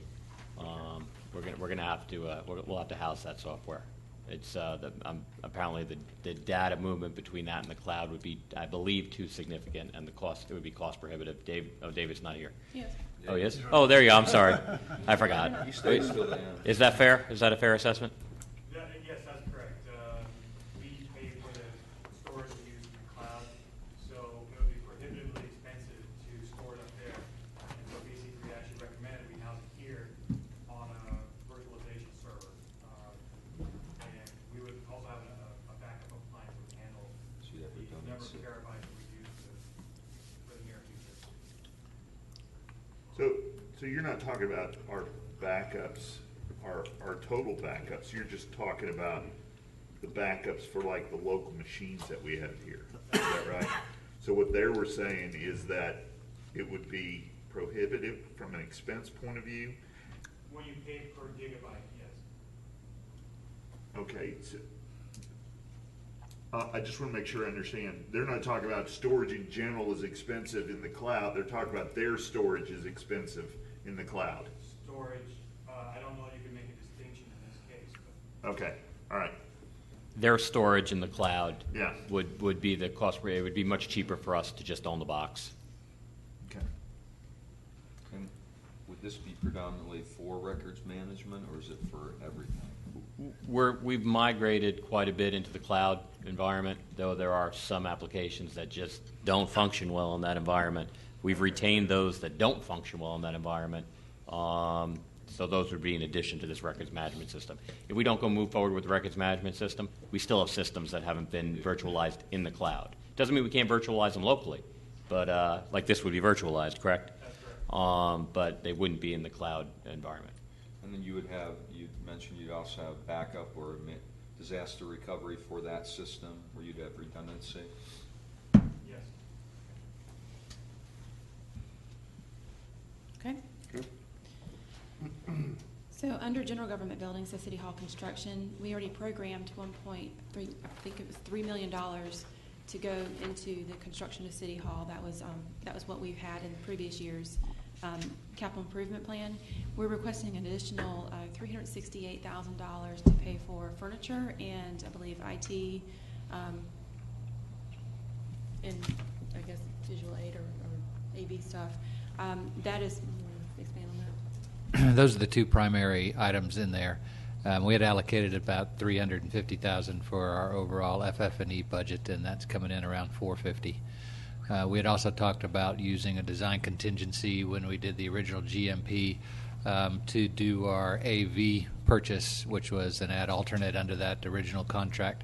Speaker 6: We're gonna have to we'll have to house that software. It's apparently the data movement between that and the cloud would be, I believe, too significant, and it would be cost prohibitive. David's not here.
Speaker 9: Yes.
Speaker 6: Oh, he is? Oh, there you go. I'm sorry, I forgot.
Speaker 10: He stays till the end.
Speaker 6: Is that fair? Is that a fair assessment?
Speaker 7: Yes, that's correct. We pay for the storage we use in the cloud, so it would be prohibitively expensive to store it up there. And so basically, we actually recommended we house it here on a virtualization server. And we would also have a backup appliance that would handle the number of terabytes that we use for the near future.
Speaker 11: So you're not talking about our backups, our total backups. You're just talking about the backups for like the local machines that we have here. Is that right? So what they were saying is that it would be prohibitive from an expense point of view.
Speaker 7: When you pay per gigabyte, yes.
Speaker 11: Okay. So, I just want to make sure I understand. They're not talking about storage in general is expensive in the cloud. They're talking about their storage is expensive in the cloud.
Speaker 7: Storage, I don't know if you can make a distinction in this case. But
Speaker 11: Okay. All right.
Speaker 6: Their storage in the cloud
Speaker 11: Yeah.
Speaker 6: would be the cost. It would be much cheaper for us to just own the box.
Speaker 11: Okay.
Speaker 10: And would this be predominantly for records management, or is it for everything?
Speaker 6: We've migrated quite a bit into the cloud environment, though there are some applications that just don't function well in that environment. We've retained those that don't function well in that environment. So those would be in addition to this records management system. If we don't go move forward with the records management system, we still have systems that haven't been virtualized in the cloud. Doesn't mean we can't virtualize them locally, but like this would be virtualized, correct?
Speaker 7: that's correct.
Speaker 6: But they wouldn't be in the cloud environment.
Speaker 10: And then you mentioned you'd also have backup or disaster recovery for that system, where you'd have redundancy.
Speaker 7: Yes.
Speaker 9: Okay. So under general government buildings, the City Hall construction, we already programmed 1.3, I think it was $3 million to go into the construction of City Hall. That was what we've had in previous years. Capital improvement plan. We're requesting an additional $368,000 to pay for furniture and I believe IT and I guess visual aid or AV stuff. That is, expand on that.
Speaker 22: Those are the two primary items in there. We had allocated about $350,000 for our overall FF&E budget, and that's coming in around $450,000. We had also talked about using a design contingency when we did the original GMP to do our AV purchase, which was an ad alternate under that original contract.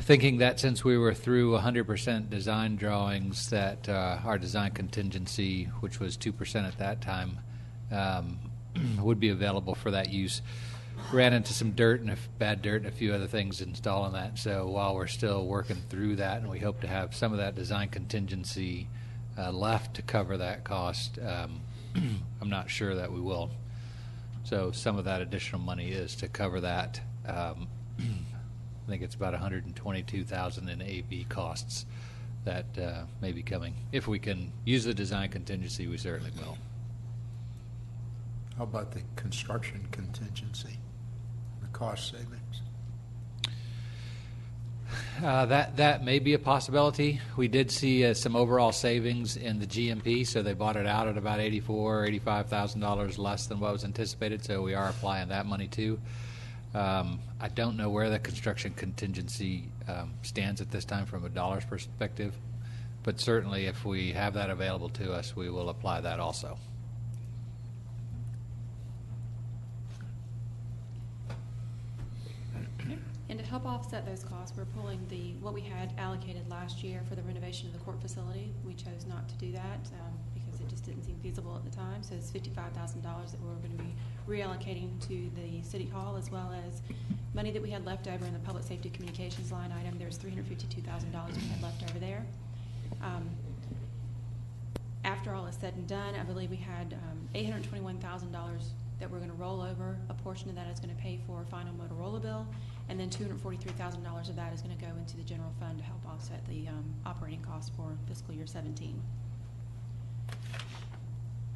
Speaker 22: Thinking that since we were through 100% design drawings, that our design contingency, which was 2% at that time, would be available for that use. Ran into some bad dirt and a few other things installing that. So while we're still working through that, and we hope to have some of that design contingency left to cover that cost, I'm not sure that we will. So some of that additional money is to cover that. I think it's about $122,000 in AV costs that may be coming. If we can use the design contingency, we certainly will.
Speaker 5: How about the construction contingency, the cost savings?
Speaker 22: That may be a possibility. We did see some overall savings in the GMP, so they bought it out at about $85,000 less than what was anticipated, so we are applying that money too. I don't know where the construction contingency stands at this time from a dollars perspective, but certainly if we have that available to us, we will apply that also.
Speaker 9: And to help offset those costs, we're pulling what we had allocated last year for the renovation of the court facility. We chose not to do that because it just didn't seem feasible at the time. So it's $55,000 that we're going to be reallocating to the City Hall, as well as money that we had left over in the Public Safety Communications line item. There's $352,000 we had left over there. After all is said and done, I believe we had $821,000 that we're going to roll over. A portion of that is going to pay for a final Motorola bill, and then $243,000 of that is going to go into the general fund to help offset the operating costs for fiscal year 17.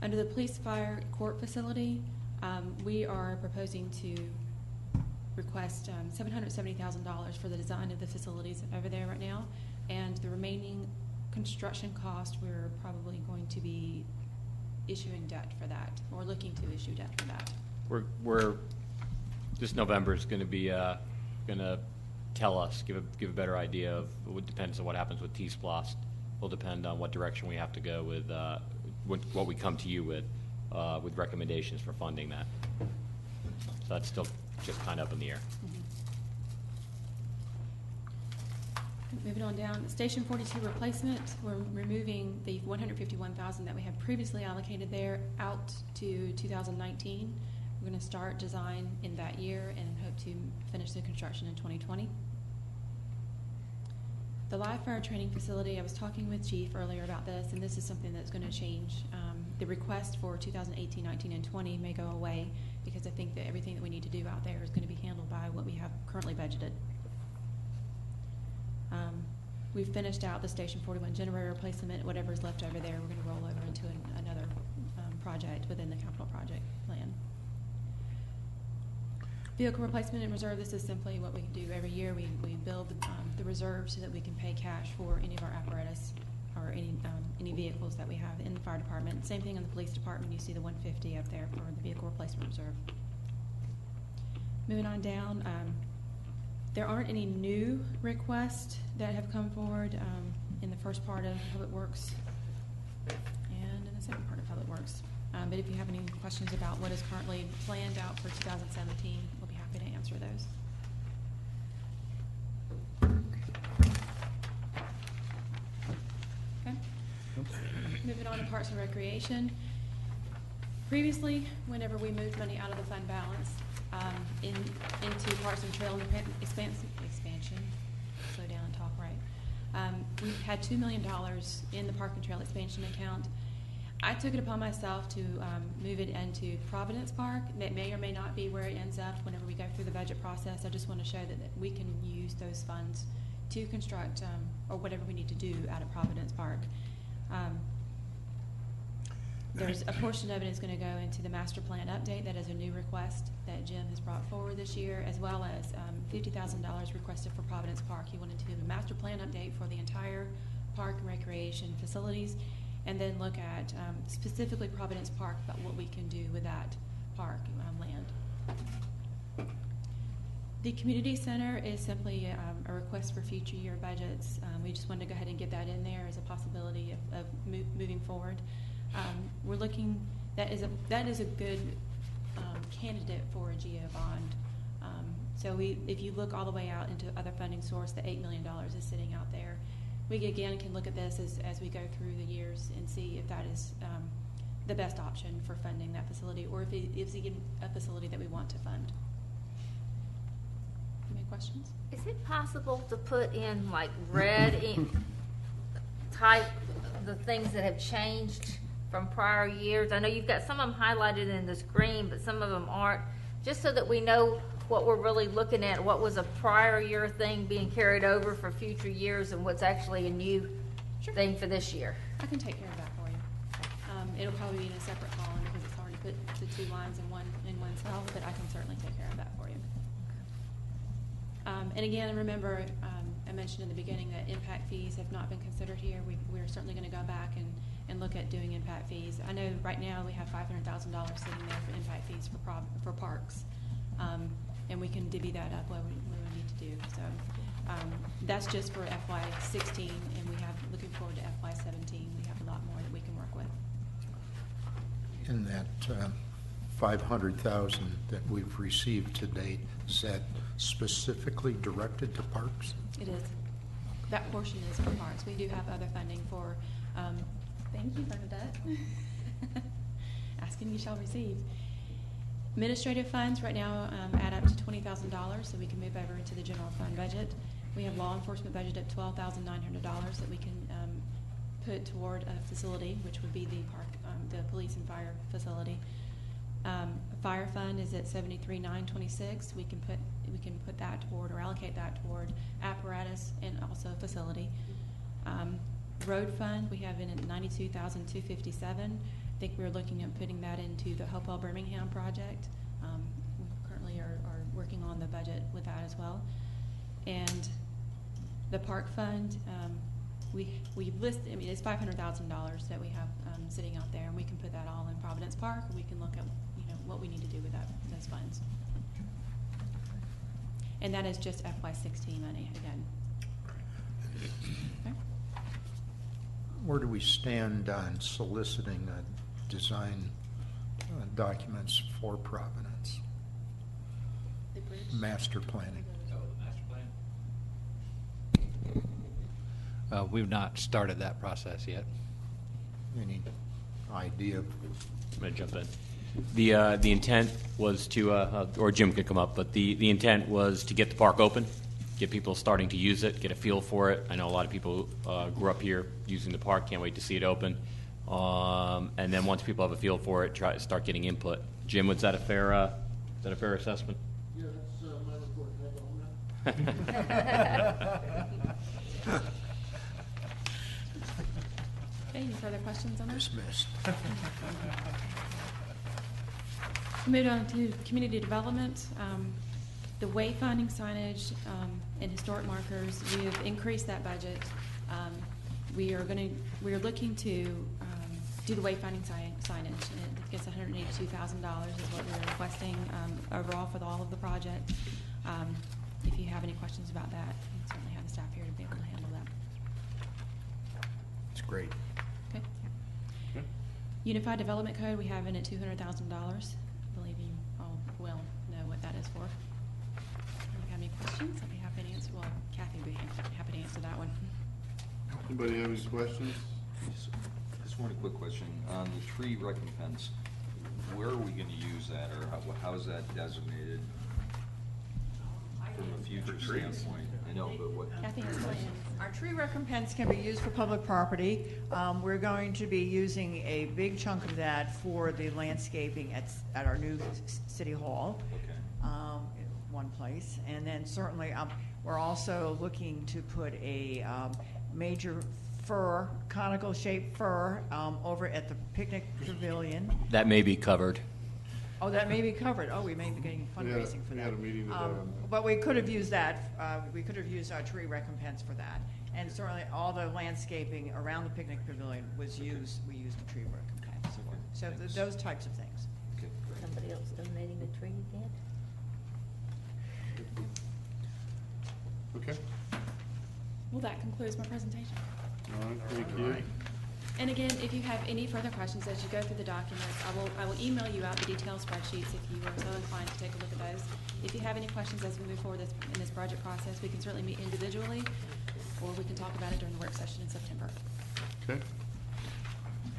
Speaker 9: Under the police fire court facility, we are proposing to request $770,000 for the design of the facilities over there right now, and the remaining construction cost, we're probably going to be issuing debt for that, or looking to issue debt for that.
Speaker 6: We're this November is going to be going to tell us, give a better idea of. It depends on what happens with T-Splost. Will depend on what direction we have to go with what we come to you with recommendations for funding that. So that's still just kind of up in the air.
Speaker 9: Moving on down, Station 42 replacement, we're removing the $151,000 that we had previously allocated there out to 2019. We're going to start design in that year and hope to finish the construction in 2020. The live fire training facility, I was talking with Chief earlier about this, and this is something that's going to change. The request for 2018, 19, and 20 may go away because I think that everything that we need to do out there is going to be handled by what we have currently budgeted. We've finished out the Station 41 generator replacement. Whatever's left over there, we're going to roll over into another project within the capital project plan. Vehicle replacement and reserve, this is simply what we do every year. We build the reserve so that we can pay cash for any of our apparatus or any vehicles that we have in the fire department. Same thing in the police department. You see the 150 up there for the vehicle replacement reserve. Moving on down, there aren't any new requests that have come forward in the first part of Public Works and in the second part of Public Works. But if you have any questions about what is currently planned out for 2017, we'll be happy to answer those. Okay. Moving on to Parks and Recreation. Previously, whenever we moved money out of the fund balance into Parks and Trail expansion, slow down and talk right, we had $2 million in the Park and Trail expansion account. I took it upon myself to move it into Providence Park. That may or may not be where it ends up whenever we go through the budget process. I just want to show that we can use those funds to construct or whatever we need to do out of Providence Park. There's a portion of it is going to go into the master plan update. That is a new request that Jim has brought forward this year, as well as $50,000 requested for Providence Park. He wanted to do a master plan update for the entire park and recreation facilities, and then look at specifically Providence Park about what we can do with that park land. The community center is simply a request for future year budgets. We just wanted to go ahead and get that in there as a possibility of moving forward. We're looking, that is a good candidate for a GO bond. So if you look all the way out into other funding source, the $8 million is sitting out there. We again can look at this as we go through the years and see if that is the best option for funding that facility, or if it's a facility that we want to fund. Any questions?
Speaker 14: Is it possible to put in like red ink type the things that have changed from prior years? I know you've got some of them highlighted in this green, but some of them aren't, just so that we know what we're really looking at, what was a prior year thing being carried over for future years and what's actually a new thing for this year.
Speaker 9: I can take care of that for you. It'll probably be in a separate column because it's already put the two lines in one cell, but I can certainly take care of that for you. And again, remember, I mentioned in the beginning that impact fees have not been considered here. We're certainly going to go back and look at doing impact fees. I know right now we have $500,000 sitting there for impact fees for parks. And we can divvy that up what we need to do. So that's just for FY16, and we have, looking forward to FY17, we have a lot more that we can work with.
Speaker 5: In that $500,000 that we've received to date, is that specifically directed to parks?
Speaker 9: It is. That portion is for parks. We do have other funding for Thank you, Bernadette. Asking you shall receive. Administrative funds right now add up to $20,000, so we can move over into the general fund budget. We have law enforcement budget at $12,900 that we can put toward a facility, which would be the park, the police and fire facility. Fire fund is at $73,926. We can put that toward, or allocate that toward, apparatus and also facility. Road fund we have in at $92,257. I think we're looking at putting that into the Hopewell Birmingham project. We currently are working on the budget with that as well. And the park fund, we list. I mean, it's $500,000 that we have sitting out there, and we can put that all in Providence Park. Or we can look at what we need to do with those funds. And that is just FY16 money again. Okay.
Speaker 5: Where do we stand on soliciting design documents for Providence?
Speaker 9: The bridge?
Speaker 5: Master planning.
Speaker 22: We've not started that process yet.
Speaker 5: Any idea?
Speaker 6: I'm going to jump in. The intent was to, or Jim could come up, but the intent was to get the park open, get people starting to use it, get a feel for it. I know a lot of people grew up here using the park, can't wait to see it open. And then once people have a feel for it, start getting input. Jim, was that a fair assessment?
Speaker 4: Yeah, that's my report.
Speaker 9: Okay, any further questions on that?
Speaker 5: Dismissed.
Speaker 9: Move on to community development. The wayfinding signage and historic markers, we have increased that budget. We are looking to do the wayfinding signage. It gets $182,000 is what we're requesting overall for all of the project. If you have any questions about that, you can certainly have the staff here to be able to handle that.
Speaker 5: It's great.
Speaker 9: Okay. Unified Development Code, we have in at $200,000. I believe you all well know what that is for. If you have any questions, I'd be happy to answer. Well, Kathy would be happy to answer that one.
Speaker 1: Anybody have any questions?
Speaker 10: Just one quick question. On the tree recompense, where are we going to use that, or how is that designated from a future standpoint? I know, but what?
Speaker 9: Kathy has plans.
Speaker 17: Our tree recompense can be used for public property. We're going to be using a big chunk of that for the landscaping at our new city hall.
Speaker 10: Okay.
Speaker 17: In one place. And then certainly we're also looking to put a major fir, conical shaped fir, over at the picnic pavilion.
Speaker 6: That may be covered.
Speaker 17: Oh, that may be covered. Oh, we may be getting fundraising for
Speaker 1: we
Speaker 17: that.
Speaker 1: had a meeting today on that.
Speaker 17: But we could have used that. We could have used our tree recompense for that. And certainly all the landscaping around the picnic pavilion was used. We used the tree recompense.
Speaker 10: Okay,
Speaker 17: So
Speaker 10: thanks.
Speaker 17: those types of things.
Speaker 10: Okay.
Speaker 14: Somebody else donating a tree again?
Speaker 1: Okay.
Speaker 9: Well, that concludes my presentation.
Speaker 1: All right, thank you.
Speaker 9: And again, if you have any further questions as you go through the documents, I will email you out the detailed spreadsheets if you are so inclined to take a look at those. If you have any questions as we move forward in this budget process, we can certainly meet individually, or we can talk about it during the work session in September.
Speaker 1: Okay.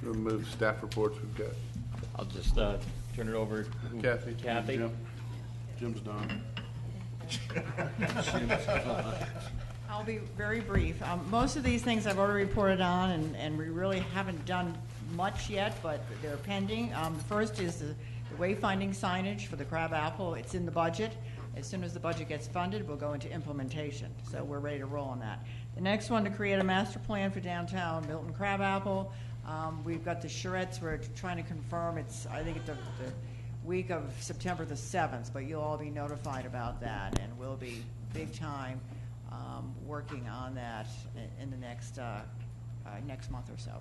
Speaker 1: We'll move staff reports. We've got
Speaker 6: I'll just turn it over to
Speaker 1: Kathy.
Speaker 6: Kathy.
Speaker 1: Jim. Jim's done.
Speaker 17: I'll be very brief. Most of these things I've already reported on, and we really haven't done much yet, but they're pending. The first is the wayfinding signage for the Crab Apple. It's in the budget. As soon as the budget gets funded, we'll go into implementation. So we're ready to roll on that. The next one, to create a master plan for downtown Milton Crab Apple. We've got the charrettes. We're trying to confirm. I think it's the week of September the 7th, but you'll all be notified about that, and we'll be big time working on that in the next month or so.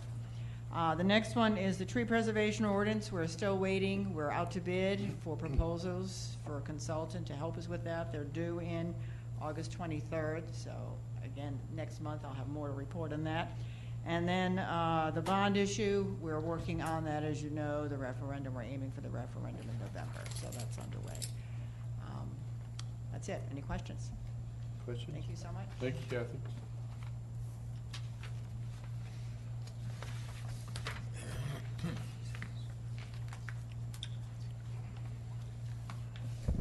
Speaker 17: The next one is the tree preservation ordinance. We're still waiting. We're out to bid for proposals for a consultant to help us with that. They're due in August 23rd. So again, next month I'll have more to report on that. And then the bond issue, we're working on that, as you know. The referendum, we're aiming for the referendum in November, so that's underway. That's it. Any questions?
Speaker 1: Questions?
Speaker 17: Thank you so much.
Speaker 1: Thank you, Kathy.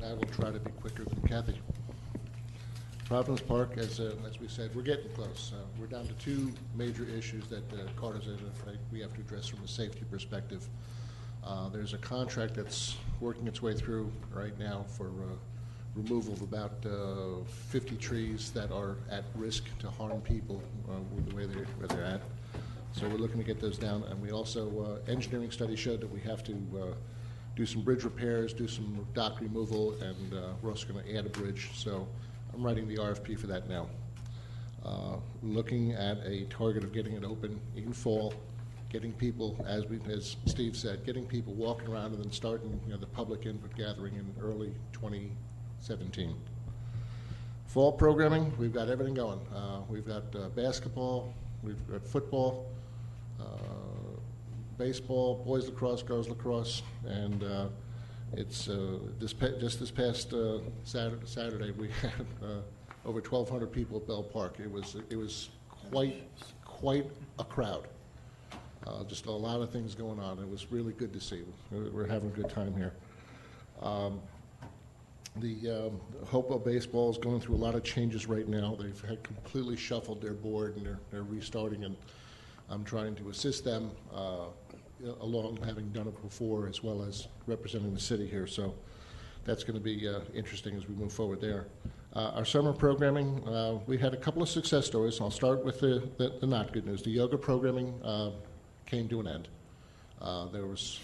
Speaker 4: I will try to be quicker than Kathy. Providence Park, as we said, we're getting close. We're down to two major issues that Carter's identified we have to address from a safety perspective. There's a contract that's working its way through right now for removal of about 50 trees that are at risk to harm people with the way where they're at. So we're looking to get those down. And we also, engineering study showed that we have to do some bridge repairs, do some dock removal, and we're also going to add a bridge. So I'm writing the RFP for that now. Looking at a target of getting it open in fall, getting people, as Steve said, getting people walking around and then starting the public input gathering in early 2017. Fall programming, we've got everything going. We've got basketball, we've got football, baseball, boys lacrosse, girls lacrosse, and it's just this past Saturday we had over 1,200 people at Bell Park. It was quite a crowd. Just a lot of things going on. It was really good to see. We're having a good time here. The Hopewell baseball is going through a lot of changes right now. They've had completely shuffled their board and they're restarting, and I'm trying to assist them along, having done it before, as well as representing the city here. So that's going to be interesting as we move forward there. Our summer programming, we had a couple of success stories. I'll start with the not good news. The yoga programming came to an end. There was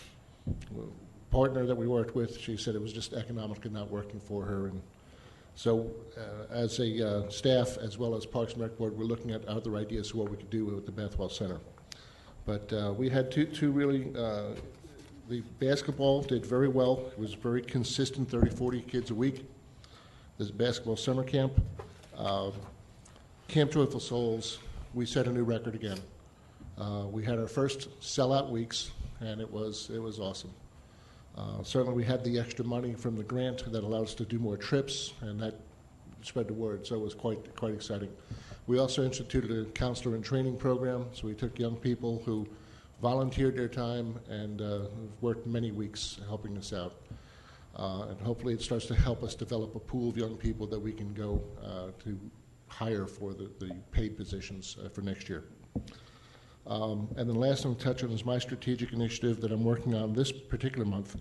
Speaker 4: a partner that we worked with. She said it was just economically not working for her. And so as a staff, as well as Parks and Rec Board, we're looking at other ideas of what we could do with the Bethwell Center. But we had two really, the basketball did very well. It was very consistent, 30, 40 kids a week. There's a basketball summer camp. Camp Joyful Souls, we set a new record again. We had our first sellout weeks, and it was awesome. Certainly we had the extra money from the grant that allowed us to do more trips, and that spread the word, so it was quite exciting. We also instituted a counselor and training program, so we took young people who volunteered their time and worked many weeks helping us out. And hopefully it starts to help us develop a pool of young people that we can go to hire for the paid positions for next year. And then the last thing to touch on is my strategic initiative that I'm working on this particular month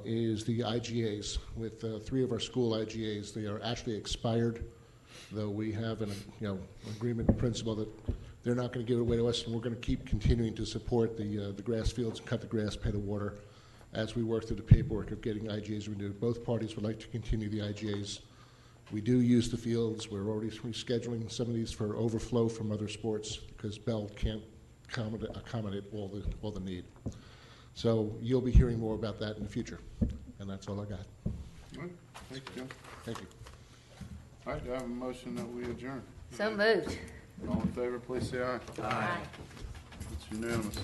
Speaker 4: is the IGAs. With 3 of our school IGAs, they are actually expired, though we have an agreement in principle that they're not going to give it away to us, and we're going to keep continuing to support the grass fields, cut the grass, pay the water, as we work through the paperwork of getting IGAs renewed. Both parties would like to continue the IGAs. We do use the fields. We're already rescheduling some of these for overflow from other sports because Bell can't accommodate all the need. So you'll be hearing more about that in the future. And that's all I got.
Speaker 1: All right. Thank you, Jim.
Speaker 4: Thank you.
Speaker 1: All right, do I have a motion that we adjourn?
Speaker 14: So moved.
Speaker 1: All in favor, please say aye.
Speaker 14: Aye.
Speaker 1: It's unanimous.